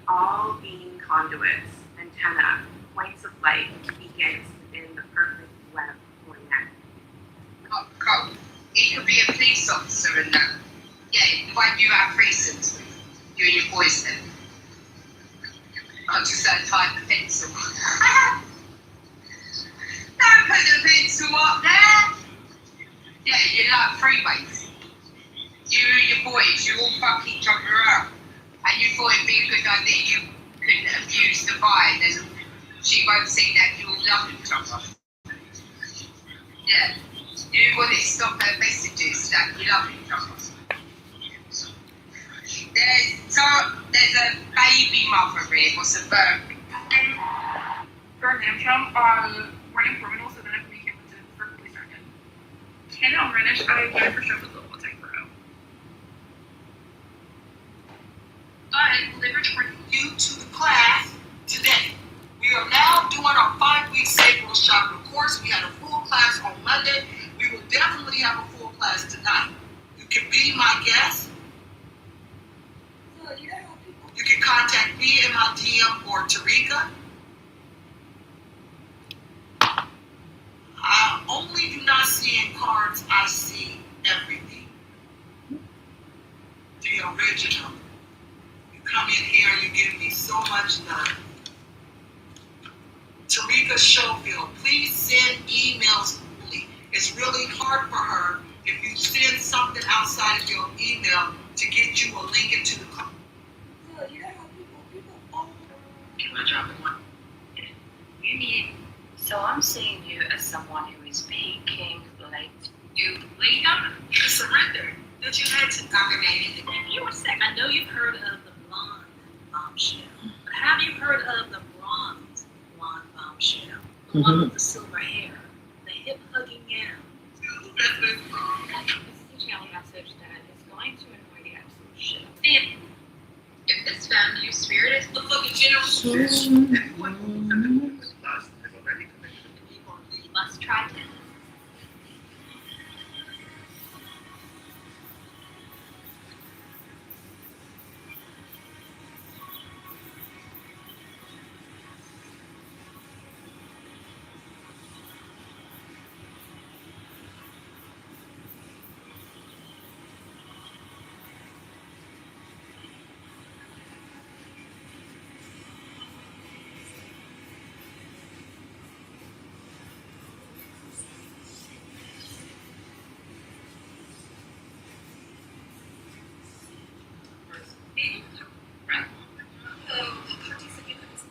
All being conduits, antenna, points of light, beacons within the perfect web or net. Oh, cool. He could be a police officer and that. Yeah, the one you have threesomes with. You and your boys then. I'm just that type of pencil. Don't put the pencil up there! Yeah, you like freeways. You and your boys, you all fuck each other up. And you thought it'd be a good idea you could abuse the vine and she won't see that you all love each other. Yeah. You want to stop her messages that you love each other. There's a baby mother here. What's a bird? For Namtram, running criminals so then if we can for police sergeant. Can on Renish, I applied for show with Little Tech Pro. I delivered you to the class today. We are now doing our 5-week Sacral Chakra course. We had a full class on Monday. We will definitely have a full class tonight. You can be my guest. You can contact me in my DM or Tarika. I only do not see in cards, I see everything. The original. You come in here and you give me so much love. Tarika Schofield, please send emails only. It's really hard for her if you send something outside of your email to get you a link into the call. Can I drop one? You need, so I'm seeing you as someone who is peaking late. You laid down, you surrendered. That you had to dominate it. If you were saying, I know you've heard of the blonde bombshell, but have you heard of the bronze blonde bombshell? The one with the silver hair, the hip-hugging gown. trying to annoy the absolute shit out of me. If this family spirit is The fucking general. Everyone who has already committed a crime. You must try to.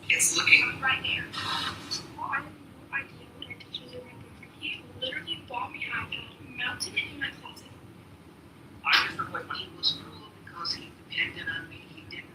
It's looking. Right there. Well, I have no idea what our teachers are going to do for you. Literally bought me an iPad, mounted it in my closet. I just felt like he was cruel because he depended on me. He didn't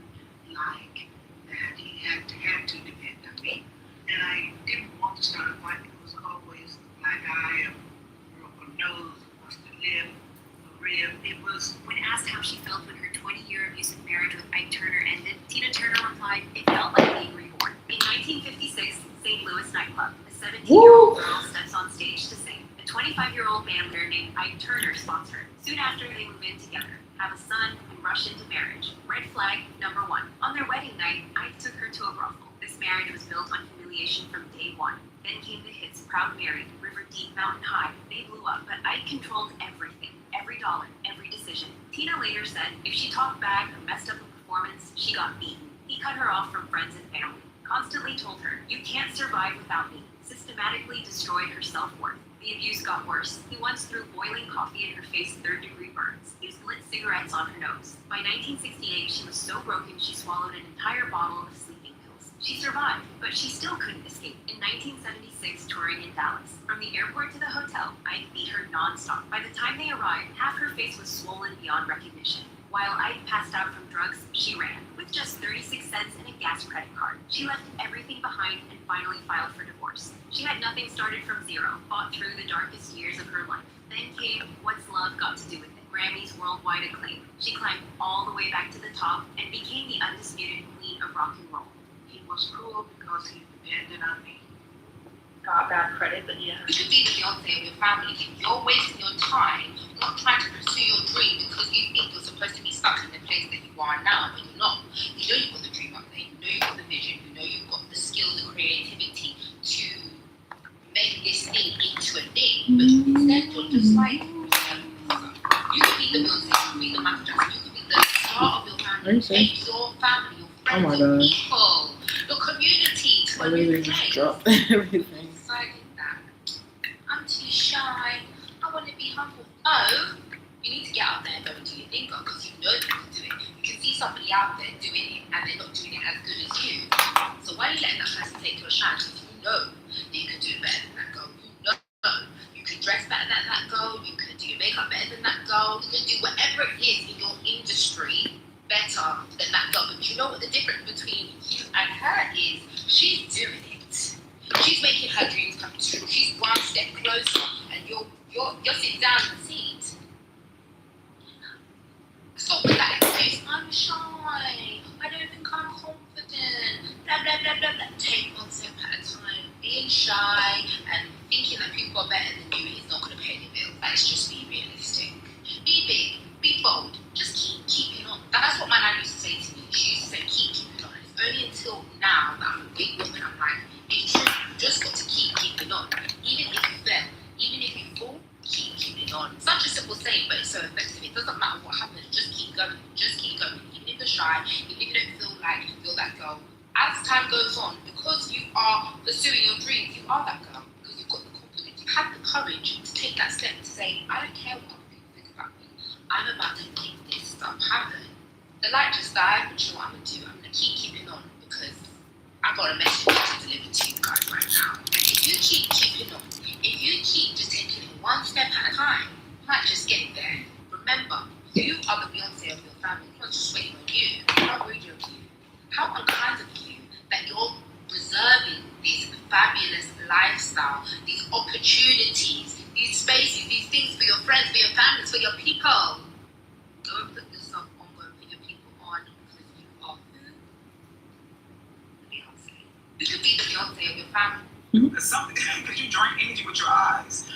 like that he had to depend on me. And I didn't want to start a fight. It was always a black eye, a broken nose, wants to live, a rib. It was. When asked how she felt when her 20-year abusive marriage with Ike Turner ended, Tina Turner replied, "It felt like being reborn." In 1956, St. Louis nightclub, a 17-year-old girl steps on stage to sing. A 25-year-old band leader named Ike Turner spots her. Soon after, they move in together, have a son, and rush into marriage. Red flag number 1. On their wedding night, Ike took her to a brothel. This marriage was built on humiliation from day one. Then came the hits Proud Mary, River Deep, Mountain High. They blew up, but Ike controlled everything, every dollar, every decision. Tina later said if she talked back or messed up a performance, she got beaten. He cut her off from friends and family. Constantly told her, "You can't survive without me." Systematically destroyed her self-worth. The abuse got worse. He once threw boiling coffee in her face, 3rd-degree burns. Used lit cigarettes on her nose. By 1968, she was so broken she swallowed an entire bottle of sleeping pills. She survived, but she still couldn't escape. In 1976, touring in Dallas. From the airport to the hotel, Ike beat her non-stop. By the time they arrived, half her face was swollen beyond recognition. While Ike passed out from drugs, she ran. With just 36 cents and a gas credit card, she left everything behind and finally filed for divorce. She had nothing, started from zero, fought through the darkest years of her life. Then came What's Love Got to Do with It? Grammy's worldwide acclaim. She climbed all the way back to the top and became the undisputed queen of rock and roll. He was cruel because he depended on me. Got bad credit, but yeah. you should be the Beyonce of your family. You're wasting your time not trying to pursue your dream because you think you're supposed to be stuck in the place that you are now, but you're not. You know you've got the dream up there. You know you've got the vision. You know you've got the skills and creativity to make this thing into a thing. But instead, you're just like, you could be the Beyonce, you could be the Michael Jackson, you could be the star of your family. Take your family, your friends, my your God. people, your community to I a new literally just place. dropped everything. Deciding that I'm too shy, I want to be humble. No, you need to get out there and go and do your thing, because you know you can do it. You can see somebody out there doing it and they're not doing it as good as you. So why are you letting that person take your shine? Because you know that you can do it better than that girl. You know you can dress better than that girl. You can do your makeup better than that girl. You can do whatever it is in your industry better than that girl. But you know what the difference between you and her is? She's doing it. She's making her dreams come true. She's one step closer, and you're sitting down in the seat. Stop with that excuse. I'm shy. I don't think I'm confident. Blah blah blah blah blah. Take one step at a time. Being shy and thinking that people are better than you is not going to pay the bill. Let's just be realistic. Be big. Be bold. Just keep keeping on. That's what my nan used to say to me. She used to say, keep keeping on. It's only until now that I'm a big woman, I'm like, it's true. You just got to keep keeping on. Even if you fail, even if you fall, keep keeping on. Such a simple saying, but it's so effective. It doesn't matter what happens. Just keep going. Just keep going. Even if you're shy, even if you don't feel like you're that girl. As time goes on, because you are pursuing your dreams, you are that girl. Because you've got the confidence. You have the courage to take that step to say, I don't care what other people think about me. I'm about to make this stuff happen. The light just died, but you know what I'm going to do? I'm going to keeping on, because I've got a message to deliver to you guys right now. And if you keep keeping on, if you keep just taking it one step at a time, you might just get there. Remember, you are the Beyonce of your family. It's not just waiting on you. How rude of you. How unkind of you that you're preserving this fabulous lifestyle, these opportunities, these spaces, these things for your friends, for your families, for your people. Go over the Because you drain energy with your eyes.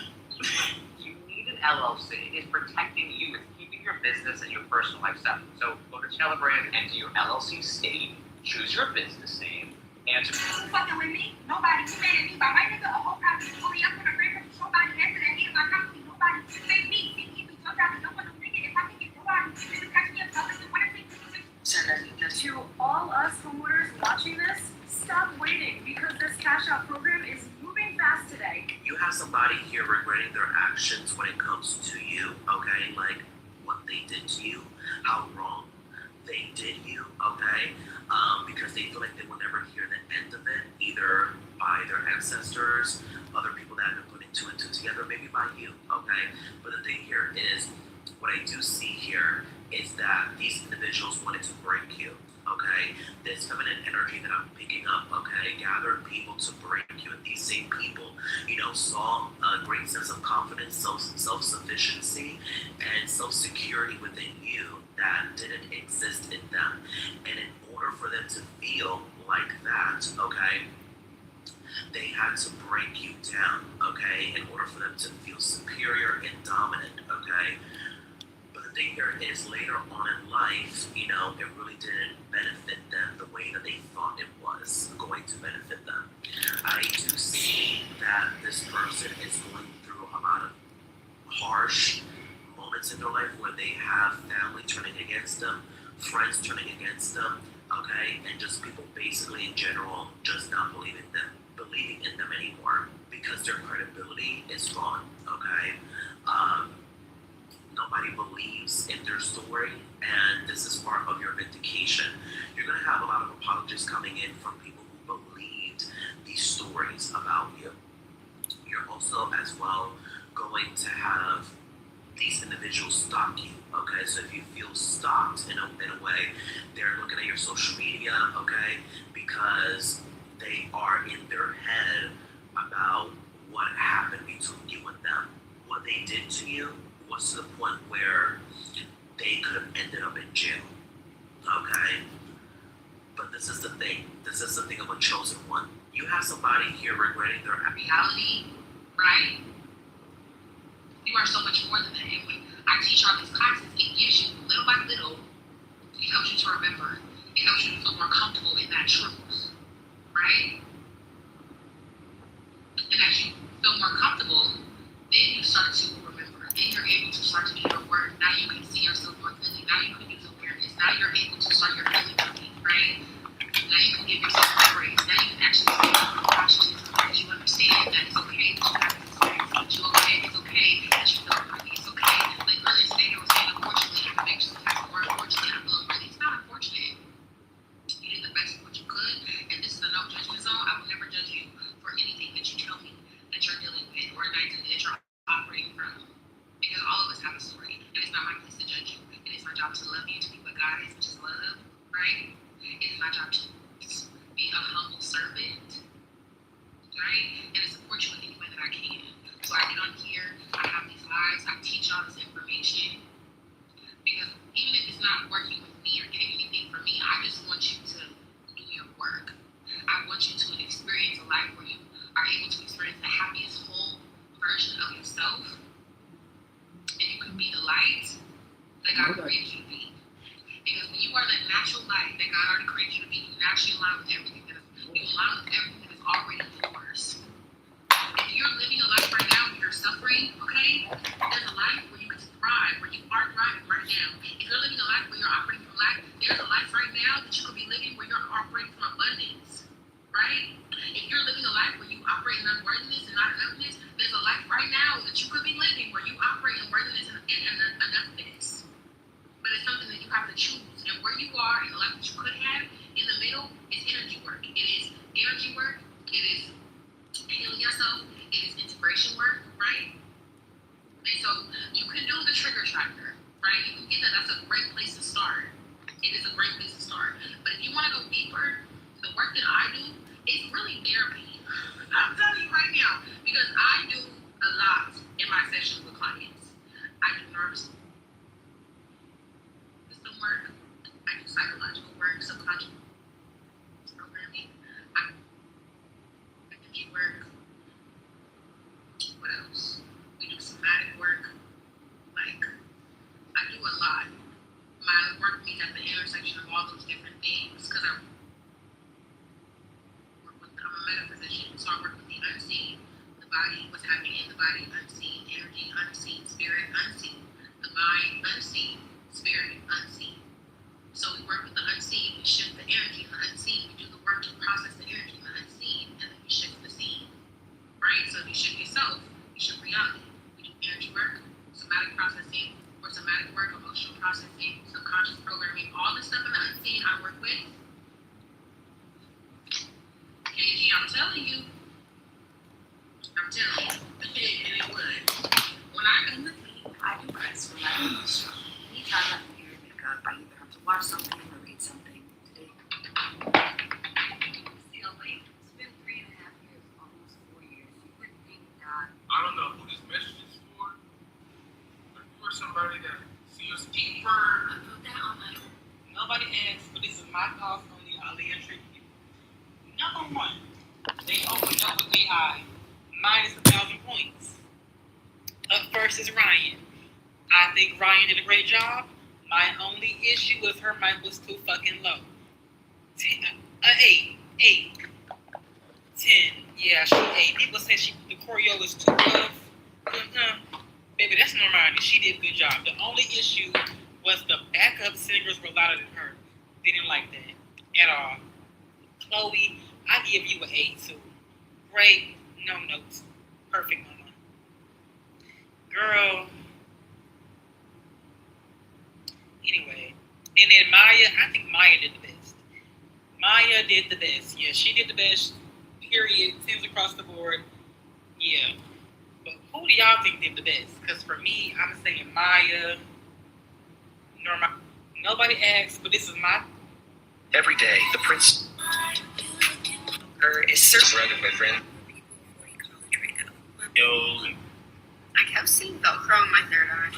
You need an LLC. It's protecting you. It's keeping your business and your personal life separate. So go to Telebrand, enter your LLC state, choose your business name, answer. You fucking with me? Nobody. You mad at me by my nigga a whole property. Only I'm gonna bring from somebody after that hit my company. Nobody. Make me. If you be jumped out and don't want no nigga. If I can get nobody, this is catch me up. To all us homeowners watching this, stop waiting because this cash out program is moving fast today. You have somebody here regretting their actions when it comes to you, okay? Like what they did to you, how wrong they did you, okay? Because they feel like they will never hear the end of it, either by their ancestors, other people that have been putting two and two together, maybe by you, okay? But the thing here is, what I do see here is that these individuals wanted to break you, okay? This feminine energy that I'm picking up, okay, gathered people to break you. And these same people, saw a great sense of confidence, self-sufficiency, and self-security within you that didn't exist in them. And in order for them to feel like that, okay, they had to break you down, okay, in order for them to feel superior and dominant, okay? But the thing here is later on in life, it really didn't benefit them the way that they thought it was going to benefit them. I do see that this person is going through a lot of harsh moments in their life where they have family turning against them, friends turning against them, okay, and just people basically in general just not believing in them anymore because their credibility is gone, okay? Nobody believes in their story, and this is part of your vindication. You're going to have a lot of apologies coming in from people who believed these stories about you. You're also, as well, going to have these individuals stalk you, okay? So if you feel stalked in a way, they're looking at your social media, okay? Because they are in their head about what happened between you and them. What they did to you was to the point where they could have ended up in jail, okay? But this is the thing. This is the thing of a chosen one. You have somebody here regretting their Reality, right? You are so much more than that. And when I teach all these classes, it gives you little by little, it helps you to remember. It helps you to feel more comfortable in that truth, right? And as you feel more comfortable, then you start to remember. Then you're able to start to do your work. Now you can see yourself more clearly. Now you can use awareness. Now you're able to start your healing journey, right? Now you can give yourself a praise. Now you can actually take precautions. You understand that it's okay that you have this experience. That you okay. It's okay that you feel worthy. It's okay. Like earlier today, I was saying, unfortunately, I make sure or unfortunately, I feel unworthy. It's not unfortunate. You did the best of what you could, and this is a no judgment zone. I will never judge you for anything that you tell me that you're dealing with or that you're operating from. Because all of us have a story, and it's not my place to judge you. It is my job to love you, to be what God is, which is love, right? It is my job to be a humble servant, right? And to support you in any way that I can. So I get on here, I have these lives, I teach all this information, because even if it's not working with me or getting anything from me, I just want you to do your work. I want you to experience a life where you are able to experience the happiest whole version of yourself, and you can be the light that God created you to be. Because when you are that natural light that God already created you to be, you naturally align with everything that is already yours. If you're living a life right now where you're suffering, okay, there's a life where you can thrive, where you are thriving right now. If you're living a life where you're operating from lack, there's a life right now that you could be living where you're operating from abundance, right? If you're living a life where you operate in unworthiness and not enoughness, there's a life right now that you could be living where you operate in worthiness and enoughness. But it's something that you have to choose. And where you are in the life that you could have, in the middle, is energy work. It is energy work. It is healing yourself. It is integration work, right? And so you can do the trigger tracker, right? You can get that. That's a great place to start. It is a great place to start. But if you want to go deeper, the work that I do is really therapy. I'm telling you right now, because I do a lot in my sessions with clients. I do nervous system work. I do psychological work, subconscious programming. I do energy work. What else? We do somatic work. Like, I do a lot. My work meets at the intersection of all those different things because I'm a metaphysician, so I work with the unseen, the body, what's happening in the body, unseen, energy, unseen, spirit, unseen, the mind, unseen, spirit, unseen. So we work with the unseen, we shift the energy in the unseen, we do the work to process the energy in the unseen, and then we shift the scene, right? So if you shift yourself, you shift reality. We do energy work, somatic processing, or somatic work, emotional processing, subconscious programming, all the stuff in the unseen I work with. KG, I'm telling you, and it would. When I come with me, I do press for my emotion. Anytime I'm here to pick up, I either have to watch something or read something. Today, still late. It's been 3.5 years, almost 4 years. You wouldn't think that. I don't know who this message is for, but for somebody that seems deeper. I put that on my. Nobody asks, but this is my thoughts on the Aaliyah trick. Number one, they opened up with AI, minus 1,000 points. Up first is Ryan. I think Ryan did a great job. My only issue was her mic was too fucking low. 8. 10. Yeah, she 8. People say the choreo is too rough. Baby, that's Normani. She did a good job. The only issue was the backup singers were louder than her. They didn't like that at all. Chloe, I give you an 8 too. Great, no notes. Perfect, mama. Girl. Anyway. And then Maya, I think Maya did the best. Maya did the best. Yeah, she did the best. Period. Seems across the board. Yeah. But who do y'all think did the best? Because for me, I'm saying Maya. Nobody asked, but this is my. Every day, the prince is surrounded by friends. Yo. I kept seeing Velcro in my third eye.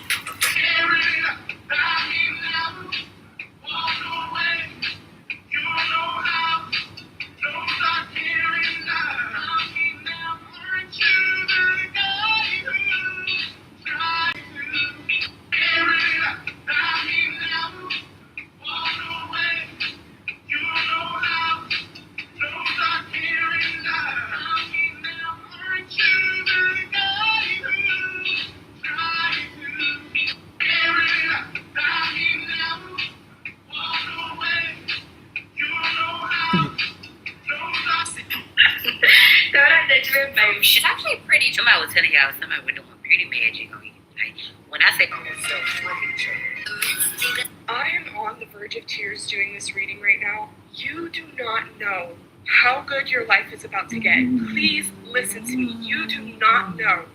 She's actually pretty. Somebody was telling y'all somebody was doing beauty magic on you. Like, when I say I am on the verge of tears doing this reading right now. You do not know how good your life is about to get. Please listen to me. You do not know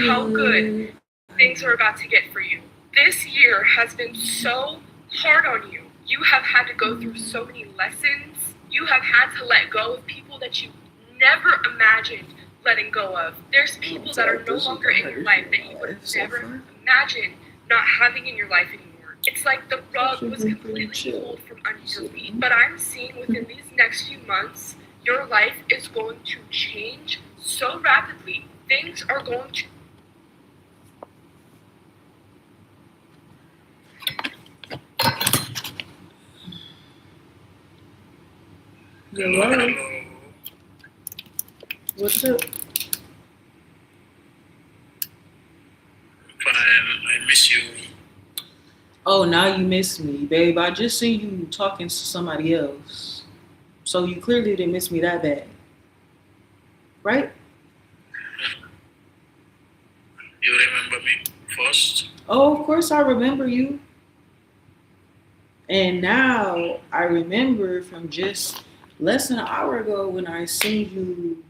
how good things are about to get for you. This year has been so hard on you. You have had to go through so many lessons. You have had to let go of people that you never imagined letting go of. There's people that are no longer in your life that you would have never imagined not having in your life anymore. It's like the rug was completely pulled from under your feet. But I'm seeing within these next few months, your life is going to change so rapidly. Things are going to. Hello. What's up? Fine, I miss you. Oh, now you miss me, babe. I just seen you talking to somebody else. So you clearly didn't miss me that bad. Right? You remember me first? Oh, of course I remember you. And now I remember from just less than an hour ago when I seen you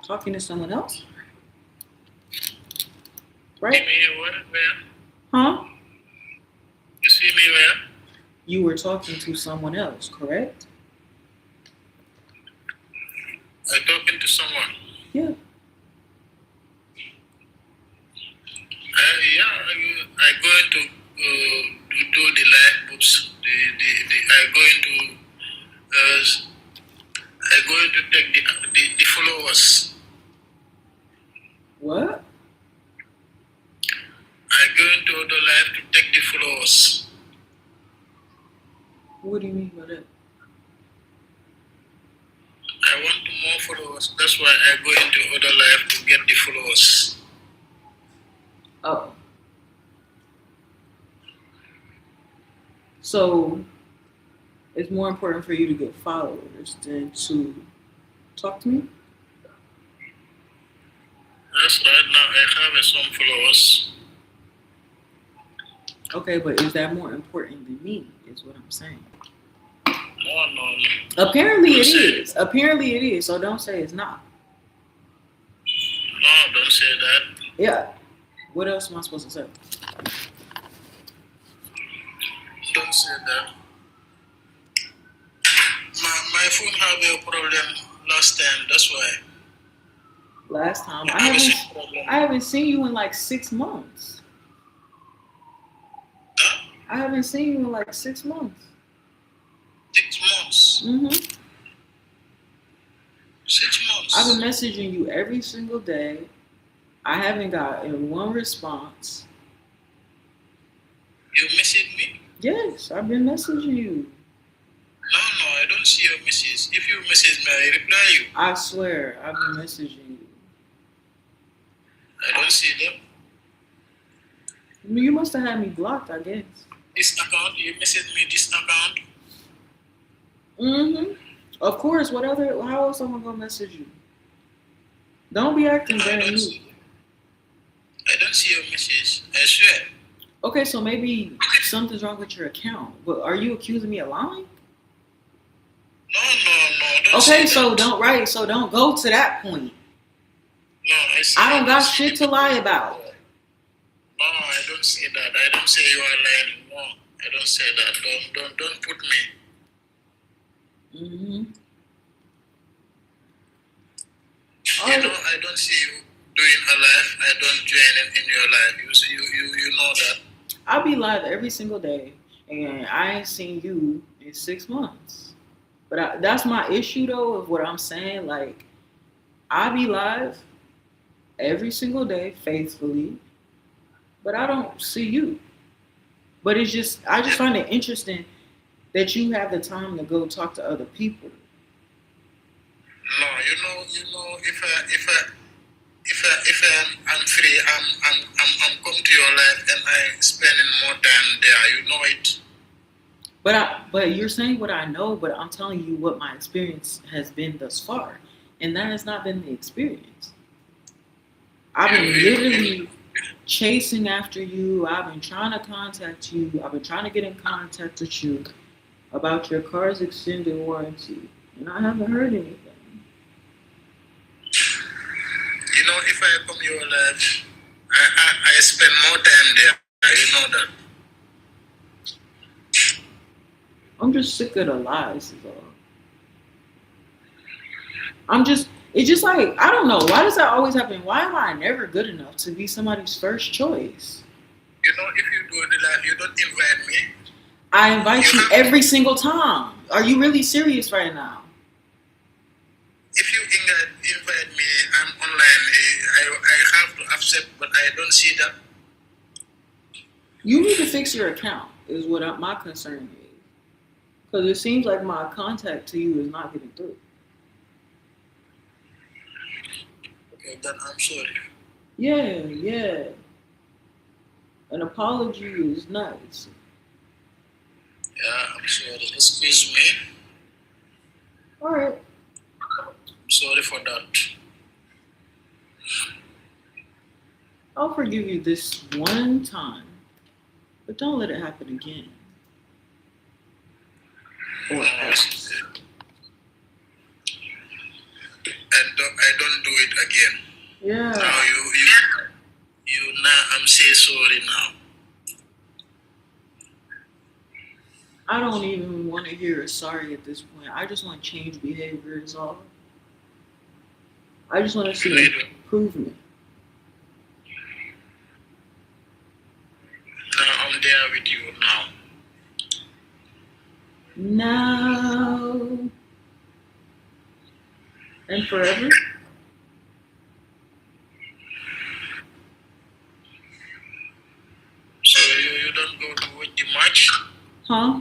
talking to someone else. Right? See me where? Huh? You see me where? You were talking to someone else, correct? I'm talking to someone. Yeah. I'm going to do the live books. I'm going to take the followers. What do you mean by that? I want more followers. That's why I go into other life to get the followers. Oh. So it's more important for you to get followers than to talk to me? That's right. Now I have some followers. Okay, but is that more important than me, is what I'm saying. No. Apparently it is. Apparently it is, so don't say it's not. No, don't say that. Yeah. What else am I supposed to say? Don't say that. My phone have a problem last time. That's why. Last time I haven't seen you in like 6 months. Huh? I haven't seen you in like 6 months. 6 months. 6 months. I've been messaging you every single day. I haven't gotten one response. You message me? Yes, I've been messaging you. No, I don't see your message. If you message me, I reply you. I swear, I've been messaging you. I don't see them. You must have had me blocked, I guess. This account, you message me this account. Of course, how else am I gonna message you? Don't be acting brand new. I don't see your message. I swear. Okay, so maybe something's wrong with your account. But are you accusing me of lying? No. Don't Okay, say so that. so don't go to that point. No, I don't got shit to lie about. No, I don't say that. I don't say you are lying. No, I don't say that. Don't put me. You know, I don't see you doing a life. I don't join in your life. You know that. I be live every single day, and I ain't seen you in 6 months. But that's my issue, though, of what I'm saying. Like, I be live every single day, faithfully, but I don't see you. But I just find it interesting that you have the time to go talk to other people. No, you know, if I'm free, I'm come to your life and I spending more time there. You know it. But you're saying what I know, but I'm telling you what my experience has been thus far, and that has not been the experience. I've been literally chasing after you. I've been trying to contact you. I've been trying to get in contact with you about your car's extended warranty, and I haven't heard anything. You know, if I come your life, I spend more time there. You know that. I'm just sick of the lies, is all. It's just like, I don't know. Why does that always happen? Why am I never good enough to be somebody's first choice? You know, if you do the life, you don't invite me. I invite you every single time. Are you really serious right now? If you invite me, I'm online. I have to accept, but I don't see that. You need to fix your account, is what my concern is. Because it seems like my contact to you is not getting through. Okay, then I'm sorry. Yeah. An apology is nice. Yeah, I'm sorry. Excuse me. All right. I'm sorry for that. I'll forgive you this one time, but don't let it happen again. Or else. I don't do it again. Yeah. Now you now I'm saying sorry now. I don't even want to hear a sorry at this point. I just want to change behavior is all. I just want to see improvement. Now I'm there with you now. Now and forever. So you don't go to watch the match? Huh?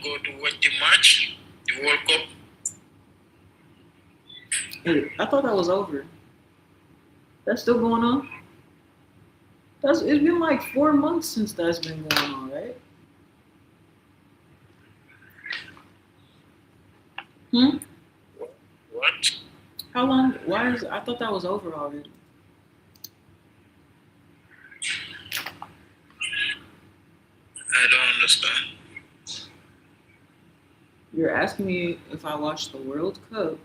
go to watch the match, the World Cup. Hey, I thought that was over. That's still going on? It's been like 4 months since that's been going on, right? What? How long? I thought that was over already. I don't understand. You're asking me if I watched the World Cup.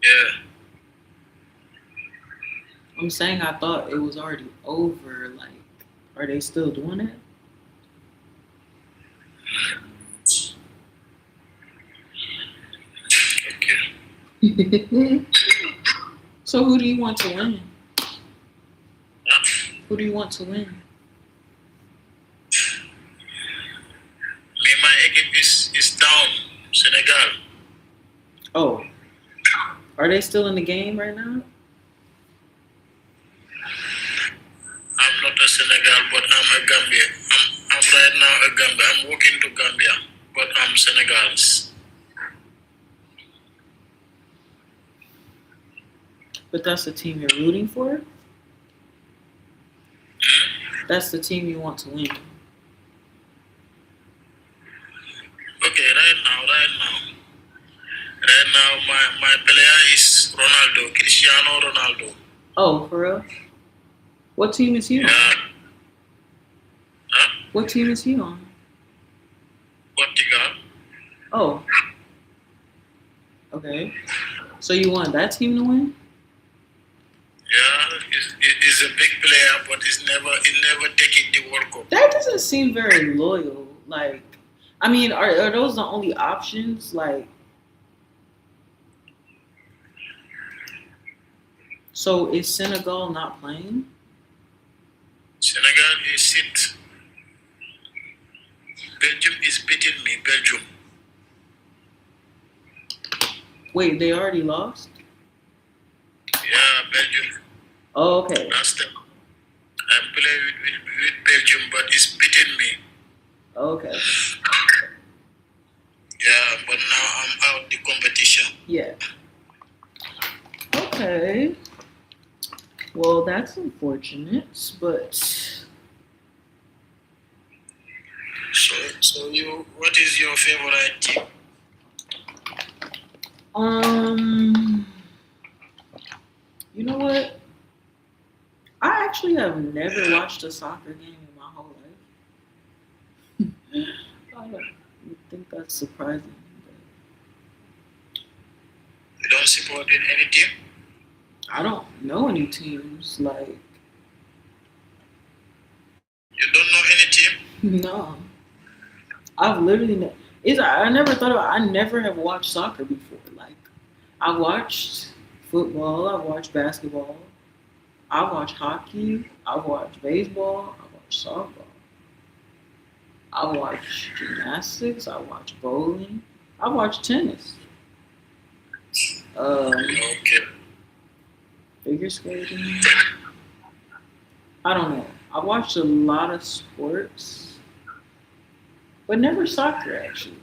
Yeah. I'm saying I thought it was already over. Like, are they still doing it? Okay. So who do you want to win? Who do you want to win? Me, my equipe is down. Senegal. Oh, are they still in the game right now? I'm not a Senegal, but I'm a Gambia. I'm right now a Gambia. I'm walking to Gambia, but I'm Senegalese. But that's the team you're rooting for? That's the team you want to win. Okay, right now, my player is Ronaldo, Cristiano Ronaldo. Oh, for real? What team is he on? What team is he on? Portugal. Oh. Okay. So you want that team to win? Yeah, he's a big player, but he never taking the World Cup. That doesn't seem very loyal. Like, I mean, are those the only options? Like, so is Senegal not playing? Senegal is it. Belgium is beating me. Belgium. Wait, they already lost? Yeah, Belgium. Oh, okay. Last time I'm playing with Belgium, but it's beating me. Okay. Yeah, but now I'm out the competition. Yeah. Okay. Well, that's unfortunate, but So you, what is your favorite team? You know what? I actually have never watched a soccer game in my whole life. I don't think that's surprising. You don't support any team? I don't know any teams. Like, You don't know any team? no. I've literally I never thought about. I never have watched soccer before. Like, I watched football. I watched basketball. I watch hockey. I watch baseball. I watch softball. I watch gymnastics. I watch bowling. I watch tennis. Okay. Figure skating. I don't know. I watched a lot of sports, but never soccer actually.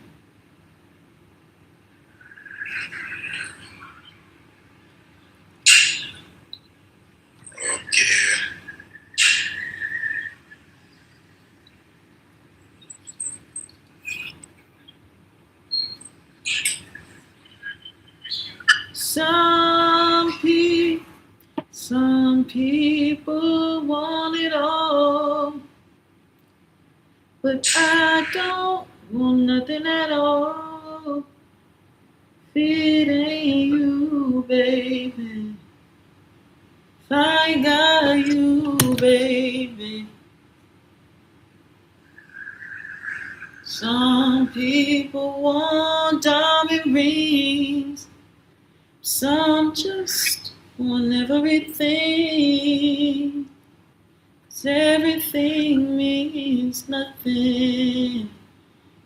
Okay. Some people want it all, but I don't want nothing at all. If it ain't you, baby, if I ain't got you, baby. Some people want diamond rings, some just want everything. 'Cause everything means nothing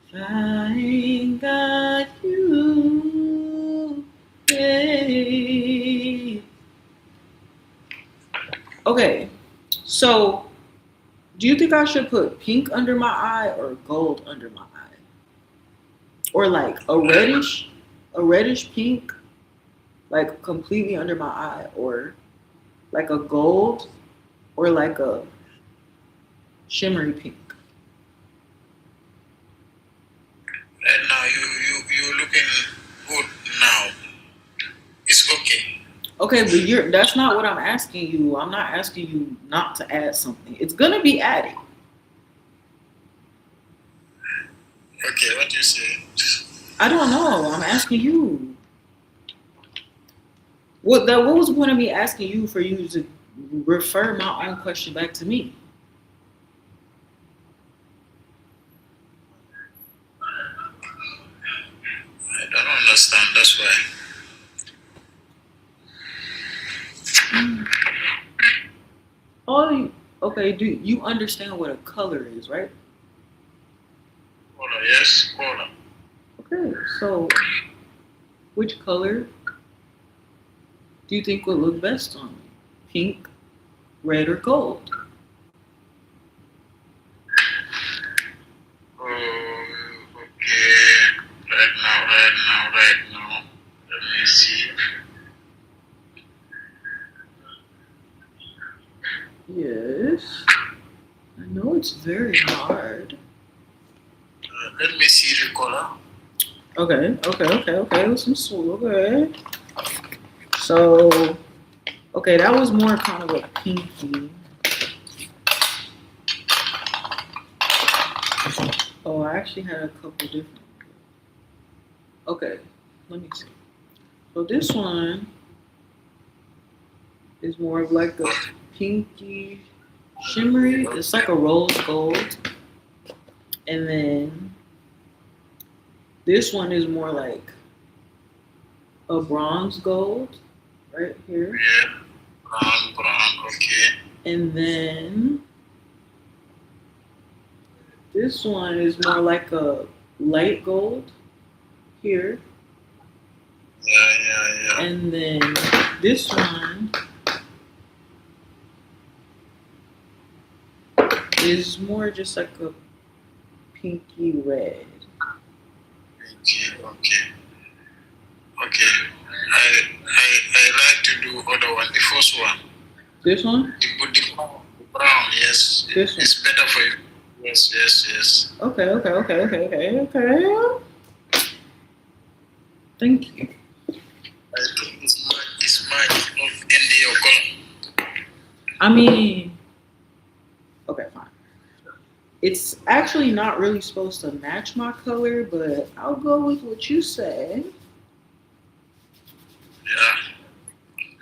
if I ain't got you, babe. Okay, so do you think I should put pink under my eye or gold under my eye? or like a reddish pink, like completely under my eye, or like a gold, or like a shimmery pink. Right now, you looking good now. It's okay. Okay, but that's not what I'm asking you. I'm not asking you not to add something. It's gonna be added. Okay, what you say? I don't know. I'm asking you. What was the point of me asking you for you to refer my own question back to me? I don't understand. That's why. Okay, do you understand what a color is, right? Color, yes, color. Okay, so which color do you think would look best on me? Pink, red, or gold? Okay. Right now. Let me see. Yes. I know it's very hard. Let me see the color. Okay. Listen, okay. So, okay, that was more kind of a pinky. Oh, I actually had a couple different. Okay, let me see. So this one is more of like a pinky shimmery. It's like a rose gold. And then this one is more like a bronze gold right here. Yeah, brown, okay. And then this one is more like a light gold here. Yeah. And then this one is more just like a pinky red. Okay. I like to do other one. The first one. This one? The brown, yes. This one. It's better for you. Yes. Okay. Thank you. I think it's much of India color. I mean, okay, fine. It's actually not really supposed to match my color, but I'll go with what you say. Yeah.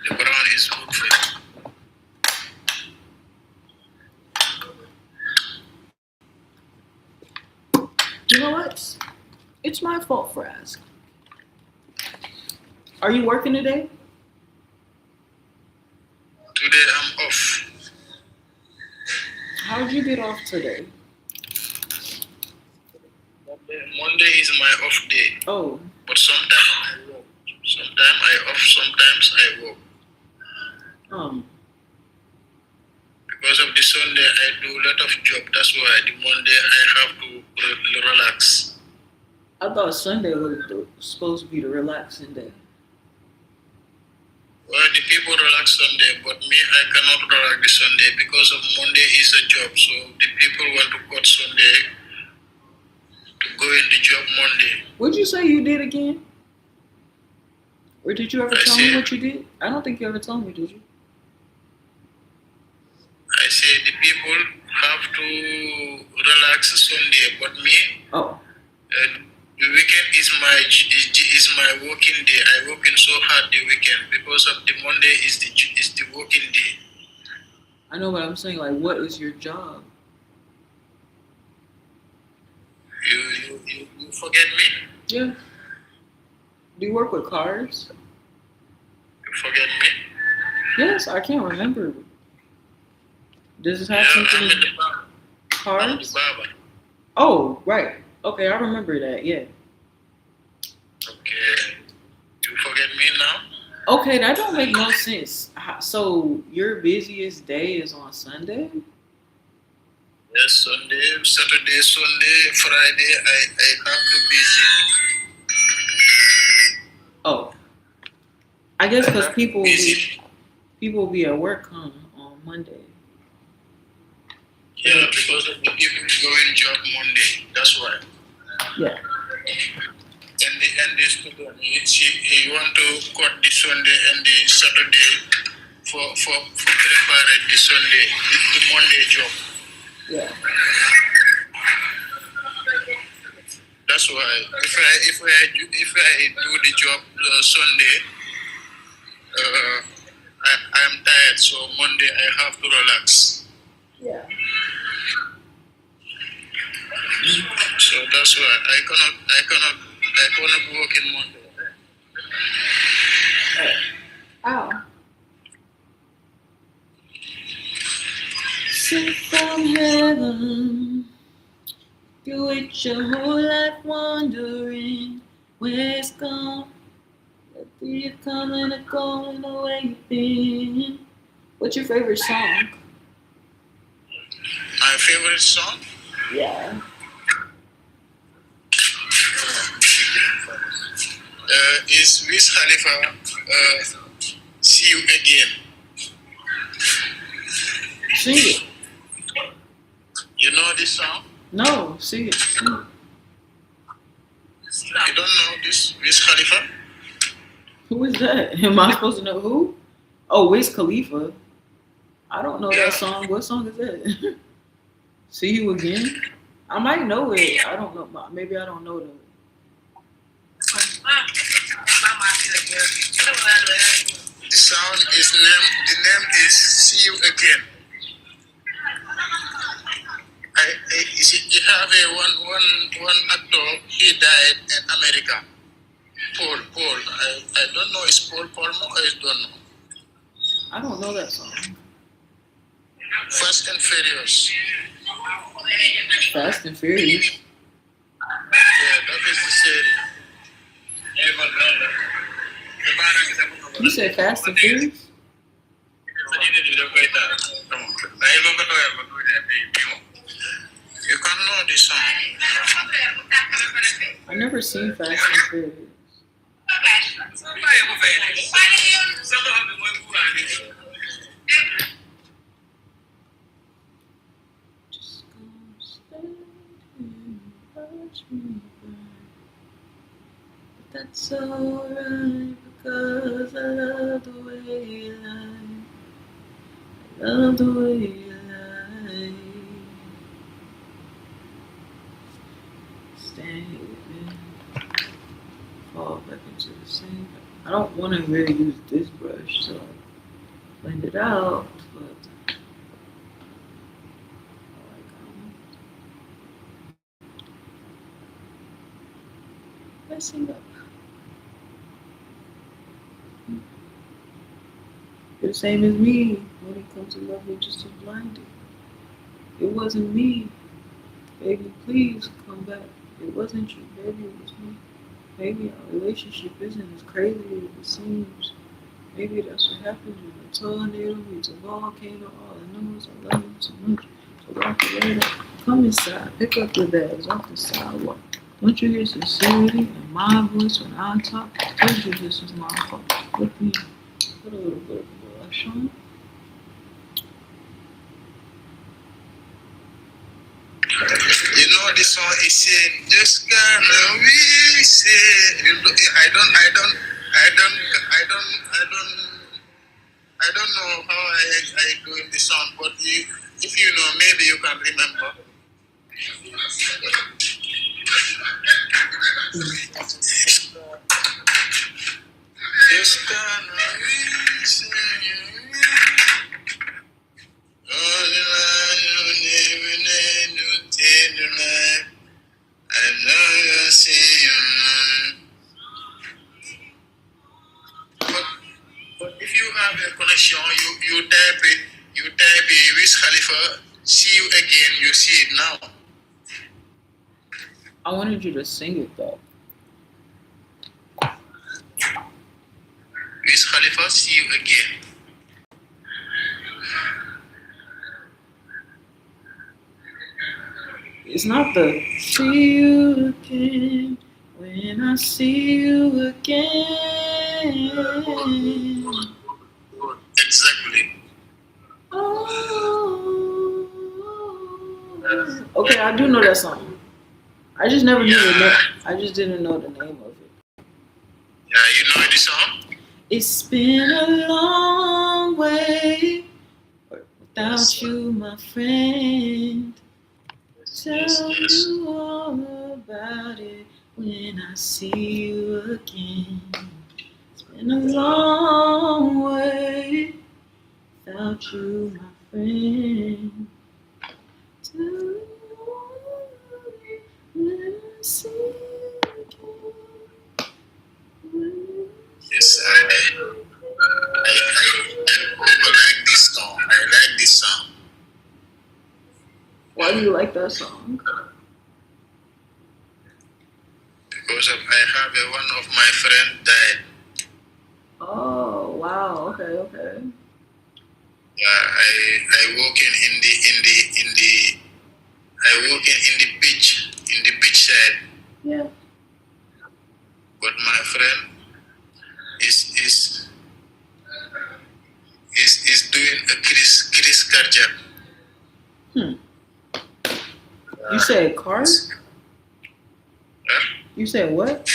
The brown is good for you. You know what? It's my fault for asking. Are you working today? Today I'm off. How'd you get off today? Monday is my off day. Oh. But sometimes I work. Sometimes I off, sometimes I work. Because of the Sunday, I do a lot of job. That's why the Monday I have to relax. I thought Sunday was supposed to be the relaxing day. Well, the people relax Sunday, but me, I cannot relax the Sunday because of Monday is a job. So the people want to cut Sunday to go in the job Monday. What'd you say you did again? Or did you ever tell me what you did? I don't think you ever told me, did you? I say the people have to relax Sunday, but me, the weekend is my working day. I working so hard the weekend because of the Monday is the working day. I know, but I'm saying, like, what is your job? You forget me? Yeah. Do you work with cars? You forget me? Yes, I can't remember. Does it have something to do with cars? I'm the barber. Oh, right. Okay, I remember that, yeah. Okay. You forget me now? Okay, that don't make no sense. So your busiest day is on Sunday? Yes, Sunday, Saturday, Sunday, Friday, I have to busy. Oh, I guess because people busy. will be at work on Monday. Yeah, because of the people going job Monday. That's why. Yeah. And the student, he want to cut the Sunday and the Saturday for prepare the Sunday, the Monday job. Yeah. That's why if I do the job Sunday, I'm tired. So Monday I have to relax. Yeah. So that's why I cannot work in Monday. Ow. Sent from heaven, you wait your whole life wondering where it's gone. Let you coming and going away you've been. What's your favorite song? My favorite song? Yeah. Is Wiz Khalifa, See You Again. Sing it. You know this song? No, sing it. Sing it. You don't know this Wiz Khalifa? Who is that? Am I supposed to know who? Oh, Wiz Khalifa. I don't know that song. What song is that? See You Again? I might know it. I don't know. Maybe I don't know though. The sound is the name is See You Again. You have one actor, he died in America. Paul. I don't know, is Paul Palmer? I don't know. I don't know that song. Fast and Furious. Fast and Furious. Yeah, that is the series. You said Fast and Furious? You can know this song. I never seen Fast and Furious. Just gonna stand and watch me burn. But that's alright because I love the way you lie. I love the way you lie. Stand here with me. Fall back into the same. I don't want to really use this brush, so I blend it out, but I like messing up. You're the same as me when it comes to love, you're just so blinded. It wasn't me. Baby, please come back. It wasn't you, baby, it was me. Maybe our relationship isn't as crazy as it seems. Maybe that's what happens when a tornado meets a volcano. All I know is I love you too much. So rock it later. Come inside, pick up your bags off the sidewalk. Don't you hear sincerity in my voice when I talk? Told you this was my fault. Look me, put a little bit of blush on. You know this song is saying just gonna be say. I don't know how I do in the song, but if you know, maybe you can remember. Just gonna be say. I know you see you. But if you have a connection, you type it, Wiz Khalifa, See You Again, you see it now. I wanted you to sing it though. Wiz Khalifa, See You Again. It's not the see you again when I see you again. Exactly. Oh. Okay, I do know that song. I just never knew the name. I just didn't know the name of it. Yeah, you know the song? It's been a long way without you, my friend. Tell you all about it when I see you again. It's been a long way without you, my friend. Tell you all about it when I see you again. Yes, I like this song. I like this song. Why do you like that song? Because I have one of my friend died. Oh wow! Okay. Yeah, I working in the beach side. Yeah. But my friend is doing a Chris cardiac. You said car? Huh? You said what?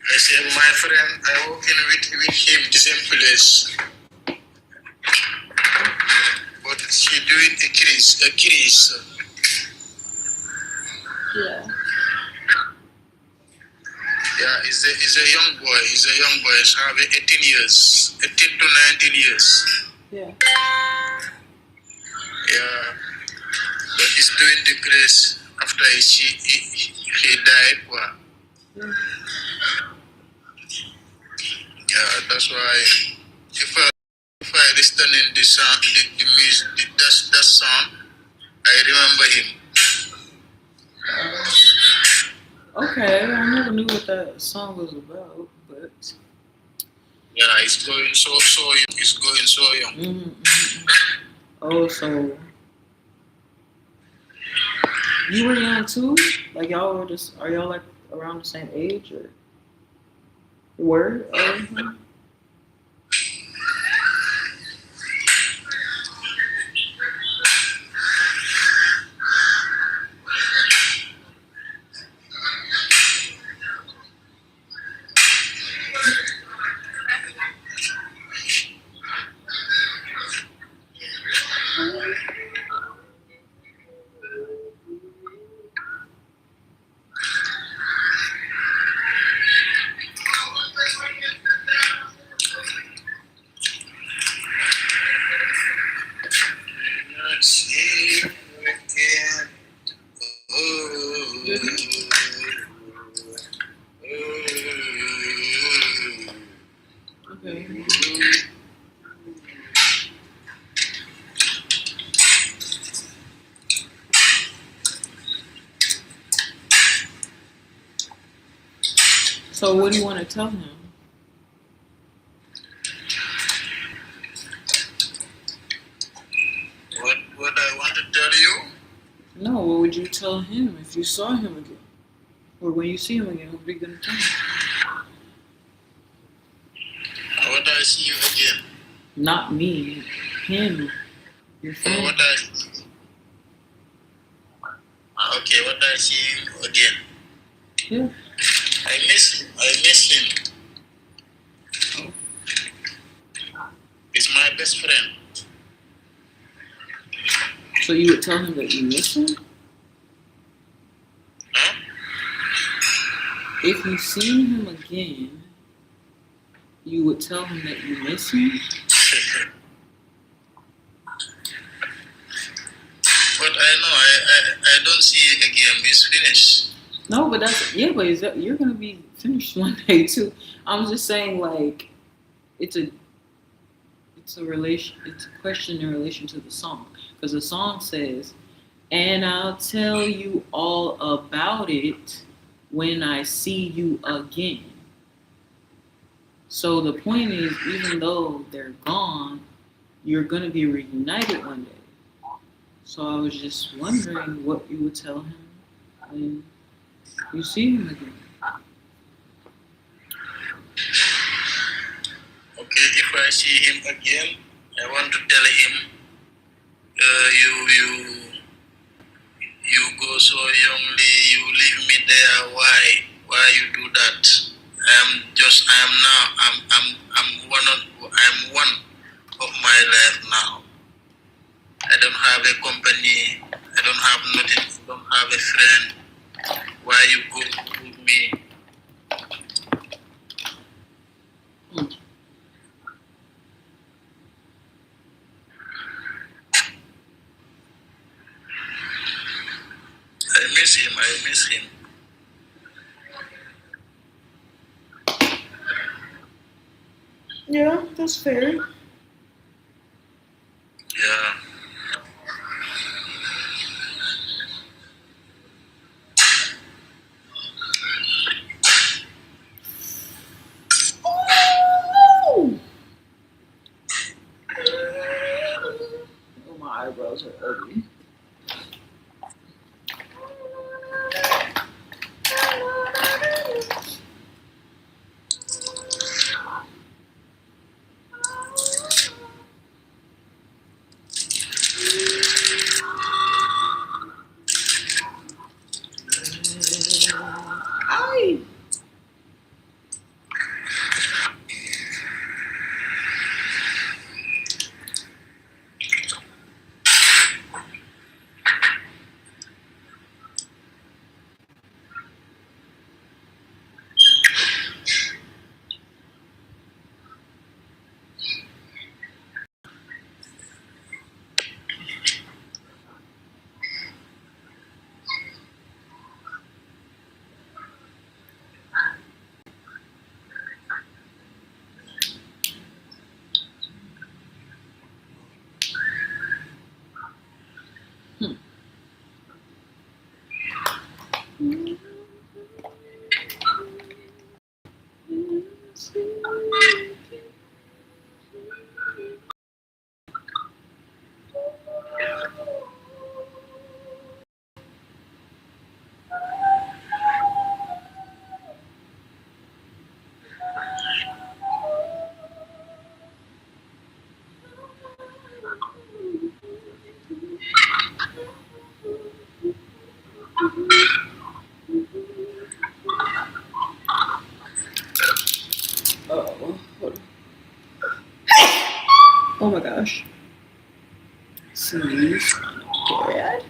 I said my friend, I working with him the same place. But she doing a cruise. Yeah. Yeah, he's a young boy. He's having 18 to 19 years. Yeah. Yeah. But he's doing the cruise after he died. Well. Yeah, that's why if I listen in the song, the music, that song, I remember him. Okay, I never knew what that song was about, but yeah, it's going so young. Mm-hmm. Oh, so you were young too? Like y'all were just? Are y'all like around the same age or were? Okay. So what do you want to tell him? What I want to tell you? No, what would you tell him if you saw him again? Or when you see him again, what are you going to tell him? What I see you again? Not me, him, your friend. Okay, what I see him again? Yeah. I miss him. Oh. He's my best friend. So you would tell him that you miss him? Huh? If you see him again, you would tell him that you miss him? But I know I don't see it again. It's finished. No, but you're gonna be finished one day too. I'm just saying, like, it's a question in relation to the song, because the song says, "And I'll tell you all about it when I see you again." So the point is, even though they're gone, you're gonna be reunited one day. So I was just wondering what you would tell him when you see him again. Okay, if I see him again, I want to tell him, you go so youngly, you leave me there. Why you do that? I'm one of my life now. I don't have a company. I don't have nothing. I don't have a friend. Why you go with me? I miss him. Yeah, that's fair. Yeah. Oh, my eyebrows are ugly. Ay. Oh my gosh. Sneeze. Dad.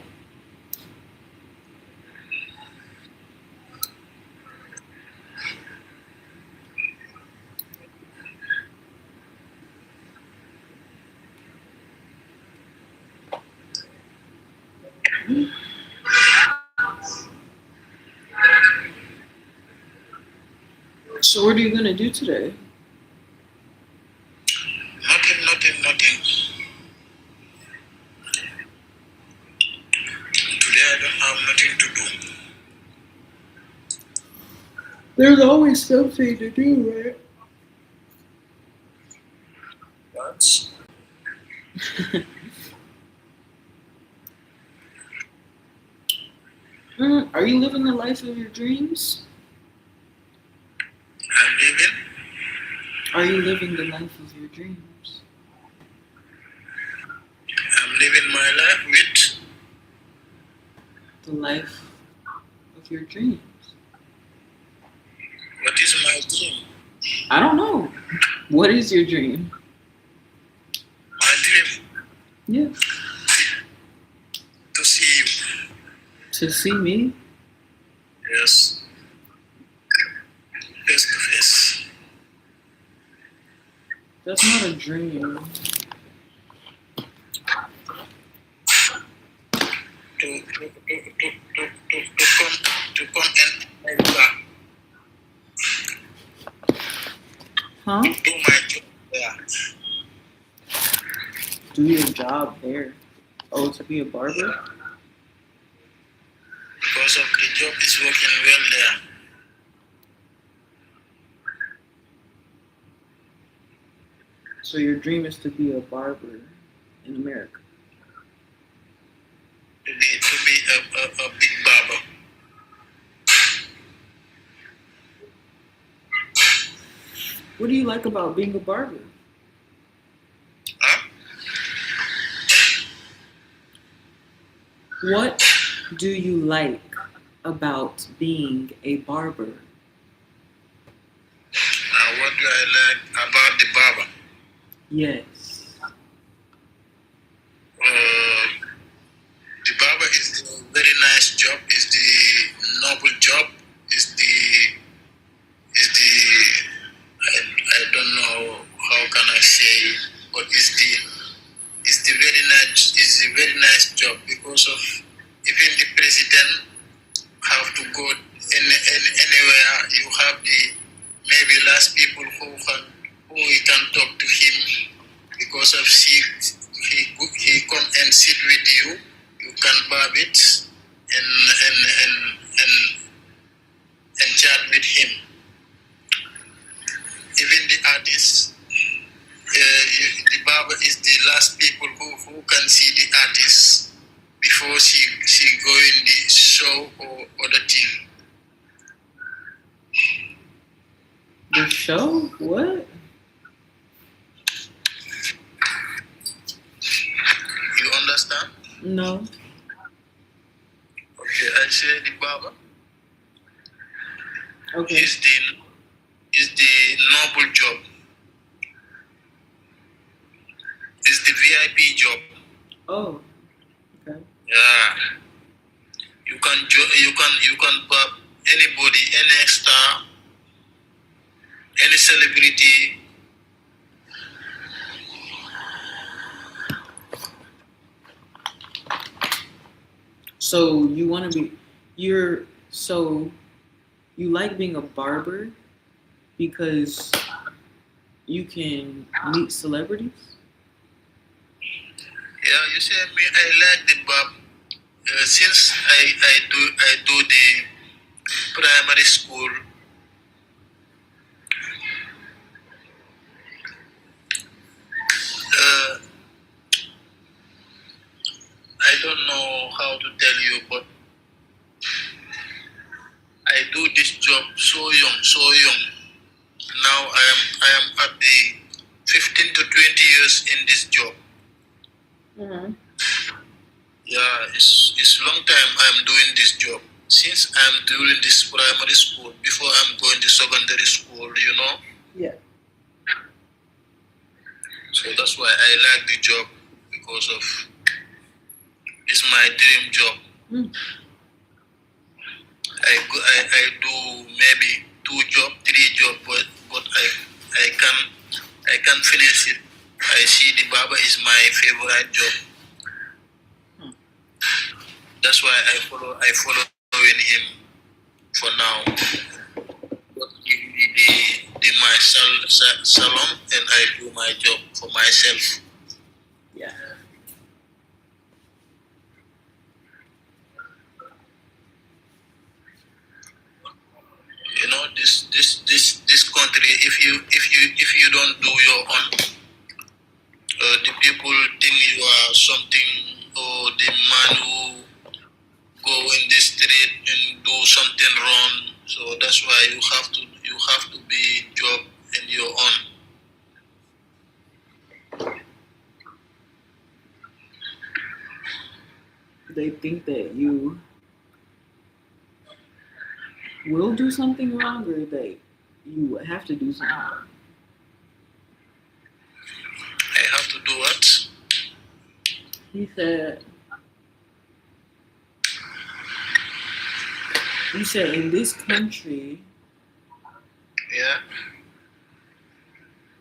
So what are you gonna do today? Nothing. Today I don't have nothing to do. There's always something to do, right? What? Are you living the life of your dreams? I'm living. Are you living the life of your dreams? I'm living my life with The life of your dreams. what is my dream? I don't know. What is your dream? My dream Yeah. to see you. To see me? Yes. Face to face. That's not a dream. To come and America. Huh? Do my job there. Do your job there. Oh, to be a barber? Because of the job is working well there. So your dream is to be a barber in America? What do you like about being a barber? Huh? What do you like about being a barber? What do I like about the barber? Yes. The barber is the very nice job. Is the noble job. Is the I don't know how can I say, but it's the very nice job because of even the president have to go anywhere. You have the maybe last people who he can talk to him because of he come and sit with you. You can barb it and chat with him. Even the artist, the barber is the last people who can see the artist before she go in the show or other thing. The show? What? You understand? No. Okay, I say the barber Okay. is the noble job. It's the VIP job. Oh. Okay. Yeah. You can barb anybody, any star, any celebrity. So you want to be, you like being a barber because you can meet celebrities? Yeah, you see me. I like the barb. Since I do the primary school. I don't know how to tell you, but I do this job so young. Now I am at the 15 to 20 years in this job. Mm-hmm. Yeah, it's long time I'm doing this job. Since I'm doing this primary school, before I'm going to secondary school, you know. Yeah. So that's why I like the job because of it's my dream job. Mm. I do maybe 2 jobs, 3 jobs, but I can finish it. I see the barber is my favorite job. That's why I follow in him for now. But give me my salon and I do my job for myself. Yeah. You know this country. If you don't do your own, the people think you are something, or the man who go in the street and do something wrong. So that's why you have to be job in your own. They think that you will do something wrong, or that you have to do something wrong? I have to do what? He said, in this country, Yeah.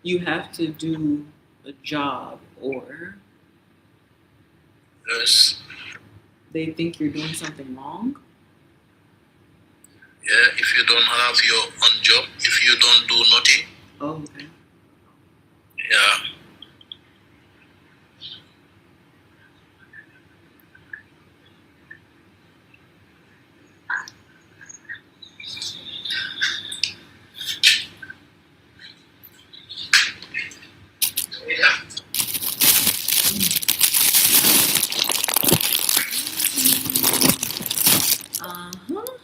you have to do a job, or Yes. they think you're doing something wrong. Yeah. If you don't have your own job, if you don't do nothing. Oh, okay. Yeah.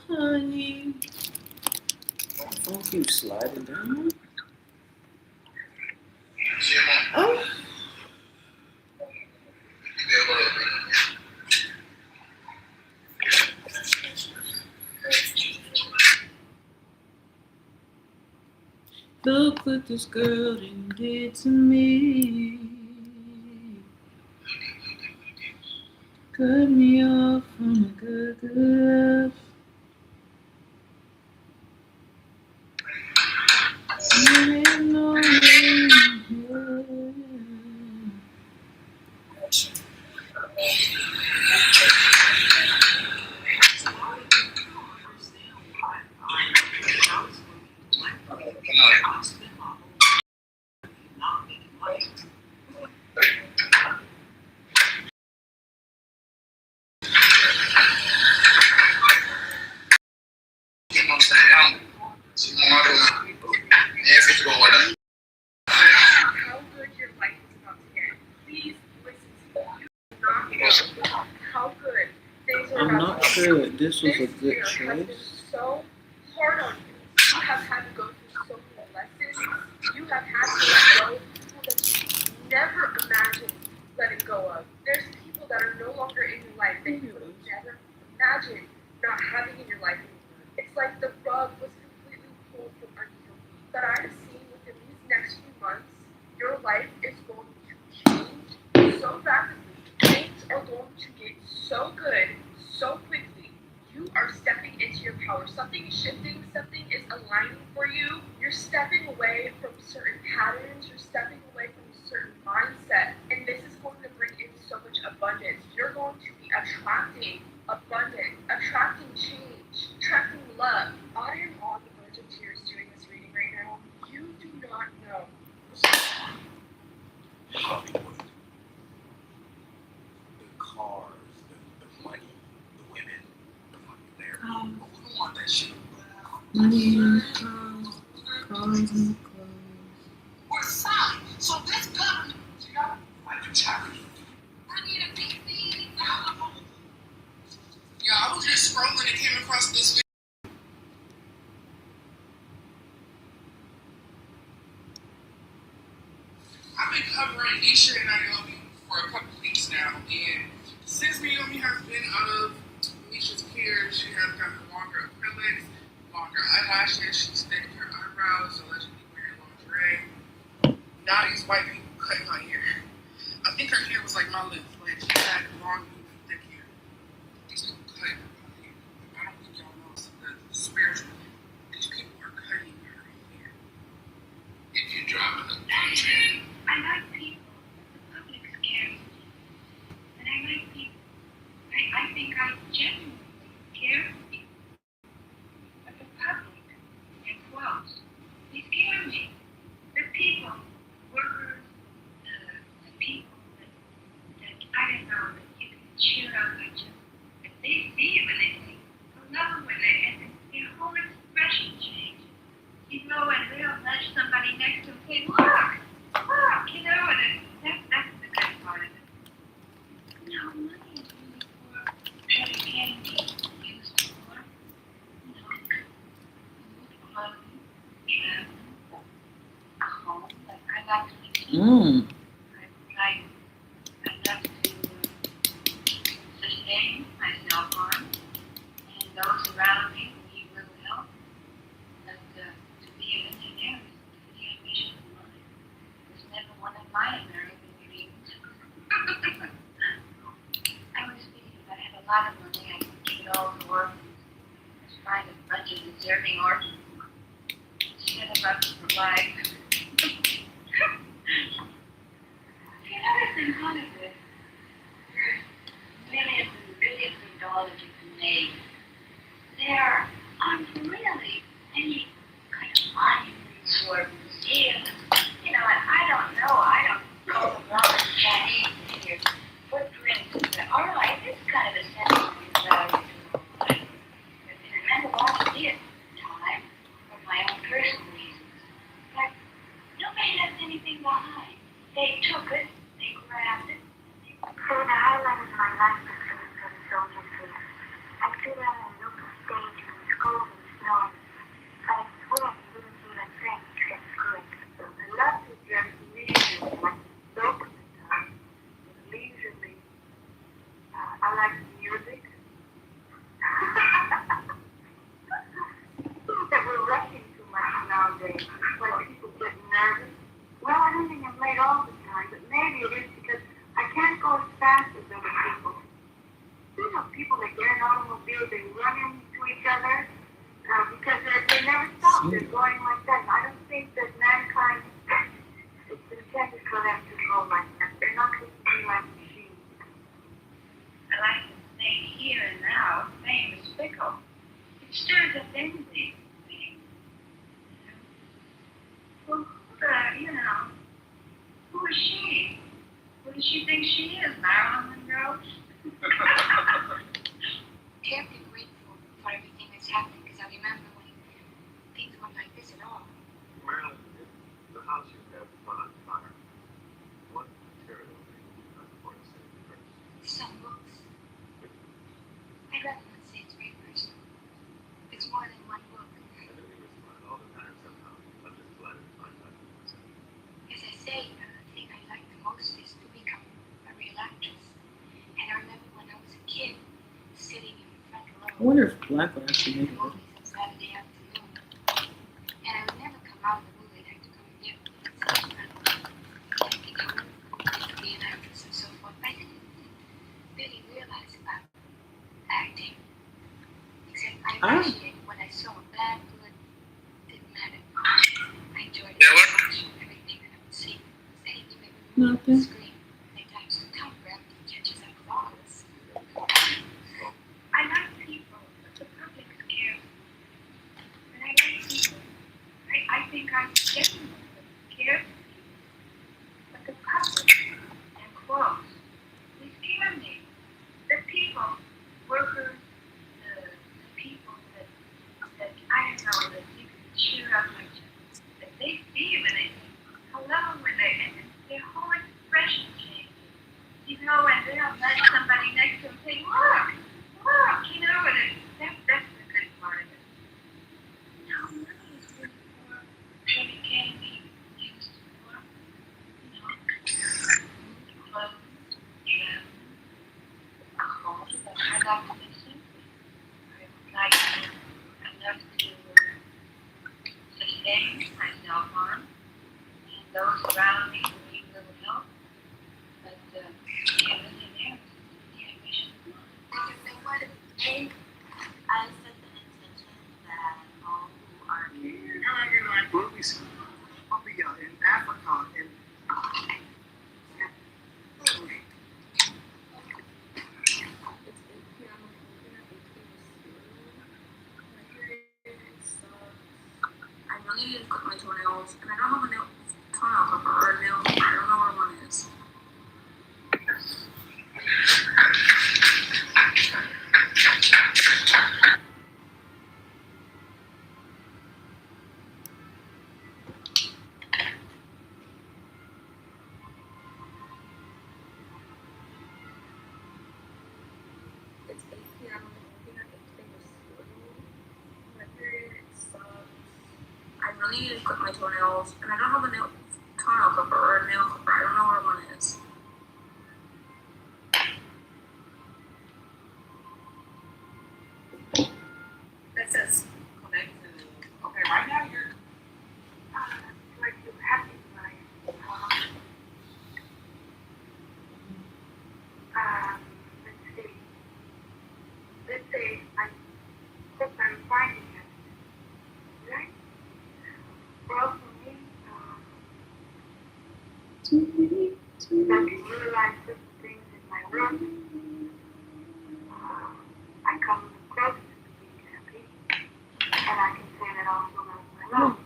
Honey. Don't keep sliding down. Look what this girl done did to me. Cut me off from a good love. Ain't no way here. How good your life is about to get. Please listen to me. You do not know how good things are I'm about not to get. sure that this was a This good year has been choice. so hard on you. You have had to go through so many lessons. You have had to let go of people that you never imagined letting go of. There's people that are no longer in your life that you would have never imagined not having in your life anymore. It's like the rug was completely pulled from under your feet. But I'm seeing within these next few months, your life is going to change so rapidly. Things are going to get so good so quickly. You are stepping into your power. Something is shifting, something is aligning for you. You're stepping away from certain patterns, you're stepping away from a certain mindset, and this is going to bring in so much abundance. You're going to be attracting abundance, attracting change, attracting love. I am on the verge of tears doing this reading right now. You do not know. The cars, the money, the women, the fucking there. But we don't want that shit. Money and cars, cars and clothes. We're solid. So this government, you know, Like a challenge. I need a big thing. Yeah, I was just scrolling and came across this video. I've been covering Isha and Naomi for a couple weeks now, and since Naomi has been out of Isha's care, she has gotten longer acrylics, longer eyelashes, she's thinned her eyebrows, allegedly wearing lingerie. Now these white people cutting her hair. I think her hair was like my lips, like she had long, thick hair. These people cut her hair. I don't think y'all know spiritually. These people are cutting her hair. If you're driving a train. I like people. The public scares me. And I like people. I think I genuinely care for people. But the public, in quotes, they scare me. The people, workers, the people that I don't know, that you can cheer up at you. If they see you and they say, hello, when they, and their whole expression changes. You know, and they'll nudge somebody next to them and say, look, you know, and that's the good part of it. No, money is really for what it can be used for. You know, food, clothing, travel, a home. Like I like to be Mm. I like to sustain myself on and those around me who need little help. But to be an engineer is to be a mission of mine. There's never one of my American dreams. I was thinking if I had a lot of money, I could give it all to orphans. Just find a bunch of deserving orphans. Set them up for life. The other thing out of it, there's millions and billions of dollars you can make. There aren't really any kind of monuments or museums. You know, and I don't know the Roman Chinese in your footprints. But our life is kind of a sentimental value to our life. It meant a lot to me at the time for my own personal reasons. But nobody left anything behind. They took it, they grabbed it. So the highlight of my life was coming from the soldier face. I sit on a local stage when it's cold and snowing. I swear he didn't even think except scream. I love to just leisurely, like local time. Leisurely. I like music. each other, because they never stop. They're going like that. And I don't think that mankind, it's intended for them to go like that. They're not going to be like machines. I like to say here and now, fame is fickle. It stirs up envy. Well, who is she? Who does she think she is, Marilyn Monroe? Terribly grateful for everything that's happened, because I remember when things weren't like this at all. Marilyn, the house you have on fire. What material are you going to say first? Some books. I'd rather not say it's very personal. It's more than one book. I know you respond all the time somehow. I'm just glad to find out myself. As I say, the thing I like the most is to become a real actress. And I remember when I was a kid, sitting in the front row. I wonder if Black would actually make it. Movies on Saturday afternoon. And I would never come out of the movie. I'd have to come and get me. To be an actress and so forth. I didn't really realize about acting. Except I appreciated what I saw. Bad, good, didn't matter. I enjoyed it so much. Everything that I would see. Anything that would move on the screen. Many times the top gravity catches up with all of us. I like people, but the public is careful. And I like people. I think I'm definitely careful. But the public and close, they scare me. The people, workers, the people that I don't know, that you can cheer up like that they see you and they say, hello, and their whole expression changes. And they'll let somebody next to them say, look, and that's the good part of it. Now, money is good for what it can be used for, clothes, travel, a home. I love to be simple. I love to sustain myself on, and those around me who need a little help. But, yeah, millionaires, yeah, we should I set the intention that all who are here. Hello, everyone. What we see in Africa and I really need to cut my toenails, and I don't have a nail toenail clipper or a nail clipper. I don't know where one is. It's 8 p.m. I'm looking at 8 fingers. My period sucks. I really need to clip my toenails, and I don't have a nail toenail clipper or a nail clipper. I don't know where one is. That says connect to. Okay, right now you're. Like you happy, right? Let's see. Let's say I hope I'm finding it. Right? Well, for me, I can realize certain things in my room. I come close to being happy, and I can say that also about my life.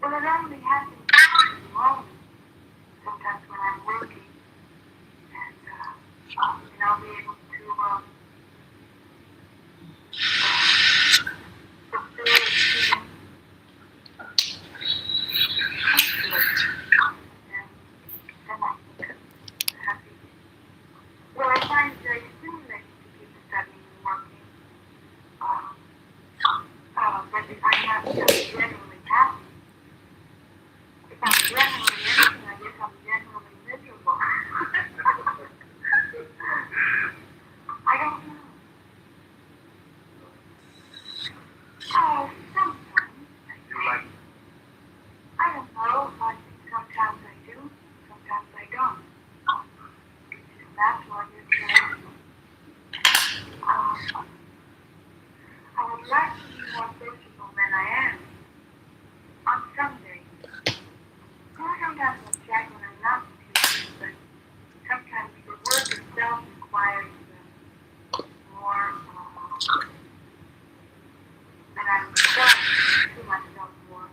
Well, it only happens in the moment. Sometimes when I'm working, and I'll be able to fulfill it. Then I can happy. like to be more sociable than I am on some days. Sometimes I check when I'm not teaching, but sometimes the work itself requires more than I'm trying to myself more.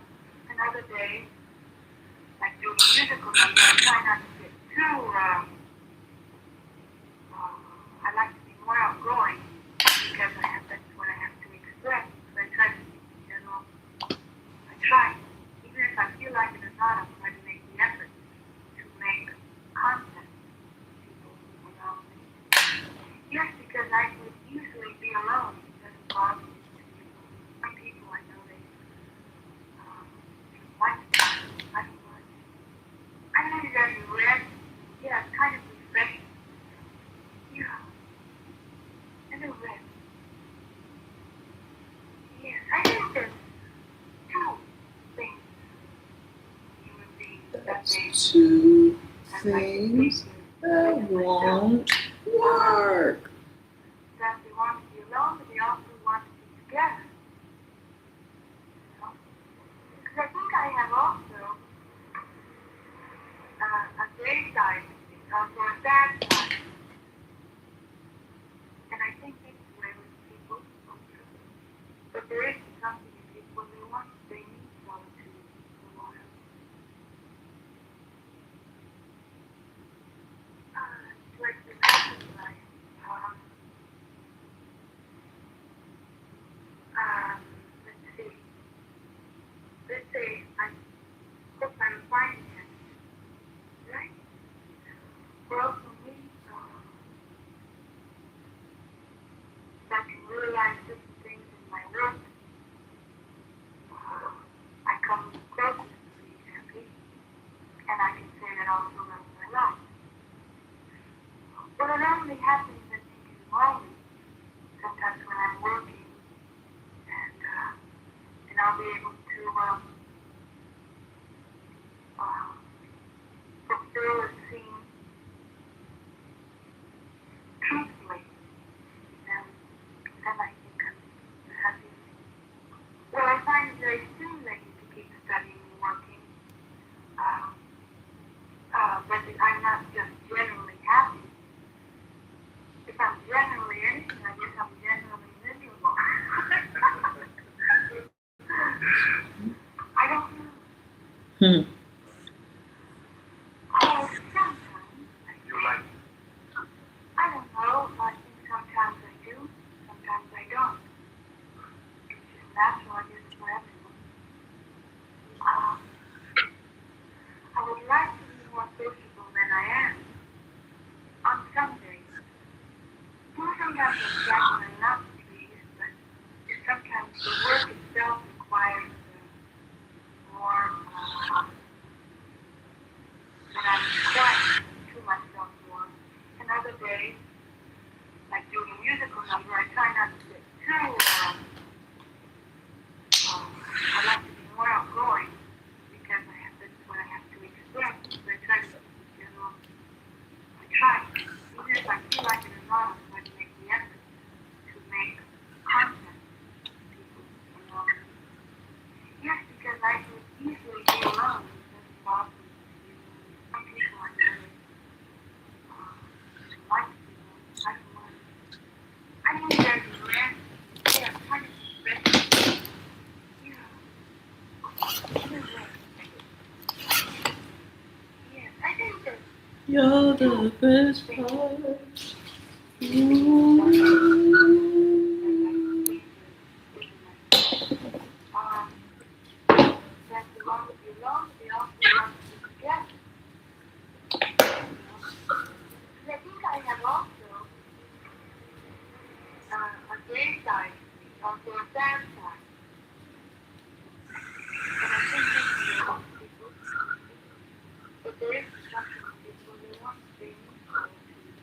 And other days, like doing a musical number, I try not to get too, I like to be more outgoing because that's what I have to express. So I try to, I try. Even if I feel like it or not, I'm trying to make the effort to make contact with people around me. Yes, because I would usually be alone. It doesn't bother me. Some people I know they like to talk. I don't like it. I know you guys are rest. Yeah, it's kind of refreshing. Yeah. And a rest. Yes, I think there's two things human beings that That's two things that won't work. That they want to be alone, but they also want to be together. Because I think I have also a gay side, also a sad side. And I think this is where with people also. But there is something in people they want, they need solitude for a while. Towards the next life, let's see. Let's say I hope I'm finding it, right? Well, for me, I can realize different things in my work. I come closer to being happy, and I can say that also about my life. But it only happens, I think, in moments. Sometimes when I'm working, and I'll be able to fulfill a scene truthfully, and then I think I'm happy. Well, I find it very stimulating to keep studying and working, but I'm not just generally happy. If I'm generally anything, I guess I'm generally miserable. I don't know. Oh, sometimes You like I don't know. I think sometimes I do, sometimes I don't. It's just natural, I guess, for everyone. I would like to be more sociable than I am on some days. Sometimes I check when I'm not pleased, but sometimes the work itself requires more than I'm trying to myself more. And other days, like doing a musical number, I try not to get too, I like to be more outgoing because that's what I have to express. So I try to, I try. Even if I feel like it or not, I'm trying to make the effort to make contact with people around me. Yes, because I could easily be alone. It doesn't bother me. Some people I know like to be alone. I don't mind. I know there's a rest. Yeah, kind of rest. Yeah. Yes, I think that You're the best part. that they want to be alone, they also want to be together. And I think I have also a gay side, also a sad side. And I think this is what people, but there is something in people they want, they need solitude.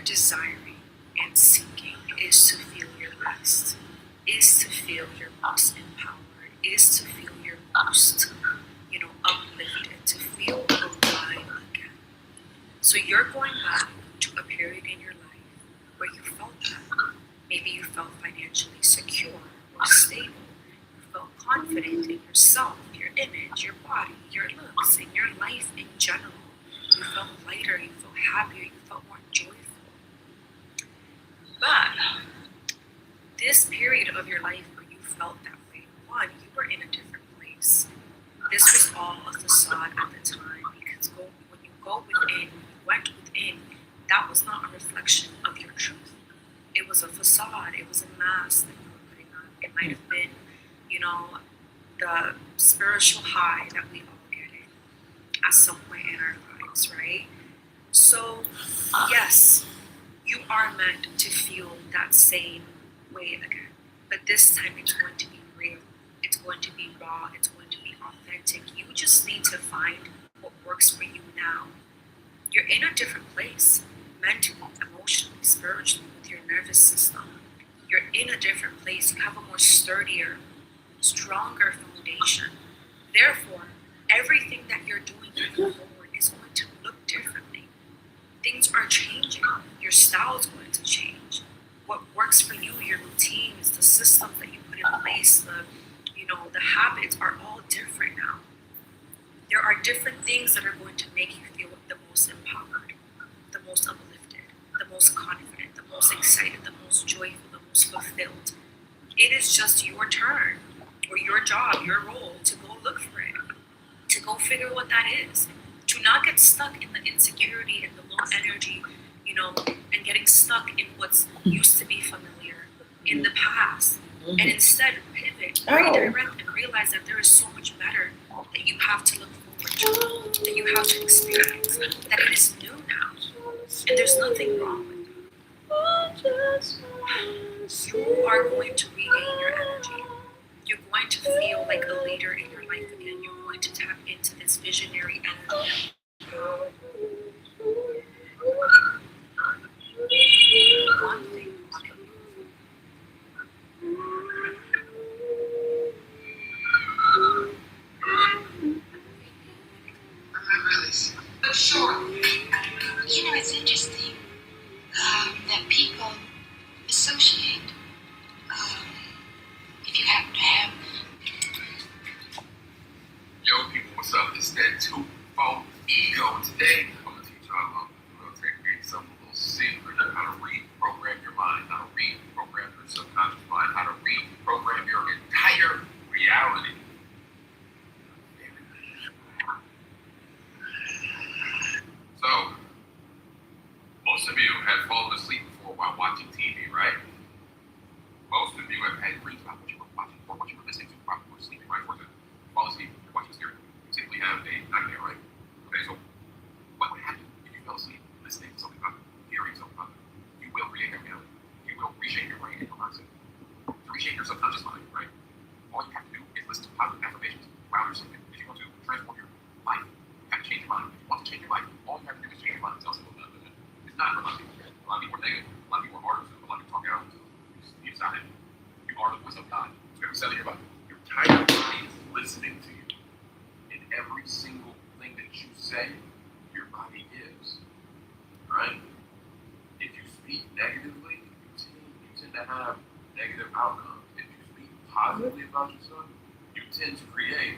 desiring and seeking is to feel your best, is to feel your most empowered, is to feel your most, uplifted, to feel alive again. So you're going back to a period in your life where you felt that. Maybe you felt financially secure or stable. You felt confident in yourself, your image, your body, your looks, and your life in general. You felt lighter, you felt happier, you felt more joyful. But this period of your life where you felt that way, one, you were in a different place. This was all a facade at the time, because when you go within, when you went within, that was not a reflection of your truth. It was a facade, it was a mask that you were putting on. It might have been, the spiritual high that we all get in at some point in our lives, right? So, yes, you are meant to feel that same way again, but this time it's going to be real, it's going to be raw, it's going to be authentic. You just need to find what works for you now. You're in a different place, mentally, emotionally, spiritually, with your nervous system. You're in a different place. You have a more sturdier, stronger foundation. Therefore, everything that you're doing moving forward is going to look differently. Things are changing. Your style is going to change. What works for you, your routines, the systems that you put in place, the habits are all different now. There are different things that are going to make you feel the most empowered, the most uplifted, the most confident, the most excited, the most joyful, the most fulfilled. It is just your turn, or your job, your role, to go look for it, to go figure what that is, to not get stuck in the insecurity and the low energy, and getting stuck in what's used to be familiar in the past, and instead pivot, redirect, and realize that there is so much better that you have to look forward to, that you have to experience, that it is new now, and there's nothing wrong with it. You are going to regain your energy. You're going to feel like a leader in your life again. You're going to tap into this visionary energy. One thing. Sure. It's interesting that people associate if you happen to have. Yo, people, what's up? It's that twofold ego. And today, I'm going to teach y'all something a little secret on how to reprogram your mind, how to reprogram your subconscious mind, how to reprogram your entire reality. So, most of you have fallen asleep before while watching TV, right? Most of you have had dreams about what you were watching or what you were listening to while you were sleeping, right? Or to fall asleep, you're watching a series. You typically have a nightmare, right? Okay, so what would happen if you fell asleep listening to something other, hearing something other? You will create a reality. You will reshape your brain and your mindset. To reshape your subconscious mind, right? All you have to do is listen to positive affirmations while you're sleeping. If you want to transform your life, you have to change your mind. If you want to change your life, all you have to do is change your mind. Tell someone that. It's not for a lot of people. A lot of people are negative. A lot of people are hard. A lot of people talk out. You decided you are the voice of God. You have to settle your body. Your entire body is listening to you. In every single thing that you say, your body gives. Right? If you speak negatively, you tend to have negative outcomes. If you speak positively about yourself, you tend to create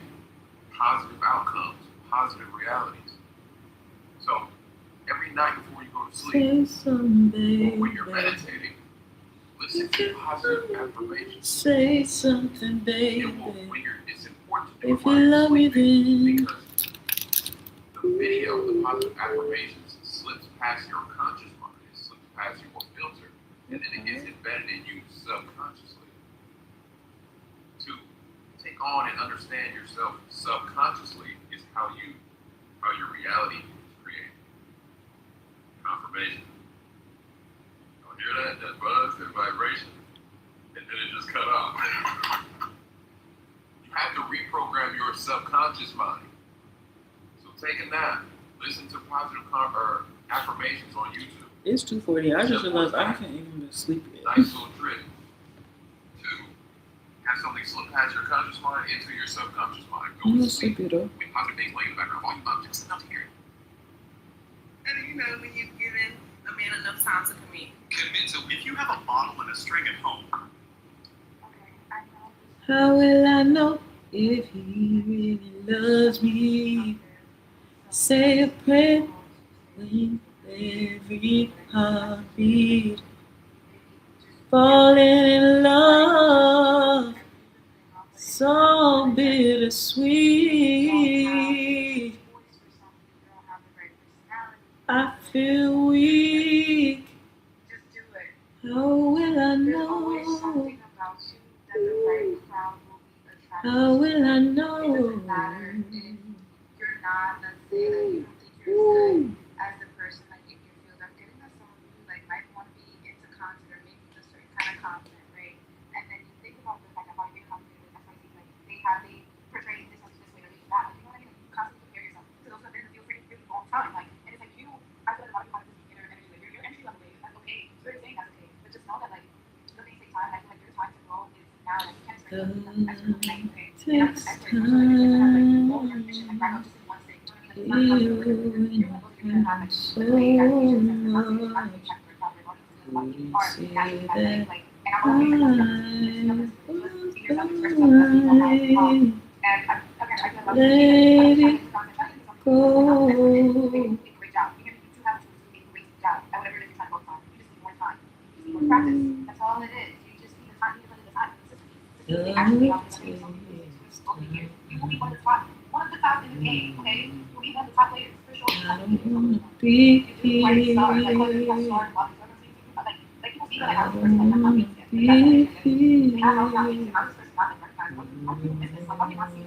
positive outcomes, positive realities. So, every night before you go to sleep, or when you're meditating, listen to positive affirmations. Say something, baby. It's important to do if you love me, then. Because the video, the positive affirmations, slips past your conscious mind. It slips past your filter, and then it gets embedded in you subconsciously. To take on and understand yourself subconsciously is how your reality is created. Confirmation. Y'all hear that? That buzz, that vibration, and then it just cut off. You have to reprogram your subconscious mind. So take a nap. Listen to positive affirmations on YouTube. It's 2:40. I just realized I can't even sleep yet. Nice little trick to have something slip past your conscious mind into your subconscious mind. Go I'm to gonna sleep. sleep it up. I mean, positive things laying in the background. Volume up, just enough to hear it. And you know, when you've given a man enough time to commit. Commit to, if you have a bottle and a string at home, How will I know if he really loves me? Say a prayer when every heartbeat. Falling in love, so bittersweet. I feel weak. How will I know? How will I know? You're not, let's say, like, you don't think you're as good as the person, like, in your field. I'm getting that someone who, like, might want to be into content or maybe a certain kind of content, right? And then you think about the fact that how you're confident with XYZ, like, they portray this way, or they do that. Like, you know what I mean? You constantly compare yourself to those that they're in the field for a really long time. Like, and it's like you, I feel like a lot of people have this beginner energy, like, your entry level is, that's okay. So you're saying that's okay. But just know that, like, the things take time. I feel like your time to grow is now, like, you can't expect something that's extra, like, okay. Takes That's all it is. You just need the time. You need the time. You will be one of the top in the game, okay? You will be one of the top players, for sure. I don't wanna be here. Like, you can see that I was the person, like, I'm not being scared. I was not being scared. I was the person not recognized. What do you business? Like, what do you not see?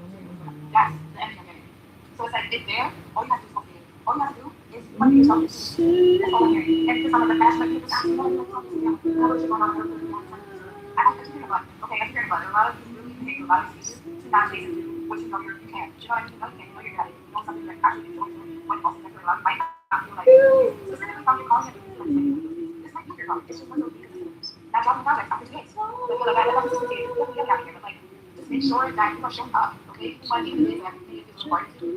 That's the energy I'm getting. So it's like, it's there. All you have to do is go see it. All you have to do is put yourself to sleep. That's all I'm hearing. And because I'm like a passionate people, asking, what are you talking to me? What's going on? I have to hear about it. Okay, I have to hear about it. A lot of you really behave, a lot of you to not chase it. What you know you can. Do you know what I mean? You know you can. You know you're good at it. You know something that actually enjoys it. When also next to a lot, you might not feel like specifically from your calling it. This might be your calling. It's just one of those things. Now dropping projects after 2 days. So I feel like I have to see it. You get out of here, but like just make sure that you are showing up. Okay? You want to be the everything if it's important to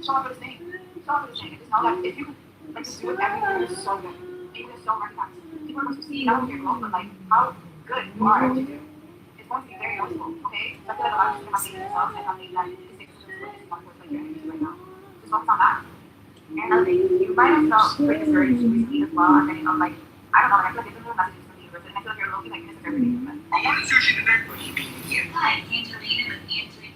show up for this thing. Show up for this thing. And just know that if you like just do it everything is so good. People are so recognized. People are going to see not only your growth, but like how good you are at what you do. It's going to be very noticeable, okay? So I feel like a lot of people have taken themselves and have made that mistake to this one course like your energy right now. Just focus on that. And another thing, you might have felt pretty discouraged recently as well. I'm getting like, I don't know, like I feel like it's a little messages from the universe, and I feel like you're looking like this is everything. I want to sushi today, but you can hear. Hi, Angelina with Anthony.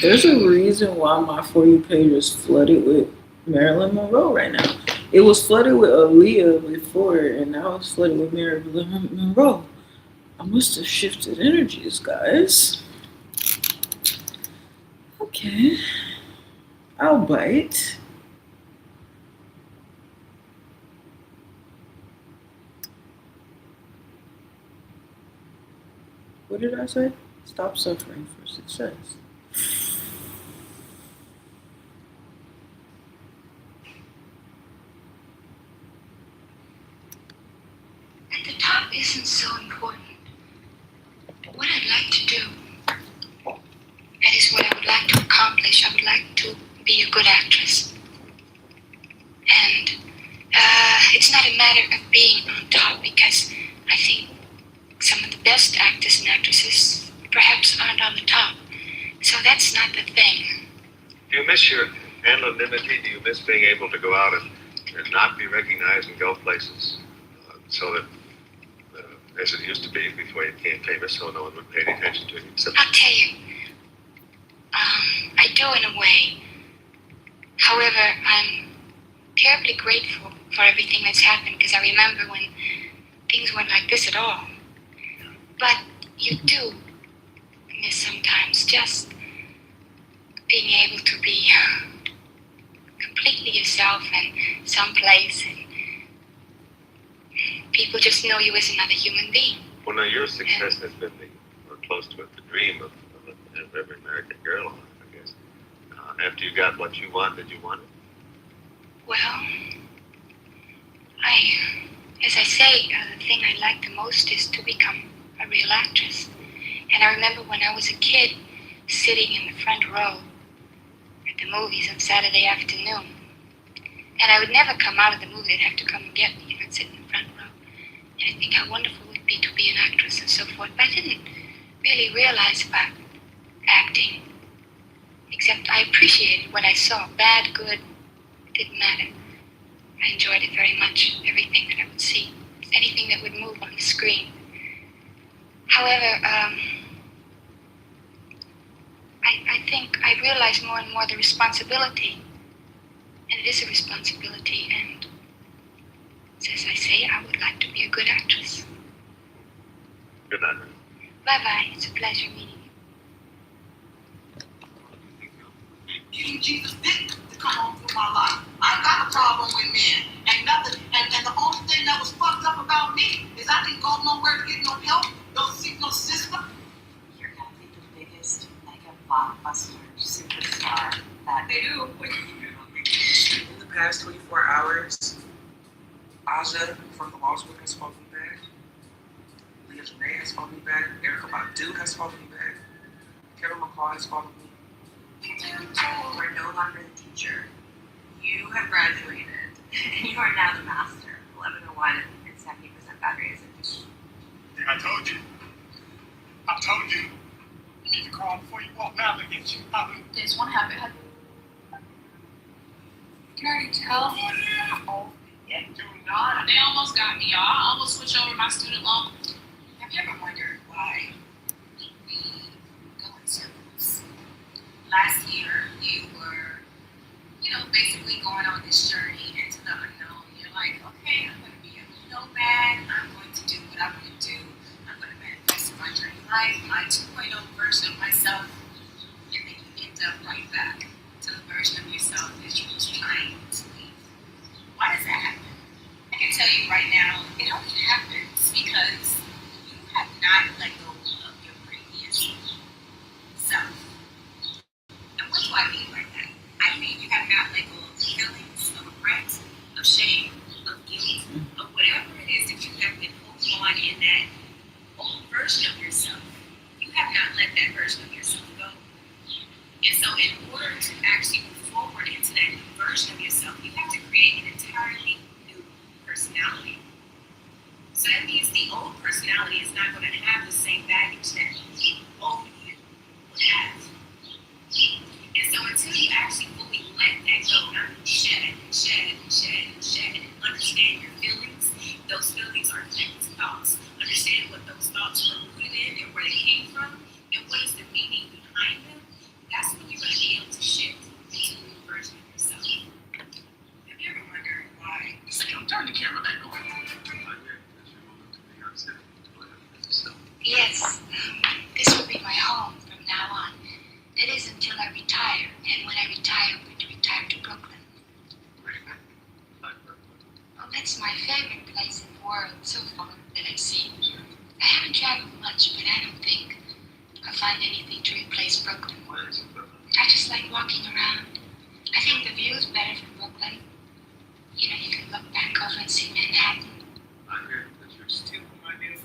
There's a reason why my For You page is flooded with Marilyn Monroe right now. It was flooded with Aaliyah before, and now it's flooded with Marilyn Monroe. I must have shifted energies, guys. Okay. I'll bite. What did I say? Stop suffering for success. At the top isn't so important. What I'd like to do, that is what I would like to accomplish. I would like to be a good actress. And it's not a matter of being on top, because I think some of the best actors and actresses perhaps aren't on the top. So that's not the thing. Do you miss your anonymity? Do you miss being able to go out and not be recognized and go places? So that, as it used to be before you became famous, so no one would pay any attention to you. I'll tell you, I do in a way. However, I'm terribly grateful for everything that's happened, because I remember when things weren't like this at all. But you do miss sometimes just being able to be completely yourself in some place, and people just know you as another human being. Well, now your success has been or close to it, the dream of every American girl, I guess. after you got what you wanted, you wanted? Well, as I say, the thing I like the most is to become a real actress. And I remember when I was a kid, sitting in the front row at the movies on Saturday afternoon. And I would never come out of the movie, they'd have to come and get me, and I'd sit in the front row. And I think how wonderful it would be to be an actress and so forth. But I didn't really realize about acting, except I appreciated what I saw. Bad, good, it didn't matter. I enjoyed it very much, everything that I would see, anything that would move on the screen. However, I think I realize more and more the responsibility, and it is a responsibility, and as I say, I would like to be a good actress. Good night. Bye-bye, it's a pleasure meeting you. King Jesus didn't come on through my life. I got a problem with men. And nothing, and the only thing that was fucked up about me is I didn't go nowhere to get no help, don't seek no sister. You're gonna be the biggest mega blockbuster superstar that They do. In the past 24 hours, Aja from the Lost Book has spoken back. Leah Janae has spoken back. Erica Badu has spoken back. Kevin McCall has spoken back. you are no longer the teacher. You have graduated, and you are now the master. 1101 and 70% battery is efficient. Yeah, I told you. You need to call before you walk out and get you. There's one habit. You can already tell. Do not. They almost got me, y'all. I almost switched over my student loan. Have you ever wondered why we go in circles? Last year, you were, basically going on this journey into the unknown. You're like, okay, I'm going to be a nomad. I'm going to do what I'm going to do. I'm going to manifest my dream life, my 2.0 version of myself. And then you end up right back to the version of yourself that you was trying to leave. Why does that happen? I can tell you right now, it only happens because you have not let go of your previous self. And what do I mean by that? I mean you have not let go of the feelings of regret, of shame, of guilt, of whatever it is that you have been holding on in that old version of yourself. You have not let that version of yourself go. And so in order to actually move forward into that new version of yourself, you have to create an entirely new personality. So that means the old personality is not going to have the same baggage that the old you would have. And so until you actually fully let that go, not shed and shed and shed and shed and understand your feelings, those feelings are connected to thoughts. Understand what those thoughts were rooted in and where they came from and what is the meaning behind them. That's when you're going to be able to shift into a new version of yourself. Have you ever wondered why? Turn the camera back on. Yes, this will be my home from now on. That is until I retire, and when I retire, I'm going to retire to Brooklyn. Oh, that's my favorite place in the world so far that I've seen. I haven't traveled much, but I don't think I'll find anything to replace Brooklyn. I just like walking around. I think the view's better from Brooklyn. You can look back over and see Manhattan. Still my name.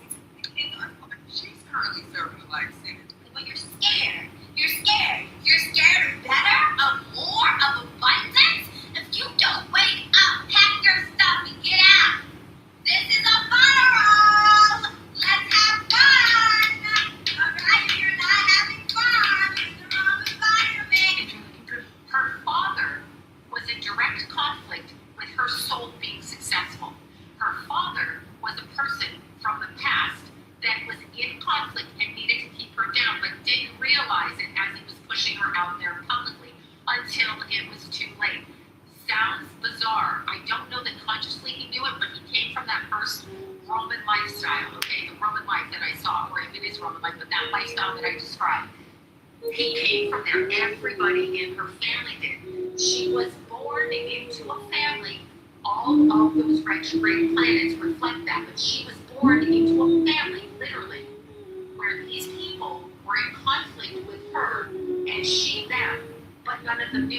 She's currently serving a life sentence. But you're scared. You're scared. You're scared of better, of more, of abundance. If you don't wake up, pack your stuff and get out. This is a funeral. Let's have fun. Alright, if you're not having fun, it's the wrong environment. Her father was in direct conflict with her soul being successful. Her father was a person from the past that was in conflict and needed to keep her down, but didn't realize it as he was pushing her out there publicly until it was too late. Sounds bizarre. I don't know that consciously he knew it, but he came from that first Roman lifestyle, okay? The Roman life that I saw, or if it is Roman life, but that lifestyle that I described. He came from there. Everybody in her family did. She was born into a family. All of those retrograde planets reflect that, but she was born into a family, literally, where these people were in conflict with her and she them, but none of them knew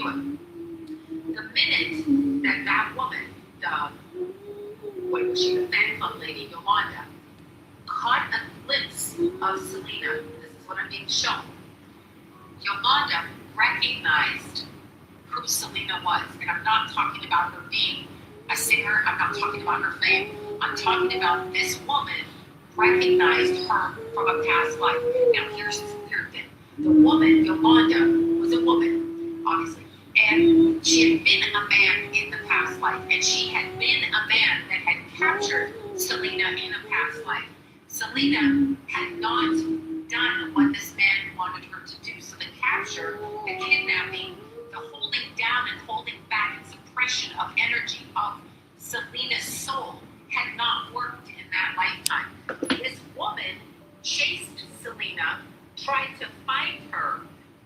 of Selena, this is what I'm being shown. Yolanda recognized who Selena was. And I'm not talking about her being a singer. I'm not talking about her fame. I'm talking about this woman recognized her from a past life. Now here's the weird thing. The woman, Yolanda, was a woman, obviously. And she had been a man in the past life. And she had been a man that had captured Selena in a past life. Selena had not done what this man wanted her to do. So the capture, the kidnapping, the holding down and holding back and suppression of energy of Selena's soul had not worked in that lifetime. This woman chased Selena, tried to find her,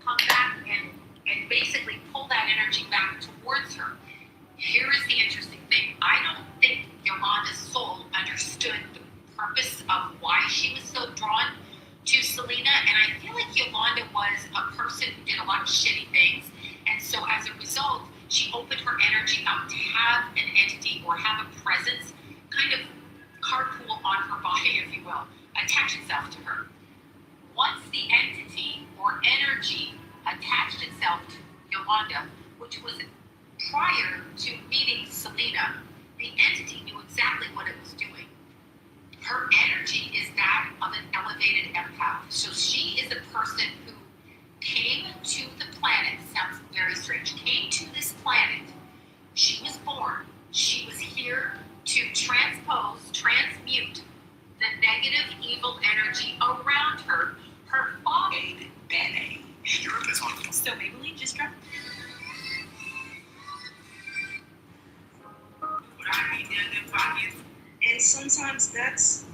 come back and basically pull that energy back towards her. Here is the interesting thing. I don't think Yolanda's soul understood the purpose of why she was so drawn to Selena, and I feel like Yolanda was a person who did a lot of shitty things, and so as a result, she opened her energy up to have an entity or have a presence kind of carpool on her body, if you will, attach itself to her. Once the entity or energy attached itself to Yolanda, which was prior to meeting Selena, the entity knew exactly what it was doing. Her energy is that of an elevated empath. So she is a person who came to the planet, sounds very strange, came to this planet. She was born. She was here to transmute the negative, evil energy around her. Her father. So Maybelline just dropped. And sometimes that's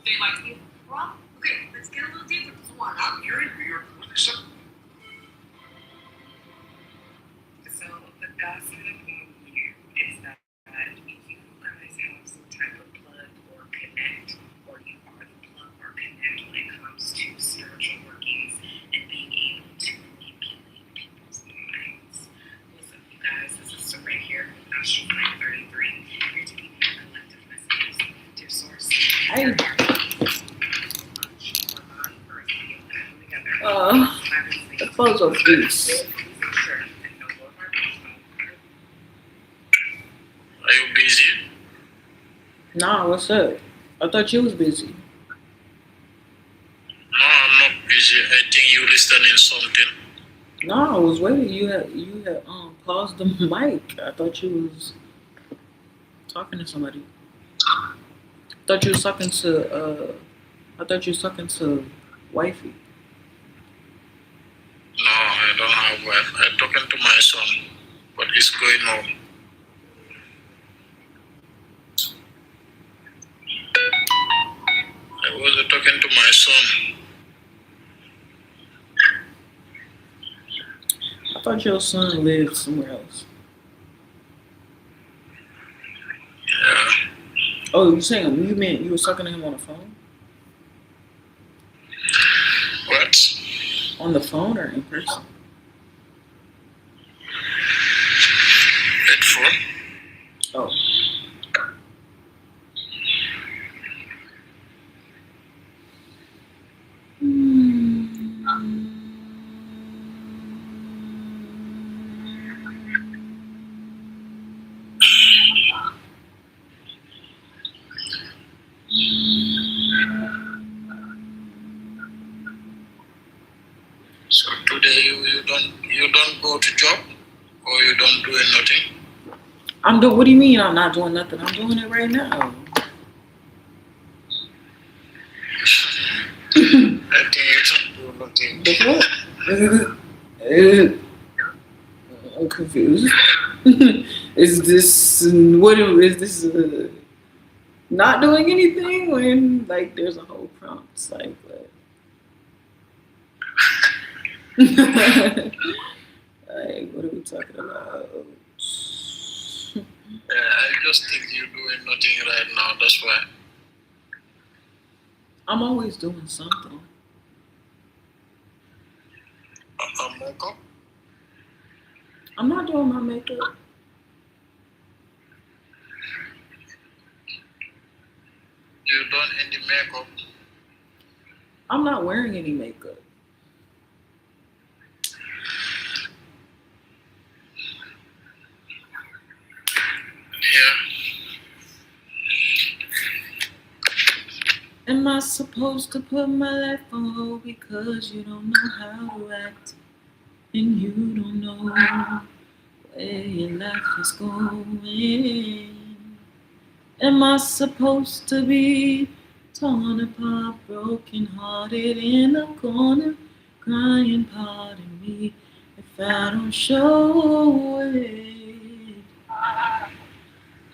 They like you. Well, okay, let's get a little deeper. One, I'm hearing your position. so the gossip here is that you guys have some type of plug or connect, or you are the plug or connect when it comes to spiritual workings and being able to manipulate people's minds. Listen, you guys, this is Saray here, Astral 933, here to give you collective messages. Dear Source, the phones are loose. Are you busy? Nah, what's up? I thought you was busy. No, I'm not busy. I think you listening something. No, I was waiting. You had paused the mic. I thought you was talking to somebody. I thought you was talking to wifey. No, I don't have wife. I'm talking to my son. What is going on? I was talking to my son. I thought your son lived somewhere else. Yeah. Oh, you meant you was talking to him on the phone? What? On the phone or in person? Headphone? Oh. So today you don't go to job or you don't do nothing? What do you mean I'm not doing nothing? I'm doing it right now. I think you don't do nothing. I'm confused. Is this not doing anything when like there's a whole prompt? It's like what? Like what are we talking about? Yeah, I just think you're doing nothing right now. That's why. I'm always doing something. makeup? I'm not doing my makeup. You done any makeup? I'm not wearing any makeup. Yeah. Am I supposed to put my life on hold because you don't know how to act and you don't know where your life is going? Am I supposed to be torn apart, broken hearted in a corner, crying, pardon me if I don't show it?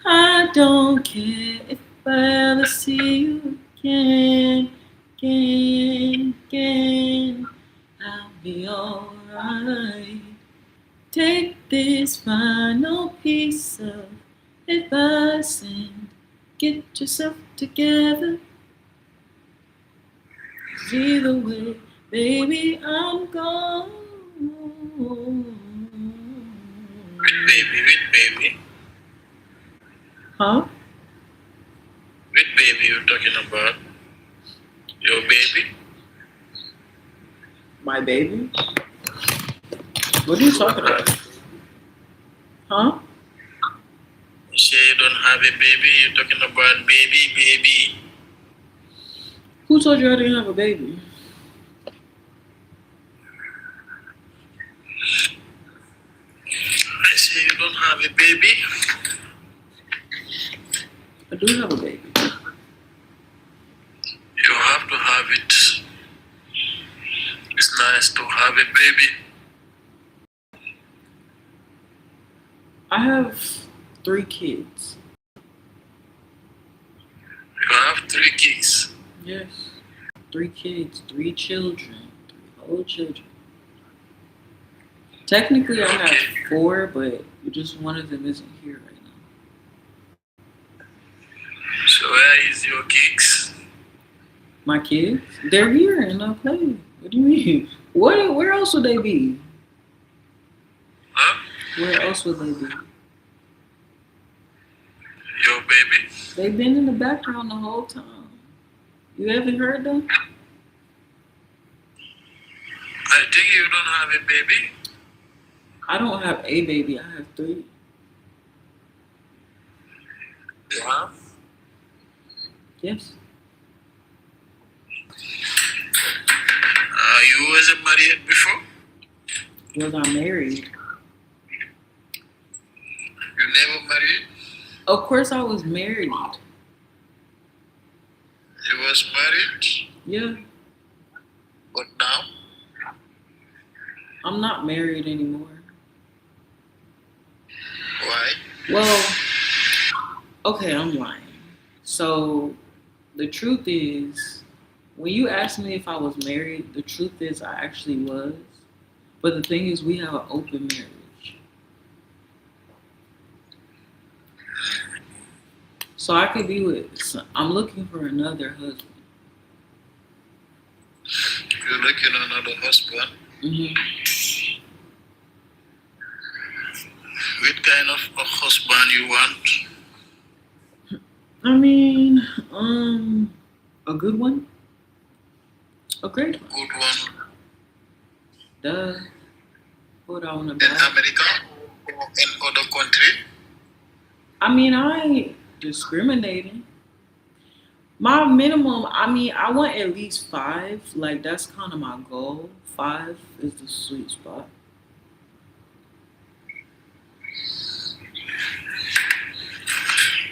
I don't care if I ever see you again. I'll be alright. Take this final piece of advice and get yourself together. 'Cause either way, baby, I'm gone. With baby. Huh? With baby you're talking about? Your baby? My baby? What are you talking about? Huh? You say you don't have a baby, you're talking about baby. Who told you I didn't have a baby? I say you don't have a baby. I do have a baby. You have to have it. It's nice to have a baby. I have 3 kids. You have 3 kids. Yes. 3 kids, 3 children, 3 whole children. Technically, I have 4, but just one of them isn't here right now. So where is your kids? My kids? They're here and they'll play. What do you mean? Where else would they be? Huh? Where else would they be? Your baby? They've been in the background the whole time. You haven't heard them? I think you don't have a baby. I don't have a baby. I have 3. You have? Yes. You wasn't married before? Was I married? You never married? Of course I was married. You was married? Yeah. But now? I'm not married anymore. Why? Well, okay, I'm lying. So, the truth is, when you asked me if I was married, the truth is I actually was. But the thing is, we have an open marriage. So I could be I'm looking for another husband. You're looking for another husband? Mm-hmm. What kind of a husband you want? I mean, a good one. A great one. Good one. Duh. What I want to In buy. America or in other country? I mean, I ain't discriminating. My minimum, I want at least 5. Like, that's kind of my goal. 5 is the sweet spot.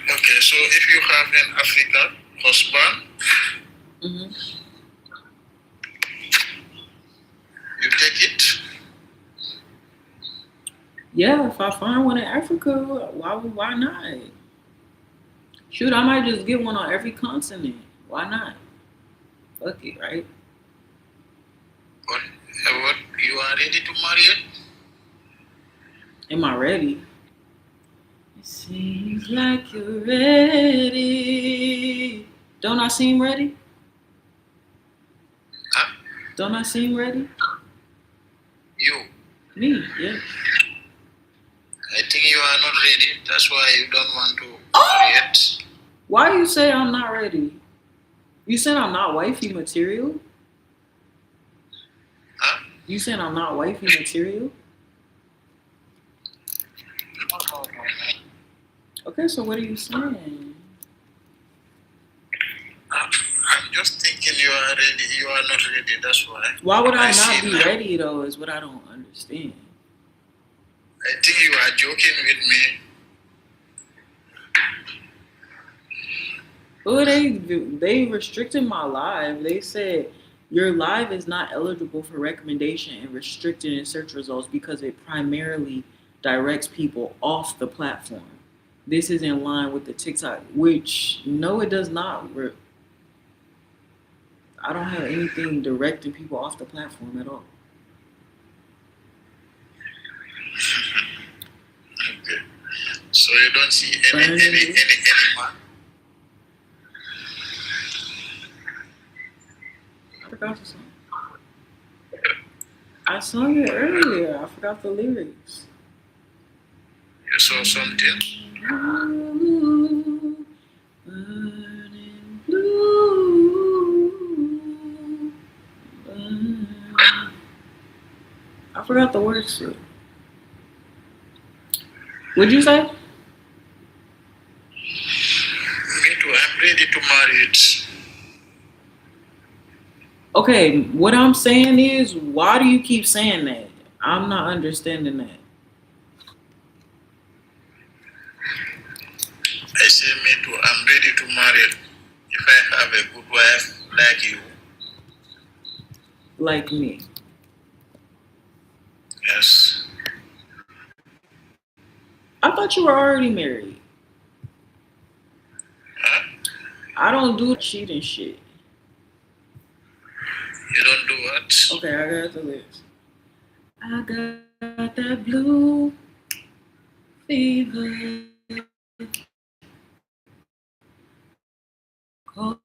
Okay, so if you have an African husband, Mm-hmm. you take it? Yeah, if I find one in Africa, why not? Shoot, I might just get one on every continent. Why not? Fuck it, right? But what, you are ready to marry it? Am I ready? It seems like you're ready. Don't I seem ready? Huh? Don't I seem ready? You. Me, yeah. I think you are not ready. That's why you don't want to marry yet. Why you say I'm not ready? You said I'm not wifey material? Huh? You said I'm not wifey material? Okay, so what are you saying? I'm just thinking you are ready. You are not ready. That's why. Why would I not see be now. ready though? Is what I don't understand. I think you are joking with me. Oh, they restricted my live. They said your live is not eligible for recommendation and restricted in search results because it primarily directs people off the platform. This is in line with the TikTok, which no, it does not. I don't have anything directing people off the platform at all. Okay. So you don't see any man? I forgot the song. I sung it earlier. I forgot the lyrics. You saw something? Blue, burning blue, burning. I forgot the words to it. What'd you say? Me too. I'm ready to marry it. Okay, what I'm saying is, why do you keep saying that? I'm not understanding that. I say me too. I'm ready to marry it. If I have a good wife like you. Like me. Yes. I thought you were already married. Huh? I don't do cheating shit. You don't do what? Okay, I got the list. I got that blue fever.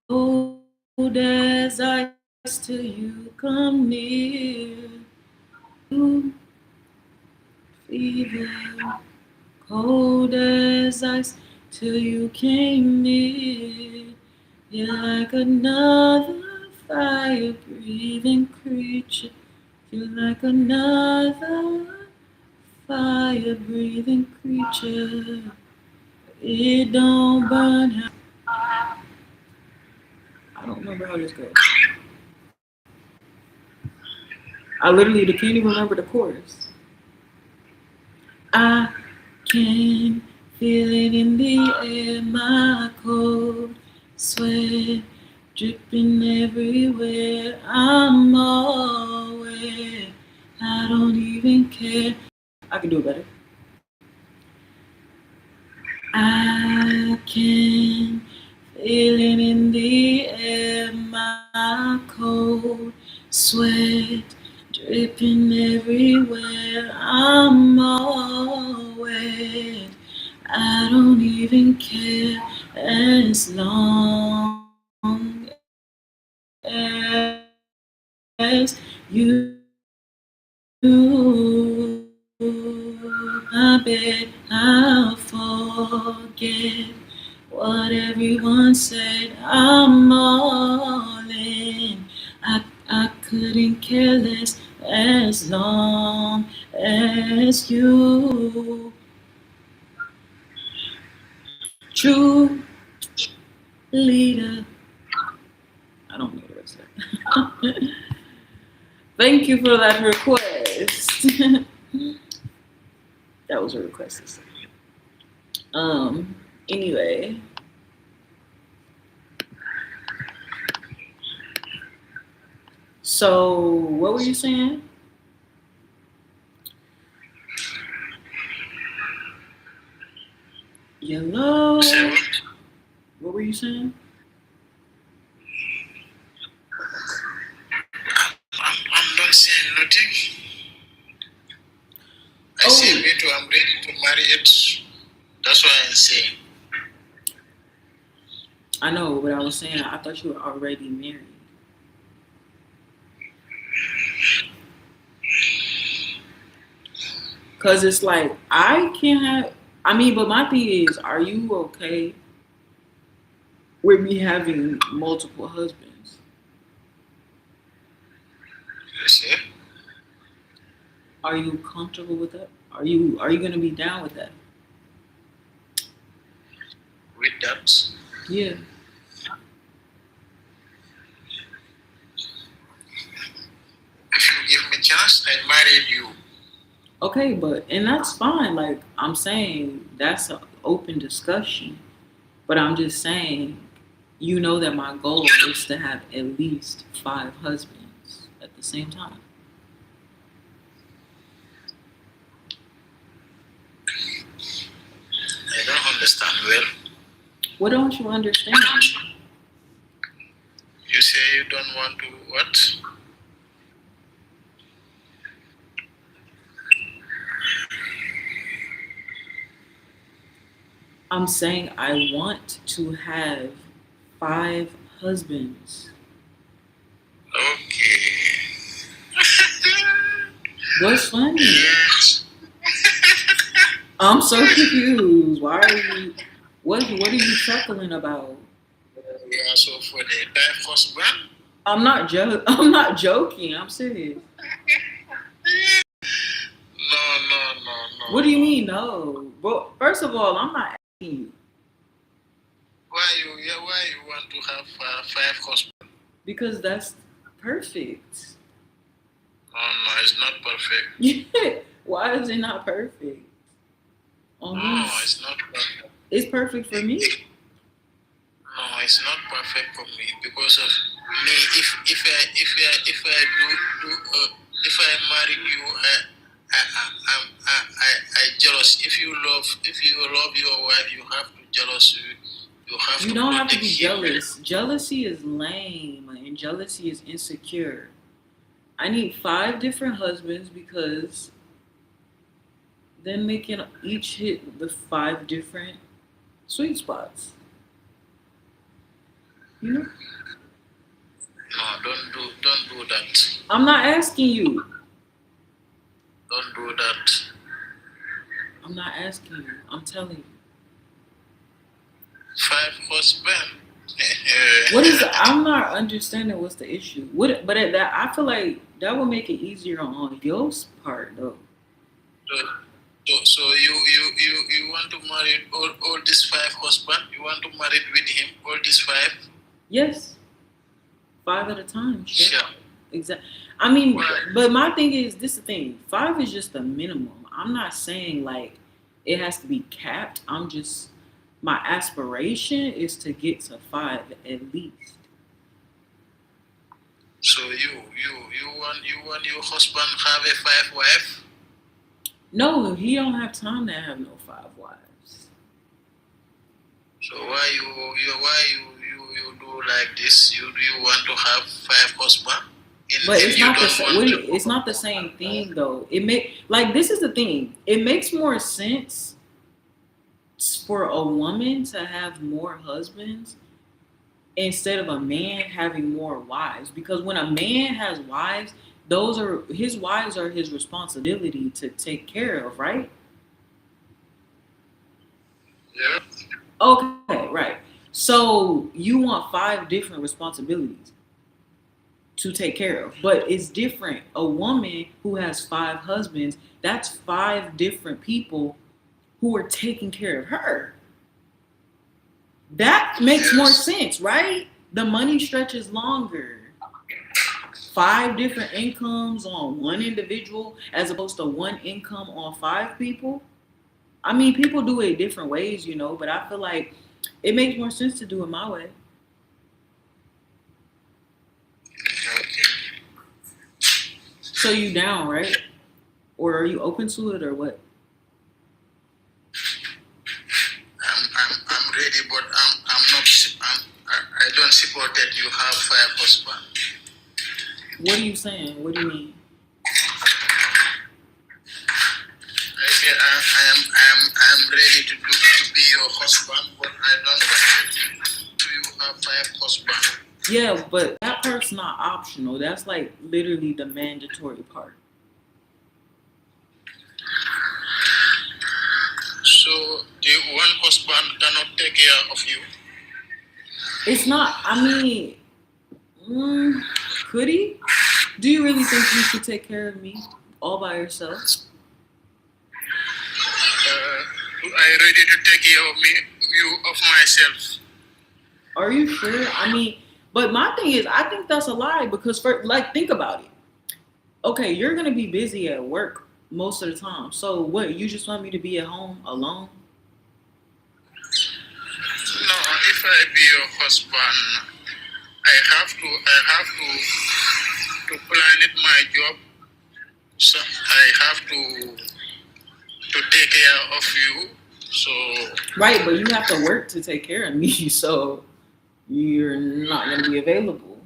Cold as ice till you come near. Blue fever. Cold as ice till you came near. You're like another fire-breathing creature. You're like another fire-breathing creature. It don't burn out. I don't remember how this goes. I literally can't even remember the chorus. I can feel it in the air, my cold sweat dripping everywhere. I'm all wet. I don't even care. I can do it better. I can feel it in the air, my cold sweat dripping everywhere. I'm all wet. I don't even care as long as you. I bet I'll forget what everyone said. I'm all in. I couldn't care less as long as you. True leader. I don't know the rest of that. Thank you for that request. That was a request. Anyway. So, what were you saying? Yellow. What were you saying? I'm not saying nothing. I say me too. I'm ready to marry it. That's what I'm saying. I know what I was saying. I thought you were already married. Cause it's like I can't have. I mean, but my thing is, are you okay with me having multiple husbands? Yes, yeah. Are you comfortable with that? Are you gonna be down with that? With that, Yeah. if you give me chance, I marry you. Okay, and that's fine. Like I'm saying, that's an open discussion. But I'm just saying, you know that my goal is to have at least 5 husbands at the same time. I don't understand well. What don't you understand? You say you don't want to what? I'm saying I want to have 5 husbands. Okay. What's funny? I'm so confused. Why are you? What are you chuckling about? You are so funny. That husband? I'm not joking. I'm serious. No. What do you mean no? Bro, first of all, I'm not asking you. Why you want to have 5 husbands? Because that's perfect. No, it's not perfect. Why is it not perfect? No, it's not perfect. It's perfect for me. No, it's not perfect for me because of me. If I marry you, I jealous. If you love your wife, you have to jealous. You have You to don't have to protect be him. jealous. Jealousy is lame and jealousy is insecure. I need 5 different husbands because then they can each hit the 5 different sweet spots. You know? No, don't do that. I'm not asking you. Don't do that. I'm not asking you. I'm telling you. 5 husbands. What is I'm not understanding what's the issue. But at that I feel like that would make it easier on your part though. So you want to marry all these 5 husbands? You want to marry with him all these 5? Yes. 5 at a time. Sure. Exactly. I mean, but my thing is, this is the thing. 5 is just the minimum. I'm not saying like it has to be capped. I'm just, my aspiration is to get to 5 at least. So you want your husband have a 5 wife? No, he don't have time to have no 5 wives. So why you do like this? You want to have 5 husbands? But it's not it's not the same thing though. This is the thing. It makes more sense for a woman to have more husbands instead of a man having more wives. Because when a man has wives, his wives are his responsibility to take care of, right? Yeah. Okay, right. So you want 5 different responsibilities to take care of. But it's different. A woman who has 5 husbands, that's 5 different people who are taking care of her. That makes more sense, right? The money stretches longer. 5 different incomes on one individual as opposed to 1 income on 5 people. I mean, people do it different ways, you know, but I feel like it makes more sense to do it my way. So you down, right? Or are you open to it, or what? I'm ready, but I'm not. I don't support that you have 5 husbands. What are you saying? What do you mean? I said I'm ready to be your husband, but I don't want you have 5 husbands. Yeah, but that part's not optional. That's like literally the mandatory part. one husband cannot take care of you? It's not. I mean, could he? Do you really think you could take care of me all by yourself? I ready to take care of myself. Are you sure? I mean, but my thing is, I think that's a lie because, think about it. Okay, you're gonna be busy at work most of the time. So what? You just want me to be at home alone? No, if I be your husband, I have to plan it my job. So I have to take care of you. So right, but you have to work to take care of me. So you're not gonna be available.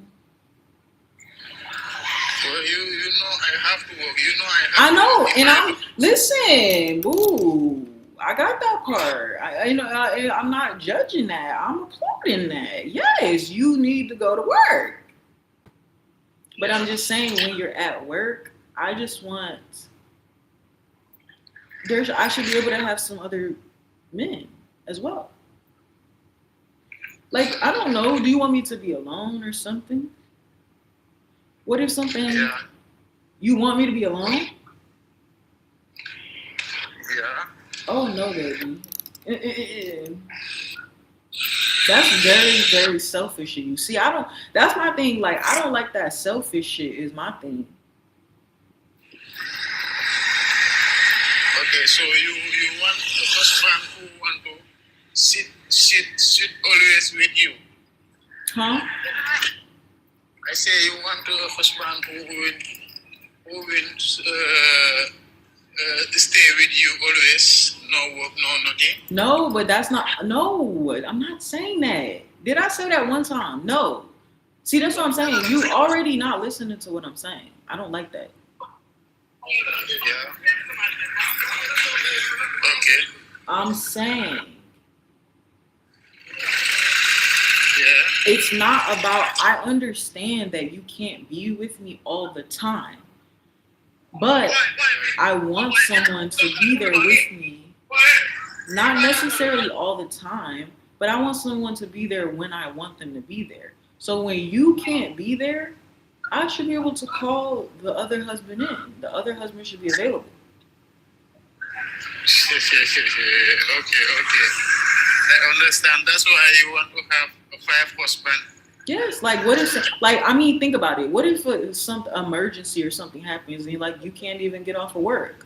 Well, you know I have to work. You know I know, and listen, boo. I got that part. I'm not judging that. I'm applauding that. Yes, you need to go to work. But I'm just saying, when you're at work, I just want I should be able to have some other men as well. Like, I don't know. Do you want me to be alone or something? What if something? Yeah. You want me to be alone? Yeah. Oh no, baby. That's very, very selfish of you. See, that's my thing. Like, I don't like that selfish shit is my thing. Okay, so you want a husband who want to sit always with you. Huh? I say you want a husband who will stay with you always, no work, no nothing. No, but that's not. No, I'm not saying that. Did I say that one time? No. See, that's what I'm saying. You already not listening to what I'm saying. I don't like that. Yeah. Okay. I'm saying. Yeah. It's not about. I understand that you can't be with me all the time. But I want someone to be there with me. Not necessarily all the time, but I want someone to be there when I want them to be there. So when you can't be there, I should be able to call the other husband in. The other husband should be available. Okay. I understand. That's why you want to have a 5 husband. Yes, like what if, think about it. What if some emergency or something happens and you can't even get off of work?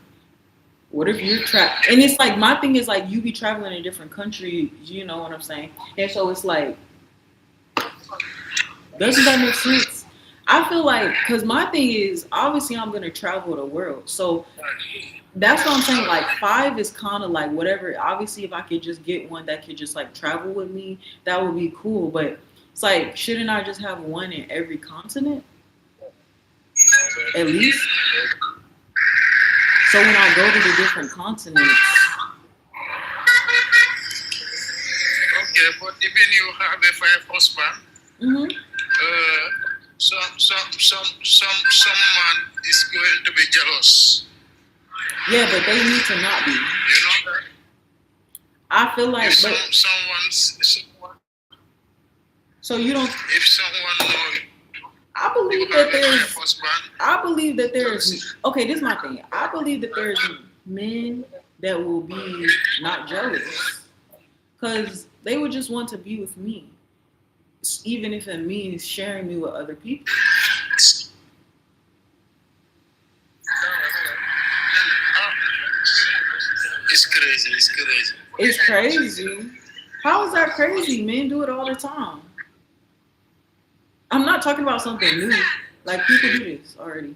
What if you're trapped? And it's like, my thing is like, you be traveling in different countries, you know what I'm saying? And so it's like, doesn't that make sense? I feel like, because my thing is, obviously I'm going to travel the world. So that's what I'm saying. Like 5 is kind of like whatever. Obviously, if I could just get one that could just like travel with me, that would be cool. But it's like, shouldn't I just have one in every continent? At least. So when I go to the different continents. Okay, but even you have a 5 husband, some man is going to be jealous. Yeah, but they need to not be. You know that? I feel like, someone. So you don't. If someone knows. I believe that there's. Okay, this is my thing. I believe that there's men that will be not jealous, because they would just want to be with me, even if it means sharing me with other people. It's crazy. It's crazy. How is that crazy? Men do it all the time. I'm not talking about something new. Like, people do this already.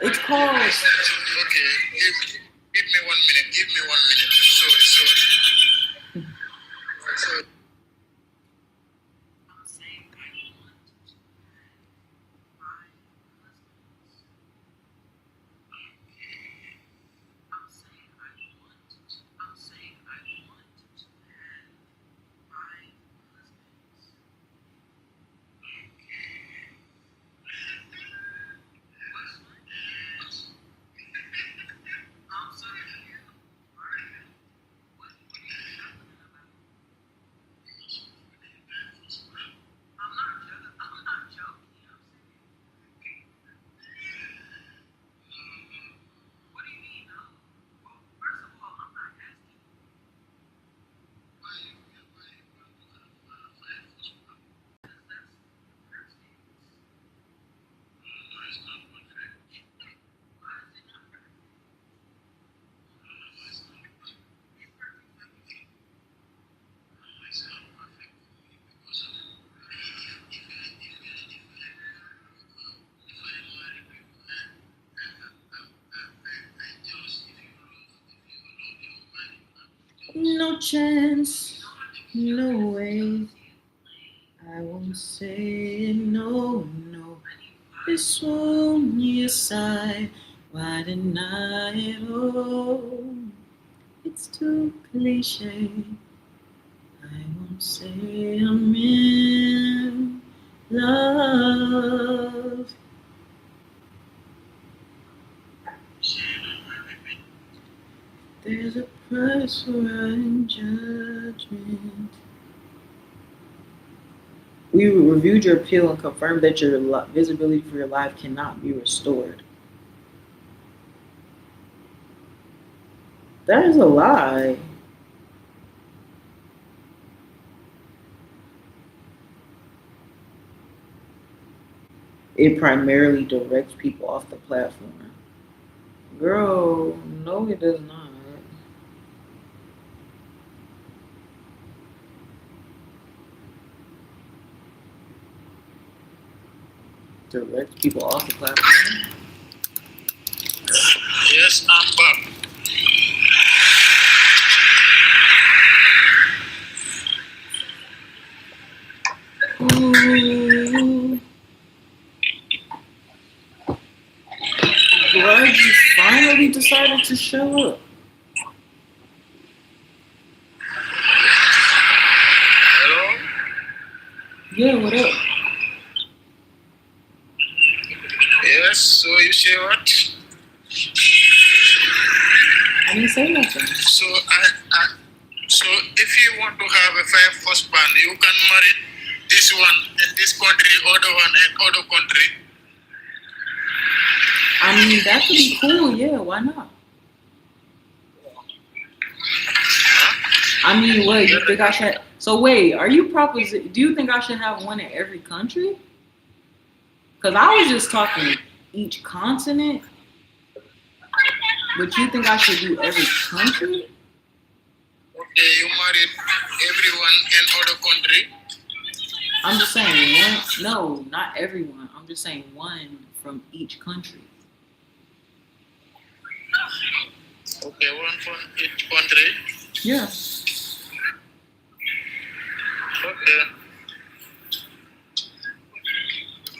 It's called. Okay, give me 1 minute. Sorry. No chance, no way. I won't say no, no. This won't aside. Why deny it all? It's too cliche. I won't say I'm in love. There's a price for our judgment. We reviewed your appeal and confirmed that your visibility for your life cannot be restored. That is a lie. It primarily directs people off the platform. Girl, no, it does not. Direct people off the platform. Yes, I'm back. Ooh. Glad you finally decided to show up. Hello? Yeah, what up? Yes, so you say what? I didn't say nothing. So so if you want to have a five husband, you can marry this one in this country, other one in other country. I mean, that could be cool. Yeah, why not? I mean, wait, you think I should? So wait, are you proposing? Do you think I should have one in every country? Because I was just talking each continent. But you think I should do every country? Okay, you married everyone in other country. I'm just saying one. No, not everyone. I'm just saying one from each country. Okay, one from each country. Yeah. Okay.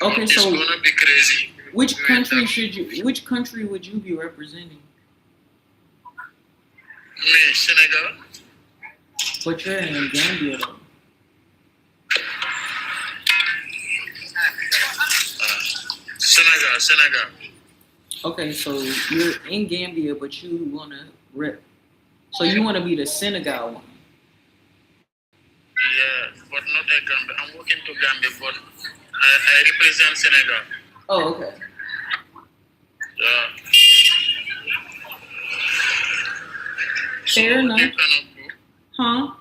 Okay, It's so gonna be crazy. which country should you? Which country would you be representing? Me, Senegal. But you're in Gambia though. Senegal. Okay, so you're in Gambia, but you wanna rep. So you wanna be the Senegal one. Yeah, but not a Gambia. I'm working to Gambia, but I represent Senegal. Oh, okay. Yeah. Fair enough. You cannot do. Huh?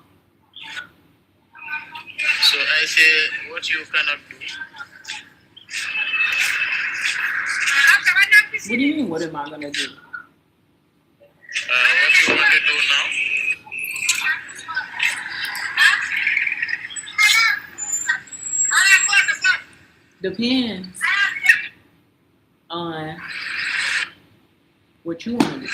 So I say what you cannot do. What do you mean? What am I gonna do? What you want to do now? Depends on what you want to do.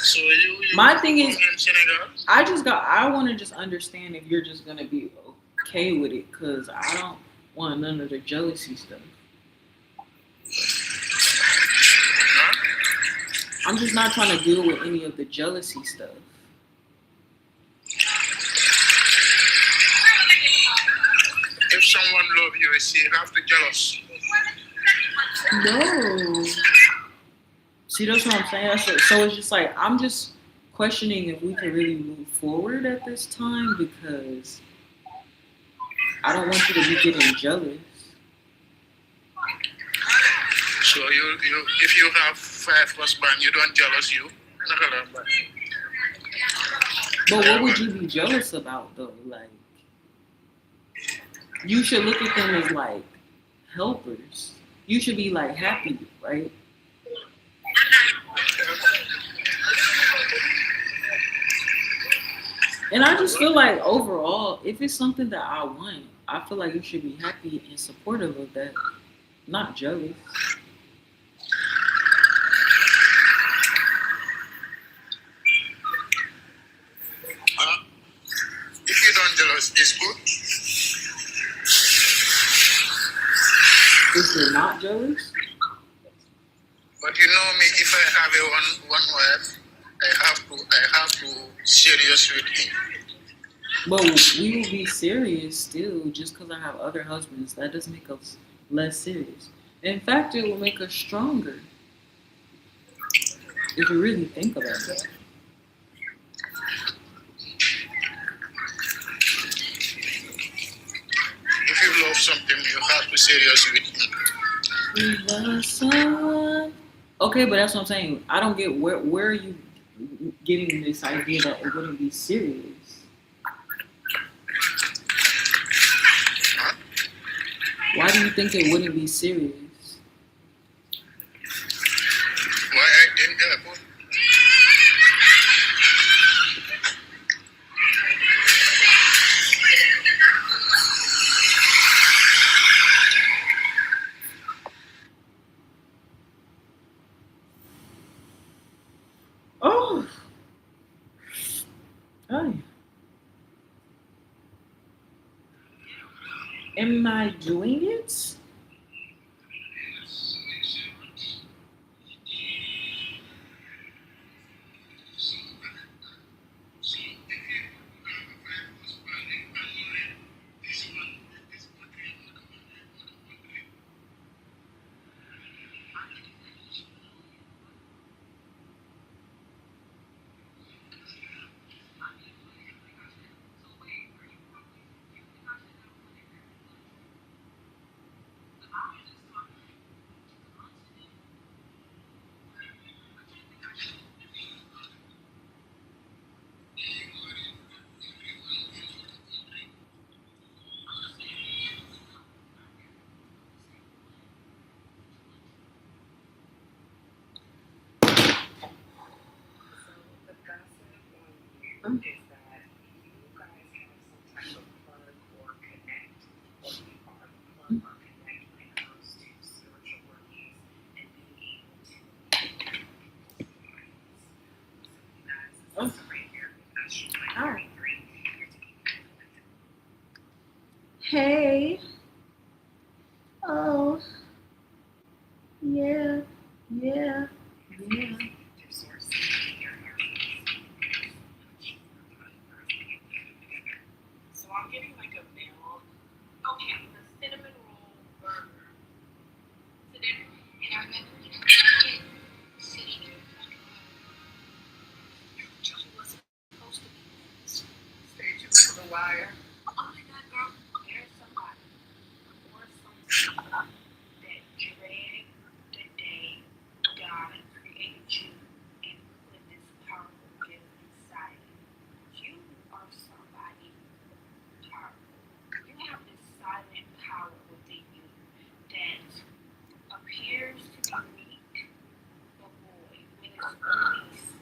So you My thing is, in Senegal? I want to just understand if you're just gonna be okay with it, cause I don't want none of the jealousy stuff. I'm just not trying to deal with any of the jealousy stuff. If someone love you, she have to jealous. No. See, that's what I'm saying. So it's just like, I'm just questioning if we can really move forward at this time, because I don't want you to be getting jealous. So you if you have 5 husbands, you don't jealous you. But what would you be jealous about though? Like, you should look at them as like helpers. You should be like happy, right? And I just feel like overall, if it's something that I want, I feel like you should be happy and supportive of that, not jealous. If you're not jealous? But you know me, if I have a one wife, I have to serious with him. But we will be serious still just because I have other husbands. That doesn't make us less serious. In fact, it will make us stronger. If you really think about it. If you love something, you have to serious with him. Okay, but that's what I'm saying. I don't get where are you getting this idea that it wouldn't be serious? Why do you think it wouldn't be serious? Why I think that? Oh. Hi. Am I doing it? Is that you guys have some type of plug or connect, or you are the plug or connect when it comes to spiritual workings and being able to so you guys, this is right here, because she's like 33, you're taking Hey. Oh. Yeah. Yeah. Yeah. So I'm getting like a meal. Okay, the cinnamon roll burger. And I remember when I was a kid sitting in front of Just wasn't supposed to be this. Stay tuned for the wire. oh my God, girl, there's somebody or something that dread the day God created you and put this powerful gift inside you. You are somebody powerful. You have this silent power within you that appears to be weak, but boy, when it's released,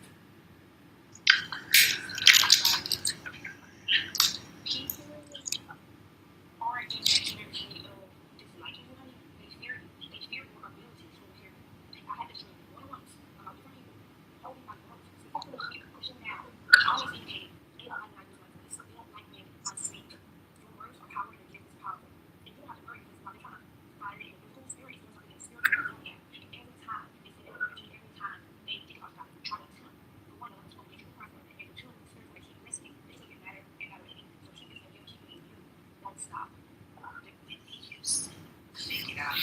people aren't in that energy of disliking you, honey. They fear you. They fear your abilities. So here, I had this dream more than once. Different people holding my throat. So people will keep pushing down. Always indicating they don't like my voice. They don't like when I speak. Your words are power and your gift is powerful. And you don't have to worry because by the time fire in your full spirit is something that's spiritual and don't have. And every time it's an energy, every time they think about God, try to attempt the one that's going to get you prosper. And the two of the spirits that keep listening, they think it matter and not really. So keep it in you, keep it in you. Don't stop. Take it out.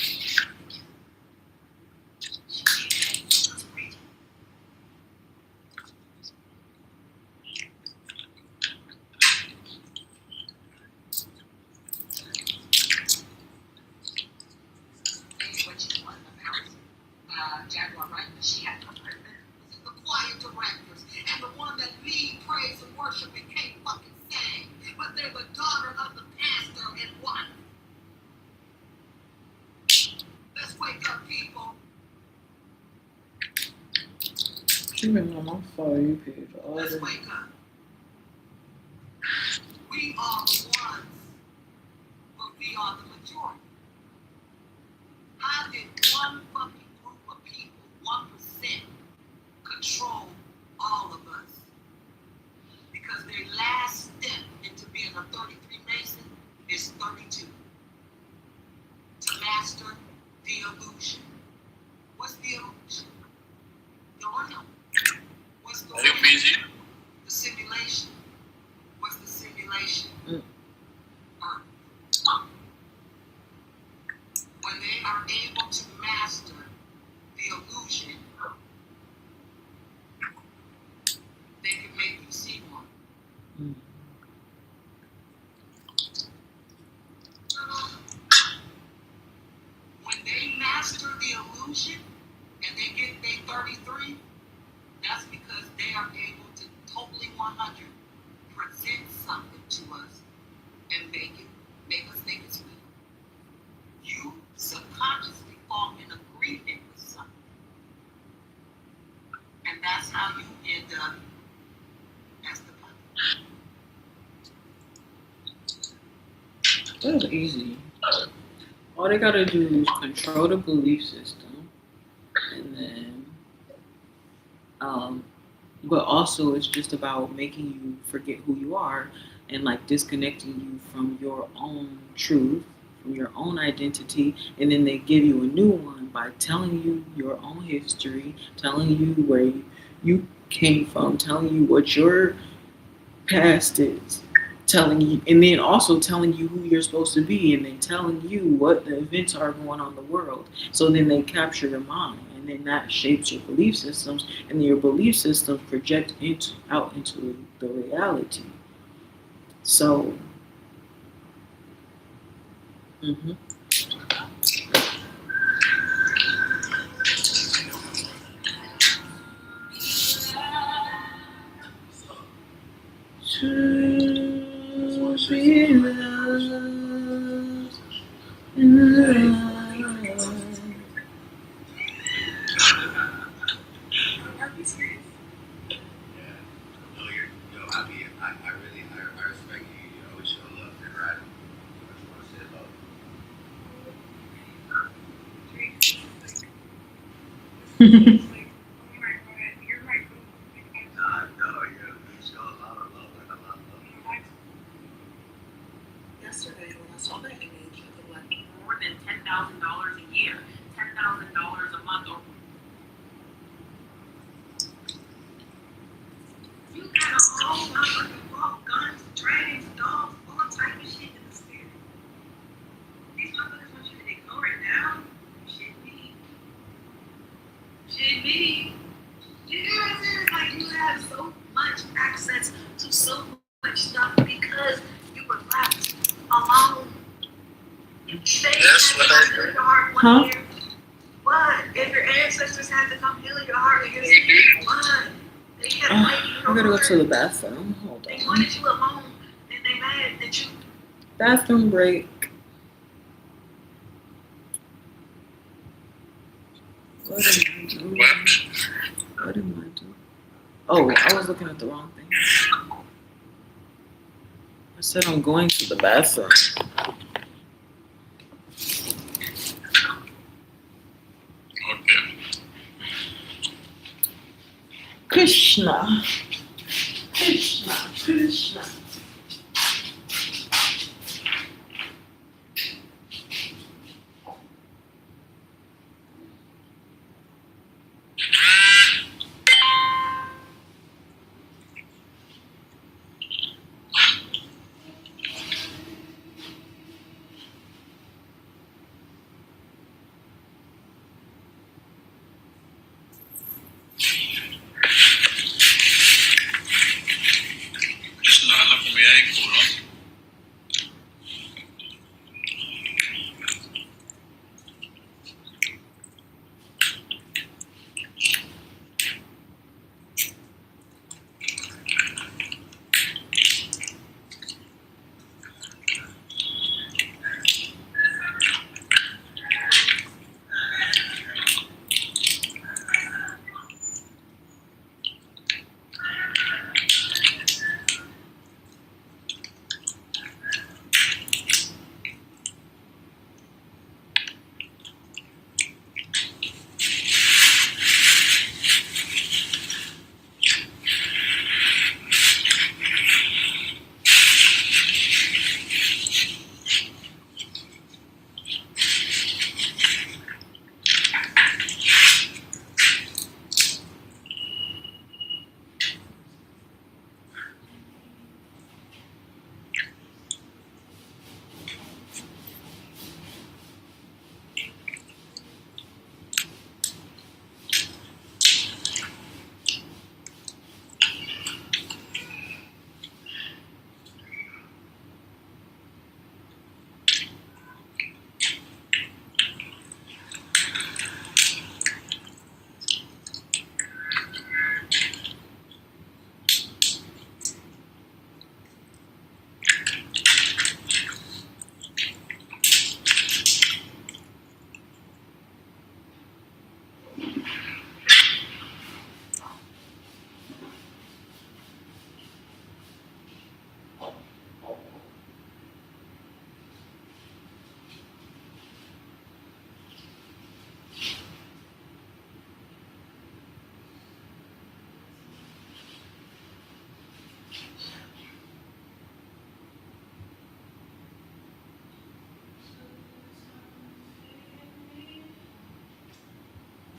That's what you want about Jaguar, right? She had the quiet directors and the one that lead praise and worship and can't fucking sing, but they're the daughter of the pastor and wife. Let's wake up, people. She been on my For You page all Let's day. wake up. We are the ones, but we are the majority. How did one fucking group of people, 1%, control all of us? Because their last step into being a 33 Mason is 32. To master the illusion? What's the illusion? The real. What's the Are you real? busy? The simulation. What's the simulation? When they are able to master the illusion, they can make you see one. When they master the illusion and they get their 33, that's because they are able to totally 100 present something to us and make us think it's real. You subconsciously fall in agreement with something. And that's how you end up as the puppet. That's easy. All they gotta do is control the belief system, and then, but also it's just about making you forget who you are and like disconnecting you from your own truth, from your own identity, and then they give you a new one by telling you your own history, telling you where you came from, telling you what your past is, telling you, and then also telling you who you're supposed to be, and then telling you what the events are going on in the world. So then they capture your mind, and then that shapes your belief systems, and your belief systems project out into the reality. So, to be loved and loved. I respect you. You always show love, right? I just want to say love. Yesterday, when I saw that image, I was like, more than $10,000 a year, $10,000 a month, or you got a whole motherfucking wall, guns, dragons, dogs, all type of shit in the spirit. These motherfuckers want you to ignore it now. Shit me. You know what I'm saying? It's like you have so much access to so much stuff because you were left alone. That's what I heard. Huh? What? If your ancestors had to come heal your heart and your spirit, what? They kept waiting I gotta go to the bathroom. Hold They on. wanted you alone, and they mad that you. Bathroom break. What am I doing? What am I doing? Oh, I was looking at the wrong thing. I said I'm going to the bathroom. Okay. Krishna. Krishna. Krishna. Krishna,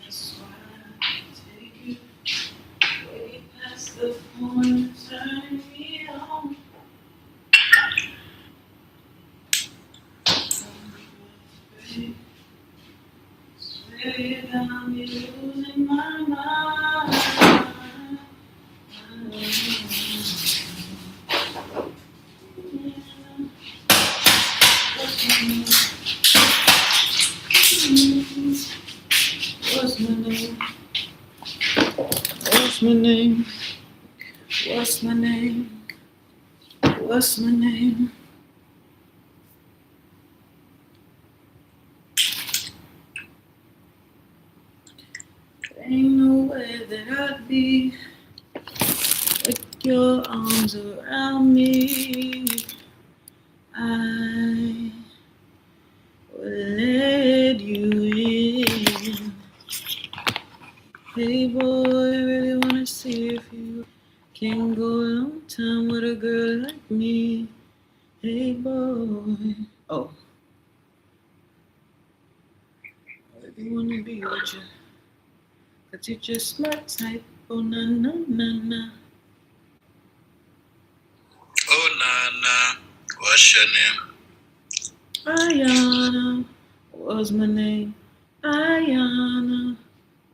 That's why I take you way past the point of turning me on. Swear you got me losing my mind. What's my name? What's my name? What's my name? What's my name? Ain't no way that I'd be with your arms around me. I will let you in. Hey boy, I really wanna see if you can go a long time with a girl like me. Hey boy. Oh. I really wanna be with you. Cause you're just my type. Oh na na na na. Oh, Nana, what's your name? Ayana was my name. Ayana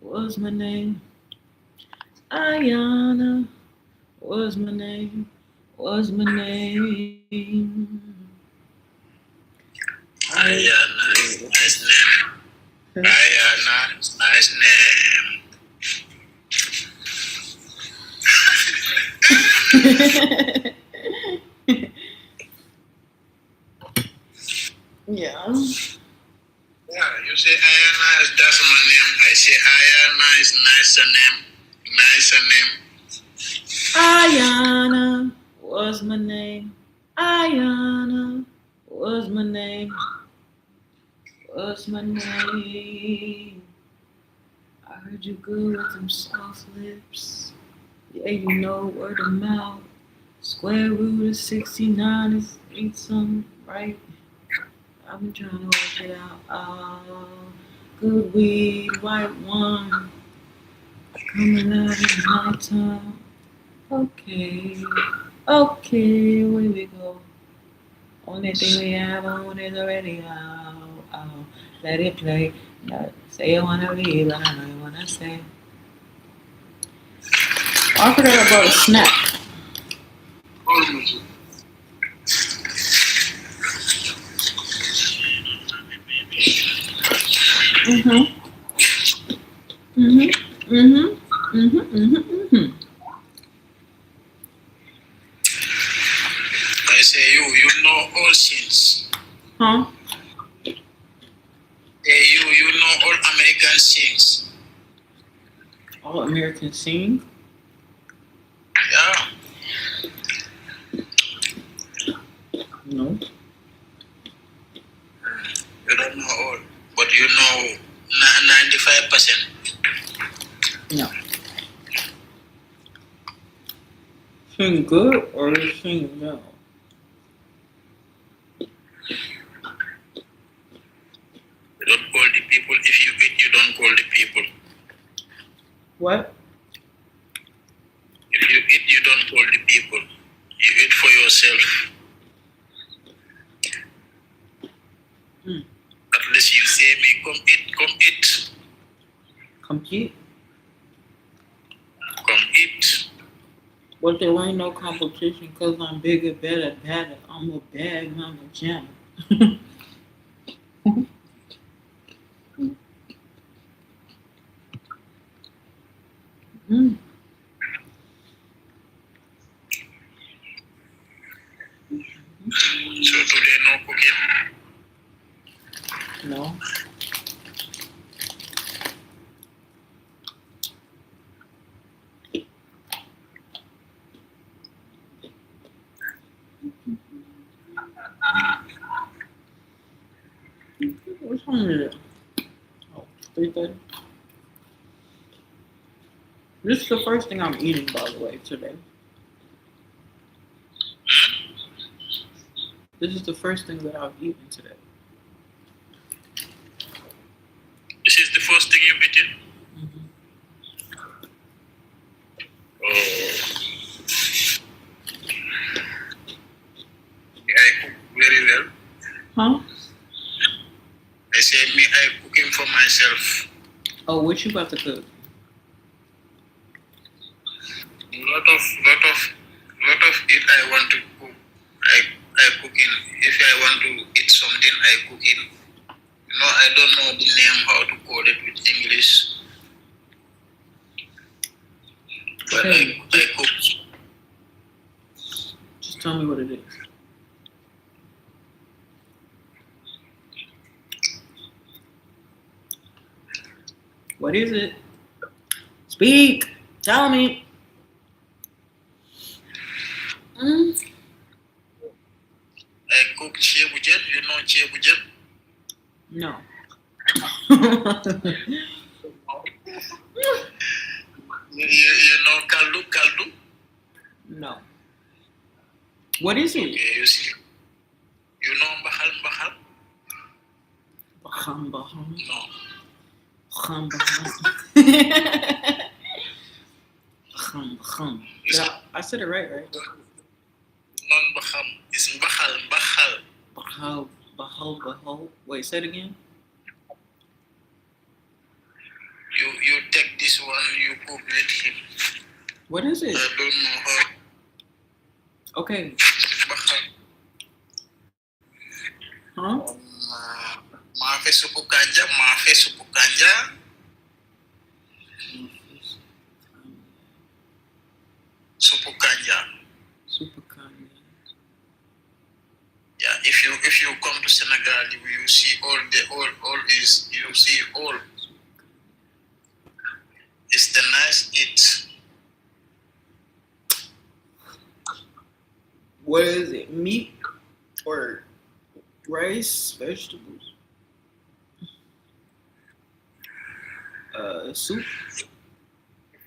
was my name. Ayana was my name. Was my name. Ayana, nice name. Ayana, nice name. Yeah. Yeah, you say Ayana is that's my name. I say Ayana is nicer name. Nicer name. Ayana was my name. Ayana was my name. Was my name. I heard you good with them soft lips. Yeah, you know word of mouth. Square root of 69 is 8 something, right? I've been trying to work it out. Good weed, white wine, coming out in the nighttime. Okay, away we go. Only thing we have on is the radio. Let it play. Say you wanna leave, but I know you wanna stay. I forgot about a snack. I say you know all things. Huh? Hey, you know all American things. All American sing? Yeah. No. You don't know all, but you know 95%. No. Sing good or sing no? You don't call the people. If you eat, you don't call the people. What? If you eat, you don't call the people. You eat for yourself. At least you say me, come eat, come eat. Compete? Come eat. But there ain't no competition because I'm bigger, better, better. I'm a bad mama jammer. So today no cooking? No. What time is it? Oh, 3:30. This is the first thing I'm eating, by the way, today. This is the first thing that I've eaten today. This is the first thing you've eaten? I say me, I cooking for myself. Oh, what you about to cook? Lot of it I want to cook. I cooking. If I want to eat something, I cooking. You know, I don't know the name how to call it with English, but Okay. I cook. Just tell me what it is. What is it? Speak. Tell me. I cook chebujet. You know chebujet? No. You know kaldu? No. What is it? Okay, you see. You know mbahal? Baham. No. Baham. Baham. I said it right? Non baham. It's mbahal. Bahal. Wait, say it again. You take this one, you cook with him. What is it? I don't know how. Okay. Bahal. Huh? Maafe supu kanja. Supu kanja. Yeah, if you come to Senegal, you see all is you see all. It's the nice eat. What is it? Meat or rice, vegetables? Soup.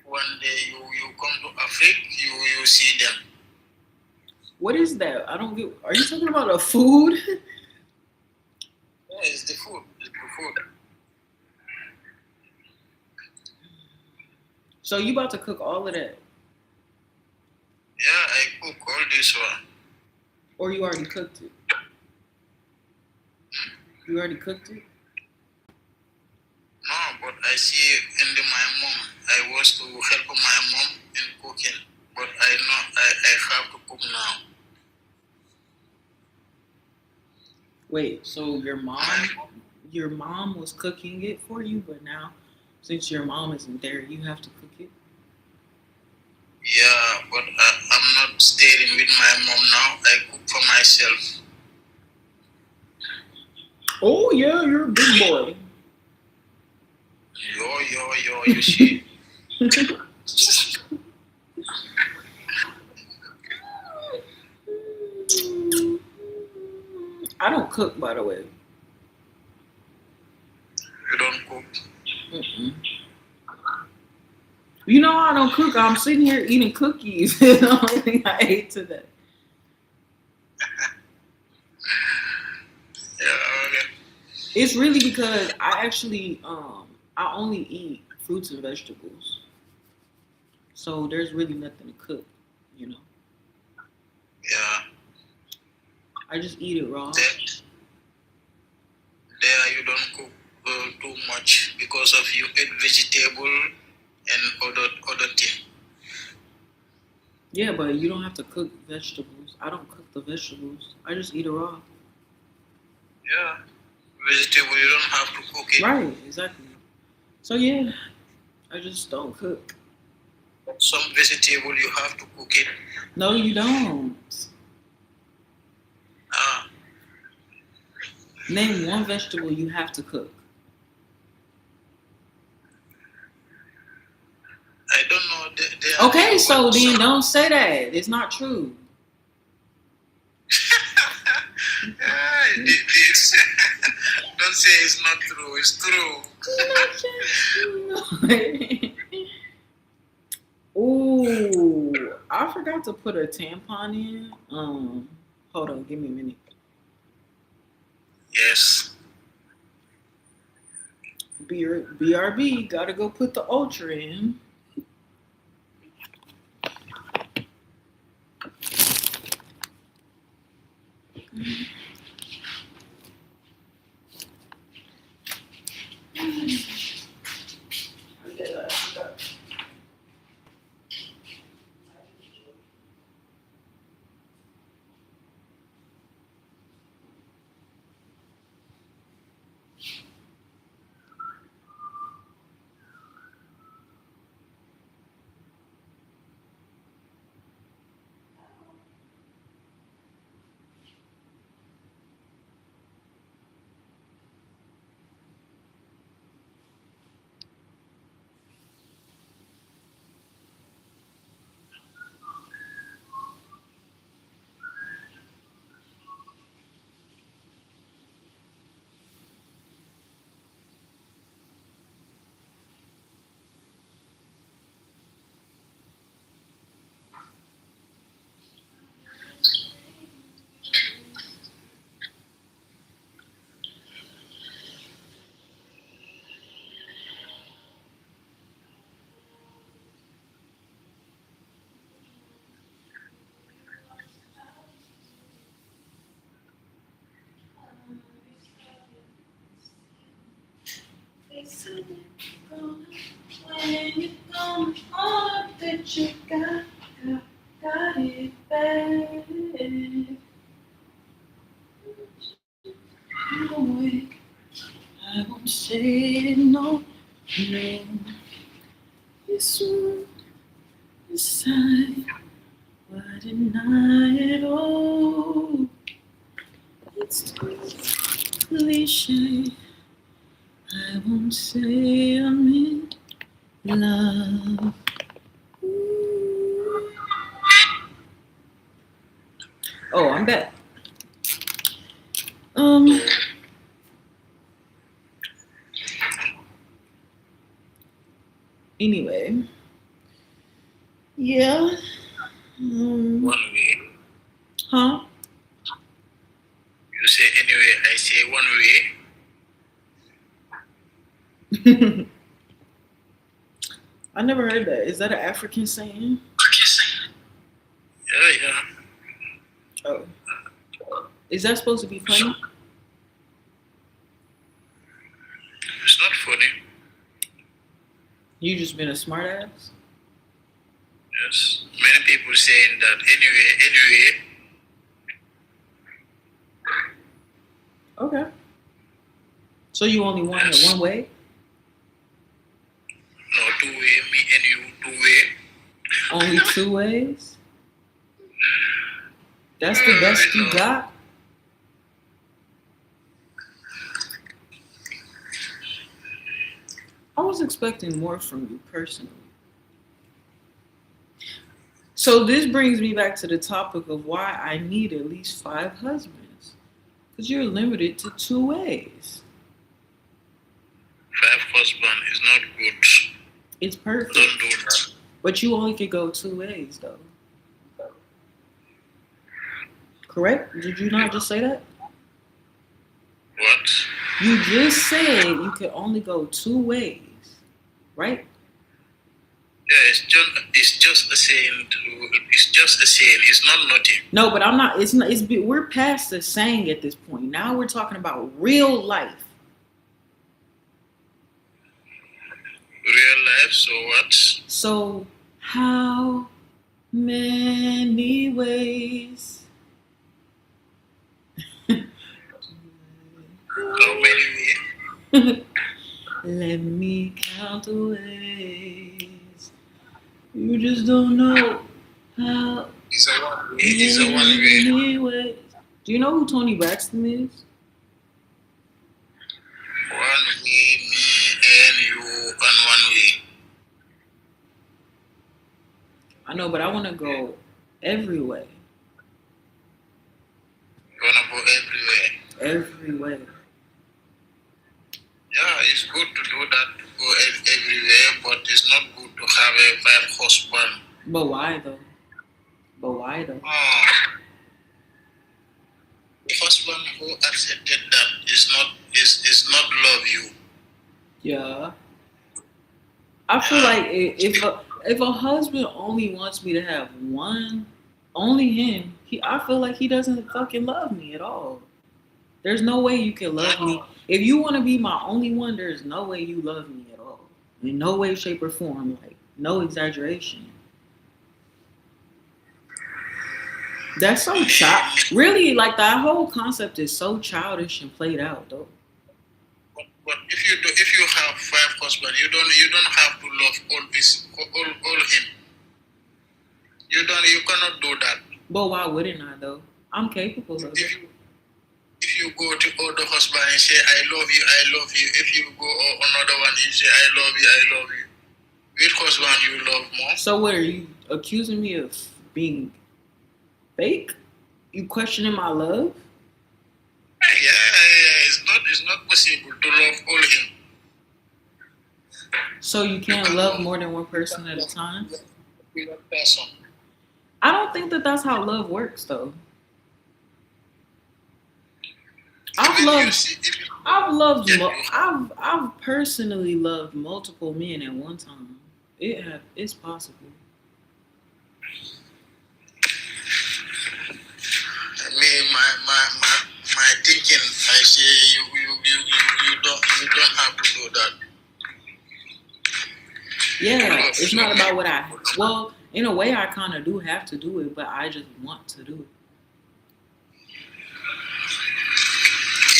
One day you come to Africa, you see them. What is that? I don't get. Are you talking about a food? Yeah, it's the food. So you about to cook all of that? Yeah, I cook all this one. Or you already cooked it? You already cooked it? No, but I see my mom. I was to help my mom in cooking, but I know I have to cook now. Wait, so your mom was cooking it for you, but now since your mom isn't there, you have to cook it? Yeah, but I'm not staying with my mom now. I cook for myself. Oh yeah, you're a big boy. Yo, you see. I don't cook, by the way. You don't cook? Mm-mm. You know I don't cook. I'm sitting here eating cookies. The only thing I ate today. Yeah, okay. It's really because I actually I only eat fruits and vegetables. So there's really nothing to cook, you know. Yeah. I just eat it raw. There you don't cook too much because of you eat vegetable and other thing. Yeah, but you don't have to cook vegetables. I don't cook the vegetables. I just eat it raw. Yeah. Vegetable you don't have to cook it. Right, exactly. So yeah, I just don't cook. Some vegetable you have to cook it. No, you don't. Name one vegetable you have to cook. I don't know. Okay, so then don't say that. It's not true. Don't say it's not true. It's true. Ooh, I forgot to put a tampon in. Hold on, give me a minute. Yes. BRB, gotta go put the Ultra in. When you come all that you got it back. I'm awake. I won't say no. It's true. It's time. Why deny it all? It's too cliche. I won't say I'm in love. Oh, I'm back. Anyway. Yeah. One way. Huh? You say anyway, I say one way. I never heard that. Is that an African saying? Yeah. Oh. Is that supposed to be funny? It's not funny. You just been a smart ass? Yes. Many people saying that anyway. Okay. So you only want it one way? No, two way, me and you, two way. Only two ways? That's the best you got? I was expecting more from you personally. So this brings me back to the topic of why I need at least 5 husbands. Because you're limited to 2 ways. 5 husband is not good. It's perfect. Don't do that. But you only could go 2 ways though. Correct? Did you not just say that? What? You just said you could only go 2 ways, right? Yeah, it's just a saying. It's just a saying. It's not nothing. No, but I'm not. It's not. We're past the saying at this point. Now we're talking about real life. Real life. So what? So how many ways? How many ways? Let me count the ways. You just don't know how. It's a one way. It's a one way. Ways. Do you know who Tony Braxton is? One way, me and you on one way. I know, but I want to go every way. You wanna go everywhere? Every way. Yeah, it's good to do that, to go everywhere, but it's not good to have a 5 husband. But why though? The husband who accepted that is not love you. Yeah. I feel like if a husband only wants me to have one, only him, I feel like he doesn't fucking love me at all. There's no way you can love me If you want to be my only one, there's no way you love me at all. In no way, shape, or form. Like, no exaggeration. That's so really, like, that whole concept is so childish and played out, though. But if you have 5 husbands, you don't have to love all him. You cannot do that. But why wouldn't I, though? I'm capable of it. If you go to other husband and say I love you, I love you. If you go another one and say I love you, I love you. Which husband you love more? So what, are you accusing me of being fake? You questioning my love? Yeah. It's not possible to love all him. So you can't love more than one person at a time? With one person. I don't think that that's how love works, though. I've personally loved multiple men at one time. It's possible. My thinking, I say you don't have to do that. Yeah, it's not about what well, in a way I kind of do have to do it, but I just want to do it.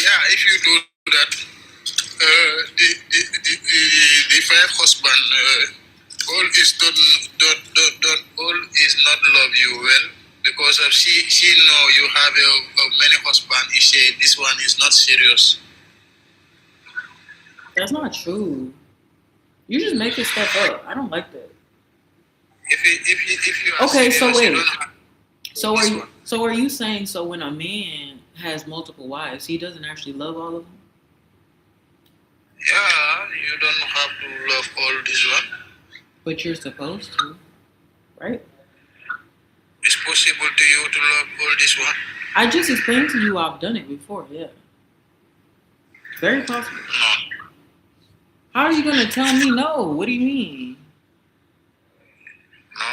Yeah, if you do that, the 5 husband all is not love you well, because of she know you have a many husband. You say this one is not serious. That's not true. You just making stuff up. I don't like that. If you are okay, serious, so wait. you don't have So are you saying so when a man has multiple wives, he doesn't actually love all of them? Yeah, you don't have to love all this one. But you're supposed to, right? It's possible to you to love all this one. I just explained to you I've done it before, yeah. Very possible. No. How are you gonna tell me no? What do you mean? No.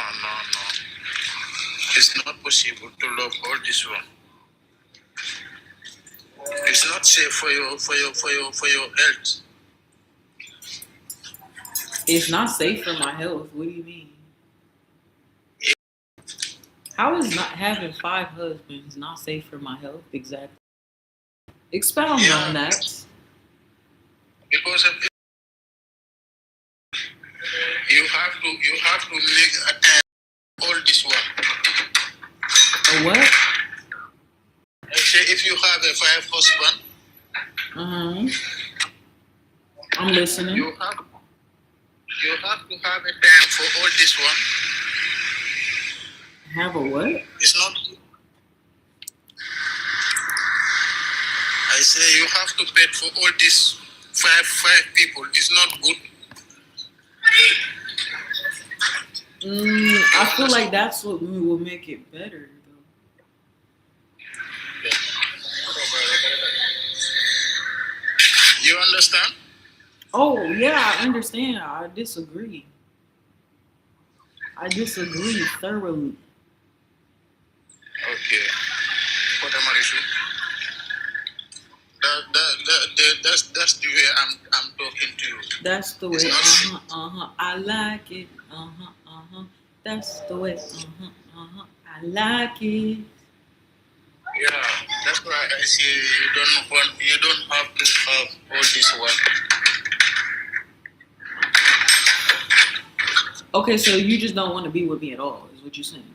It's not possible to love all this one. It's not safe for your health. It's not safe for my health. What do you mean? How is not having 5 husbands not safe for my health? Exactly. Expound on that. Because of you have to make a time all this one. A what? I say if you have a 5 husband. I'm listening. You have to have a time for all this one. Have a what? It's not. I say you have to bed for all these five people. It's not good. I feel like that's what will make it better, though. You understand? Oh, yeah, I understand. I disagree. I disagree thoroughly. Okay. What am I issue? That's the way I'm talking to you. That's the way. I like it. That's the way. I like it. Yeah, that's why I say you don't have to have all this work. Okay, so you just don't want to be with me at all, is what you're saying.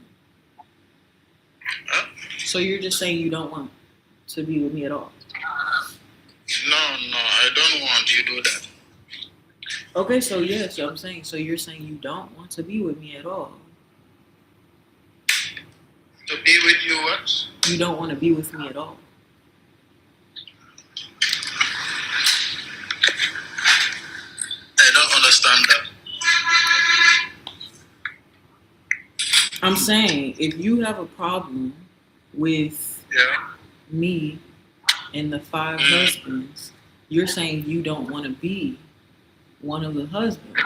Huh? So you're just saying you don't want to be with me at all. No, I don't want you to do that. Okay, so yes, I'm saying, so you're saying you don't want to be with me at all. To be with you what? You don't want to be with me at all. I don't understand that. I'm saying, if you have a problem with me and the 5 husbands, you're saying you don't want to be one of the husbands.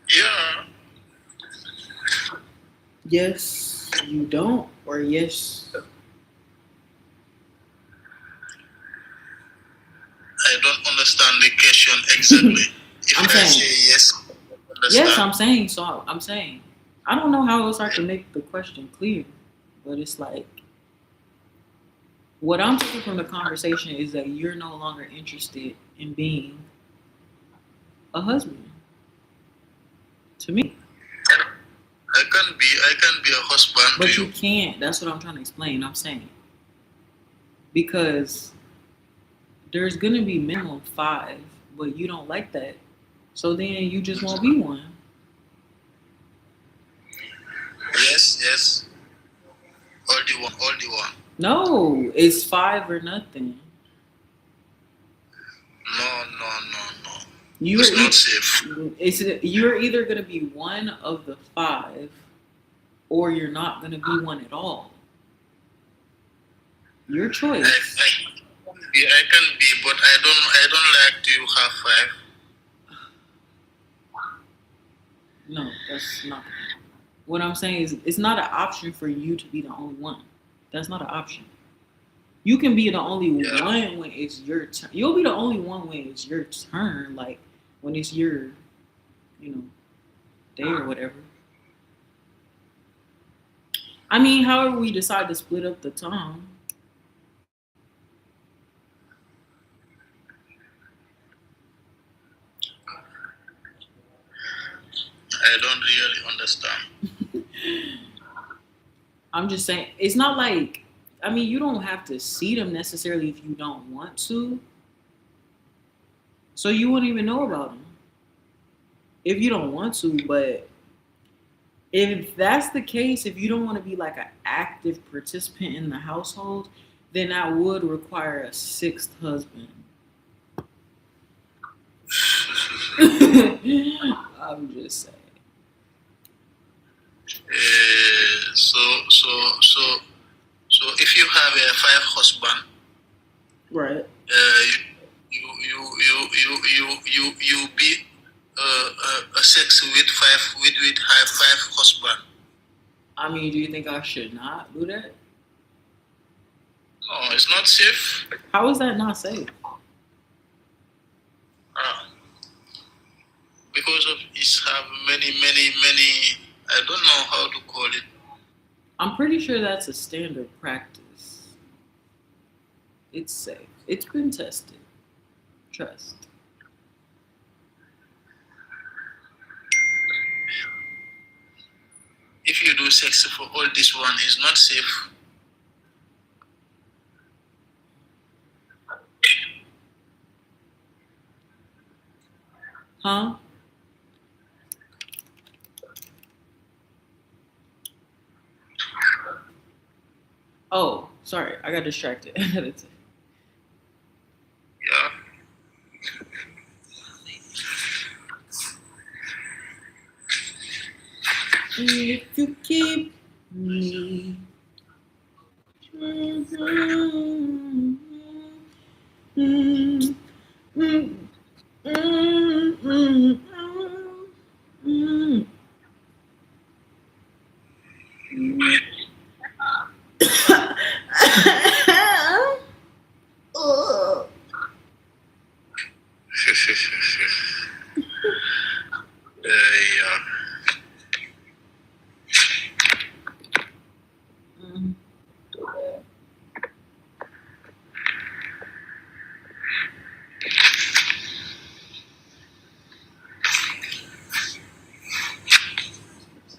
Yeah. Yes, you don't, or yes. I don't understand the question exactly. If I'm I saying say yes, I understand. yes. I'm saying. I don't know how else I can make the question clear, but it's like what I'm taking from the conversation is that you're no longer interested in being a husband. To me, I can be a husband but to you can't. That's what I'm trying to explain. I'm saying because there's gonna be minimum 5, but you don't like that, so then you just won't be one. Yes. All the one. No, it's 5 or nothing. No. It's not safe. You're either gonna be one of the 5, or you're not gonna be one at all. Your choice. I can be, but I don't like to have 5. No, that's not. What I'm saying is, it's not an option for you to be the only one. That's not an option. You can be the only one when it's your turn. You'll be the only one when it's your turn, like when it's your, day or whatever. I mean, however we decide to split up the time. I don't really understand. I'm just saying, it's not like, you don't have to see them necessarily if you don't want to. So you wouldn't even know about them if you don't want to. But if that's the case, if you don't want to be like an active participant in the household, then that would require a 6th husband. I'm just saying. So if you have a 5 husband, right? You be a 6 with 5 husband. Do you think I should not do that? No, it's not safe. How is that not safe? Because of it have many. I don't know how to call it. I'm pretty sure that's a standard practice. It's safe. It's been tested. Trust. If you do sex for all this one, it's not safe. Huh? Oh, sorry. I got distracted. Yeah. If you keep me.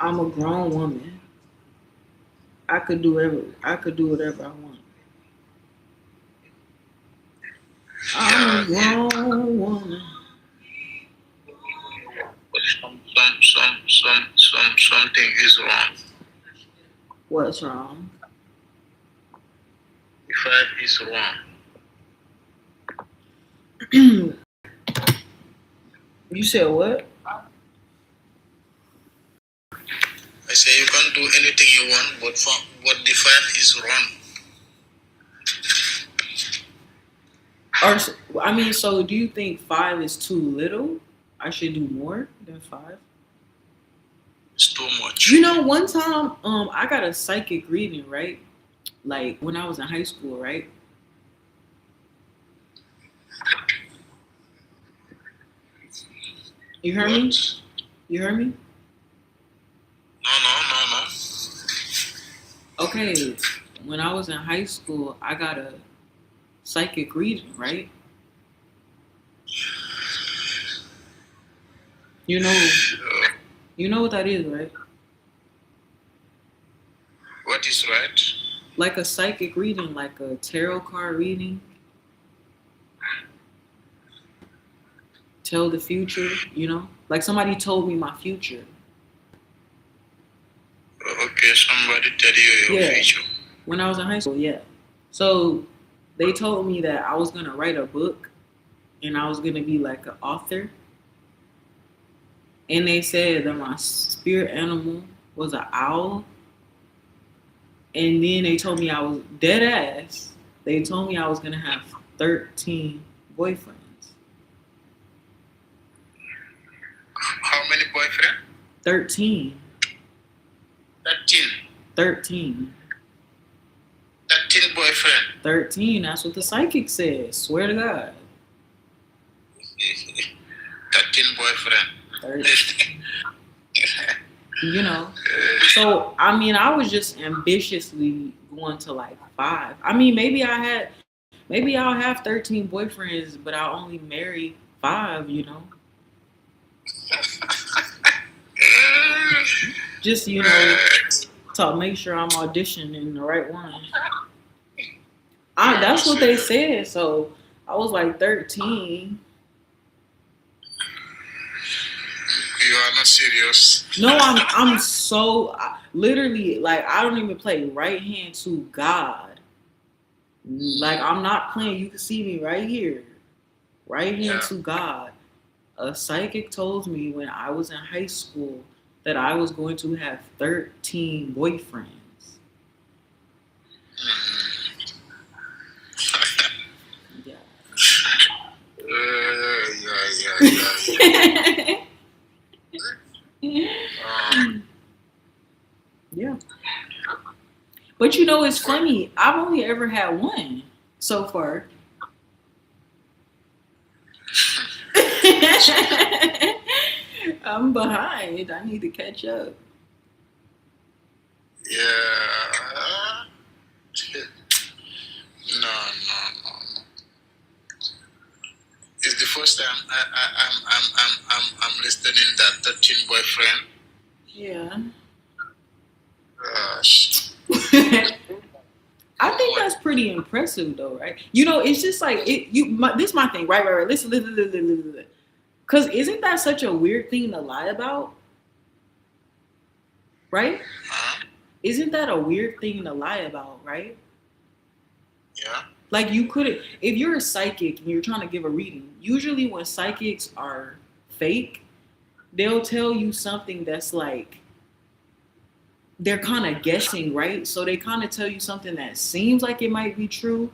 I'm a grown woman. I could do whatever I want. I'm a grown woman. Something is wrong. What's wrong? 5 is wrong. You said what? I say you can do anything you want, but the 5 is wrong. So do you think 5 is too little? I should do more than 5? It's too much. One time, I got a psychic reading, right? Like when I was in high school, right? You heard me? You heard me? No. Okay, when I was in high school, I got a psychic reading, right? You know what that is, right? What is right? Like a psychic reading, like a tarot card reading. Tell the future, you know? Like somebody told me my future. Okay, somebody tell you your future. When I was in high school, yeah. So they told me that I was going to write a book and I was going to be like an author. And they said that my spirit animal was an owl. And then they told me I was dead ass. They told me I was going to have 13 boyfriends. How many boyfriends? 13. 13. 13. 13 boyfriend. 13. That's what the psychic said. Swear to God. 13 boyfriend. 13. You know. So, I mean, I was just ambitiously going to like 5. I mean, maybe I'll have 13 boyfriends, but I'll only marry 5, you know. Just, you know, to make sure I'm auditioning the right one. That's what they said. So I was like 13. You are not serious. No, I'm so literally like I don't even play right hand to God. Like I'm not playing. You can see me right here, right hand to God. A psychic told me when I was in high school that I was going to have 13 boyfriends. Yeah. Yeah. But you know, it's funny. I've only ever had one so far. I'm behind. I need to catch up. Yeah. No. It's the first time I'm listening that 13 boyfriend. Yeah. Gosh. I think that's pretty impressive, though, right? You know, it's just like this is my thing, right? Listen. Because isn't that such a weird thing to lie about? Right? Isn't that a weird thing to lie about, right? Yeah. Like you couldn't, if you're a psychic and you're trying to give a reading, usually when psychics are fake, they'll tell you something that's like, they're kind of guessing, right? So they kind of tell you something that seems like it might be true,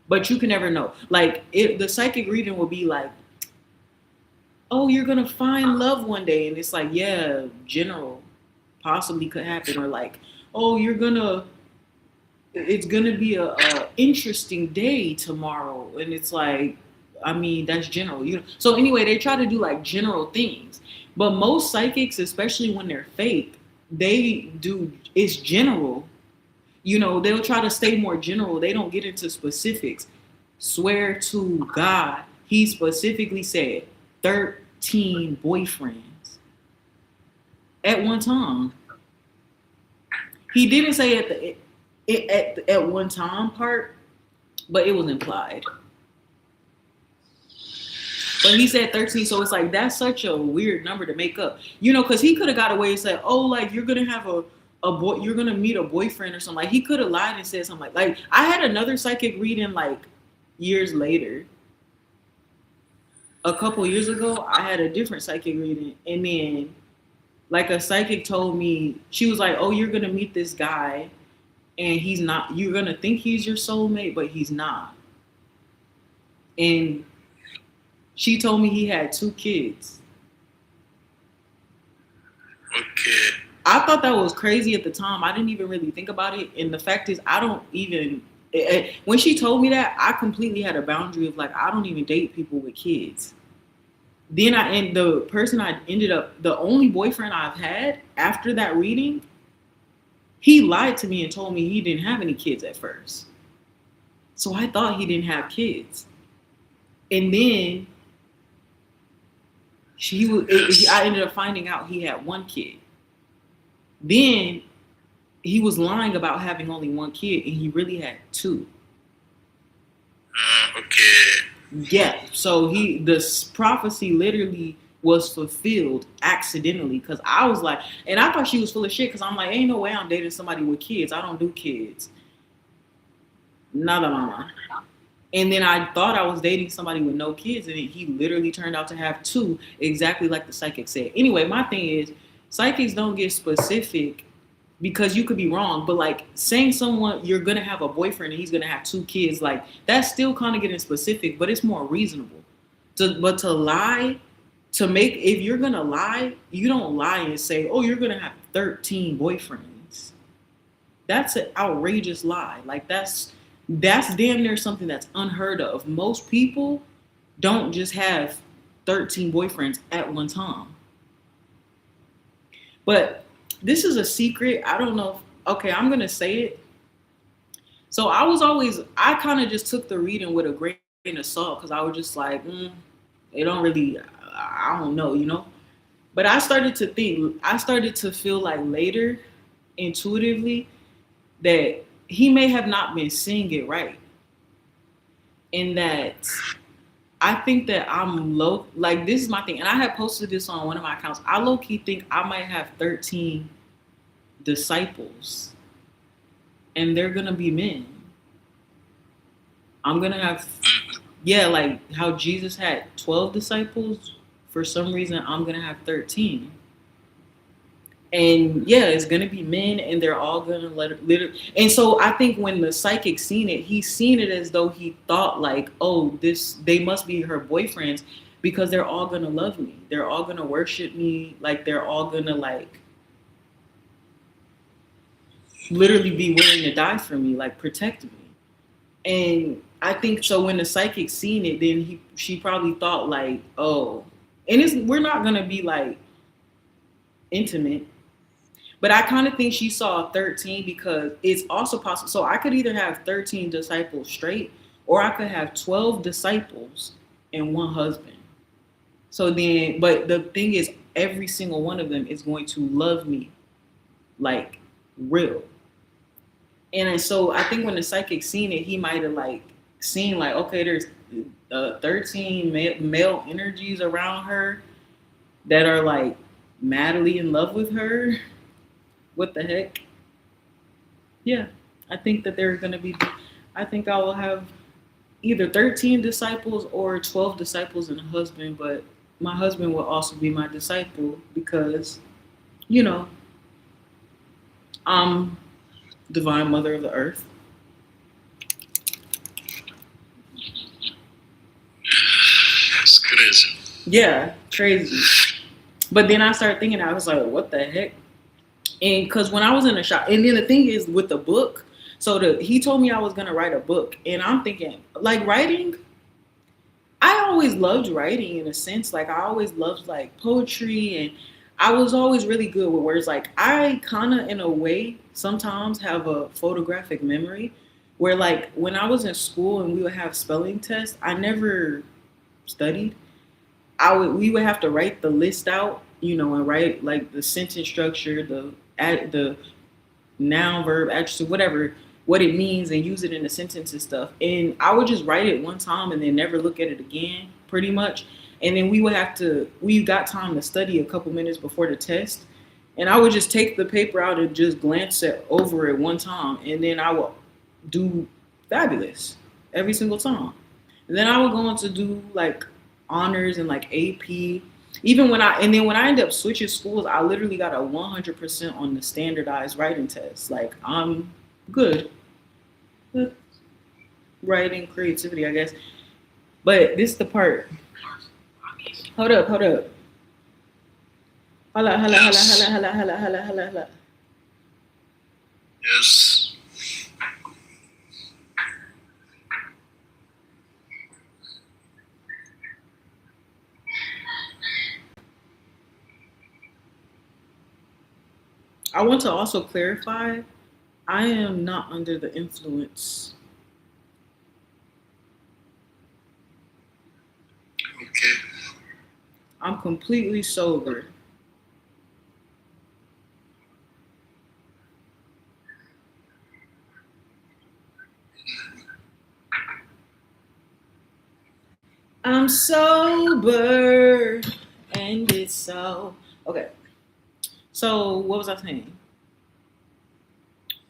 but you can never know. Like the psychic reading will be like, oh, you're going to find love one day. And it's like, yeah, general, possibly could happen. Or like, oh, it's going to be a interesting day tomorrow. And it's like, I mean, that's general. You know? So anyway, they try to do like general things. But most psychics, especially when they're fake, it's general. You know, they'll try to stay more general. They don't get into specifics. Swear to God, he specifically said 13 boyfriends at one time. He didn't say at one time part, but it was implied. But he said 13, so it's like that's such a weird number to make up. You know, because he could have got away and said, oh, like you're gonna have a boy, you're gonna meet a boyfriend or something. Like he could have lied and said something like I had another psychic reading like years later. A couple years ago, I had a different psychic reading, and then like a psychic told me, she was like, oh, you're gonna meet this guy and he's not, you're gonna think he's your soulmate, but he's not. And she told me he had 2 kids. Okay. I thought that was crazy at the time. I didn't even really think about it. And the fact is, I don't even, when she told me that, I completely had a boundary of like, I don't even date people with kids. Then the person I ended up, the only boyfriend I've had after that reading, he lied to me and told me he didn't have any kids at first. So I thought he didn't have kids. And then I ended up finding out he had one kid. Then he was lying about having only one kid, and he really had two. Okay. Yeah. So this prophecy literally was fulfilled accidentally, because I was like, and I thought she was full of shit, because I'm like, ain't no way I'm dating somebody with kids. I don't do kids. Nada, mama. And then I thought I was dating somebody with no kids, and he literally turned out to have two, exactly like the psychic said. Anyway, my thing is, psychics don't get specific because you could be wrong, but like saying someone you're gonna have a boyfriend and he's gonna have two kids, like that's still kind of getting specific, but it's more reasonable. But to lie, if you're gonna lie, you don't lie and say, oh, you're gonna have 13 boyfriends. That's an outrageous lie. Like that's damn near something that's unheard of. Most people don't just have 13 boyfriends at one time. But this is a secret. I don't know. Okay, I'm going to say it. So I kind of just took the reading with a grain of salt, because I was just like, it don't really, I don't know, you know? But I started to feel like later, intuitively, that he may have not been seeing it right. And that I think that I'm low, like this is my thing. And I had posted this on one of my accounts. I low-key think I might have 13 disciples, and they're going to be men. I'm going to have, like how Jesus had 12 disciples. For some reason, I'm going to have 13. And it's going to be men, and they're all going to literally. And so I think when the psychic seen it, he's seen it as though he thought like, oh, they must be her boyfriends, because they're all going to love me. They're all going to worship me. Like they're all going to like literally be willing to die for me, like protect me. And I think so when the psychic seen it, then she probably thought like, oh, and we're not going to be like intimate. But I kind of think she saw 13 because it's also possible. So I could either have 13 disciples straight, or I could have 12 disciples and one husband. So then, but the thing is, every single one of them is going to love me like real. And so I think when the psychic seen it, he might have like seen like, okay, there's 13 male energies around her that are like madly in love with her. What the heck? Yeah, I think that they're going to be, I think I will have either 13 disciples or 12 disciples and a husband, but my husband will also be my disciple because, you know, I'm divine mother of the earth. That's crazy. Yeah, crazy. But then I started thinking, I was like, what the heck? And because when I was in the shop, and then the thing is with the book, so he told me I was going to write a book. And I'm thinking, like writing, I always loved writing in a sense. Like I always loved like poetry, and I was always really good with words. Like I kind of, in a way, sometimes have a photographic memory where like when I was in school and we would have spelling tests, I never studied. We would have to write the list out, you know, and write like the sentence structure, the noun, verb, adjective, whatever, what it means, and use it in the sentence and stuff. And I would just write it one time and then never look at it again, pretty much. And then we got time to study a couple minutes before the test. And I would just take the paper out and just glance over it one time. And then I would do fabulous every single time. And then I would go on to do like honors and like AP. Even when I ended up switching schools, I literally got a 100% on the standardized writing test. Like I'm good with writing, creativity, I guess. But this is the part. Hold up. Hala. Yes. I want to also clarify, I am not under the influence. Okay. I'm completely sober. I'm sober and it's so okay. So what was I saying?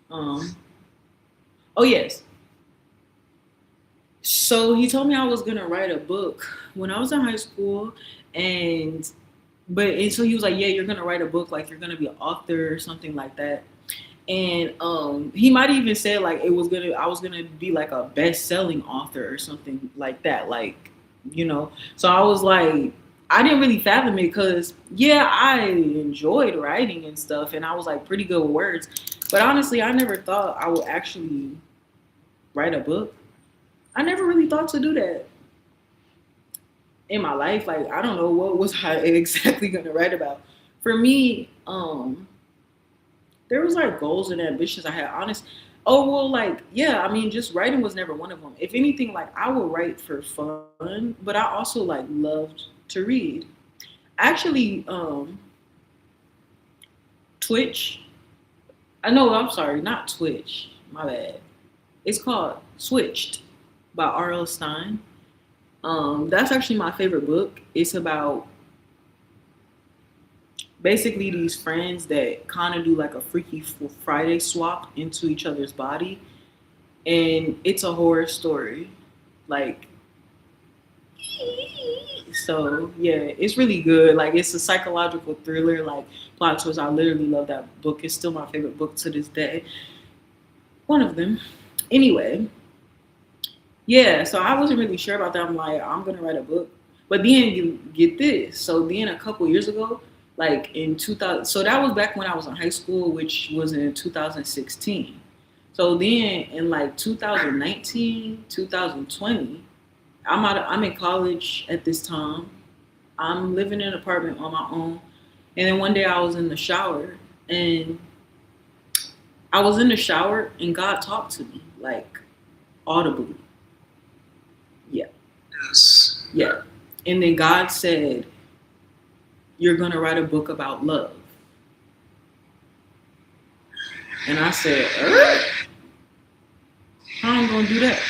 Oh yes. So he told me I was gonna write a book when I was in high school, and so he was like, yeah, you're gonna write a book, like you're gonna be an author or something like that. And he might even say like I was gonna be like a best-selling author or something like that, like, you know. So I was like, I didn't really fathom it because yeah, I enjoyed writing and stuff, and I was like pretty good with words, but honestly, I never thought I would actually write a book. I never really thought to do that in my life. Like, I don't know what was I exactly gonna write about. For me, there was like goals and ambitions I had. Oh well, like yeah. I mean, just writing was never one of them. If anything, like I would write for fun, but I also like loved to read. Actually, Twitch. I'm sorry, not Twitch. My bad. It's called Switched by R.L. Stein. That's actually my favorite book. It's about basically these friends that kind of do like a Freaky Friday swap into each other's body, and it's a horror story. Like, so yeah, it's really good. Like, it's a psychological thriller, like plot twist. I literally love that book. It's still my favorite book to this day. One of them. Anyway, yeah, so I wasn't really sure about that. I'm like, I'm gonna write a book. But then you get this. So then a couple years ago, like in 2000, so that was back when I was in high school, which was in 2016. So then in like 2019, 2020, I'm in college at this time. I'm living in an apartment on my own. And then one day I was in the shower, and God talked to me, like audibly. Yeah. Yes. Yeah. And then God said, you're going to write a book about love. And I said, how am I going to do that?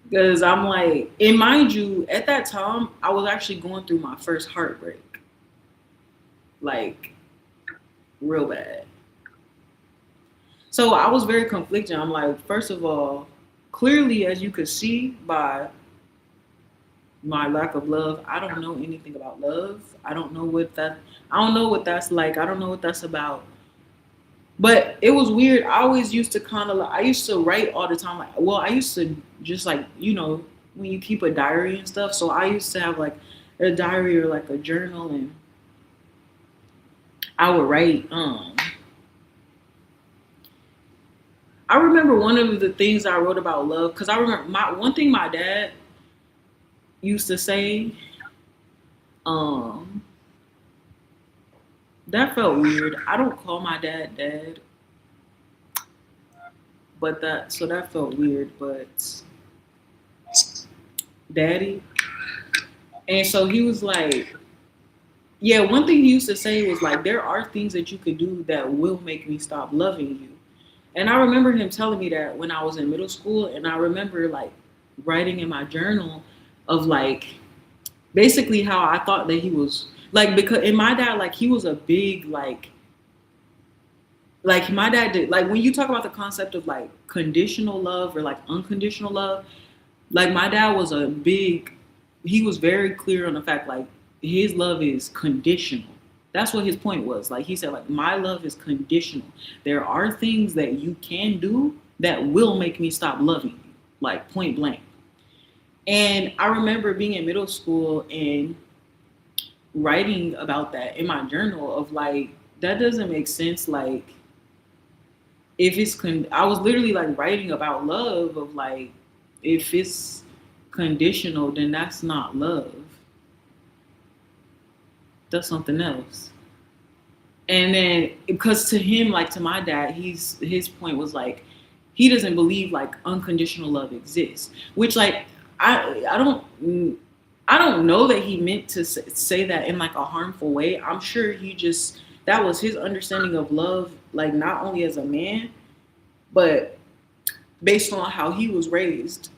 Because I'm like, and mind you, at that time, I was actually going through my first heartbreak. Like, real bad. So I was very conflicted. I'm like, first of all, clearly, as you could see by my lack of love, I don't know anything about love. I don't know what that's like. I don't know what that's about. But it was weird. I always used to I used to write all the time. Like, well, I used to just like, you know, when you keep a diary and stuff. So I used to have like a diary or like a journal, and I would write. I remember one of the things I wrote about love, because I remember one thing my dad used to say, that felt weird. I don't call my dad dad, but that felt weird, but daddy. And so he was like, yeah, one thing he used to say was like, there are things that you could do that will make me stop loving you. And I remember him telling me that when I was in middle school, and I remember like writing in my journal of like basically how I thought that he was like, because in my dad, like he was a big like my dad did, like when you talk about the concept of like conditional love or like unconditional love, like my dad was he was very clear on the fact like his love is conditional. That's what his point was. Like he said, like, my love is conditional. There are things that you can do that will make me stop loving you, like point blank. And I remember being in middle school and writing about that in my journal of like, that doesn't make sense. Like, if it's, I was literally like writing about love of like, if it's conditional, then that's not love. That's something else. And then, because to him, like to my dad, his point was like, he doesn't believe like unconditional love exists, which like I don't know that he meant to say that in like a harmful way. I'm sure that was his understanding of love, like not only as a man, but based on how he was raised.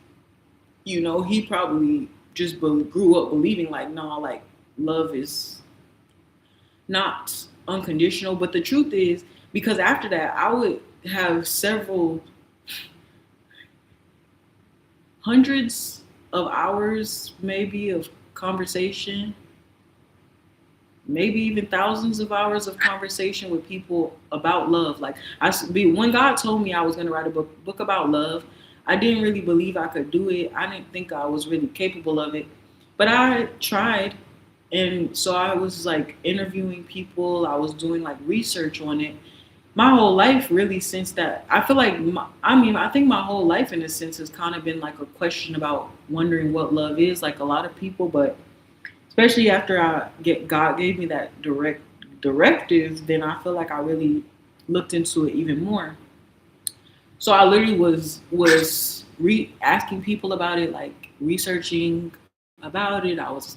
You know, he probably just grew up believing like, no, like love is not unconditional. But the truth is, because after that, I would have several hundreds of hours maybe of conversation, maybe even thousands of hours of conversation with people about love. Like when God told me I was going to write a book about love, I didn't really believe I could do it. I didn't think I was really capable of it, but I tried. And so I was like interviewing people. I was doing like research on it. My whole life really since that, I feel like, I think my whole life in a sense has kind of been like a question about wondering what love is, like a lot of people, but especially after God gave me that directive, then I feel like I really looked into it even more. So I literally was asking people about it, like researching about it. I was,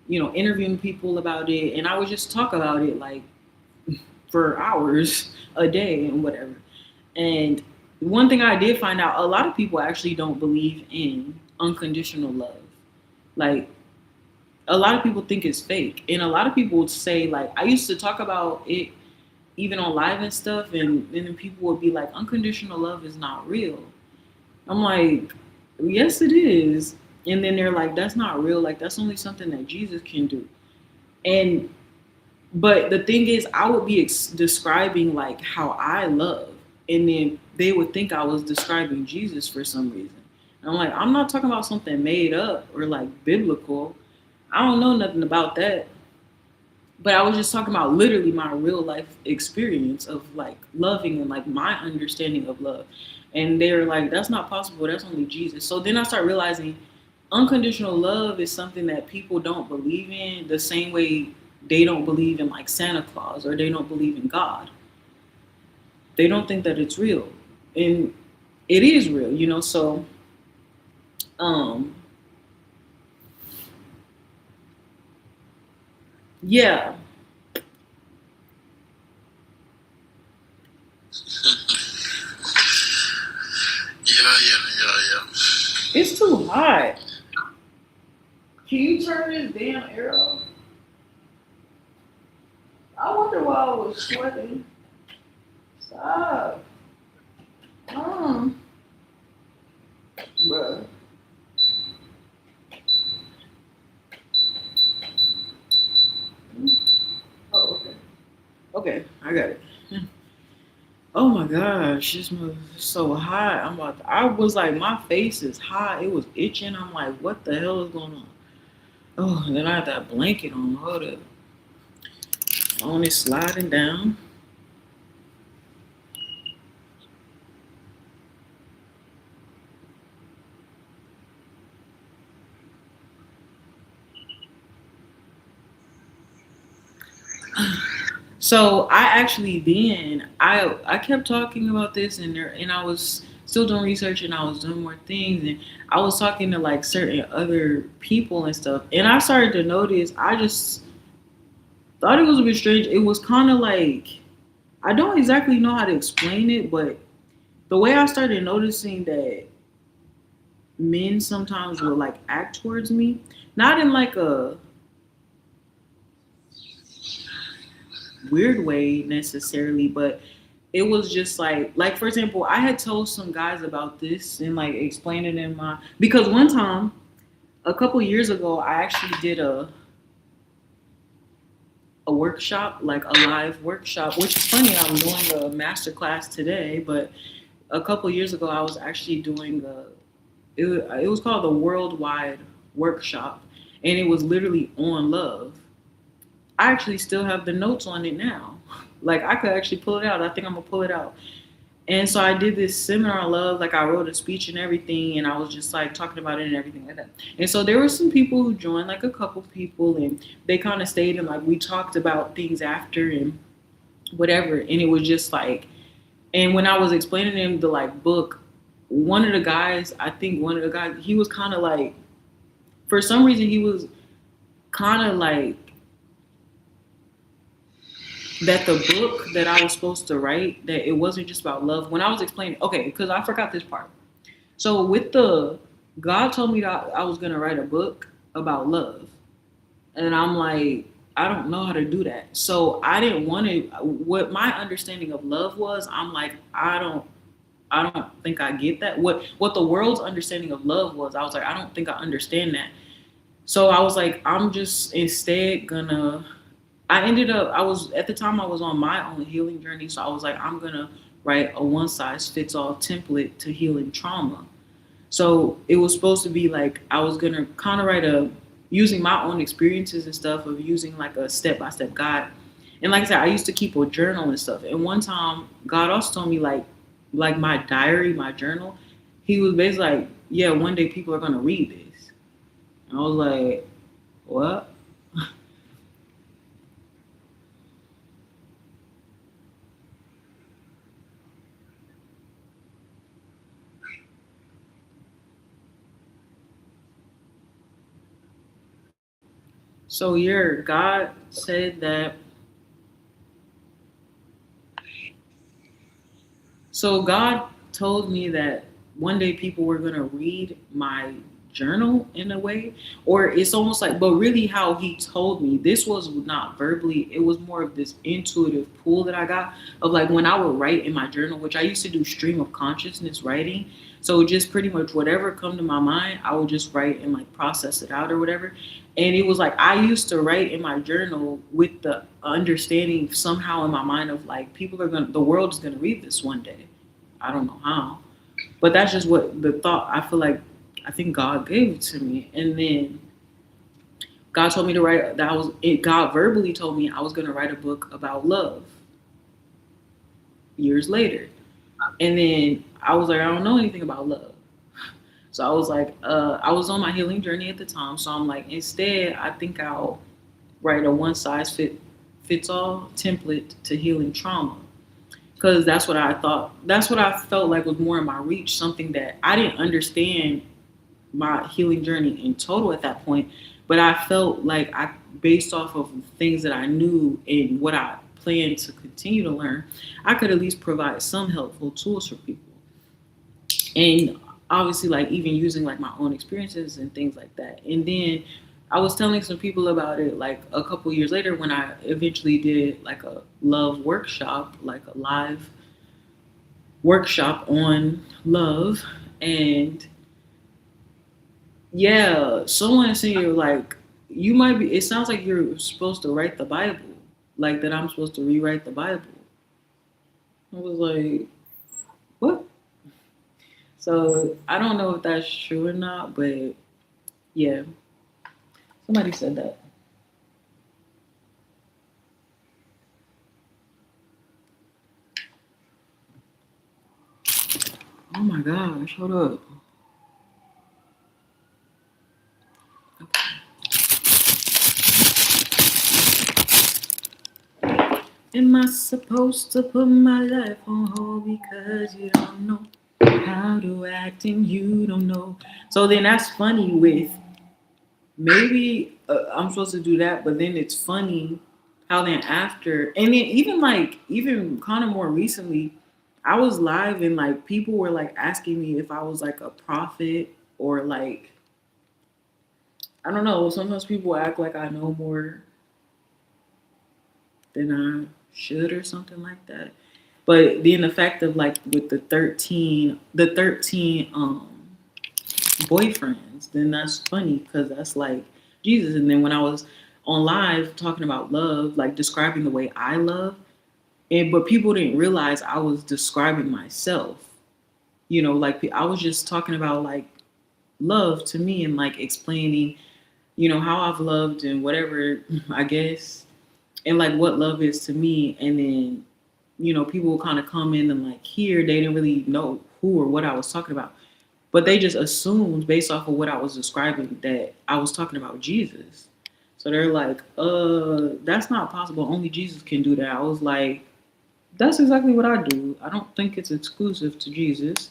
interviewing people about it, and I would just talk about it like for hours a day and whatever. And one thing I did find out, a lot of people actually don't believe in unconditional love. Like a lot of people think it's fake. And a lot of people would say, like, I used to talk about it even on live and stuff, and then people would be like, unconditional love is not real. I'm like, yes, it is. And then they're like, that's not real. Like, that's only something that Jesus can do. But the thing is, I would be describing like how I love, and then they would think I was describing Jesus for some reason. And I'm like, I'm not talking about something made up or like biblical. I don't know nothing about that. But I was just talking about literally my real life experience of like loving and like my understanding of love. And they're like, that's not possible. That's only Jesus. So then I start realizing unconditional love is something that people don't believe in the same way they don't believe in like Santa Claus, or they don't believe in God. They don't think that it's real. And it is real, so yeah. Yeah. It's too hot. Can you turn this damn air off? I wonder why I was sweating. Stop. Bruh. Oh, okay. Okay, I got it. Oh my gosh, this was so hot. I was like, my face is hot. It was itching. I'm like, what the hell is going on? Oh, and then I had that blanket on. Hold up. On it sliding down. So I actually I kept talking about this, and I was still doing research, and I was doing more things, and I was talking to like certain other people and stuff, and I started to notice, I just thought it was a bit strange. It was kind of like, I don't exactly know how to explain it, but the way I started noticing that men sometimes will like act towards me, not in like a weird way necessarily, but it was just like for example, I had told some guys about this and like explained it because one time a couple years ago I actually did a workshop, like a live workshop, which is funny, I'm doing a master class today, but a couple years ago I was actually doing it was called the Worldwide Workshop, and it was literally on love. I actually still have the notes on it now. Like I could actually pull it out. I think I'm gonna pull it out. And so I did this seminar on love, like I wrote a speech and everything, and I was just like talking about it and everything like that. And so there were some people who joined, like a couple people, and they kind of stayed and like we talked about things after, and whatever. And it was just like, and when I was explaining to him the like book, one of the guys, he was kind of like, for some reason, he was kind of like that the book that I was supposed to write, that it wasn't just about love. When I was explaining, okay, because I forgot this part. So God told me that I was going to write a book about love. And I'm like, I don't know how to do that. So I didn't want to, what my understanding of love was, I'm like, I don't think I get that. What the world's understanding of love was, I was like, I don't think I understand that. So I was like, I'm just instead gonna, at the time I was on my own healing journey. So I was like, I'm gonna write a one size fits all template to healing trauma. So it was supposed to be like, I was gonna kind of write using my own experiences and stuff, of using like a step-by-step guide. And like I said, I used to keep a journal and stuff. And one time God also told me like my diary, my journal, he was basically like, yeah, one day people are going to read this. And I was like, what? So God said that. So God told me that one day people were going to read my journal in a way, or it's almost like, but really how he told me, this was not verbally, it was more of this intuitive pull that I got of like when I would write in my journal, which I used to do stream of consciousness writing. So just pretty much whatever come to my mind, I would just write and like process it out or whatever. And it was like, I used to write in my journal with the understanding somehow in my mind of like, the world is going to read this one day. I don't know how, but that's just what the thought, I think God gave it to me. And then God told me to write, God verbally told me I was going to write a book about love years later. And then I was like, I don't know anything about love. So I was like, I was on my healing journey at the time. So I'm like, instead, I think I'll write a one size fits all template to healing trauma. Because that's what I felt like was more in my reach, something that I didn't understand my healing journey in total at that point. But I felt like based off of things that I knew and what I planned to continue to learn, I could at least provide some helpful tools for people. And obviously, like even using like my own experiences and things like that. And then I was telling some people about it like a couple years later when I eventually did like a love workshop, like a live workshop on love. And yeah, someone saying like, it sounds like you're supposed to write the Bible, like that I'm supposed to rewrite the Bible. I was like, what? So I don't know if that's true or not, but yeah. Somebody said that. Oh my gosh, hold up. Okay. Am I supposed to put my life on hold because you don't know how to act and you don't know? So then that's funny with maybe I'm supposed to do that, but then it's funny how then after, and then even kind of more recently, I was live and like people were like asking me if I was like a prophet or like, I don't know, sometimes people act like I know more than I should or something like that. But then the fact of like with the 13 boyfriends, then that's funny because that's like Jesus. And then when I was on live talking about love, like describing the way I love, but people didn't realize I was describing myself. You know, like I was just talking about like love to me and like explaining, you know, how I've loved and whatever, I guess, and like what love is to me. And then, you know, people will kind of come in and like here, they didn't really know who or what I was talking about. But they just assumed based off of what I was describing that I was talking about Jesus. So they're like, that's not possible. Only Jesus can do that. I was like, That's exactly what I do. I don't think it's exclusive to Jesus.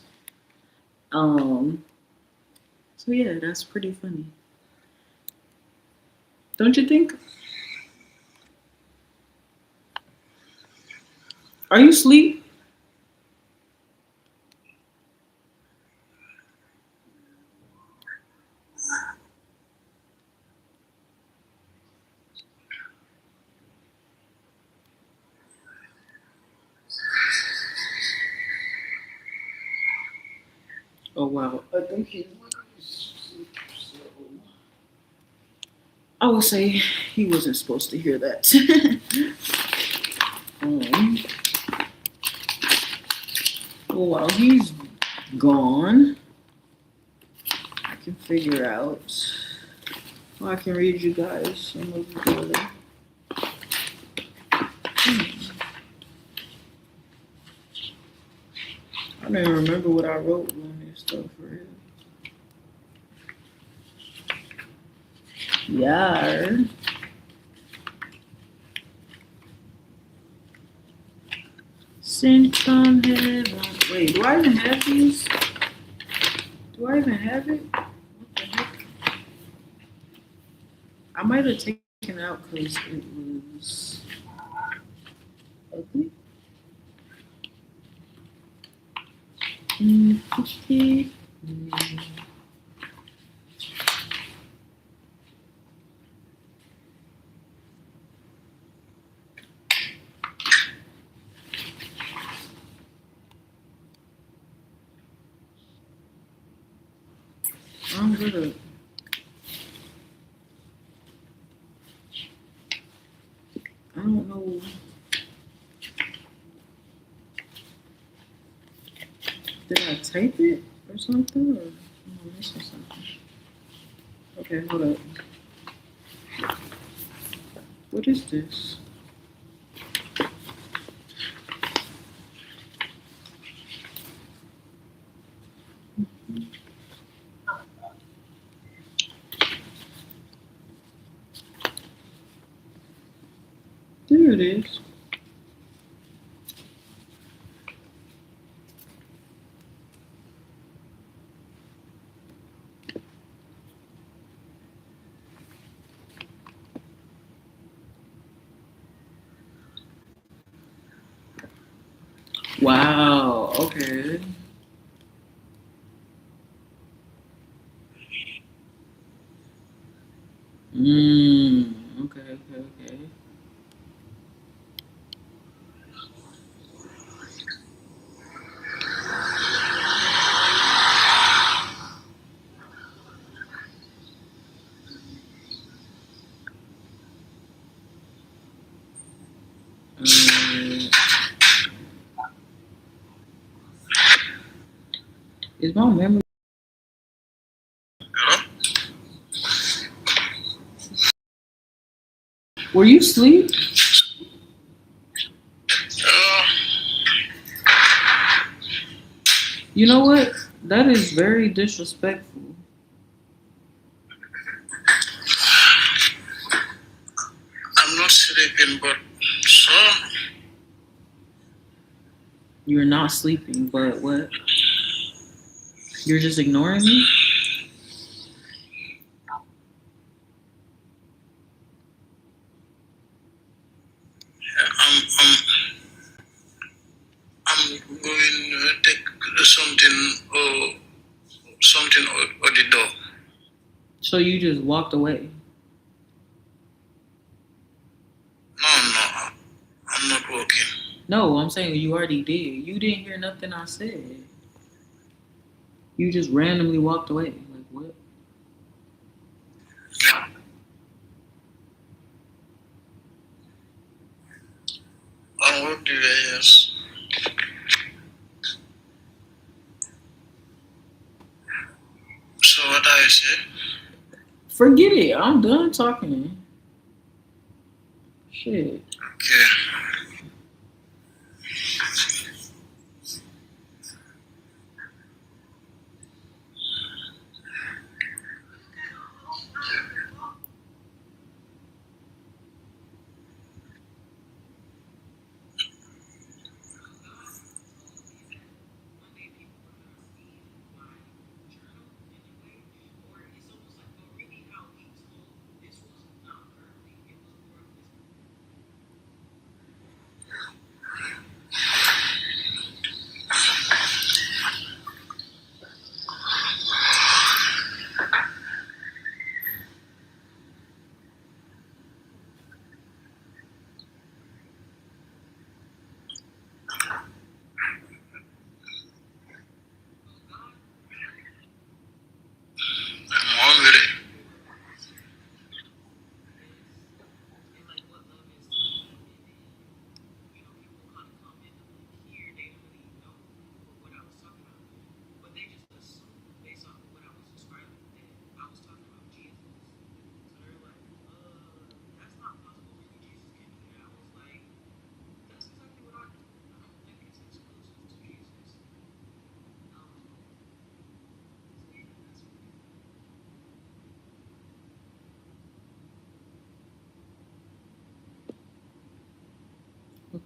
So yeah, that's pretty funny. Don't you think? Are you asleep? Oh wow. I think he's asleep, so I would say he wasn't supposed to hear that. Well, while he's gone, I can figure out. Well, I can read you guys some of the. I don't even remember what I wrote on this stuff for real. Yeah. Sent from heaven. Wait, do I even have these? Do I even have it? What the heck? I might have taken out because it was ugly. I'm gonna. I don't know. Did I type it or something? Or am I missing something? Okay, hold up. What is this? There it is. Wow, okay. Okay. Is my memory? Were you asleep? You know what? That is very disrespectful. I'm not sleeping, but so You're not sleeping, but what? You're just ignoring me? I'm going to take something or the door. So you just walked away? No, I'm not walking. No, I'm saying you already did. You didn't hear nothing I said. You just randomly walked away. Like what? What do I ask? So what I say? Forget it. I'm done talking. Shit. Okay.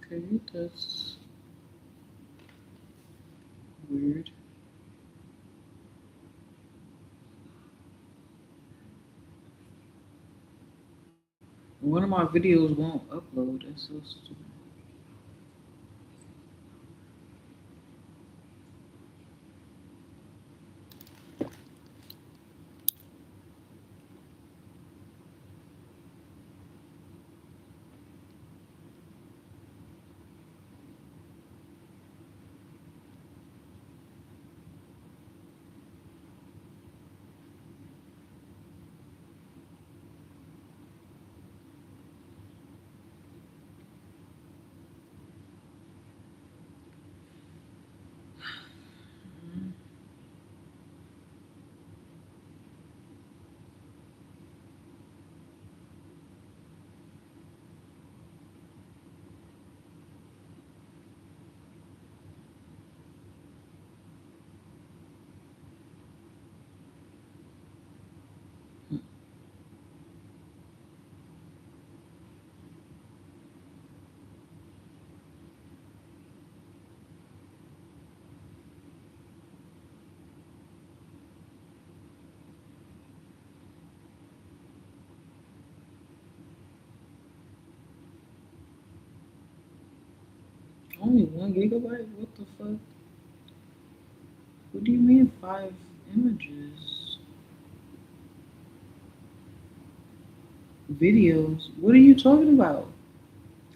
Okay, that's weird. One of my videos won't upload. That's so stupid. Only 1 gigabyte? What the fuck? What do you mean 5 images? Videos? What are you talking about?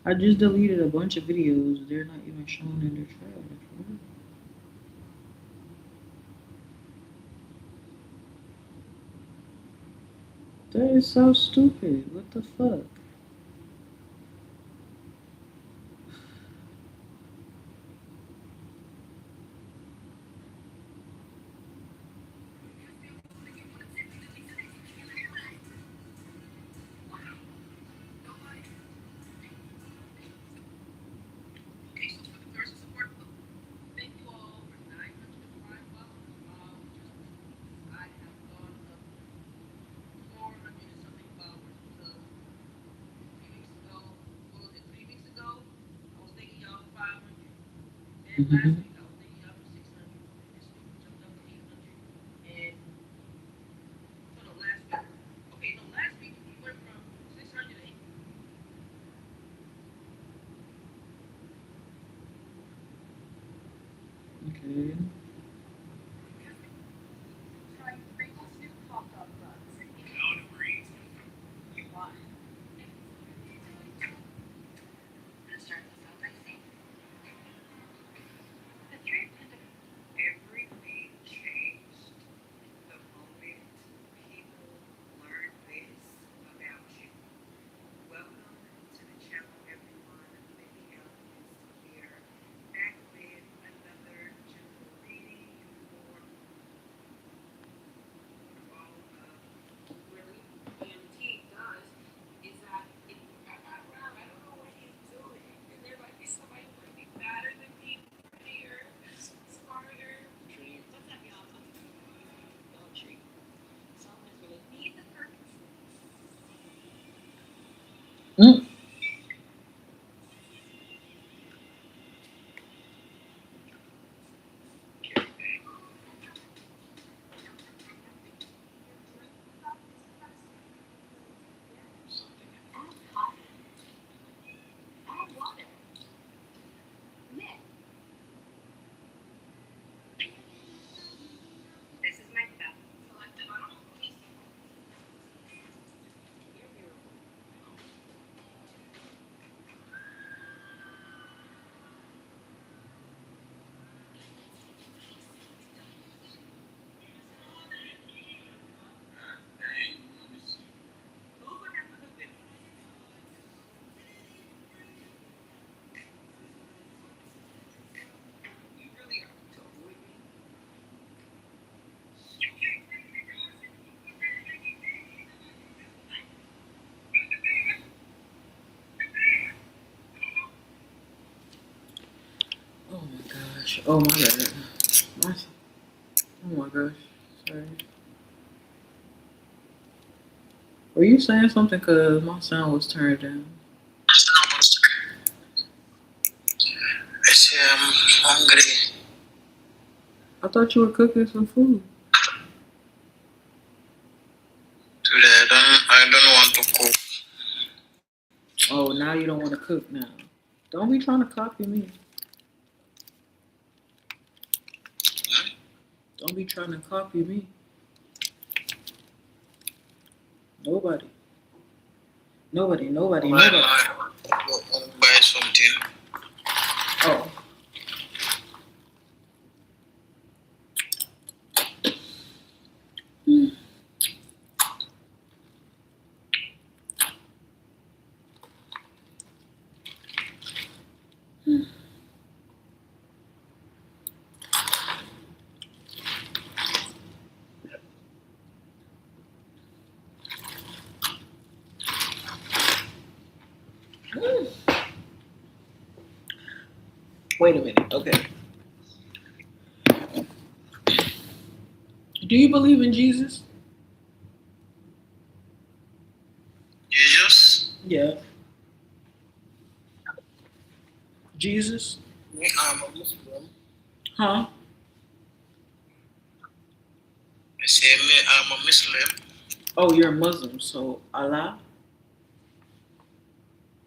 I just deleted a bunch of videos. They're not even shown in the trash. That is so stupid. What the fuck? Mm-hmm. Okay. Everything changed the moment people learned this about you. Welcome to the channel, everyone. Lady Ellen is here, back with another general reading for all of really EMT does is that if you got that around, I don't know what he's doing. And there might be somebody who might be better than me, prettier, smarter. Sometimes y'all don't treat. Some is really need the purpose. Mm. This is my belt. Selected. I don't know who he's You're beautiful. Who would have cooked it? You really are to avoid me. Oh my gosh. Oh my god. Oh my gosh. Sorry. Were you saying something? Cause my sound was turned down. say I'm hungry. I thought you were cooking some food. Today I don't want to cook. Oh, now you don't want to cook now. Don't be trying to copy me. Don't be trying to copy me. Nobody. Buy something. Oh. Wait a minute. Okay. Do you believe in Jesus? Jesus? Yeah. Jesus? Me, I'm a Muslim. Huh? I say me, I'm a Muslim. Oh, you're a Muslim, so Allah?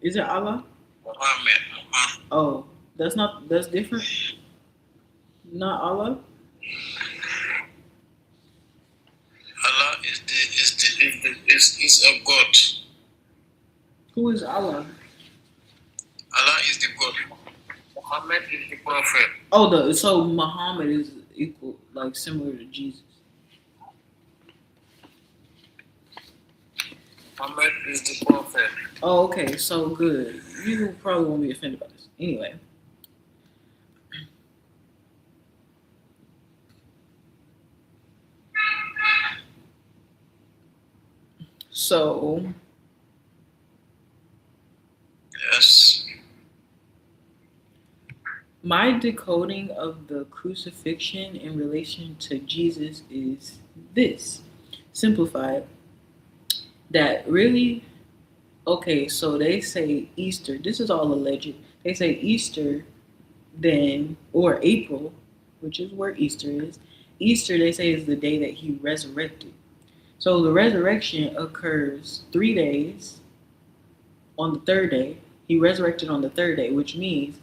Is it Allah? Muhammad. Oh, that's different? Not Allah? Allah is a God. Who is Allah? Allah is the God. Muhammad is the prophet. Oh, so Muhammad is equal, like similar to Jesus. Muhammad is the prophet. Oh, okay, so good. You probably won't be offended by this. Anyway. So. Yes. My decoding of the crucifixion in relation to Jesus is this. Simplified. That really, okay, so they say Easter. This is all alleged. They say Easter then, or April, which is where Easter is. Easter, they say, is the day that he resurrected. So the resurrection occurs 3 days. On the third day, he resurrected on the third day, which means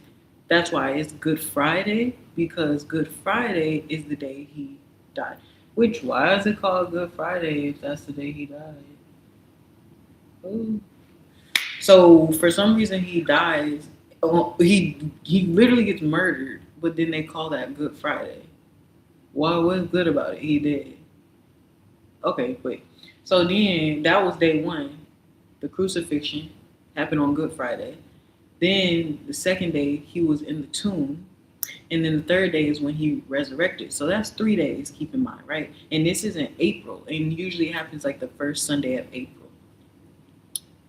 that's why it's Good Friday, because Good Friday is the day he died. Which, why is it called Good Friday if that's the day he died? Ooh. So for some reason he dies. He literally gets murdered, but then they call that Good Friday. Well, what's good about it? He did. Okay, wait. So then that was day one. The crucifixion happened on Good Friday. Then the second day he was in the tomb. And then the third day is when he resurrected. So that's 3 days, keep in mind, right? And this is in April. And usually happens like the first Sunday of April.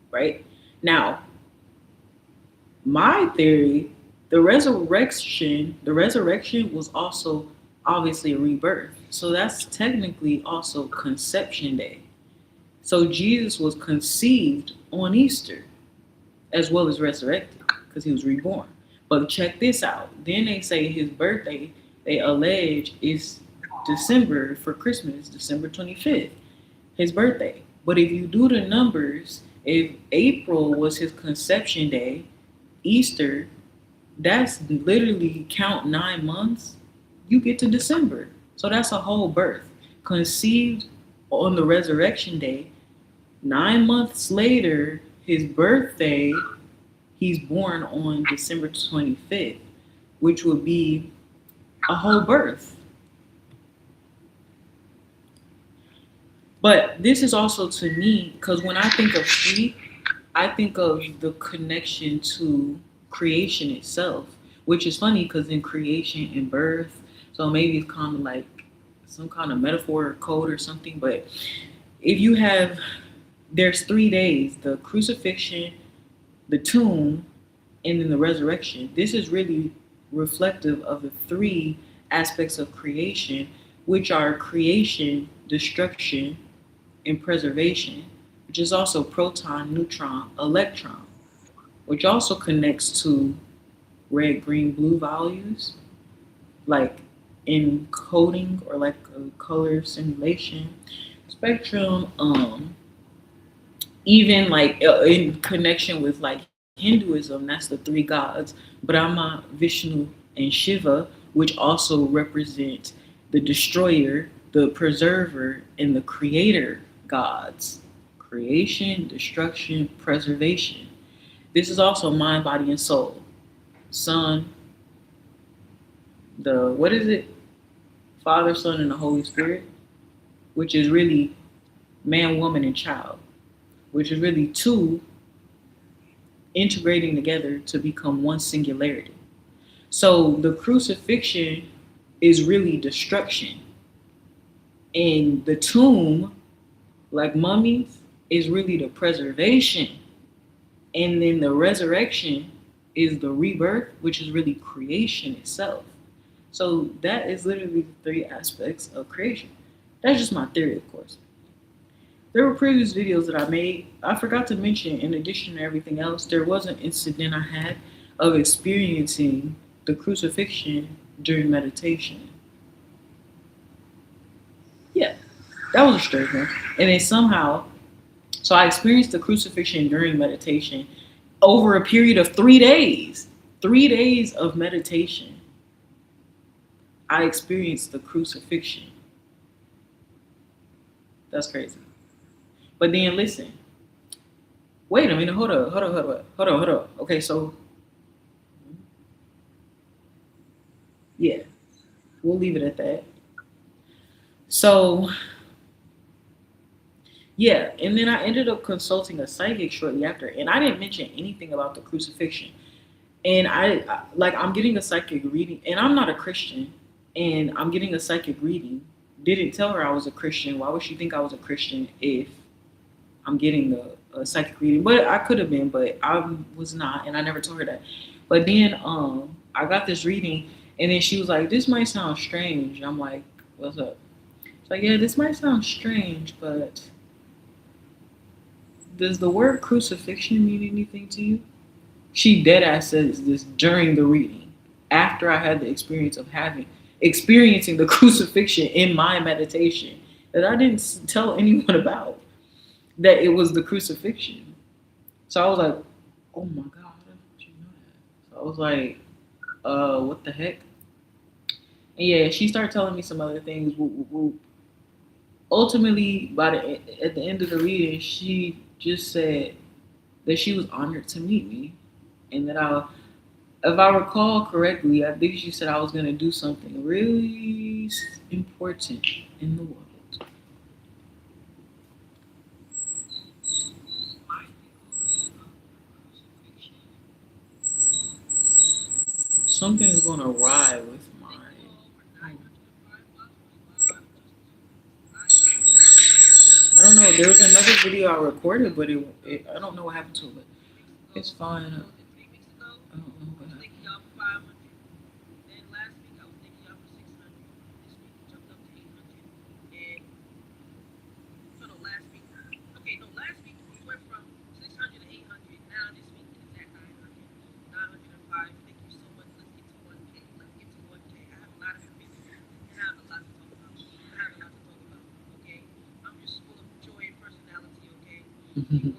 Right? Now, my theory, the resurrection was also obviously a rebirth. So that's technically also conception day. So Jesus was conceived on Easter as well as resurrected because he was reborn. But check this out. Then they say his birthday, they allege, is December for Christmas, December 25th, his birthday. But if you do the numbers, if April was his conception day, Easter, that's literally count 9 months, you get to December. So that's a whole birth. Conceived on the resurrection day, 9 months later, his birthday, he's born on December 25th, which would be a whole birth. But this is also to me, because when I think of sleep, I think of the connection to creation itself, which is funny because in creation and birth, so maybe it's kind of like some kind of metaphor or code or something. But if you have, there's 3 days, the crucifixion, the tomb, and then the resurrection. This is really reflective of the 3 aspects of creation, which are creation, destruction, and preservation, which is also proton, neutron, electron, which also connects to red, green, blue values, like in coding or like a color simulation spectrum, even like in connection with like Hinduism, that's the three gods, Brahma, Vishnu, and Shiva, which also represent the destroyer, the preserver, and the creator gods. Creation, destruction, preservation. This is also mind, body, and soul. Son, what is it? Father, Son, and the Holy Spirit, which is really man, woman, and child, which is really two integrating together to become one singularity. So the crucifixion is really destruction. And the tomb, like mummies, is really the preservation. And then the resurrection is the rebirth, which is really creation itself. So that is literally the three aspects of creation. That's just my theory, of course. There were previous videos that I made. I forgot to mention, in addition to everything else, there was an incident I had of experiencing the crucifixion during meditation. Yeah, that was a strange one. And then somehow, so I experienced the crucifixion during meditation over a period of 3 days. 3 days of meditation. I experienced the crucifixion. That's crazy. But then listen. Wait a minute. Hold up. Okay, so yeah, we'll leave it at that. So yeah, and then I ended up consulting a psychic shortly after, and I didn't mention anything about the crucifixion. And I'm getting a psychic reading, and I'm not a Christian, and I'm getting a psychic reading. Didn't tell her I was a Christian. Why would she think I was a Christian if I'm getting a psychic reading? But I could have been, but I was not, and I never told her that. But then I got this reading, and then she was like, "This might sound strange." And I'm like, "What's up?" She's like, "Yeah, this might sound strange, but does the word crucifixion mean anything to you?" She dead ass says this during the reading, after I had the experience of experiencing the crucifixion in my meditation that I didn't tell anyone about, that it was the crucifixion. So I was like, oh my God, how did you know that? So I was like, what the heck? And yeah, she started telling me some other things. Ultimately, at the end of the reading, she just said that she was honored to meet me, and that if I recall correctly, I think she said I was going to do something really important in the world. Something is going to ride with mine. I don't know. There was another video I recorded, but I don't know what happened to it. But it's fine. I don't know what happened. Mm-hmm.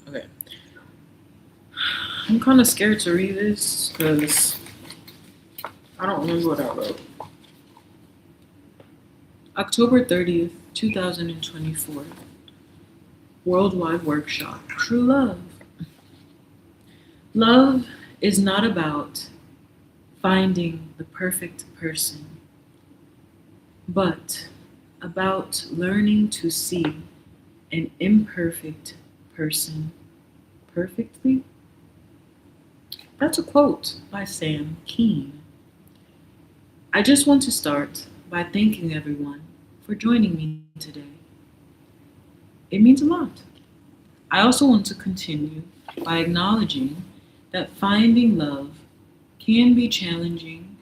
Okay. I'm kind of scared to read this because I don't remember what I wrote. October 30th, 2024. Worldwide Workshop. True love. Love is not about finding the perfect person, but about learning to see an imperfect person perfectly? That's a quote by Sam Keen. I just want to start by thanking everyone for joining me today. It means a lot. I also want to continue by acknowledging that finding love can be challenging.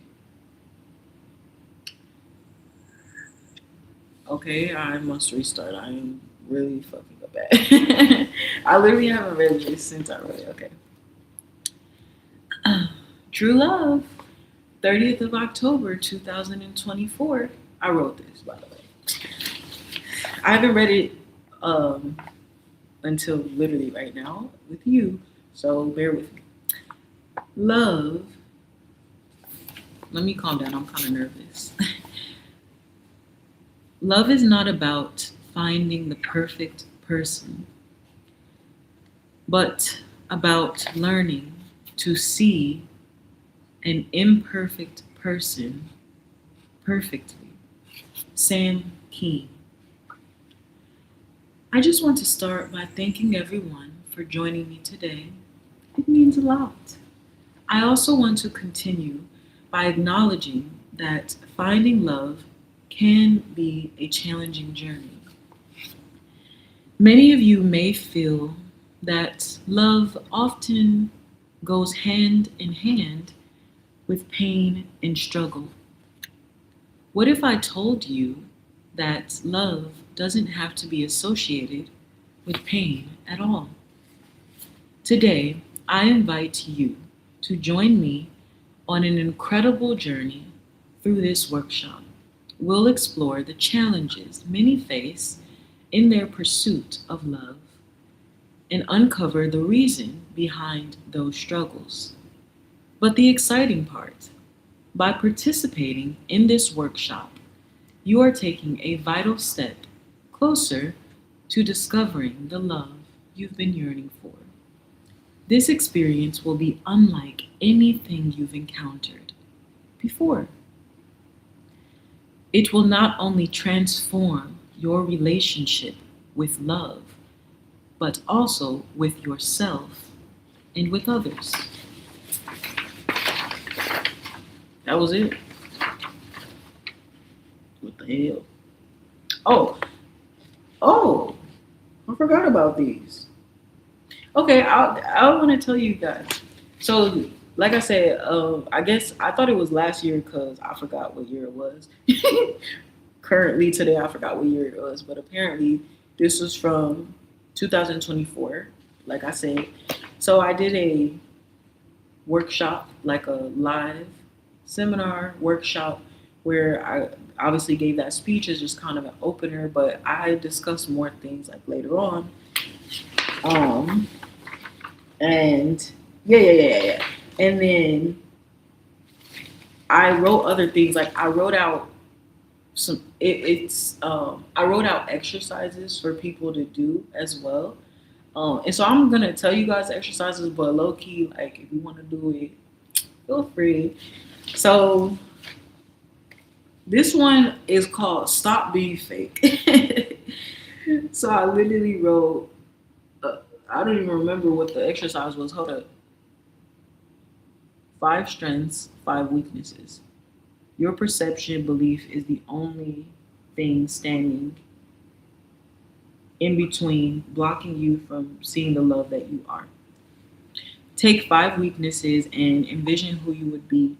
Okay, I must restart. I am really fucking up bad. I literally haven't read this since I wrote it. Okay. True Love, 30th of October, 2024. I wrote this, by the way. I haven't read it until literally right now with you, so bear with me. Love. Let me calm down. I'm kind of nervous. Love is not about finding the perfect person, but about learning to see an imperfect person perfectly. Sam Keen. I just want to start by thanking everyone for joining me today. It means a lot. I also want to continue by acknowledging that finding love can be a challenging journey. Many of you may feel that love often goes hand in hand with pain and struggle. What if I told you that love doesn't have to be associated with pain at all? Today, I invite you to join me on an incredible journey through this workshop. We'll explore the challenges many face in their pursuit of love and uncover the reason behind those struggles. But the exciting part, by participating in this workshop, you are taking a vital step closer to discovering the love you've been yearning for. This experience will be unlike anything you've encountered before. It will not only transform your relationship with love, but also with yourself and with others. That was it. What the hell? Oh, I forgot about these. Okay, I want to tell you guys. So, like I said, I guess I thought it was last year because I forgot what year it was. Currently, today, I forgot what year it was, but apparently this was from 2024, like I said. So I did a workshop, like a live seminar workshop, where I obviously gave that speech as just kind of an opener, but I discussed more things like later on. And yeah. And then I wrote other things, like I wrote out I wrote out exercises for people to do as well. And so I'm gonna tell you guys the exercises, but low key, like if you want to do it, feel free. So this one is called Stop Being Fake. So I literally wrote, I don't even remember what the exercise was. Hold up. 5 strengths, 5 weaknesses. Your perception belief is the only thing standing in between, blocking you from seeing the love that you are. Take 5 weaknesses and envision who you would be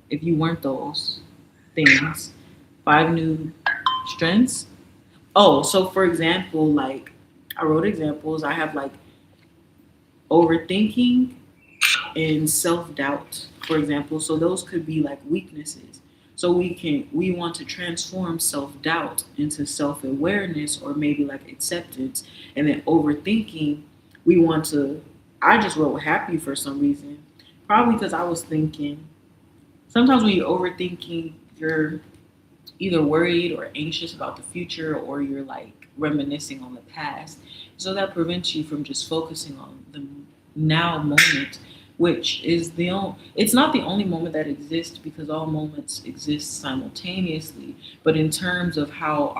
if you weren't those things. 5 new strengths. Oh, so for example, like I wrote examples. I have like overthinking and self-doubt, for example. So those could be like weaknesses. So we want to transform self-doubt into self-awareness, or maybe like acceptance. And then overthinking, I just wrote happy for some reason. Probably because I was thinking, sometimes when you're overthinking, you're either worried or anxious about the future, or you're like reminiscing on the past. So that prevents you from just focusing on the now moment. which is it's not the only moment that exists because all moments exist simultaneously, but in terms of how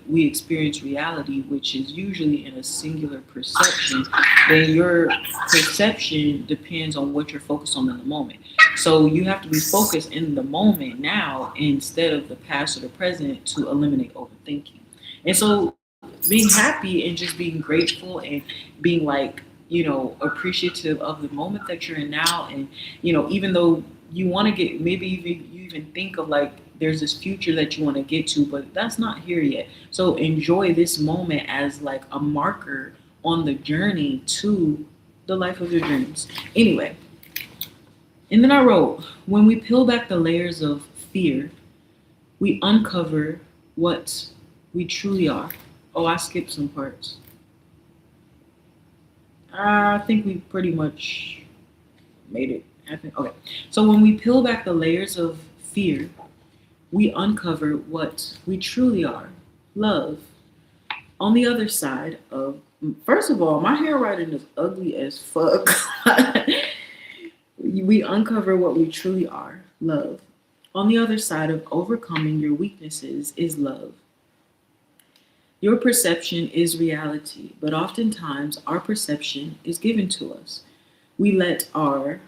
we experience reality, which is usually in a singular perception, then your perception depends on what you're focused on in the moment. So you have to be focused in the moment now instead of the past or the present to eliminate overthinking. And so being happy and just being grateful and being like, appreciative of the moment that you're in now. And, even though you want to get, maybe you even think of like, there's this future that you want to get to, but that's not here yet. So enjoy this moment as like a marker on the journey to the life of your dreams. Anyway. And then I wrote, when we peel back the layers of fear, we uncover what we truly are. Oh, I skipped some parts. I think we pretty much made it happen. Okay. So when we peel back the layers of fear, we uncover what we truly are. Love. On the other side of, first of all, my handwriting is ugly as fuck. We uncover what we truly are. Love. On the other side of overcoming your weaknesses is love. Your perception is reality, but oftentimes our perception is given to us. We let our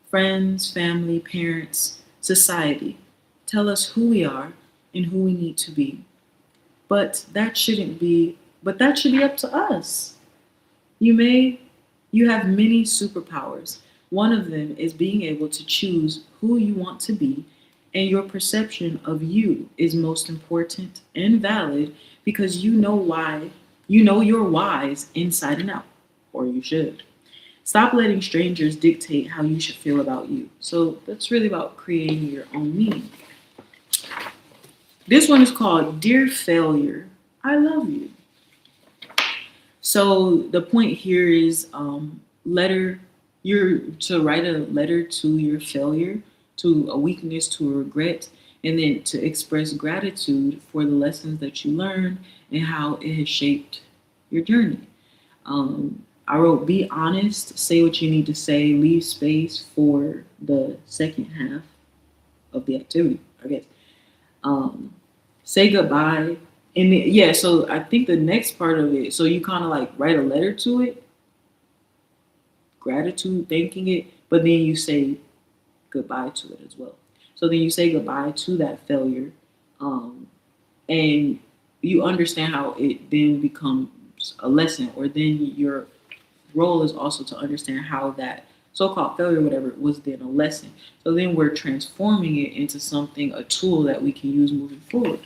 friends, family, parents, society tell us who we are and who we need to be. But that should be up to us. You have many superpowers. One of them is being able to choose who you want to be, and your perception of you is most important and valid because you know your whys inside and out, or you should. Stop letting strangers dictate how you should feel about you. So that's really about creating your own meaning. This one is called Dear Failure, I Love You. So the point here is to write a letter to your failure, to a weakness, to a regret, and then to express gratitude for the lessons that you learned and how it has shaped your journey. I wrote, be honest, say what you need to say, leave space for the second half of the activity, I guess. Say goodbye. And so I think the next part of it, so you kind of like write a letter to it, gratitude, thanking it, but then you say goodbye to it as well. So then you say goodbye to that failure, and you understand how it then becomes a lesson, or then your role is also to understand how that so-called failure, whatever, was then a lesson. So then we're transforming it into something, a tool that we can use moving forward.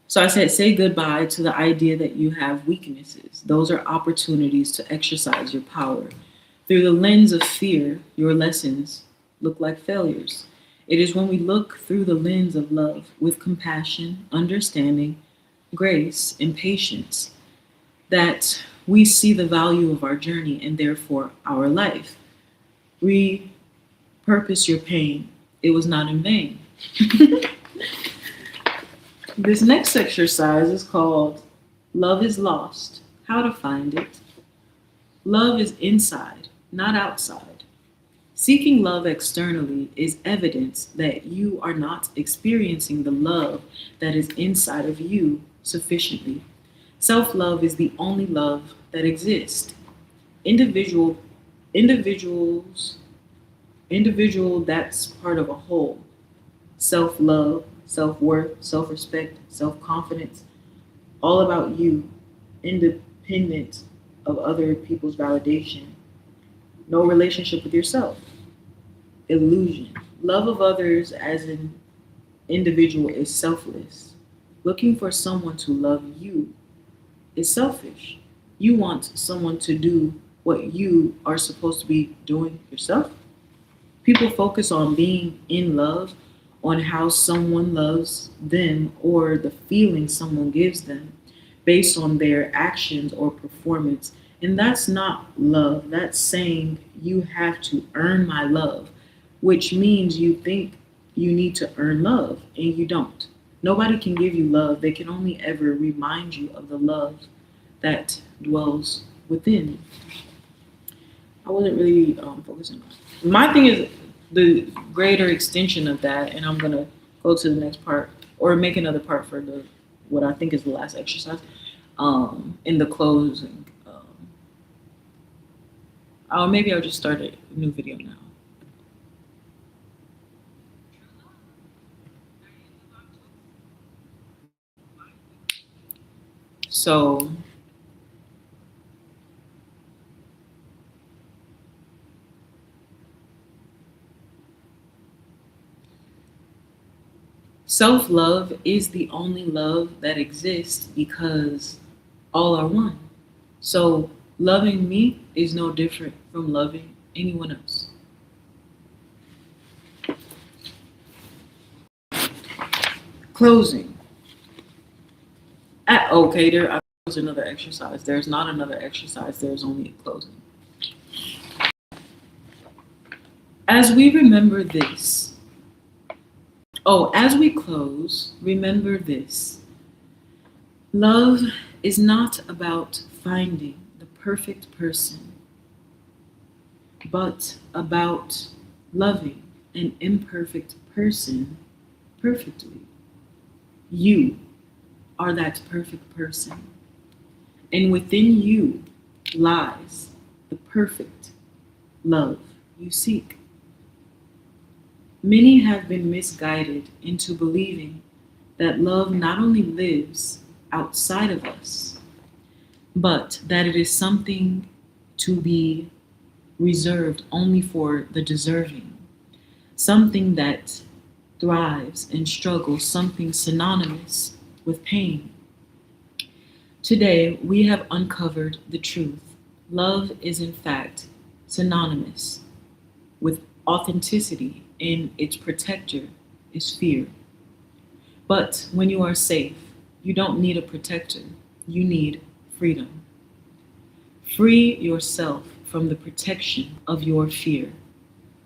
So I said, say goodbye to the idea that you have weaknesses. Those are opportunities to exercise your power. Through the lens of fear, your lessons look like failures. It is when we look through the lens of love with compassion, understanding, grace, and patience that we see the value of our journey and therefore our life. Repurpose your pain. It was not in vain. This next exercise is called Love is Lost, How to Find It. Love is inside, not outside. Seeking love externally is evidence that you are not experiencing the love that is inside of you sufficiently. Self-love is the only love that exists. Individual, that's part of a whole. Self-love, self-worth, self-respect, self-confidence, all about you, independent of other people's validation. No relationship with yourself. Illusion. Love of others as an individual is selfless. Looking for someone to love you is selfish. You want someone to do what you are supposed to be doing yourself. People focus on being in love, on how someone loves them or the feeling someone gives them based on their actions or performance. And that's not love. That's saying you have to earn my love, which means you think you need to earn love and you don't. Nobody can give you love. They can only ever remind you of the love that dwells within. I wasn't really focusing on. My thing is the greater extension of that, and I'm gonna go to the next part or make another part for the what I think is the last exercise. In the closing, maybe I'll just start a new video now. So self-love is the only love that exists because all are one. So loving me is no different from loving anyone else. Closing. I was another exercise. There's not another exercise. There's only a closing. As we remember this, as we close, remember this. Love is not about finding the perfect person, but about loving an imperfect person perfectly. You are that perfect person, and within you lies the perfect love you seek. Many have been misguided into believing that love not only lives outside of us, but that it is something to be reserved only for the deserving, something that thrives and struggles, something synonymous with pain. Today, we have uncovered the truth. Love is in fact synonymous with authenticity, and its protector is fear. But when you are safe, you don't need a protector, you need freedom. Free yourself from the protection of your fear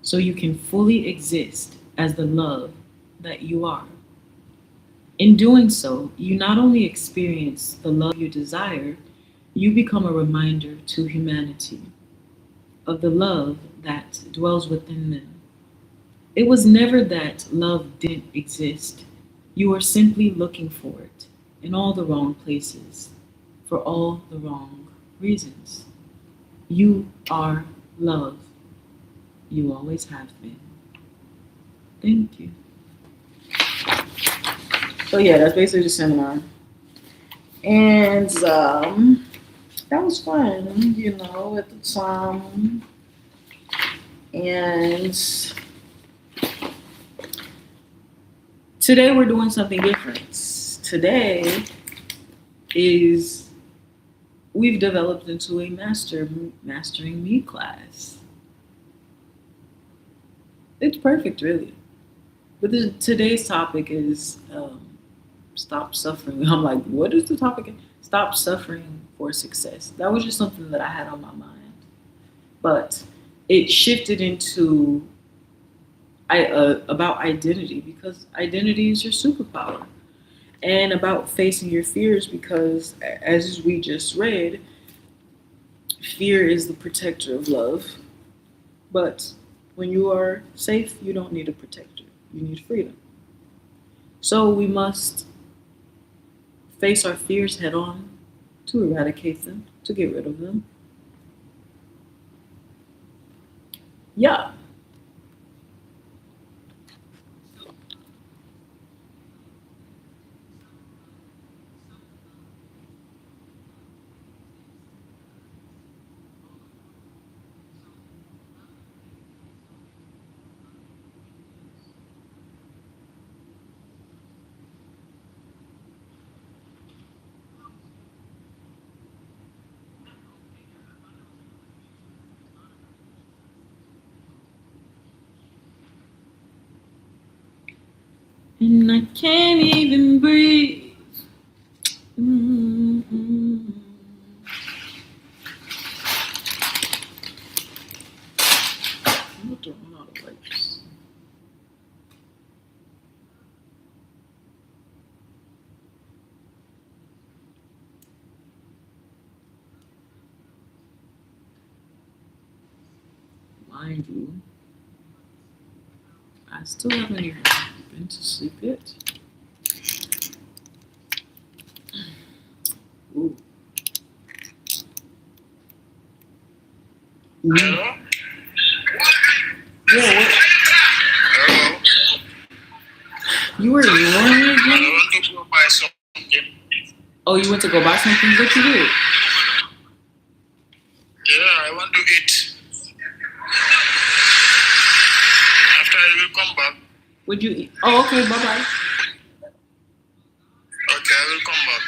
so you can fully exist as the love that you are. In doing so, you not only experience the love you desire, you become a reminder to humanity of the love that dwells within them. It was never that love didn't exist. You were simply looking for it in all the wrong places, for all the wrong reasons. You are love. You always have been. Thank you. So yeah, that's basically the seminar. And that was fun, at the time. And today we're doing something different. Today we've developed into a mastering me class. It's perfect, really. But today's topic is stop suffering. I'm like, what is the topic? Stop suffering for success. That was just something that I had on my mind. But it shifted into about identity, because identity is your superpower. And about facing your fears, because as we just read, fear is the protector of love. But when you are safe, you don't need a protector. You need freedom. So we must face our fears head on to eradicate them, to get rid of them. Yeah. And I can't even breathe. Mm-hmm. I'm throwing out of wipes. mind you, I still haven't even been to sleep yet. Ooh. Hello? Yeah, what? Hello? You were ignoring me I again? want to go buy something. Oh, you went to go buy something? What you did? Yeah, I want to eat. After I will come back. What'd you eat? Oh, okay, bye-bye. Okay, I will come back.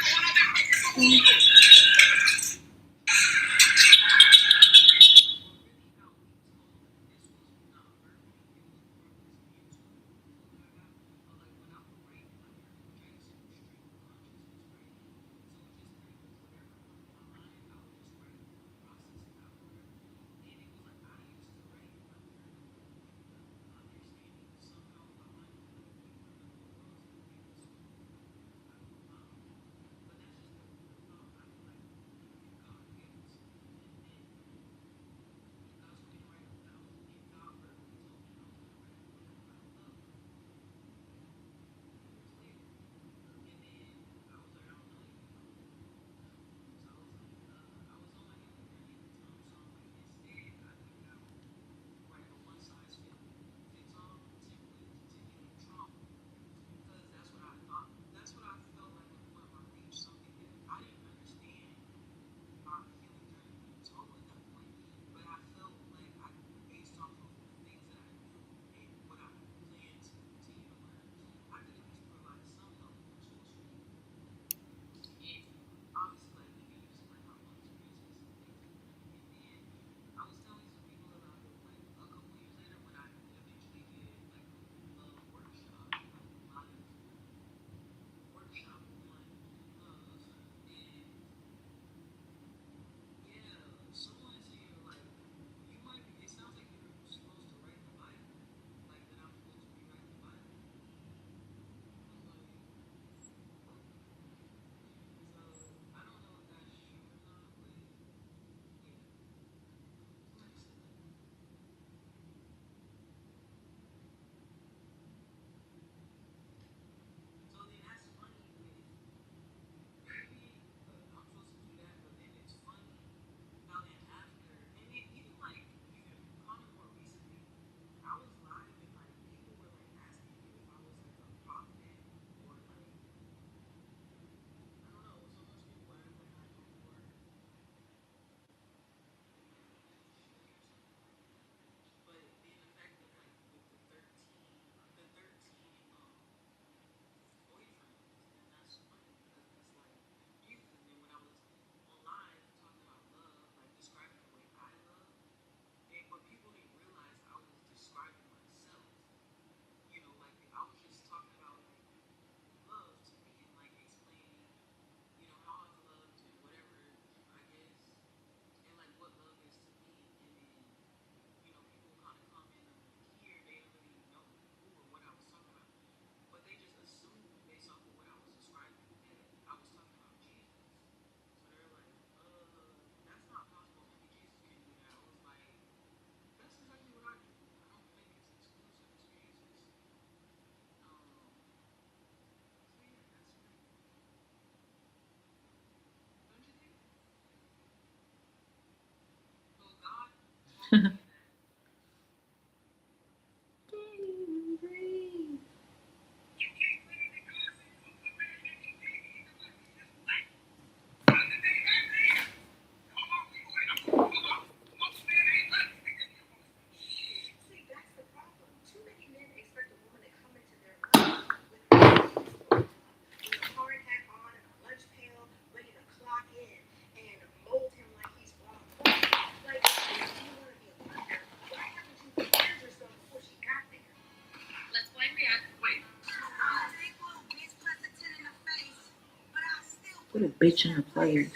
Put a bitch in her place.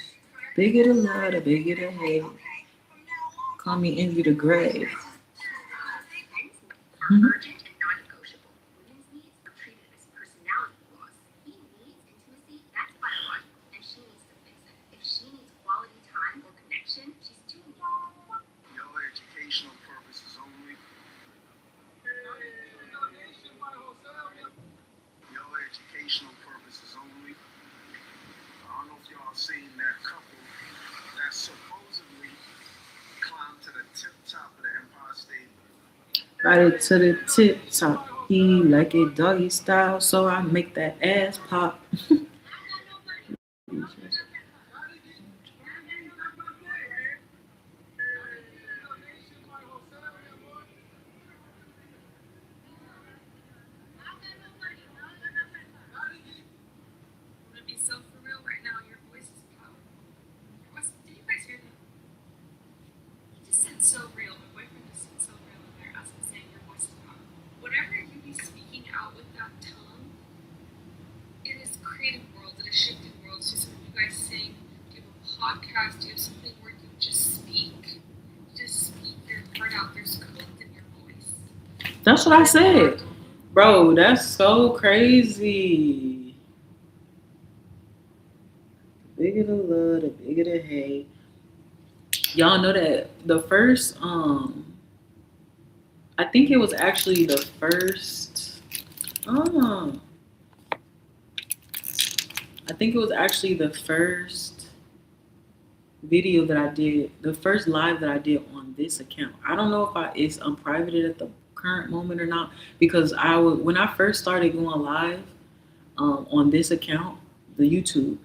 Bigger to love, the bigger to hate. Call me envy the grave. Urgent and non-negotiable. Women's needs are treated as personality flaws. He needs intimacy, that's biological, and she needs to fix it. If she needs quality time or connection, she's too young. Your educational purpose is only Ride it to the tip top. He like it doggy style, so I make that ass pop. I'm gonna be so for real right now. Your voice is power. Did you guys hear that? He just said so real. My boyfriend just said so real in there as I'm saying your voice is power. Whatever you be speaking out with that tongue, it is creating worlds. It is shifting worlds. Just when you guys sing, do you have a podcast, do you have something where you just speak? Just speak your heart out. There's codes in your voice. That's what I said. Bro, that's so crazy. The bigger the love, the bigger the hate. Y'all know that the first, I think it was actually the first, I think it was actually the first video that I did, the first live that I did on this account. I don't know if it's unprivated at the current moment or not, because when I first started going live on this account, the YouTube,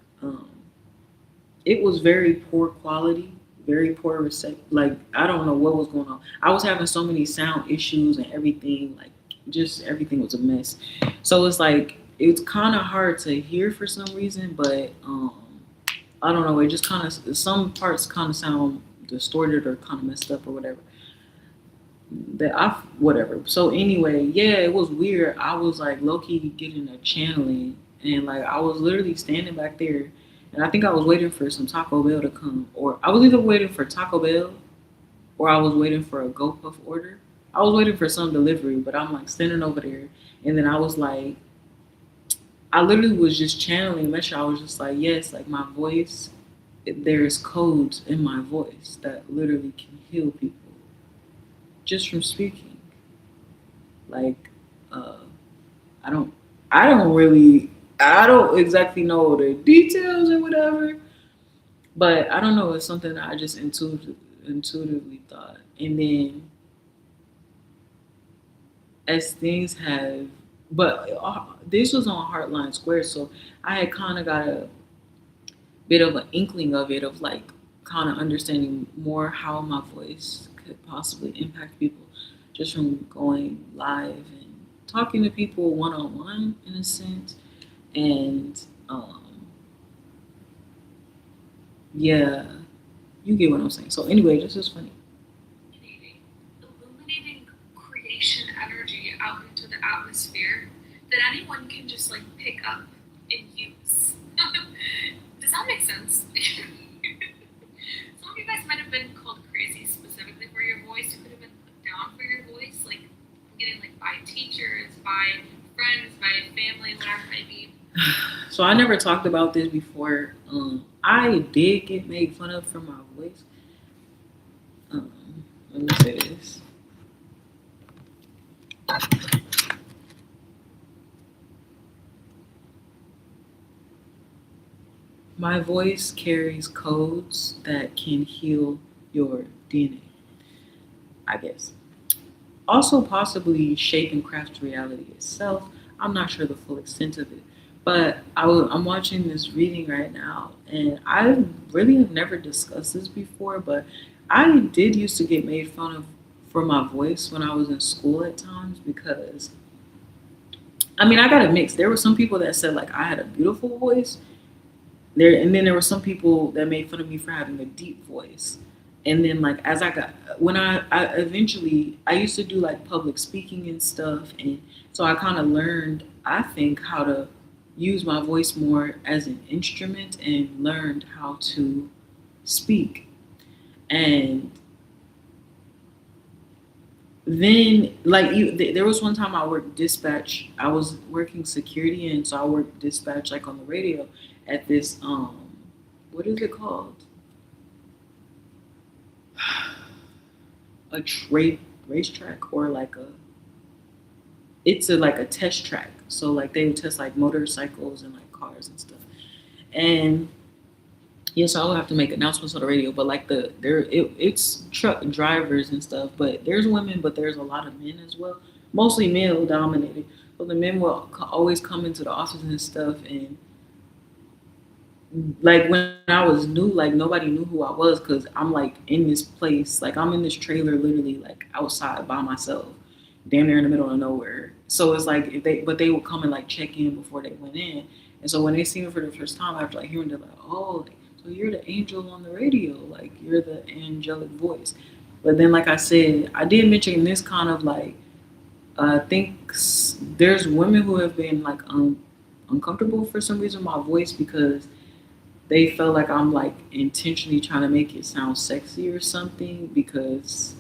it was very poor quality, very poor reception. Like, I don't know what was going on. I was having so many sound issues and everything, like just everything was a mess. So it's like, it's kind of hard to hear for some reason, but I don't know. It just kind of, some parts kind of sound distorted or kind of messed up or whatever. Whatever. So anyway, yeah, it was weird. I was like low-key getting a channeling, and like I was literally standing back there, and I think I was waiting for some Taco Bell to come, or I was either waiting for Taco Bell or I was waiting for a GoPuff order. I was waiting for some delivery, but I'm like standing over there, and then I was like, I literally was just channeling Mesha. I was just like, yes, like my voice, there's codes in my voice that literally can heal people just from speaking. Like, I don't exactly know the details or whatever, but I don't know. It's something that I just intuitively thought. And then as things have, but this was on Heartline Square, so I had kind of got a bit of an inkling of it, of like kind of understanding more how my voice could possibly impact people just from going live and talking to people one-on-one in a sense. And yeah, you get what I'm saying. So anyway, this is funny. Illuminating creation energy out into the atmosphere that anyone can just like pick up and use. Does that make sense? Some of you guys might have been called crazy specifically for your voice. You could have been put down for your voice, like getting like by teachers, by friends, by family, whatever it may be. So I never talked about this before. I did get made fun of for my voice. Let me say this. My voice carries codes that can heal your DNA, I guess. Also possibly shape and craft reality itself. I'm not sure the full extent of it. But I'm watching this reading right now, and I really have never discussed this before, but I did used to get made fun of for my voice when I was in school at times, because, I mean, I got a mix. There were some people that said like I had a beautiful voice, and then there were some people that made fun of me for having a deep voice. And then like as I eventually, I used to do like public speaking and stuff, and so I kind of learned, I think, how to use my voice more as an instrument and learned how to speak. And then like there was one time I worked dispatch. I was working security, and so I worked dispatch like on the radio at this what is it called? A racetrack, or like it's like a test track. So like they would test like motorcycles and like cars and stuff. And Yes, I will have to make announcements on the radio, but like it's truck drivers and stuff. But there's women, but there's a lot of men as well, mostly male dominated. So the men will always come into the office and stuff, and like when I was new, like nobody knew who I was because I'm like in this place, like I'm in this trailer, literally like outside by myself, damn near in the middle of nowhere. So it's like but they would come and like check in before they went in, and so when they see me for the first time, after like hearing, they're like, oh, so you're the angel on the radio, like you're the angelic voice. But then, like I said, I did mention this kind of like I think there's women who have been like uncomfortable for some reason with my voice because they felt like I'm like intentionally trying to make it sound sexy or something because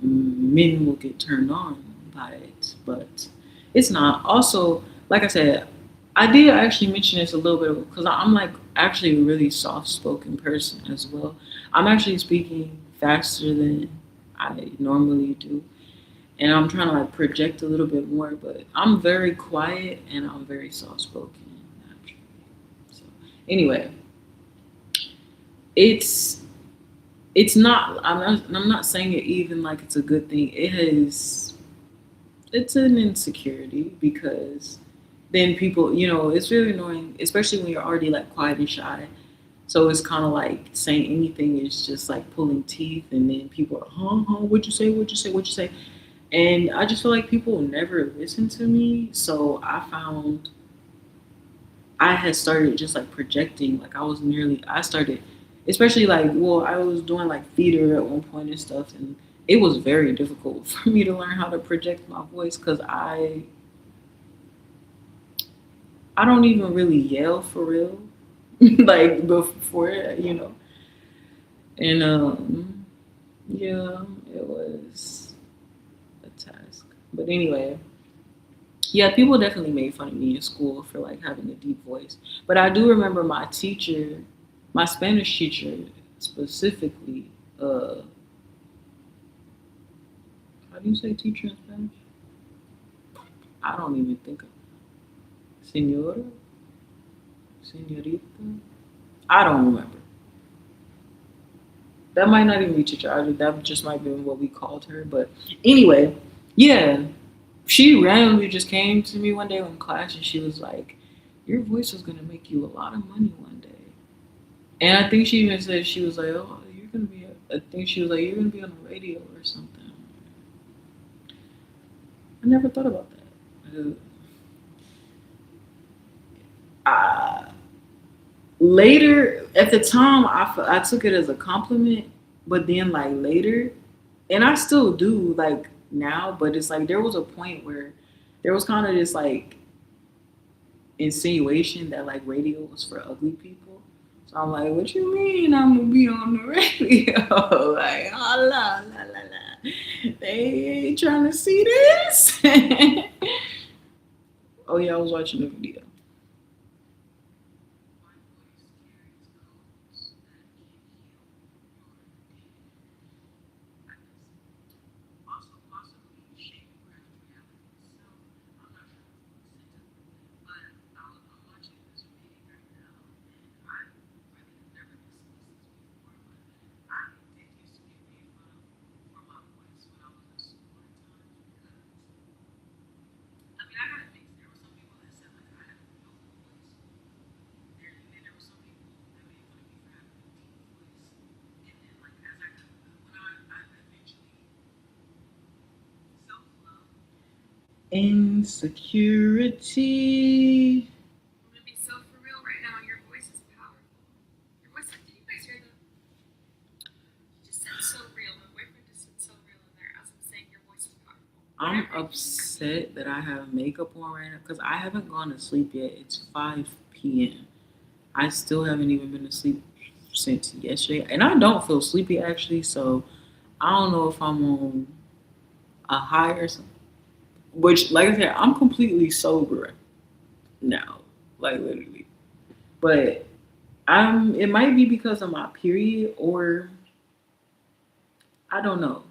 men will get turned on by it, but it's not. Also, like I said, I did actually mention this a little bit because I'm like actually a really soft-spoken person as well. I'm actually speaking faster than I normally do, and I'm trying to like project a little bit more. But I'm very quiet and I'm very soft-spoken. So anyway, it's not. I'm not saying it even like it's a good thing. It's an insecurity because then people, it's really annoying, especially when you're already like quiet and shy. So it's kind of like saying anything is just like pulling teeth, and then people are, what'd you say, what'd you say, what'd you say? And I just feel like people never listen to me. So I found I had started just like projecting, like I started, especially like, well, I was doing like theater at one point and stuff, and it was very difficult for me to learn how to project my voice because I don't even really yell for real, like before, and yeah, it was a task. But anyway, yeah, people definitely made fun of me in school for like having a deep voice. But I do remember my teacher, my Spanish teacher specifically. How do you say teacher in Spanish? I don't even think of Senora, Senorita. I don't remember. That might not even be teacher. That just might be what we called her. But anyway, yeah. She randomly just came to me one day in class and she was like, your voice is going to make you a lot of money one day. And I think she even said, she was like, oh, you're going to be, I think she was like, you're going to be on the radio or something. I never thought about that. Later, at the time, I took it as a compliment, but then like later, and I still do like now, but it's like there was a point where there was kind of this like insinuation that like radio was for ugly people. So I'm like, what you mean I'm gonna be on the radio? Like, oh, la la la la. They ain't trying to see this. Oh yeah, I was watching the video. Insecurity. I'm gonna be so for real right now. Your voice is powerful. Your voice, did you guys hear that? You just said so real. My boyfriend just said so real in there as I'm saying your voice is powerful. I'm upset that I have makeup on right now because I haven't gone to sleep yet. It's 5 p.m. I still haven't even been to sleep since yesterday. And I don't feel sleepy actually, so I don't know if I'm on a high or something. Which, like I said, I'm completely sober now, like literally. But it might be because of my period, or I don't know.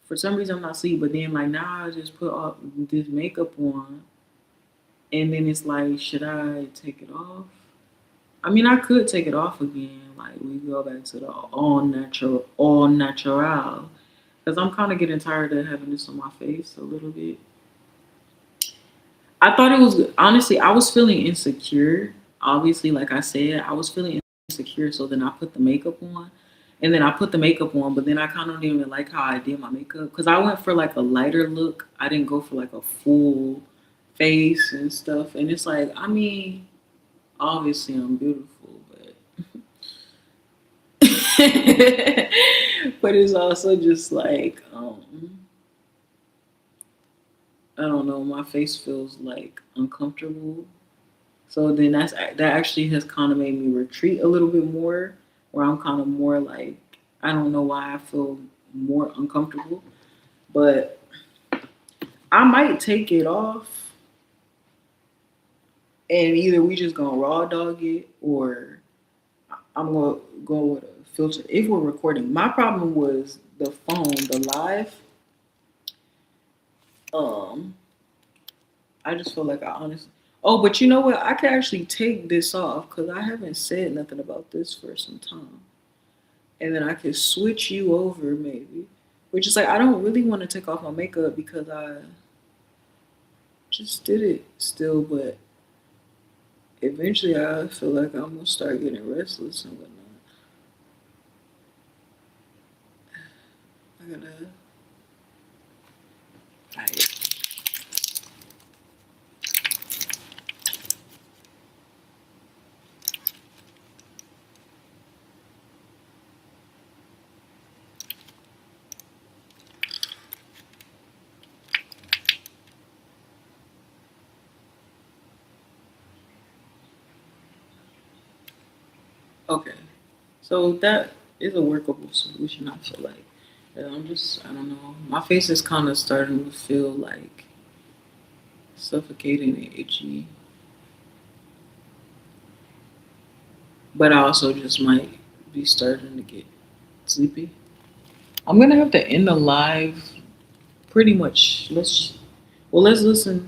For some reason, I'm not asleep. But then, like now, I just put all this makeup on, and then it's like, should I take it off? I mean, I could take it off again. Like we go back to the all natural. Because I'm kind of getting tired of having this on my face a little bit. I thought it was good. Honestly, I was feeling insecure. Obviously, like I said, I was feeling insecure. So then I put the makeup on. And then I put the makeup on, but then I kind of didn't even like how I did my makeup. Because I went for like a lighter look. I didn't go for like a full face and stuff. And it's like, I mean, obviously I'm beautiful, but but it's also just like I don't know, my face feels like uncomfortable. So then that actually has kind of made me retreat a little bit more, where I'm kind of more like, I don't know why I feel more uncomfortable, but I might take it off and either we just gonna raw dog it or I'm gonna go with a filter if we're recording. My problem was the phone, the live. I just feel like I honestly. Oh, but you know what? I can actually take this off because I haven't said nothing about this for some time. And then I can switch you over maybe. Which is like, I don't really want to take off my makeup because I just did it still. But eventually I feel like I'm going to start getting restless and whatnot. I gotta. Alright. Okay, so that is a workable solution, I feel like. I don't know. My face is kind of starting to feel like suffocating and itchy. But I also just might be starting to get sleepy. I'm going to have to end the live pretty much. Let's listen.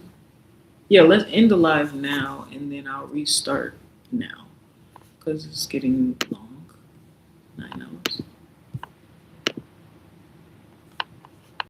Yeah, let's end the live now and then I'll restart now because it's getting long.